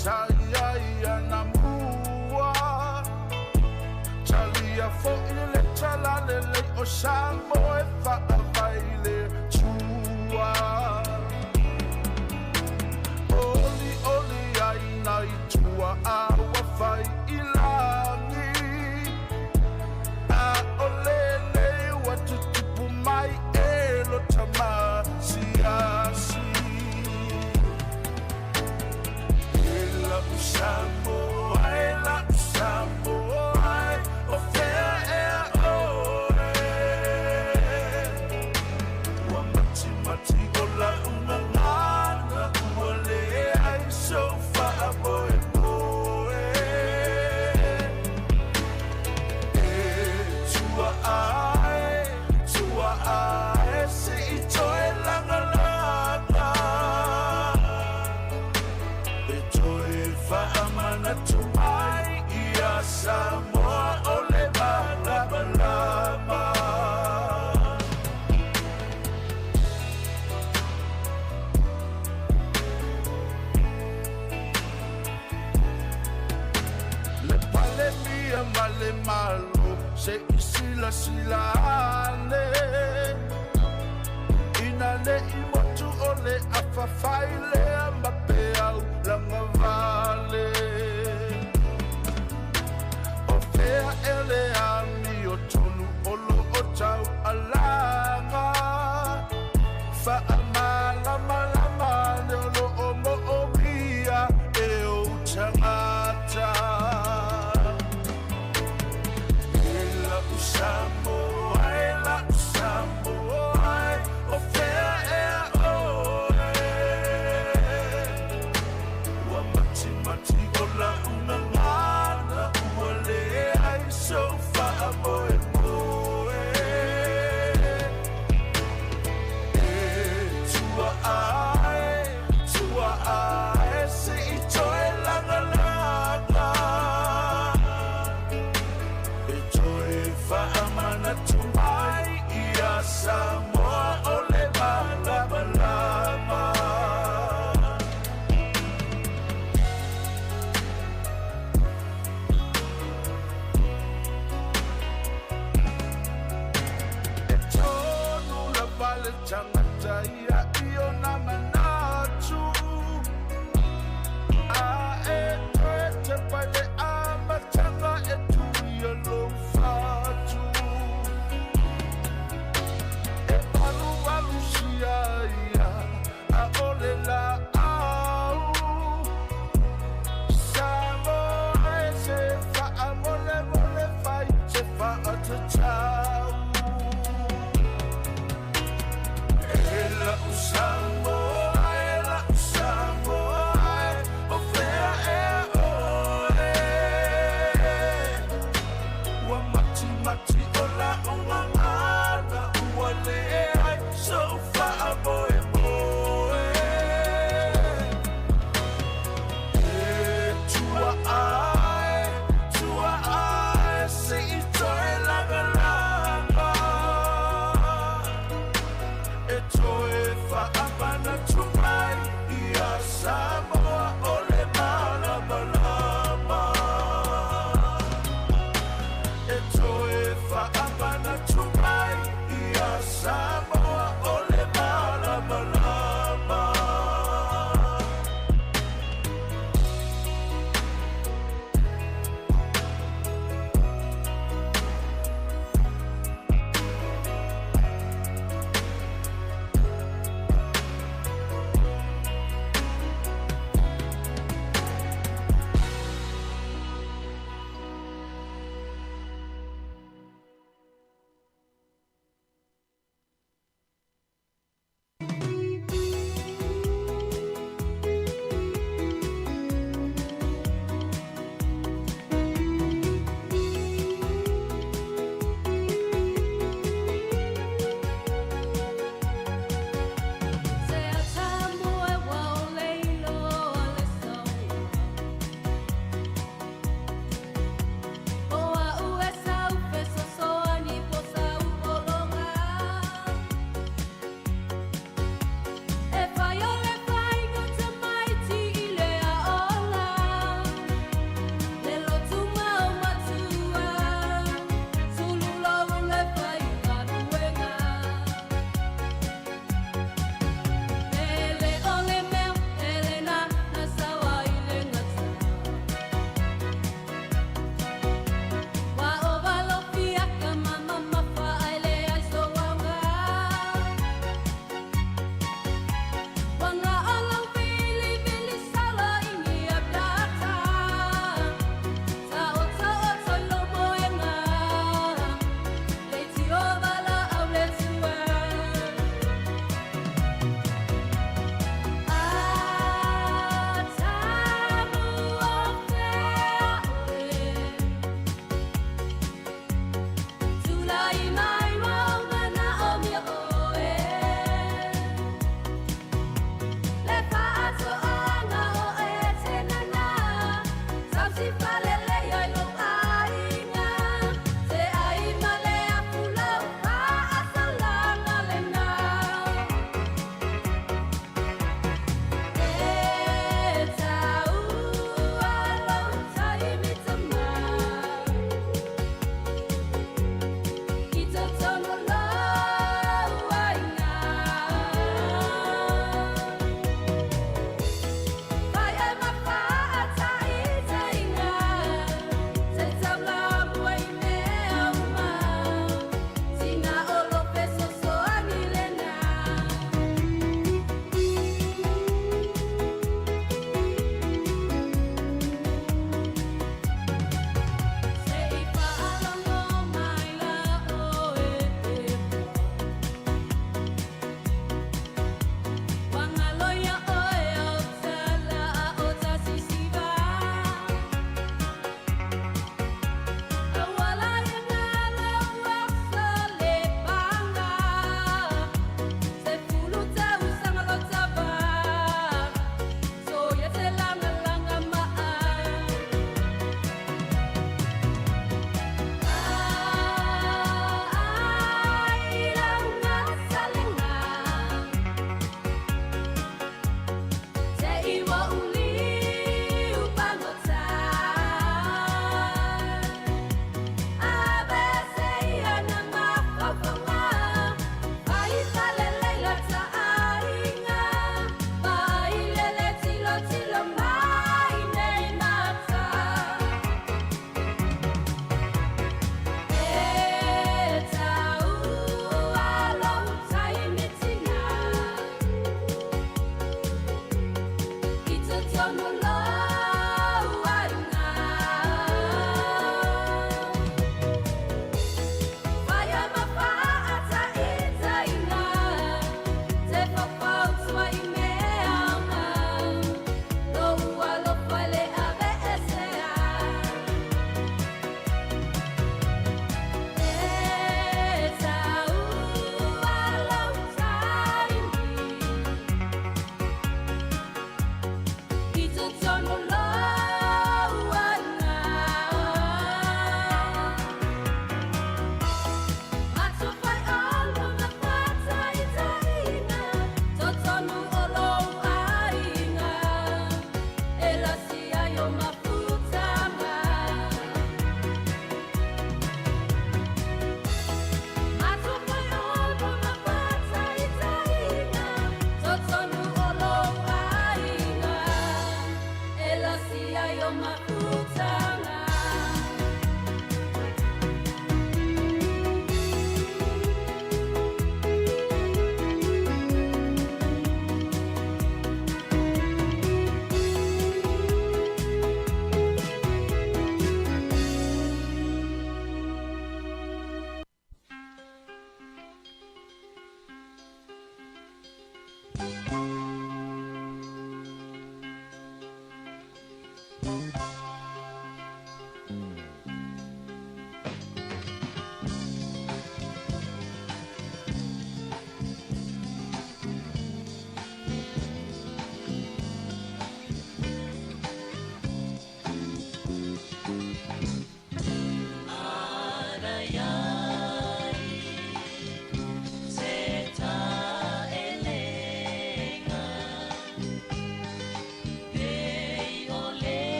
Saya na mua Chalia fo ile chala le o samo e fa availe chua Oli oli ai nai chua a wa fai ilangi A ole le wa tutupu mai e lo tama siasi Sambo, I love Sambo, I offer Wamati mati gola unangana Wale I so far boy boy Tua I see toy langa Amana tumai ia Samoa ole balaba Le pale mia male malo se isila silane Inane imotu ole afafaile amapeau langa vale Ofea ele ami o tonu olo o tau alanga Fa amala malama ne olo o mo o mia e o tangata Ela usamo, ela usamo, ofea e Mati ola unangana Uwale ai so far boy boy Tua ai Se itoe langa langa Itoe whaamana tumai Ia Samoa ole balaba laba Tangata ia iyo na manatu A te pale amatanga etu ia lo fatu Palu walu sia ia A ole la au Samo se fa amole mole fai Se fa atatau Ela usamo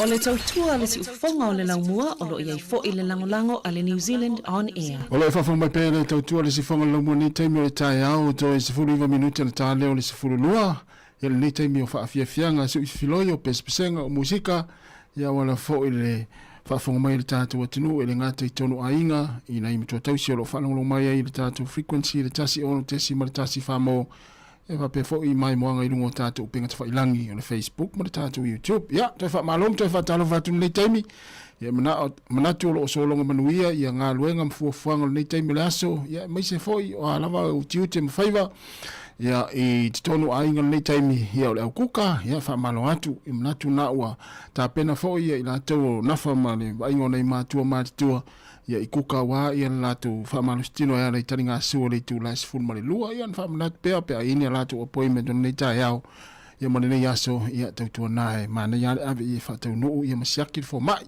O le tautua le si ufonga o le laumua o lo iai fo i le langolango a le New Zealand On Air. O le whawhong mai pēr le tautua le si whonga laumua ni teimi o le tae au to e 10 minuta le tae leo le 10 ia le ni teimi o whaafiafianga su i filoi o pespesenga o musika ia wala fo i le whawhong mai le tātou atinu e le ngata i tonu ainga i na imitua tausi o lo whanong mai ai le tātou frequency le tasi ono tesi ma le tasi whamo e wape fo i mai moanga i lungo tātou upenga tawa ilangi o le Facebook ma le tātou YouTube. Ia, toi wha malom, toi wha talo whatu nei teimi. Ia manatu o lo o solonga manuia, ia ngā luenga mfuafuanga nei teimi le aso. Ia, maise fo i o alawa o tiute mawhaiva. Ia, i titonu ainga nei teimi, ia o le au kuka, ia wha malo atu, i manatu na ua. Tā pena fo i la tau nafa ma le waingo nei mātua mātitua. Ia i kuka wā ia lātou whamanustino ea rei tari ngā sua rei tū lais fun mare lua ia wha manat pēa pēa ini a lātou appointment on nei tae au ia mani nei aso ia tautua nae mana ia le ave i whatau nuu ia masiaki fo mai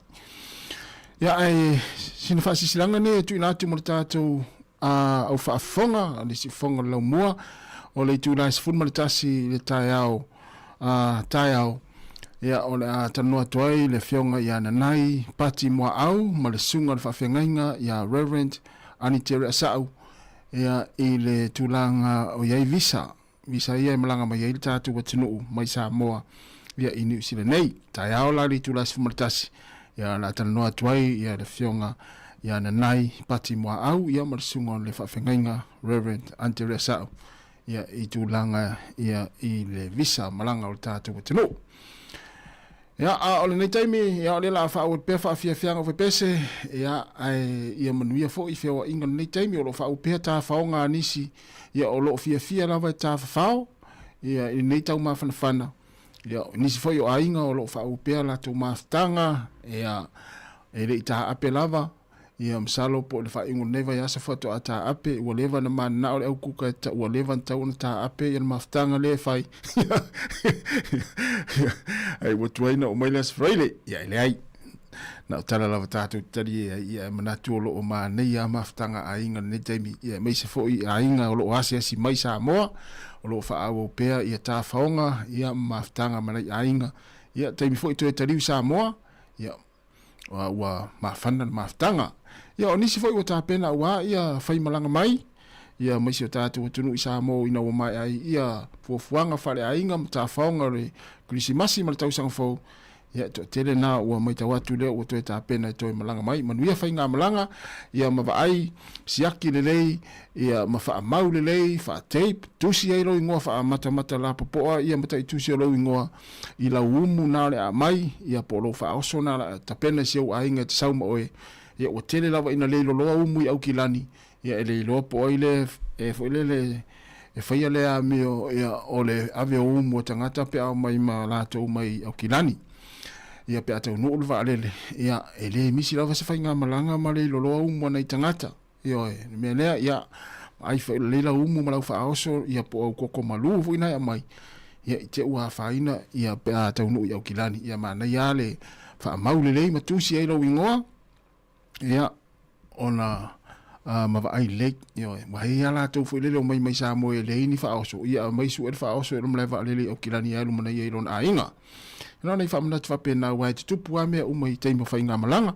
ia ai sina whaasisilanga ne tu i lātou mare tātou au whaafonga le si fonga lau mua o rei tū lais fun mare tasi le tae au ia o le a tanua tuai le fionga ia nanai pati mua au ma le sunga le whawhengainga ia Reverend Anitere Asau ia i le tūlanga o iai visa ia i malanga mai iai le tātou wa tunuu mai Samoa ia i New Zealand nei tai ao la li tūlas fumaritasi ia la tanua tuai ia le fionga ia nanai pati mua au ia ma le sunga le whawhengainga Reverend Anitere Asau ia i tūlanga ia i le visa malanga o le tātou wa tunuu. Ia o le nei taimi ia o le la fa o pe fa fianga o pese ia ai ia manuia fo i feo inga nei taimi o lo fa o pe ta faonga nisi ia o lo fia lava ta fao ia i nei tau ma fana ia nisi fo o ainga o lo fa o pe la to maftanga ia e le ta ape lava ia msalo po le fa ingo neva ia sa foto ata ape o leva na man na o kuka ta o leva ta o ta ape ia maftanga le fai ai wo tuaina o mai las freile ia le ai na tala lava tatu tari ia manatu o ma nei ia maftanga ainga nei taimi ia mai se fo i ainga o lo asia si mai Samoa o lo fa o pea ia ta faonga ia maftanga mana ainga ia taimi fo i to tari Samoa ia wa mafana maftanga ia o nisi foi o ta pena wa ia fai malanga mai ia mai se tatu tunu Samoa ina o mai ai ia fuanga fale ainga ta faonga re krisimasi mal tau sang fo ia to tele na o mai ta watu le o to ta pena to malanga mai manuia fai nga malanga ia ma ai siaki le lei ia ma fa mau le lei fa tape tusi ai lo ingoa fa mata la popo ia mata tusi lo ingoa i la umu na le mai ia polo fa oso na ta pena se o ainga te sauma oe ia o tele lava ina le lo umu au kilani ia ele lo po ile e fo ile e fai le a mio ia ole ave umu tangata pe au mai ma la to mai au kilani ia pe ata no ulva alele ia ele misi lava se fai nga malanga ma le lo umu na tangata ia me le ia ai fai le la umu ma la fa oso ia po ko malu fu ina mai ia te ua faina ia pe ata no au kilani ia ma na ia le fa maule le ma tusi ai lo wingoa ia ona ma vai le yo mai ala to fu le mai Samoa le ni fa oso ia mai su fa oso le mai va le o kilani alu mana ia lon ainga no nei fa mana fa pena wa tu pu me o mai tempo fa inga malanga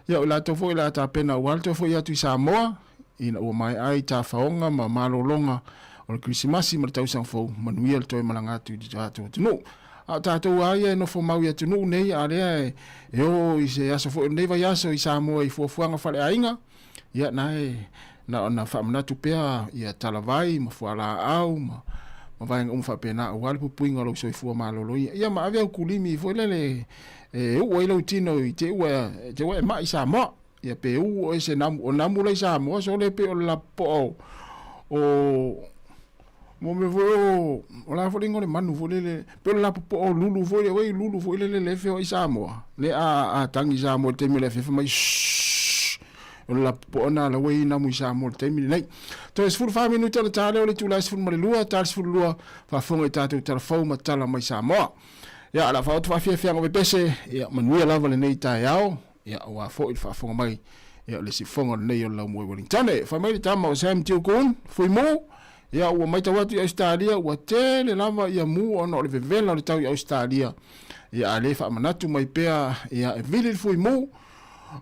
ia la to fu la ta pena wa to fu ia tu Samoa ina o mai ai ta faonga ma malolonga o krisimasi ma tau sang fo manuia to malanga tu no a tātou aia no fo mau ia tunu nei a lea e o i se aso fo nei vai aso i Samoa i fuafuanga whale ainga ia nae na whamanatu pea ia talavai ma fuala au ma vaenga whapena o wale pupuinga lo so i fua malolo ia ma avea kulimi fo lele e ua ilo tino i te ua e ma i Samoa ia pe ua se namu le Samoa so le pe o la po o mo me vo o la folingo le manu vo le pe la po o lulu vo le lulu vo le fe o Samoa le a tangi Samoa te me le fe mai o la po na la we na mu Samoa te me nei to es 45 minutos le tale o le tu la fu mare lua tal fu lua fa fonga tatu telefon ma tala mai Samoa ya la fa o fa fia ngo pese ya manu la vale nei ta yao ya wa fo il fa fonga mai ya le si fonga nei o la mo Wellington fa mai ta ma o sam tiu kun foi mo Ia ua mai tau atu i Australia, ua tele lava ia mu ona o le vevela o le tau i Australia. Ia ale whaamanatu mai pea ia e vili fui mu.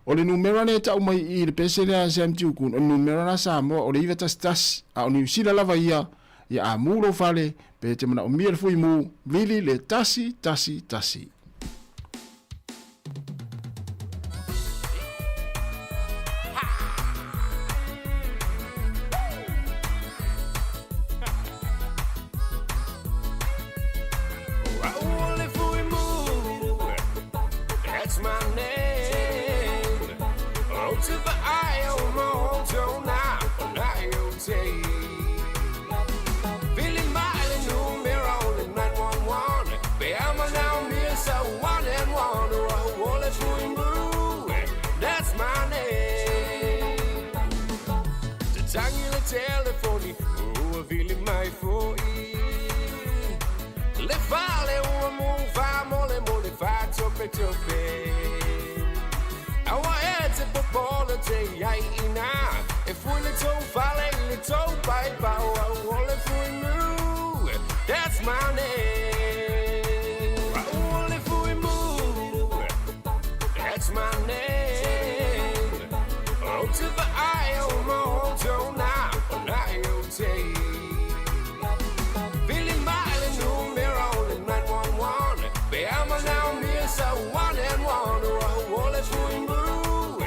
O le numero ne tau mai i le pese lea Sam Tiukun. O numero na Samoa o le iwa tas a o New Zealand lava ia a muro fale pe te mana o mia le fui mu vili le tasi. Telefoni, vili mai foi. Le fale mo fa mole fa tope. Awa ete popolo te ai ina. E fui le to fale le to pai pa ole fui mu. That's my name. Ole fui mu. That's my name. Oh to the eye of my home now. Feeling mile in numero in 911. Be I'm now near so 1 and 1. Roll it through blue.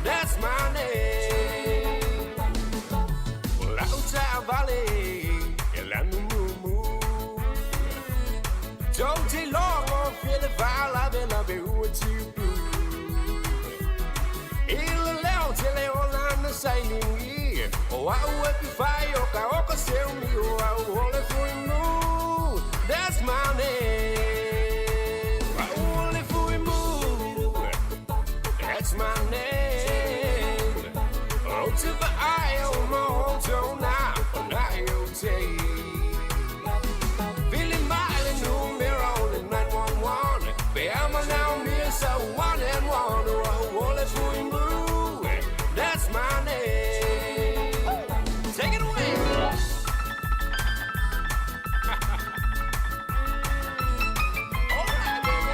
That's my name. Well, out valley, Elanu Moo. Don't take long or feel the vibe. I've been with you. Il leo te le on the sailing. Oh, I will be fire, Kaoka sell me, oh, I will hold it for you. That's my name. I will hold it for you. That's my name. Oh, to the eye of my home, now, I'll take. Feeling mile in numero in 911. Be I'm now near so 1 and 1. I will hold it for you. That's my name. Take it away. All right, baby.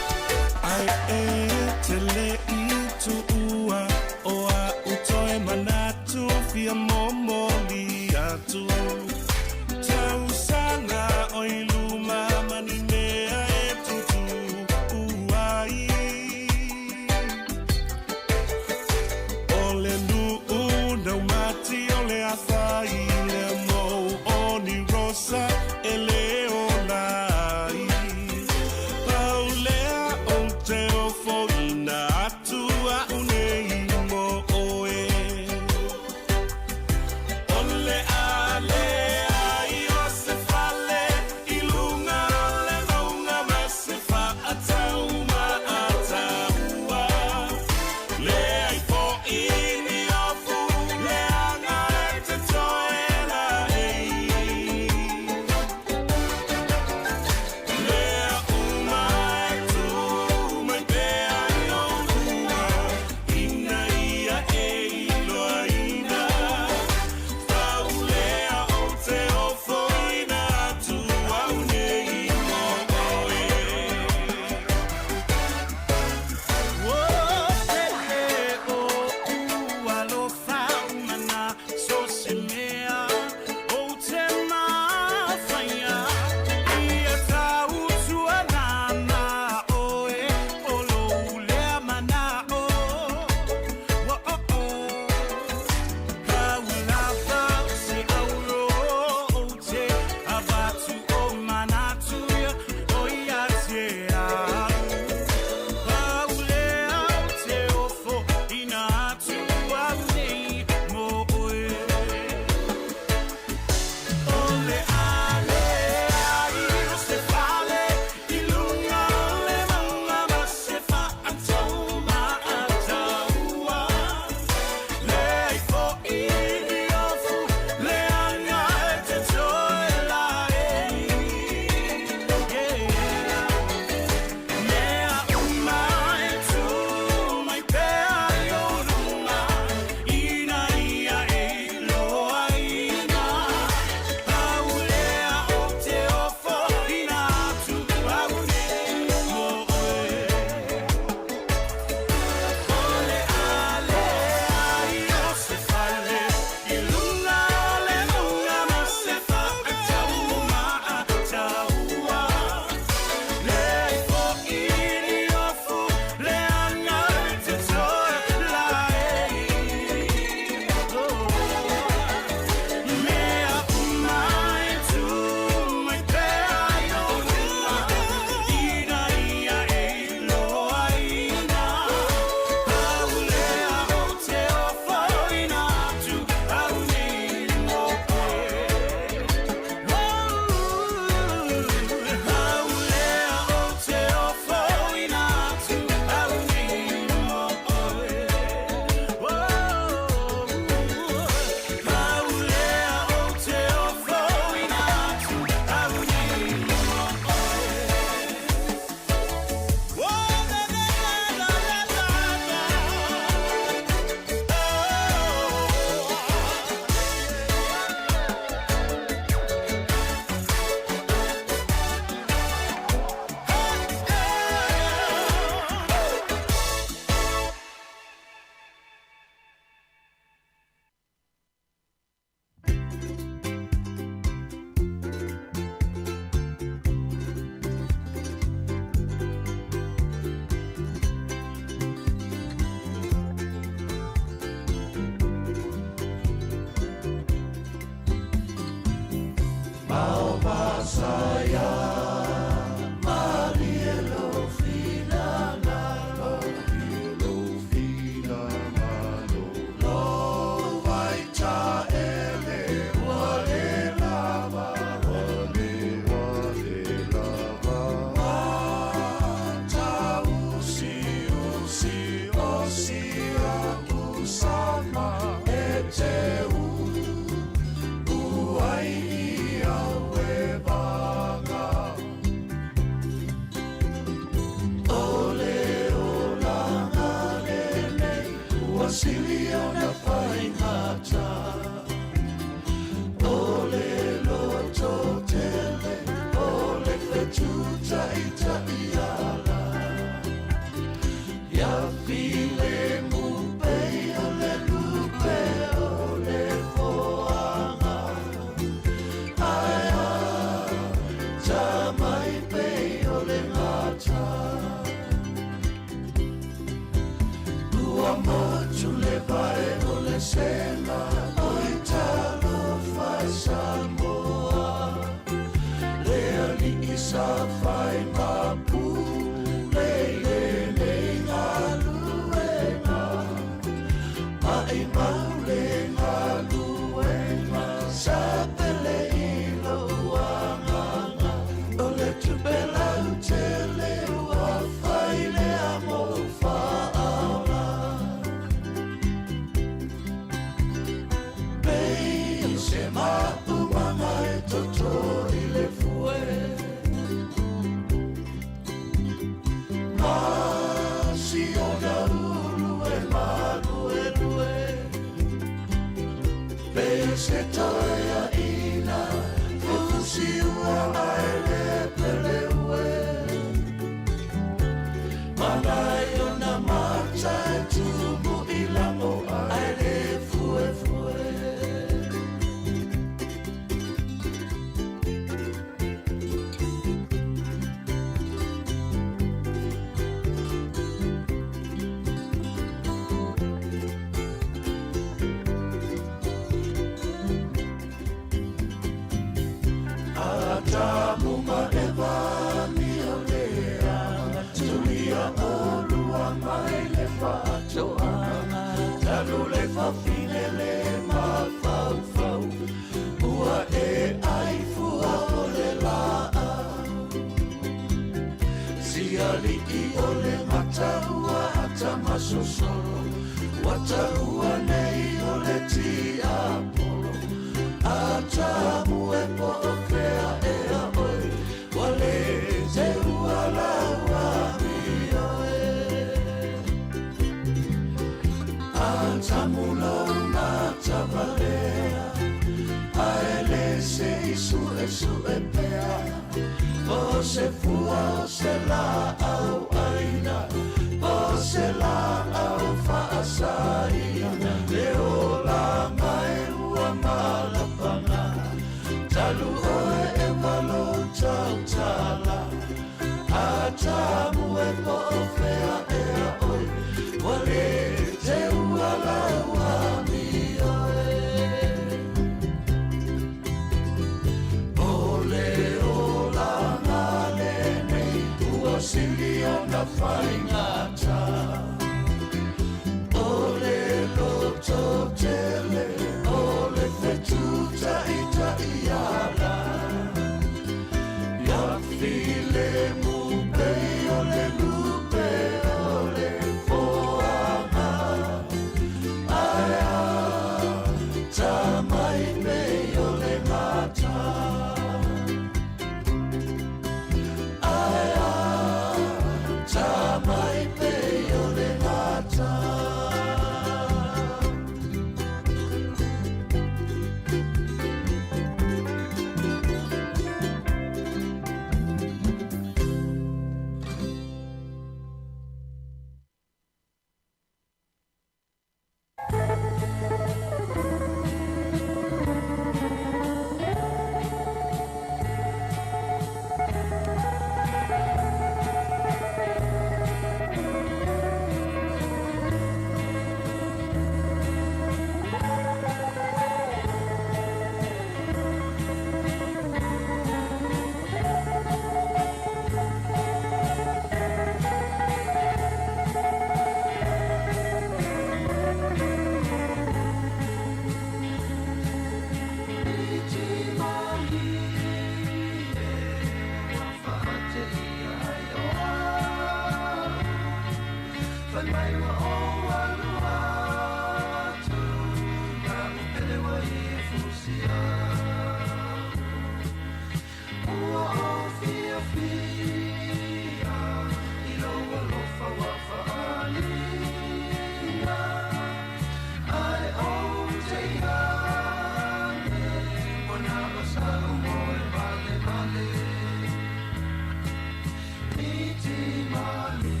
Miti mali,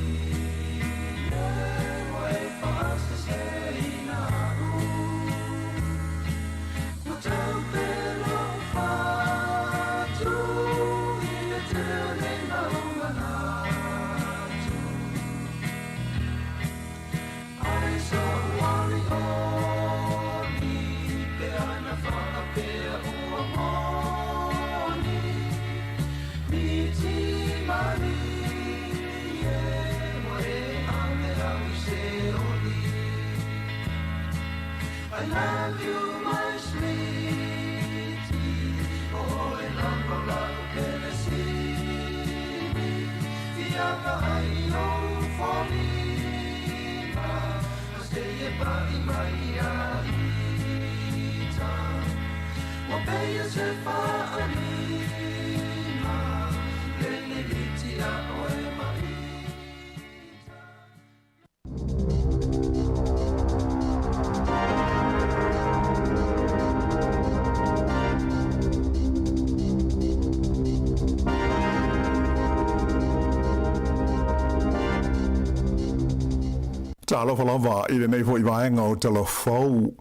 Talo falava I le nei fo I vaenga o telefou.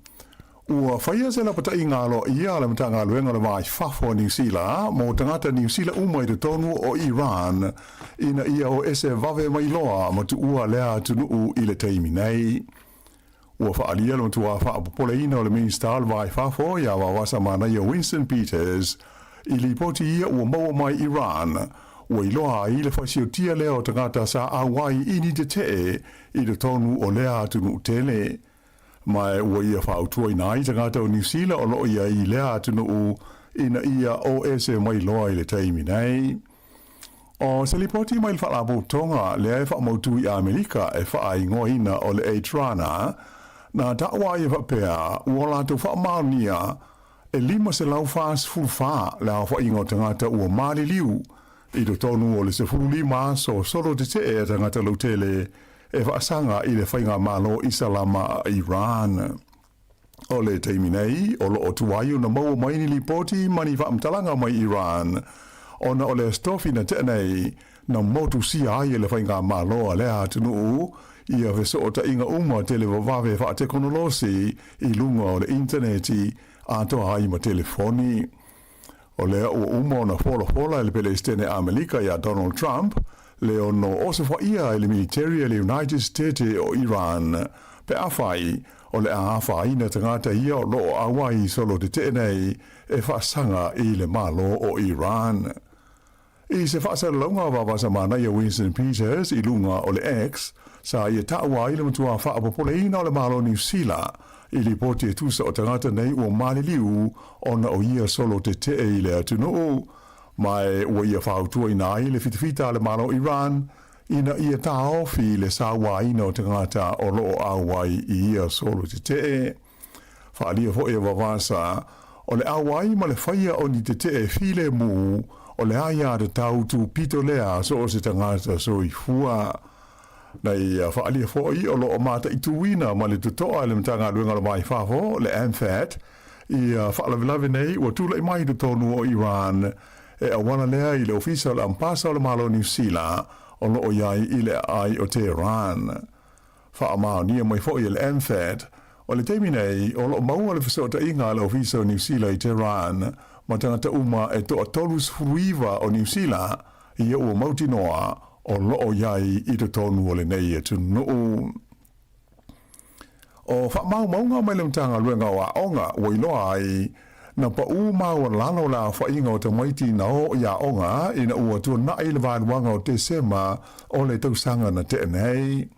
Ua whaia se la pata I ngalo ia le matanga luenga le vai fafo New Zealand, mo tangata New Zealand umai te tonu o Iran, ina ia o ese vave mai loa ma tu ua lea tunu I le teimi nei. Ua whaalia le matua whaapopole ina o le minsta le vai fafo ia wawasa mana ia Winston Peters, I li poti ia ua maua mai Iran, ua iloa I le whaisio tia leo tangata sa awai ini te te I le tonu o lea tunu tele. Mai ua ia whautua I nai tangata o New Zealand o loo ia I lea tunu ina ia o ese mai loa I le teimi nei. O se li poti mai le whalabu tonga lea e whaamautu I Amerika e whaai ngoina o le Eitrana, na tawa ia whapea ua lato whaamaunia e lima se lau whaas fulfa lea whaingo tangata ua maali liu I do tonu o le se fulima so solo te te e tangata lautele e whaasanga I le whainga malo Isalama Iran. O le teimi nei, o lo o tuwaio na maua maini li poti mani whaamtalanga mai Iran. Ona o le stofi na te nei, na motu si ai le whainga malo a lea tunu ia veso o ta inga uma tele wawave wha teknolosi I lunga o le interneti a toa ai ma telefoni. O lea o uma na fola le pele stene Amerika ia Donald Trump, le ono oso wha ia le military le United States o Iran, pe awhai o le awhai na tangata ia o loo awai solo te tenei e whaasanga I le malo o Iran. I se whaasara launga wawasa mana ia Winston Peters I lunga o le X, sa ia taawai le matua whaapopole ina o le malo New Zealand, I li poti e tusa o tangata nei ua mali liu ona o ia solo te te I le atunu mai ua ia whautua I nai le fitafita le malo Iran, ina ia taofi le sawa ina o tangata o loo awai I ia solo te te. Whaalia fo e wawasa, o le awai ma le whaia o ni te te file mu, o le aia de tau tu pito lea so o se tangata so I fua. Nei whaalia fo I o loo mata I tuwina ma le tutoa le mtanga luenga le mai whafo, le AMFAT, I whaalavilavi nei ua tula I mai du tonu o Iran, e awana lea I le ofisa o le ampasa o le malo New Zealand, o loo iai I le ai o Tehran. Whaamao nia mai fo I le AMFAT, o le teimi nei, o loo maua le fisota inga le ofisa o New Zealand I Tehran, ma tangata uma e toa tolus furuiva o New Zealand, I ua mauti noa, o loo iai I te tonu o le nei e tunu. O whaamau maunga mai le mtanga luenga wa onga, wa iloa ai, na pa mau lalo la whainga o te maiti na o ia onga, ina ua tua na I le vāruanga o te sema o le tausanga na te nei.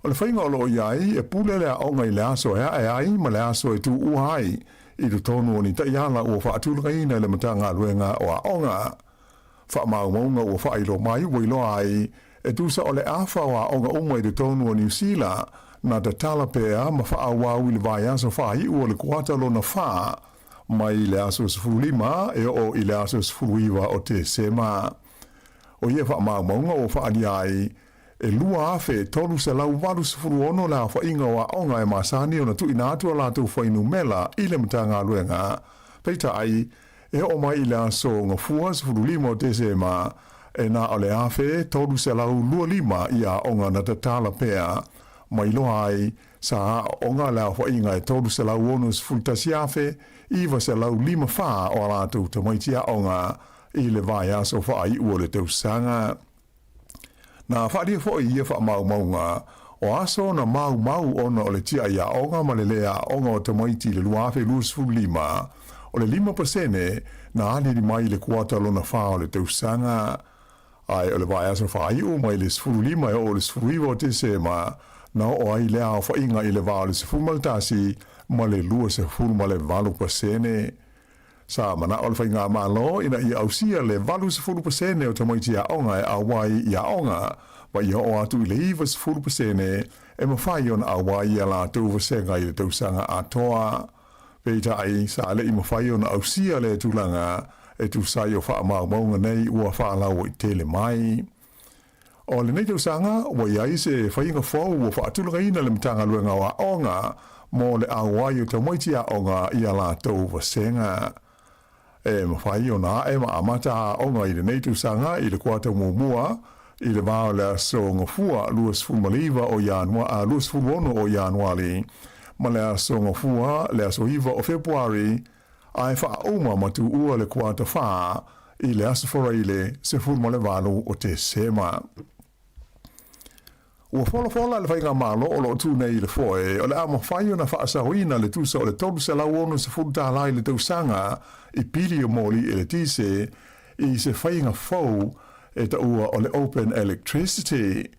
O le whainga o loo iai, e pule lea onga I le aso e ai, ma le aso e tu uhai, I te tonu o ni taiala ua whaatulunga ina le mtanga luenga o a onga. Whaamau maunga ua whailo mai, wa iloa ai, e tusa o le awha wa onga umai te tonu o New Zealand, na te talapea ma whaawau I le vai aso whai ua le kuata lo na wha, mai I le aso sifurulima e o I le aso sifuruiwa o te sema. O ia whaamau maunga o whaani ai, e lua afe tolu se lau walu sifuru ono la whainga wa onga e masani o na tu inatua la tu whainu mela I le mtanga luenga. Peita ai, e o mai I le aso ngafua sifurulima o te sema, e na o le afe tolu se lau lua lima ia onga na te talapea, mai loa ai, sa onga la whainga e tolu se lau onus fultasi afe, iwa se lau lima wha o alatu te maitia onga I le vai aso whai ua le tausanga. Na whaaria fo I ia wha mau maunga, o aso na mau ona o le tia ia onga ma le lea onga o te maiti le luafe lusfu lima, o le 5% na aliri mai le kuata lona wha o le tausanga. Ai o le vai aso whai ua mai le sfuru lima e o le sfuru iwa o te sema, na o ai lea o whainga I le vao le sifu maltasi ma le lua se fulu ma le valu pasene. Sa mana o le whainga malo ina i ausia le valu se fulu pasene o tamaiti a onga e awai i a onga, wa i o atu i le iwa se fulu pasene e mawhai on awai i a la tau vasenga i le tausanga atoa. Peita ai sa le i mawhai on ausia le tulanga e tu sai o wha maunga nei ua wha lau i tele mai. O le nei tausanga, wa iai se whainga fau ua wha atulanga ina le mitanga luenga wa onga, mo le awai o tamaiti a onga i a la tau vasenga. E mawhai o nā e maamata a onga i le nei tausanga i le kuata muamua, i le vāo le aso ngafua luas fulmaliva o Januari, a luas fulmono o Januari, ma le aso ngafua le aso iwa o Februari, ai wha oma matu ua le kuata wha i le aso foreile se fulma le valu o te sema. Ua fola le whainga malo o lo tu nei le foe, o le ama whai o na wha asahoina le tusa o le tolu se lau ono se fulta lai le tausanga i pili o moli e le tise i se whainga fau e ta ua o le Open Electricity.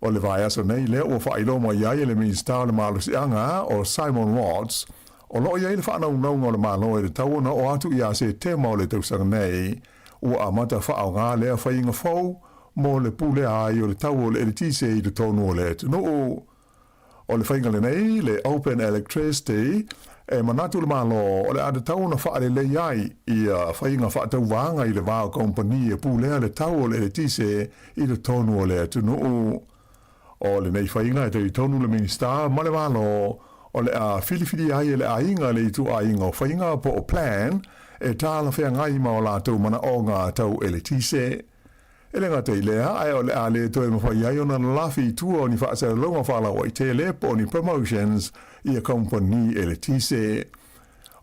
O le vai aso nei le ua whailoma iai le minister le malo si anga o Simon Watts, o lo iai le whanau o le malo e le tauana o atu ia se tema o le tausanga nei, ua amata whaau ngā lea whainga fau, mo le pule ai o le tau o le eritise i le tonu o le tunu. O le whainga le nei, le Open Electricity, e manatu le malo o le ada tau na whaare le iai i a whainga whaatau wanga i le vāo kompani e pūlea le tau o le eritise i le tonu o le tunu. O le nei whainga e te i tonu le minister, ma le malo o le a whiliwhili ai e le a inga le i tu a inga o whainga po o plan e tāla whea ngai ma o la tau mana o ngā tau eritise. E le ngata i lea, ai o le a le toi mawhai ai o na lafi tua o ni whaasa longa whala o i te lepo o ni promotions i a company e le tise.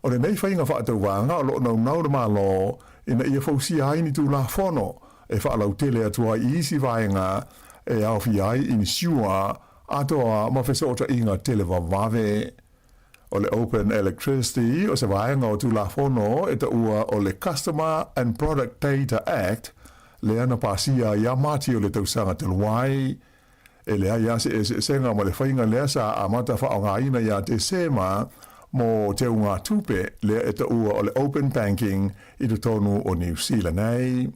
O le nei whainga whaatau wanga o lo nau le malo ina i a fausi ai ni tu la fono e whaalau tele atua i isi vaenga e awhi ai in siua atoa mawhesa o ta inga tele wawave. O le Open Electricity o se vaenga o tu la fono e ta ua o le Customer and Product Data Act le ana pasia ia mati o le tausanga te luai. E lea ia se senga ma le whainga lea sa a mata wha o ngā ina ia te sema mo te unga tupe lea e ta ua o le open banking i te tonu o New Zealand nei.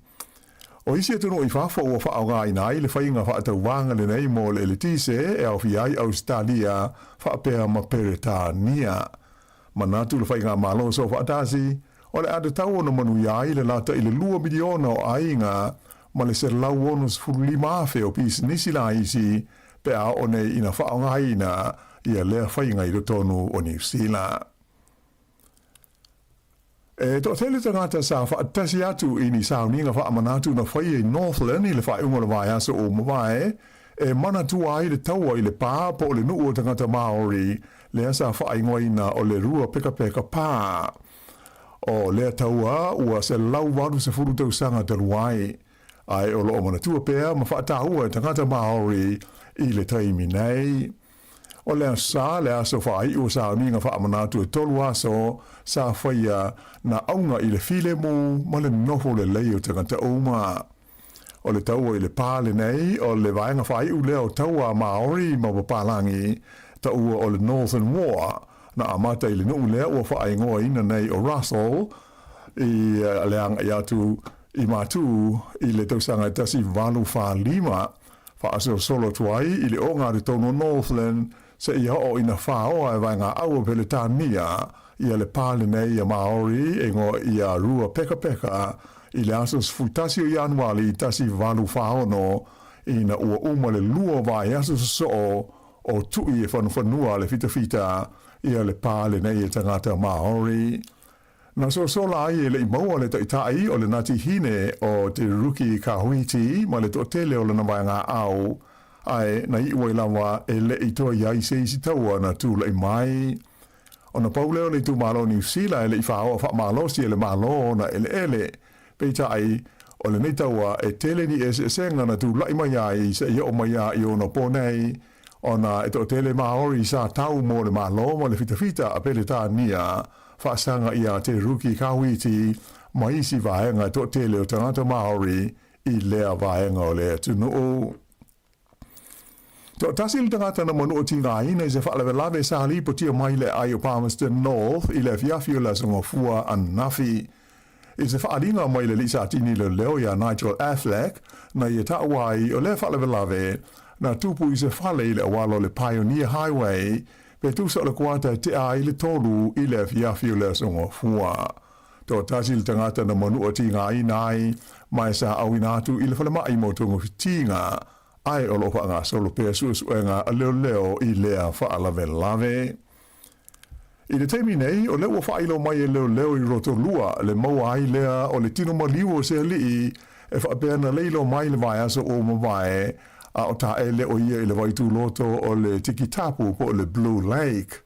O isi e tunu i whawha ua wha o ngā ina i le whainga wha atau wanga le nei mo le elitise e au fiai Australia wha pēa ma Peretania. Manatu le whainga malo so wha atasi o le ada tau ona manu iai le lata i le 2 miliona o ainga ma le se lau ono sfuru 5 afe o pisi nisi la isi pe a one ina whaonga ina i a lea whainga i tonu o New Zealand. E to tele tangata sa whaatasi atu i ni sauninga whaamanatu na whai e Northland i le whai umara vai asa o mawai e mana tua ai le taua i le pā po le nuu o tangata Maori le asa whai ngoina o le rua peka peka pā. O lea taua ua se lau waru se furu tau sanga te luai. Ai o loo mana tua pēa ma whaataua e tangata Maori i le taimi nei. O lea sa lea so whai ua sa minga whaamanatu e tolu aso sa whaia na aunga i le file mu ma le nofo le leo tangata oma. O le taua i le pāle nei o le vaenga whai u leo taua Maori ma wapalangi taua o le Northern War na amata i le nuu lea ua whaai ngoa ina nei o Russell i leanga i atu i matu i le tausanga tasi walu wha aso solo tuai i le o ngāri tono Northland se i hao ina whao e vai ngā aua Peletania i le pāle nei a Maori e ngoa i a rua peka peka i le aso sfutasi o Januari tasi walu whaono i na ua uma le lua vai aso so o tui e whanua le fita ia le pāle nei e tangata Maori. Na so la ai e le imaua le taitai o le nati hine o te ruki Kahwiti ma le totele o le nawai ngā au ai na iwa i lawa e le i toa iai se isi taua na tū le mai. O na pauleo le tū malo New Zealand e le i whaoa wha malo si e le malo na ele peita ai o le nei taua e tele ni e senga na tū lai mai ai se i o mai ai o na ponei ona e to tele Maori sa tau mo le malo mo le fita a Peletania whaasanga ia te ruki Kahwiti ma isi vaenga to tele o tangata Maori i lea vaenga o lea tunu. To tasil tangata na manu o tingai na se whaalave lave sali po tia mai le ai o Palmerston North i le fiafio la songa fua an nafi. I se whaaringa mai le lisa atini le leo ia Nigel Affleck na i ta wai o le whaalave lave na tupu i se whale i le awalo le Pioneer Highway pe tusa o le kuata te a i le tolu i le fiafio la songa fua. To tasil tangata na manu o tingai nai mai sa awinatu i le whalemai mo tungo fitinga ai o lofa ngā solo pēr suesuenga a leo i lea whaalave lave. I le teimi nei, o leo whailo mai e leo i roto lua, le maua ai lea o le tino maliwo se li e whaapena leilo mai le vai aso o mawai a o ta e leo ia i le waitu loto o le tikitapu po le Blue Lake.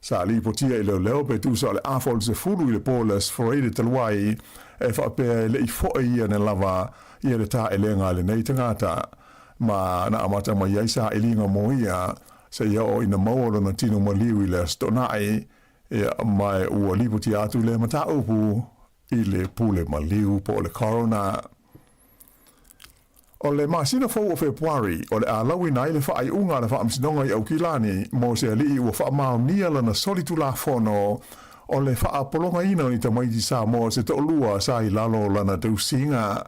Sa li potia i leo pe tusa le afol se fulu i le polas foreide taluai e whaapea le i foe ia ne lava ia le ta e le ngā le nei tangata. Ma na amata mai yaisa elinga moia se ia o ina maolo na tino maliu i le stonai mai ua liputi atu le mata upu i le pule maliu po le corona. O le masina fau o Februari o le alawi na ile whaai unga le whaamsinonga i au kilani mo se ali ua whaamau nia lana solitu la fono o le whaapolonga ina ni tamaiti sa mo se to'olua sa i lalo lana tausinga.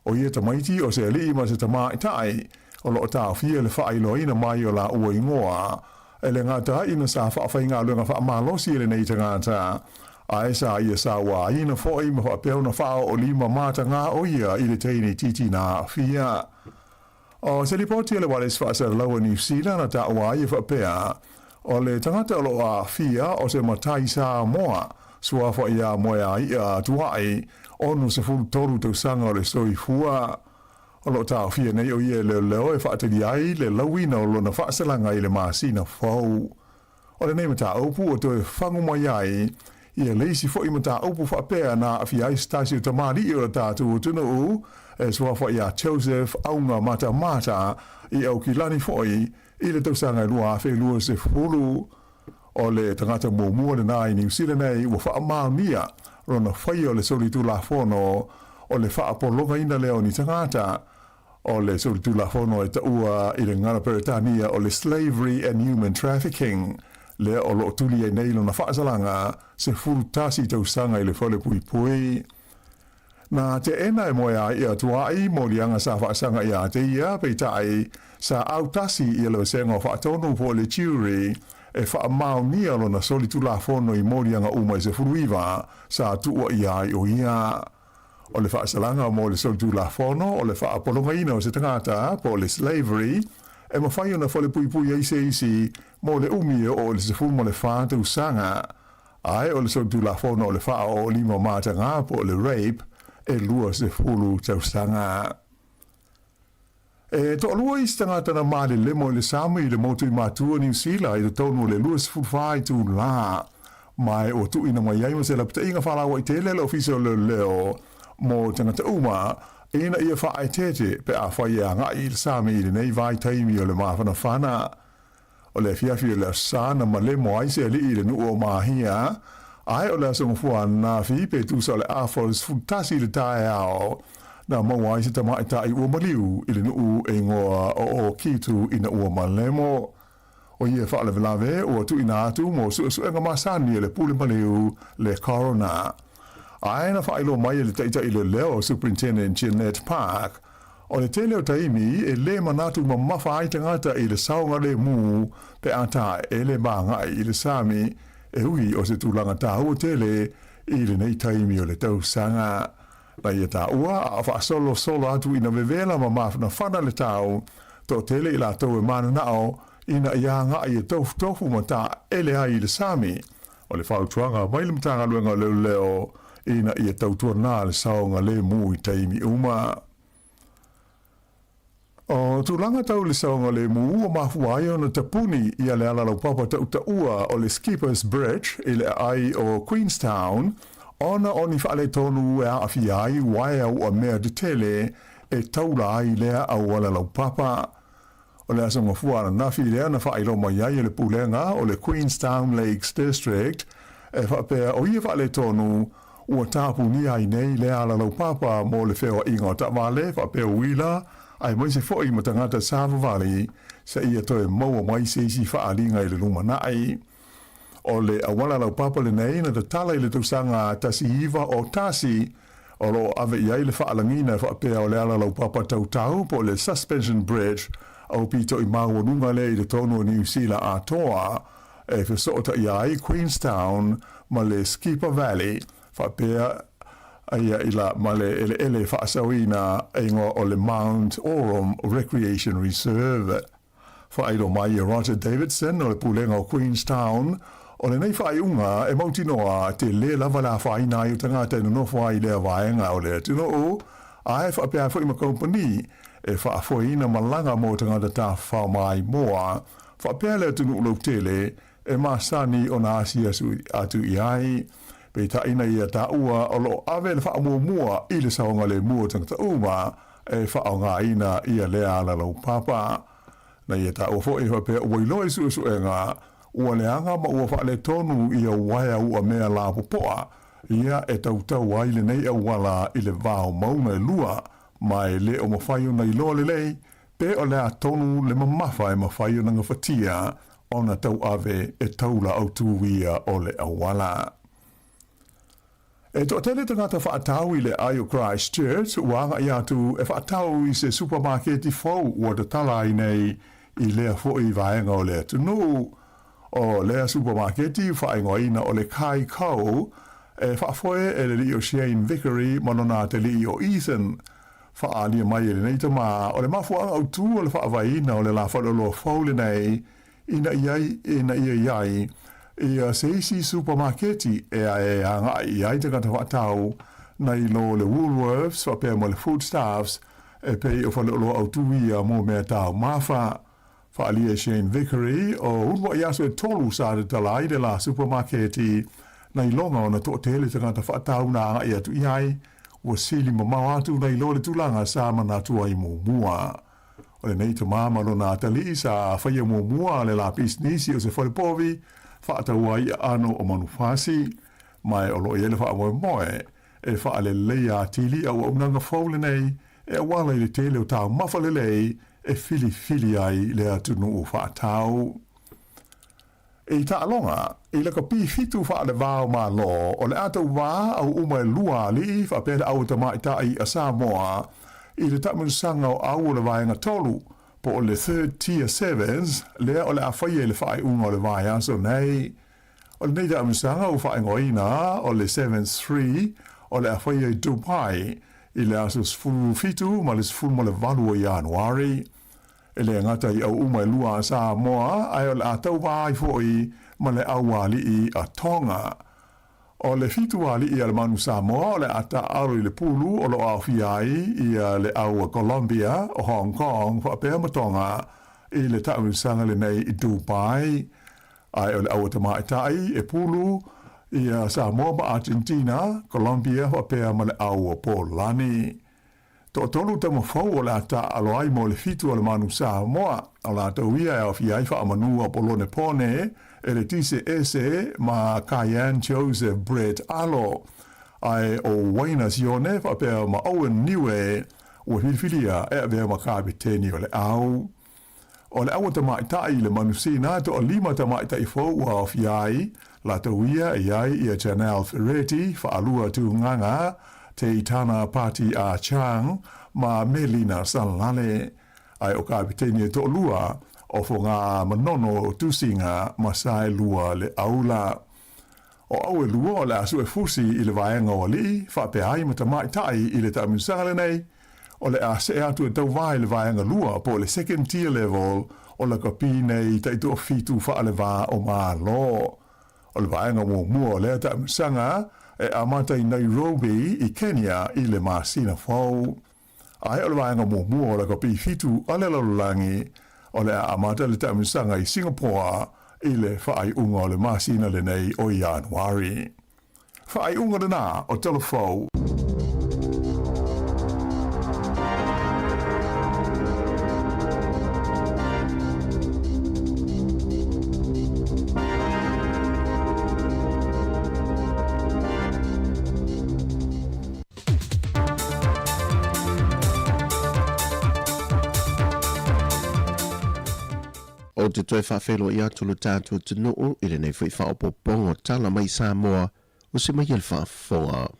O ia tamaiti o se ali ma se tamai tai o lo ta fia le whailo ina mai o la ua ingoa e le ngata ina sa whaafai luenga whaamalosi le nei tangata a esa ia sa wa ina fo i ma whaapeo na whao o lima mata ngā o ia i le teini titi na fia. O se li poti le wale sfasa laua New Zealand na ta wa ia whaapea o le tangata o lo a fia o se matai sa moa sua fo ia moa ia tuai onu se fulu toru tau sanga o le soi fua. O lo tau fia nei o ia le leo e whaateli ai le lawina o lona whaasalanga i le maasina fau. O le nei mata aupu o toe whangu mai ai ia leisi fo i mata aupu whaapea na awhi ai stasi o tamari i o tātu o tunu u e sua fo ia Joseph aunga mata i au ki lani fo i le tau sanga i lua a lua se fulu. O le tangata mua le nai New Zealand nei ua whaamau nia rona whai o le solitu la fono o le whaapolonga ina leo ni tangata o le solitu la fono e taua i le ngana Peretania o le slavery and human trafficking le o lo tuli e neilo na whaasalanga se furutasi tau sanga i le whale pui pui. Na te ena e moea i atuai mo lianga sa whaasanga i a te ia peitai sa autasi i le senga o whaatonu po le jury e whaamau nia lo na solitu la fono i morianga umai se furuiva sa tua i ai o ia. O le whaasalanga mo le solitu la fono o le whaapolonga ina o se tangata po le slavery e mawhai o na whale pui pui eisi mo le umi o le se furu mo le whātu sanga. Ai o le solitu la fono o le wha o lima mātanga po le rape e lua se furu tau sanga. E to alua i stangata na male le mo le samu i le motu i matua New Zealand i le tonu le lua se furwhai tu la. Mai o tu ina mai aima se la pita inga whalawa i te leo ofisio leo mo tangata uma ina ia whaai tete pe a whai a ngai i le sami i le nei vai taimi o le mawhana whana. O le fiafi o le sana ma le mo aise li i le nu o mahia ai o le asonga fua na fi pe tu sa le afos futasi le tae ao na mawai se tamai tai ua maliu i le nuu e ngoa o kitu ina ua malemo. O ia whaale velave ua tu ina atu mo suenga masani le pule maliu le corona. Aina whaelo mai le taita i le leo Superintendent Jeanette Park. O le te leo taimi e le manatu ma mawha ai tangata i le saunga le mu pe ata e le maangai i le sami e hui o se tūlanga tāua tele i le nei taimi o le tausanga. Na ia tā ua, a wha solo atu ina vevela ma mawhana whana le tau, tō tele i la tau e mana nao, ina ia ngā i e tofu ma tā ele ai i le sami. O le whautuanga, mai le mtanga luenga leo, ina i e tautua nā le saonga le mu i taimi uma. O tūlanga tau le saonga le mu o mafuai o na tapuni i ale ala lau papa tau taua o le Skipper's Bridge i le ai o Queenstown, ona oni whaale tonu e a awhiai wae au a mea de tele e taula ai lea au ala lau papa. O le asonga fuara nafi lea na whaelo mai ai le pulenga o le Queenstown Lakes District e whapea o ia whaale tonu ua tāpu ni ai nei lea ala lau papa mo le whewa inga o Tamale whapea wila Ai mai se fo i matangata Sava Valley sa ia toe maua mai se isi whaalinga i le lumana ai. O le awala lau papa le nei na te tala i le tausanga tasi iwa o tasi o lo ave iai le whaalangina whaapea o le ala lau papa tautau po le suspension bridge au pito i mawanunga le i le tonu o New Zealand a toa e whesota iai Queenstown ma le Skipper Valley whaapea ia ila male ele whaasawina ingo o le Mount Aurum Recreation Reserve. Whaedo mai Roger Davidson o le pulenga o Queenstown o le nei whaeunga e mautinoa te le lava la whaina i o tangata ino no whai lea vaenga o le tino o ae whaapea whaima company e whaafoina malanga mo tangata ta whao mai moa whaapea lea tunu ulo tele e masani o na asia su atu iai. Pe ta ina ia ta ua o lo ave le wha mua i le saonga le mua tangata uma e wha ngā ina ia lea ala lau papa. Na ia ta ua fo e wha pia ua ilo e su e ngā ua leanga ma ua wha le tonu ia waia ua mea la popoa ia e tautau ai le nei au wala i le vāo mauna e lua mai le o mawhaio na ilo le lei pe o lea tonu le mamafa e mawhaio na ngawhatia o na tau ave e taula au tuwia o le awala. E to tele tangata whaatau i le Ayo Christchurch, wanga i atu e whaatau i se supermarketi fau ua te tala i nei i lea fo i vaenga o lea tunu. O lea supermarketi whaenga ina o le kai kau e whaafoe e le li o Shane Vickery manona te li o Ethan. Whaalia mai e le nei tama o le mafuanga au tu o le whaavaina o le la whalolo fau le nei ina iai ia seisi supermarketi e anga i ai te kata whaatau na i lo le Woolworths whapea mo le foodstuffs e pei o whalolo au tuia mo mea tau mawha. Whaalia Shane Vickery o unwa i aso e tolu sa te talai de la supermarketi na i longa o na to tele te kata whaatau na anga i atu i ai ua sili mamau atu na i lo le tulanga sa mana tua i mua. O le nei te mamalo na tali sa whaia mua le la pisnisi o se whalipovi whaatau ai ano o manufasi, mai o lo iele whaamoe moe, e whaale leia tili au unanga faule nei, e awala i le tele o tau mawhale lei, e fili ai le atunu o whaatau. E ta alonga, i le ka pi fitu whaale vāo mā lo, o le atau wā au umae lua li, whapele au tamai tai a Samoa, i le tamusanga o au le vaenga tolu, po o le third tier sevens, lea o le awhaia le whae unga o le vai aso nei. O le neida amusanga o whae ngoina o le 7-3, o le awhaia i Dubai, i le aso sfulu fitu, ma le sfulu ma le valu o Januari. E le ngata i au umai lua a Samoa, ai o le atau vai foi, ma le awali i a Tonga. O le fitu ali i le manu Samoa, o le ata aro i le pulu, o lo au fiai i le au Colombia, o Hong Kong, whaapea matonga, i le taumisanga le nei i Dubai. Ai o le au tamaitai e pulu, i Samoa ma Argentina, Colombia, whaapea ma le au Polani. To tolu tamo fau o le ata alo ai mo le fitu o le manu Samoa, o la tauia e au fiai wha amanu o Polone Pone, e le tise ese ma Cayenne Joseph Brett Alo. Ai o waina sione whapea ma Owen Niue ua whiwhiria e avea ma kāpiteni o le au. O le awa tamaitai le manusina to o lima tamaitai fau ua o fiai, la tauia e iai i a Janelle Ferretti whaalua tu nganga te itana pati a Chang ma Melina Sanlane. Ai o kāpiteni e to lua o fo ngā manono tusinga masai lua le aula. O au e lua o le asu e fusi i le vaenga o li, whape ai matamaitai i le taumisanga nei, o le ase e atu e tau vai le vaenga lua po le second tier level o le kapine i taito fitu wha le va o maa lo. O le vaenga mua o le taumisanga e amata i Nairobi i Kenya i le masina fau. Ai o le vaenga mua o le kapi fitu o le lalulangi, o le amata le taumisanga i Singapore i le whaai unga o le masina le nei o Januari. Whaai unga le nā o telefou. O te toi whawhelo i atu le tātua te nuu i le nei whi whaopopongo tala mai Samoa o se mai el whaafonga.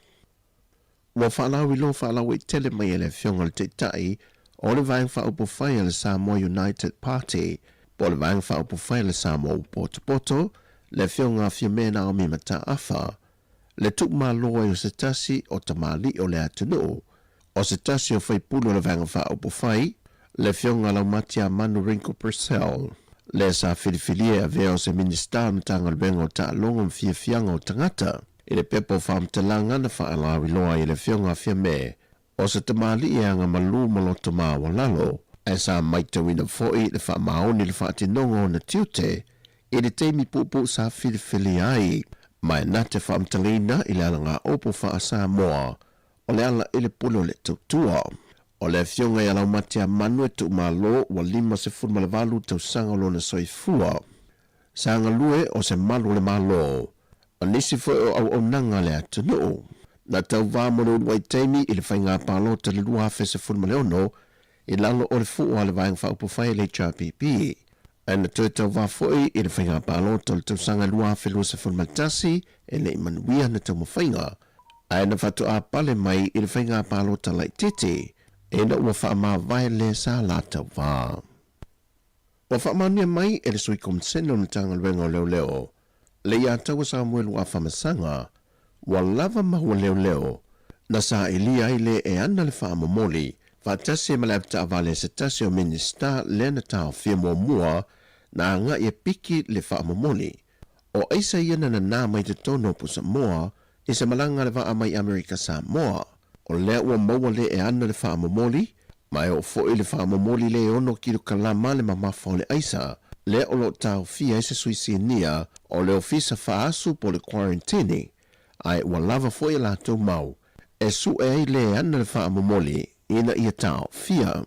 Wa whalawi lo whalawi tele mai ele fionga le te tai o le vaeng whaopofai le Samoa United Party po le vaeng whaopofai le Samoa Poto le fionga fiamena o mimata afa. Le tuk maa loa o se tasi o tamali o le atu nuu. O se tasi o whaipulo le vaeng whaopofai le fionga lau matia Manu Rinko Purcell. Le sa filifilia veo se minister mtanga lwengo ta longo mfiafianga o tangata. I le pepo whamtalanga na whaalawi loa i le fionga fiame. O se tamali e anga malu maloto maa walalo. E sa maita wina foi le wha maoni le whaatinongo na tiute. I le teimi pupu sa filifilia ai. Mai nate whamtalina i le alanga opo wha sa moa. O le ala i le pulo le tautua. O le fionga ia lau matia manu e tu malo wa 5.8 tau sanga lo na soifua. Sanga lue o se malu le malo. O nisi foi o au nanga le atu nuu. Na tau vāmono wai teimi i le whainga palo te le lua hafe se funma leono i lalo o le fua le vaeng whaupufai le HRPP. E na tui tau vāfoi i le whainga palo te le tau sanga lua hafe lua se funma tasi e le imanuia na tau mawhainga. E na whatu a pale mai i le whainga palo te lai titi. E na ua wha vai le sa la tau wā. Ua wha mania mai e le sui komseno na tanga luenga leo leo. Le ia tau Samuel wa whamasanga, wa lava mahua leo leo, na sa ilia ile e ana le wha momoli, wa tasi e malapta avale se tasi o minister le na tau fia mua, na anga ia piki le wha momoli. O eisa iana na nā mai te tono po Samoa, i se malanga le wa mai Amerika Samoa. O lea ua maua le e ana le wha momoli, mai o fo i le wha momoli le ono ki lo kalama le mamafa o le aisa, le o lo tau fia i se suisinia o le ofisa wha asu po le quarantine, ai ua lava fo i la tau mau, e su e ai le e ana le wha momoli, ina ia tau fia.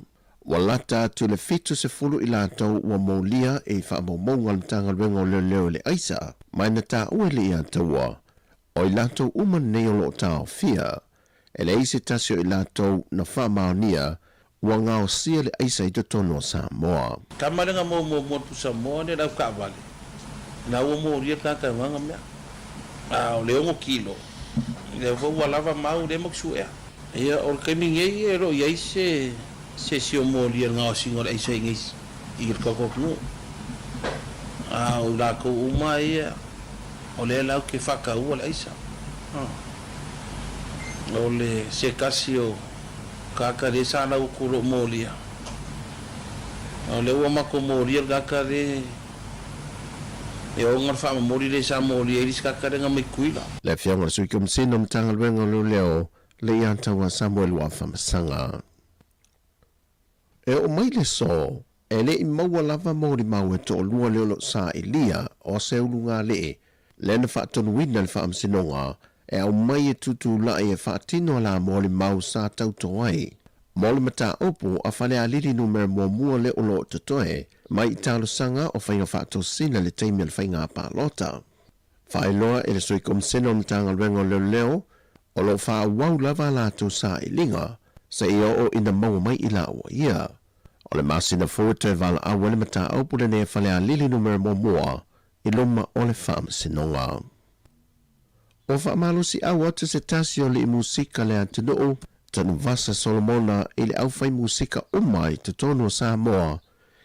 Ua lata tu le fitu se fulu i la tau ua maulia e wha maumonga le tanga luenga o leo le aisa, mai na ta ue le ia taua. O i la tau uman nei o lo tau fia, e le eise tasio i lātou na whamaonia ua ngāo sia le eisa i te tono Samoa. Tamarenga mo tu Samoa ne rau ka vale. Na ua mo ria kaka wanga mea. O le ongo kilo. Le ua lava mau le maksu ea. Ia o le kaimingei e ro i eise se sio mo ria ngāo singo le eisa ingis i ir kakok nu. O la ko uma ia o le lau ke whaka ua le eisa. O le se kasi o kaka re sana o kuro molia. O le ua mako molia kaka re e o ngar wha mori re sa molia iris kaka re nga mai kuila. Le fionga sui kum sino mtanga luenga leo le iantawa Samuel wa whamasanga. E o mai le so, e le i maua lava mauri mau e to o lua leo lo sa ilia o se ulunga le na wha tonu wina le wha amsinonga e au mai e tutu lai e whaatino la mole mau sa tauto ai. Mole mata opo a whale a liri numera mua le olo totoe, mai i talo sanga o whainga whaato sina le teimi al whainga pālota. Whaeloa e le soi komseno mtanga lwengo leo, o lo wha wau lava lato sa i linga, sa i o ina mau mai i la ua ia. O le masina fōte vala a wale mata opo le ne whale a liri numera mua, i loma o le wha sinonga. O whaamalo si au atu se tasio le i musika le antinoo, tanu Vasa Solomona i le au whai musika umai te tono Samoa,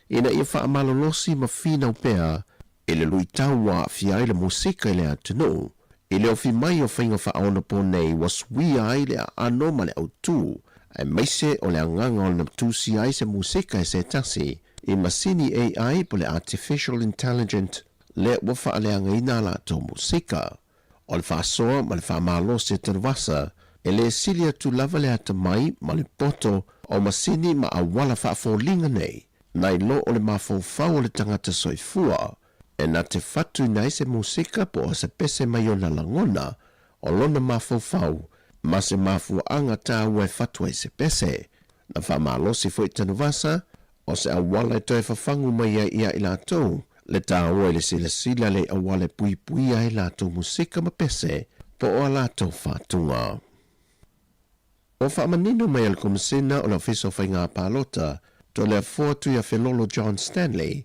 ina ia whaamalo losi ma whina upea, i le lui taua fia i le musika i le antinoo, i le ofi mai o whainga whaona po nei was wia ai le ano ma le au tū, ai maise o le anganga o le naptusi ai se musika i se tasi, i masini AI po le Artificial Intelligent, le wafa le angaina la to musika. O le whaasoa ma le whaamalo se te wasa, e le silia tu lava le ata mai ma le poto o masini ma a wala whaafōlinga nei, nai lo o le mawhauwhau o le tangata soifua, e na te whatu nei se musika po o se pese mai o na langona, o lona mawhauwhau, ma se mawhuanga tā ue whatu ai se pese. Na whaamalo si fo i tanu wasa, o se a wala e toi whawhangu mai ia i la tau, le tāua le sila le awale pui ai lātou musika ma pese po o lātou whātunga. O whaamanino mai al kumasina o la fiso whainga pālota to le fōtu ia Felolo John Stanley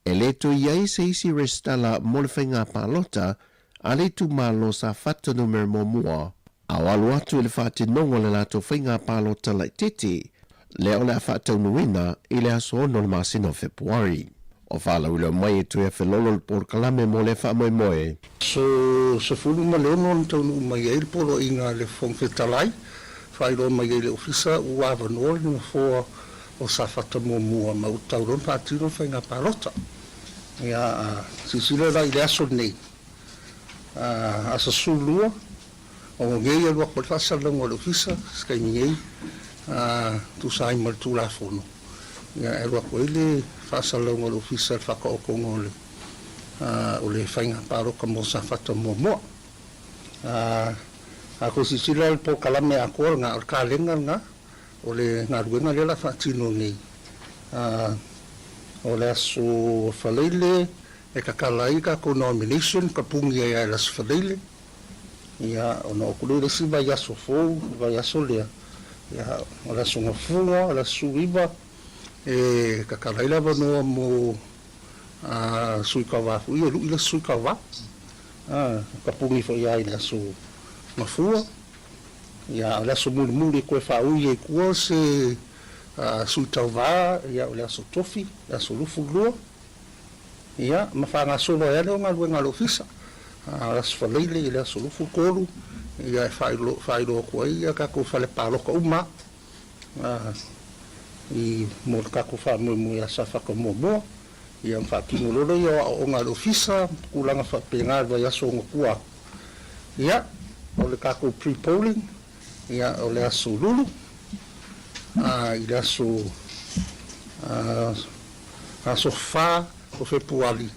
E le to iai se isi restala mo le whainga pālota, a le tu malo sa whata numer mo mua. A walu atu e le whate nongo le lato whainga pālota lai tete, le o le a whata unuina i le aso ono le masino Februari. O whala ula mai e tu e whelolo le por kalame mo le wha moe moe. So fulu ma leono le taunu mai e le polo inga le whongwhetalai, whairo mai e le ofisa ua avanore ni mafua o sa whata mo mua ma utauron pātiro whainga pālota. Ia sisile la i le aso nei. Asa sulua, o ngei alua kwa whasa lango le ofisa, skai ngei, tu sai mal tu la fono. Ia alua kwa ile whasa lango le ofisa whaka o kongo le. O le whainga pāroka mo sa whata mo mua. Ako sisile al po kalame a kora ngā ar kālenga ngā, o le ngā ruenga le la whatino nei. O le aso whaleile, e kakalai ka ko nomination, ka pungi ai las whaleile. Ia, o na okulu si vai aso fou, vai aso lea. Ia, o le aso ngafunga, o le aso iwa, e kakalai lava noa mo sui kawa, ia lu ila sui kawa. Ka pungi fo ia i le aso ngafua. Ia, o le aso muli koe whaui e kua se sui tauwa, ia o le aso tofi, le aso lufu lua. Ia, ma whanga solo e ale o ngā luenga lo fisa. Ras whaleile i le aso lufu kolu, ia e whairo kua ia kako whale pāroka uma. I mō kako whamui a sa whaka mua. Ia mwhakimo lolo ia o ngā lo fisa, kulanga whapengā vai aso o ngakua. Ia, o le kako pre-polling, ia o le aso lulu. I le aso wha o Februari.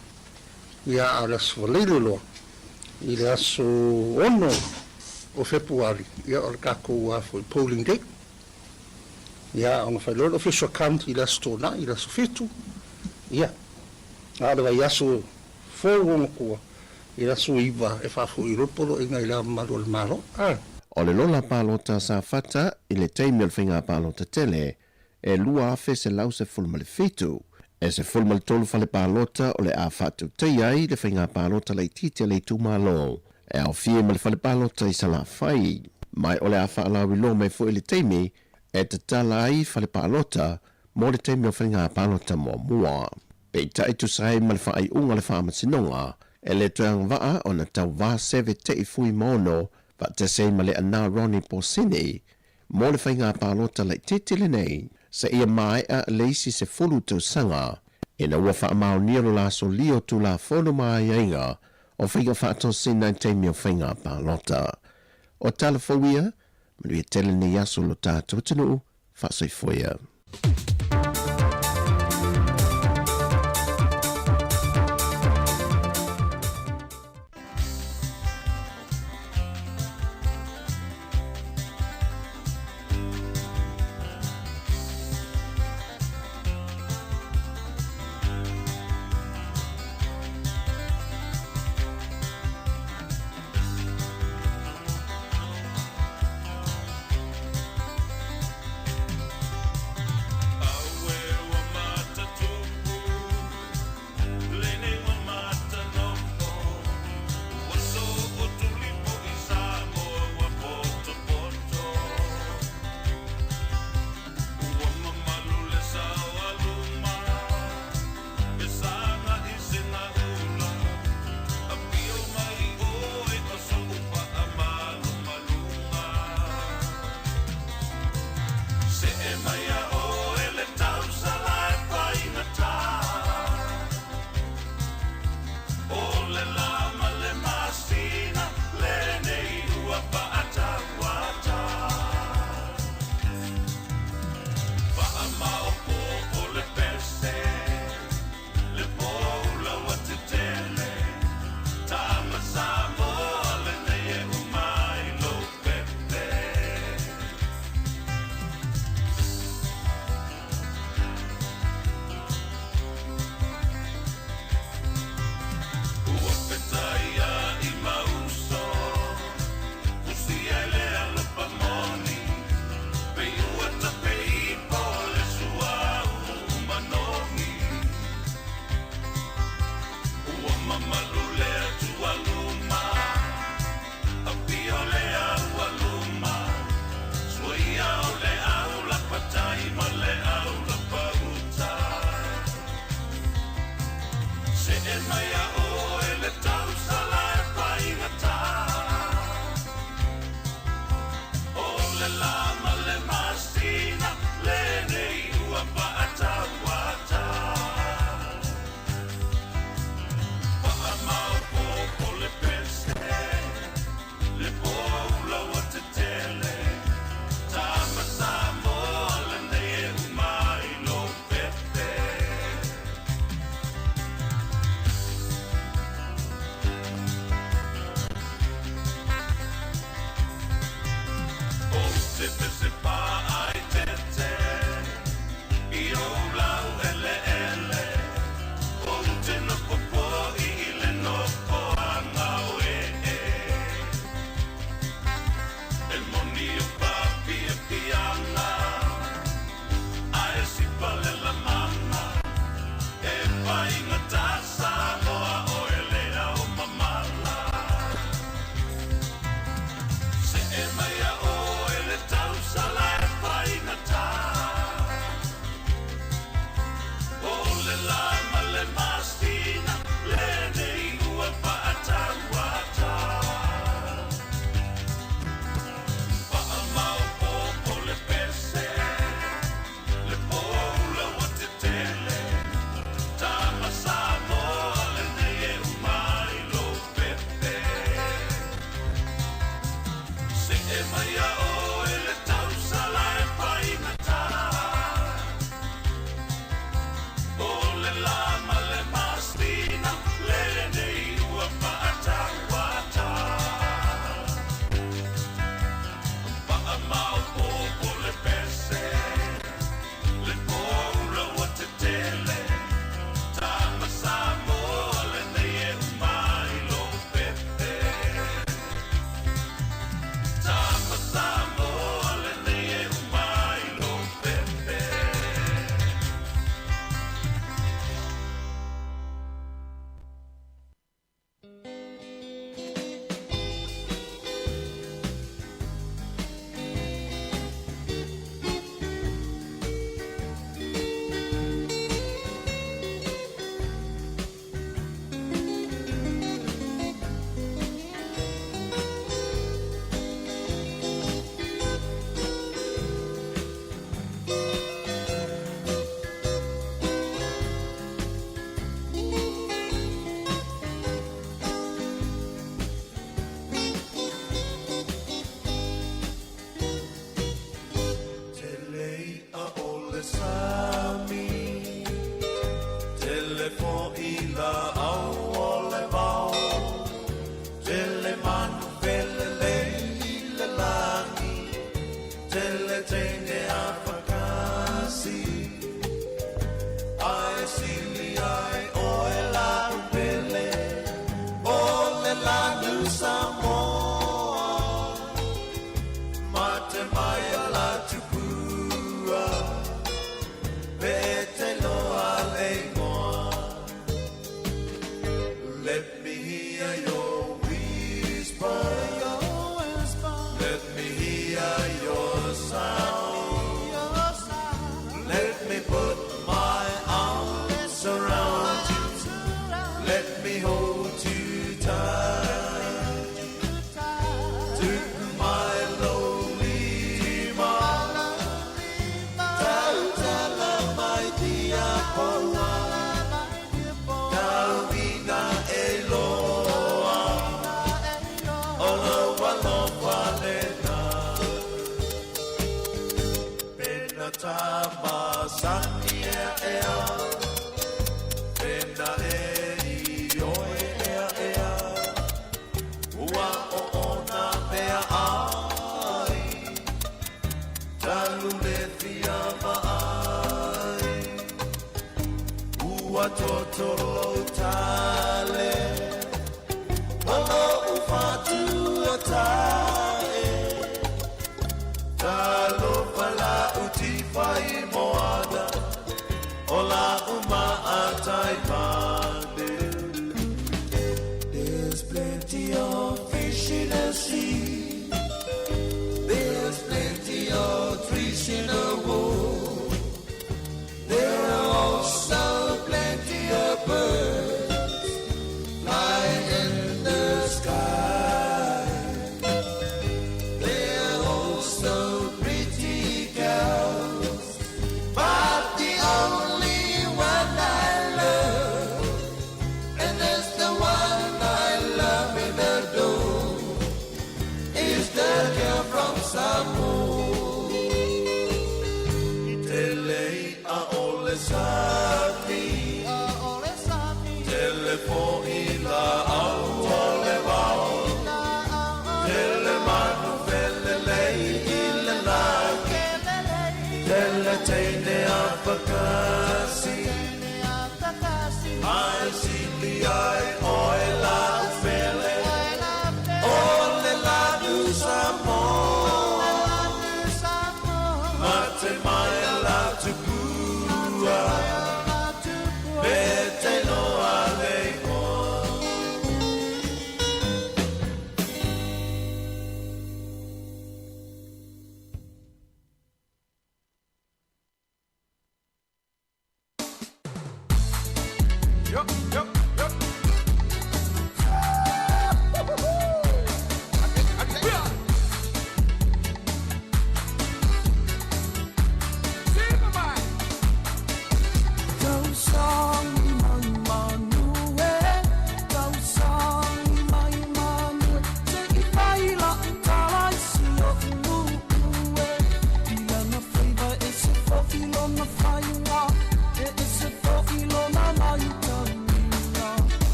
Ia a le aso waleile loa. I le aso ono o Februari. Ia o le kako for polling day. Ia o na whailolo official count i le aso tōna, i le aso fitu. Ia. A le vai aso fōngo kua. I le aso iwa e whafo i ropolo inga i la maru le maro. O le lola pālota sa whata i le teimi o le whainga pālota tele, e lua afe se lau se fulma le fitu, e se fulma le tolu whale pālota o le a whatu tei ai le whainga pālota le titi le tūmalo, e au fie ma le whale pālota i sa la whai. Mai o le a whaalawi lo mai fo i le teimi, e te tala ai whale pālota, mo le teimi o whainga pālota mo mua. Pei tai tu sai ma le whaai unga le whaamasinonga, e le tuang waa o na tau waa seve te i fui mono, pa te sei ma le ana Ronnie Porsini, mo le whainga pālota le titile nei, sa ia mai a leisi se fulu tau sanga, ina ua wha amau niro la so lio tu la fono mai ainga, o whainga whaato sina teimi o whainga pālota. O talafowia, manui e tele ni aso lo tātou tinu, whaasoi foia.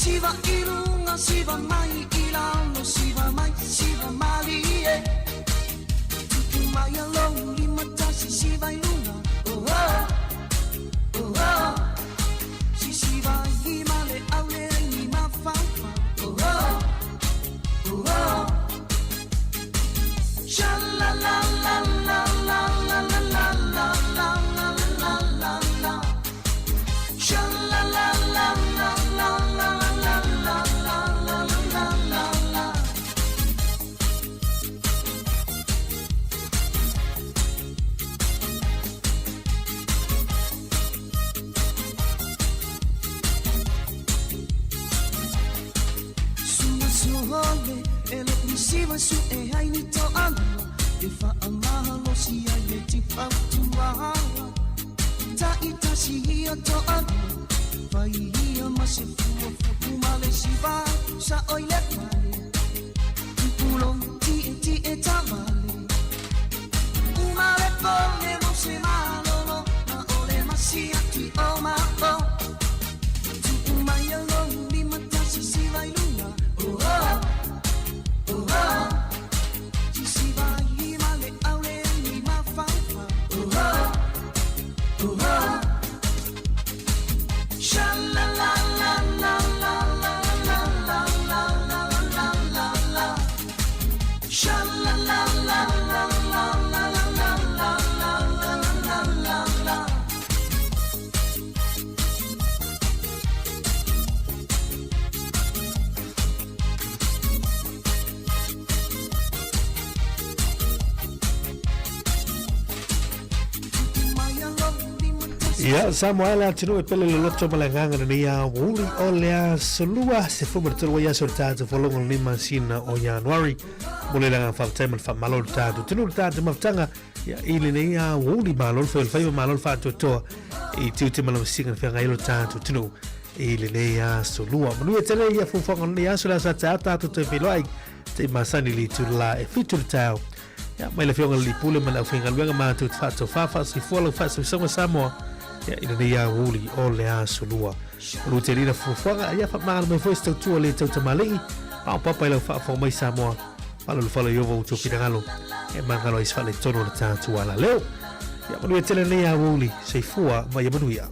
Siva ilunga, siva mai ilauno, siva mai, siva malie. Tutu mai alone, lima tasi, siva ilunga. Oh oh, oh oh. Si siva himale aule ni mafafa. Oh oh, oh oh. Sha la la la la la la la la la la la la la la. Sha la la la la la la. Siva su e hai ni to ana e fa amalo si ai e ti fa tu aha ta ita si ia to ana vai ia ma se fu male si va sa oi le male tu pulong ti e ta male male pone non se malo no ma ole ma si ti o ma o tu mai alone li mata si vai luna oh oh. Ya Samuel atinu e pele loto malanganga na ia wuli olea solua se fumertulu ya sortatu folongo ni masina o January mole la fa time fa malol tatu tinu tatu maftanga ya ile ne ia wuli malol fa fa malol fa to e tuti malol singa fa ngailo tatu tinu ile ne ia solua mulu e tele ia fu fongo ni ya sola sa tatu te filoi te masani li tu la e fitur tau ya mai le fionga li pule mala finga luenga ma tu fa to fa si folo fa so Samoa ya ina ia wuli o le asolua ruterina fufuanga ya fa mal me foi sto tu le tau tamali pa papa ile fa fo mai Samoa palo falo yo vo tu pinangalo e mangalo is fa le tono le tatu ala leo ya manu tele le ia wuli sei fua vai manuia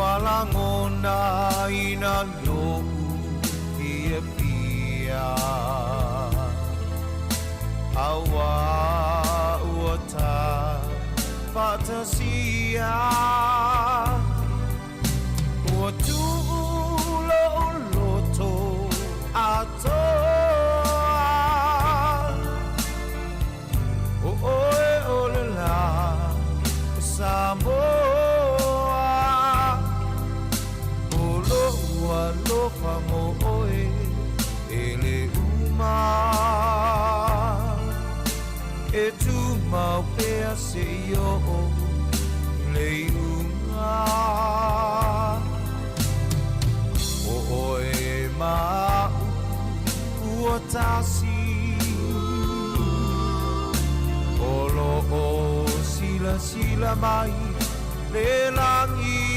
Walangona ina no pia pia awa uata fantasia watu loto ato oh la Samoa lo famo oe ele uma e tu mau pea se yo le uma oe ma uotasi olo o sila mai le langi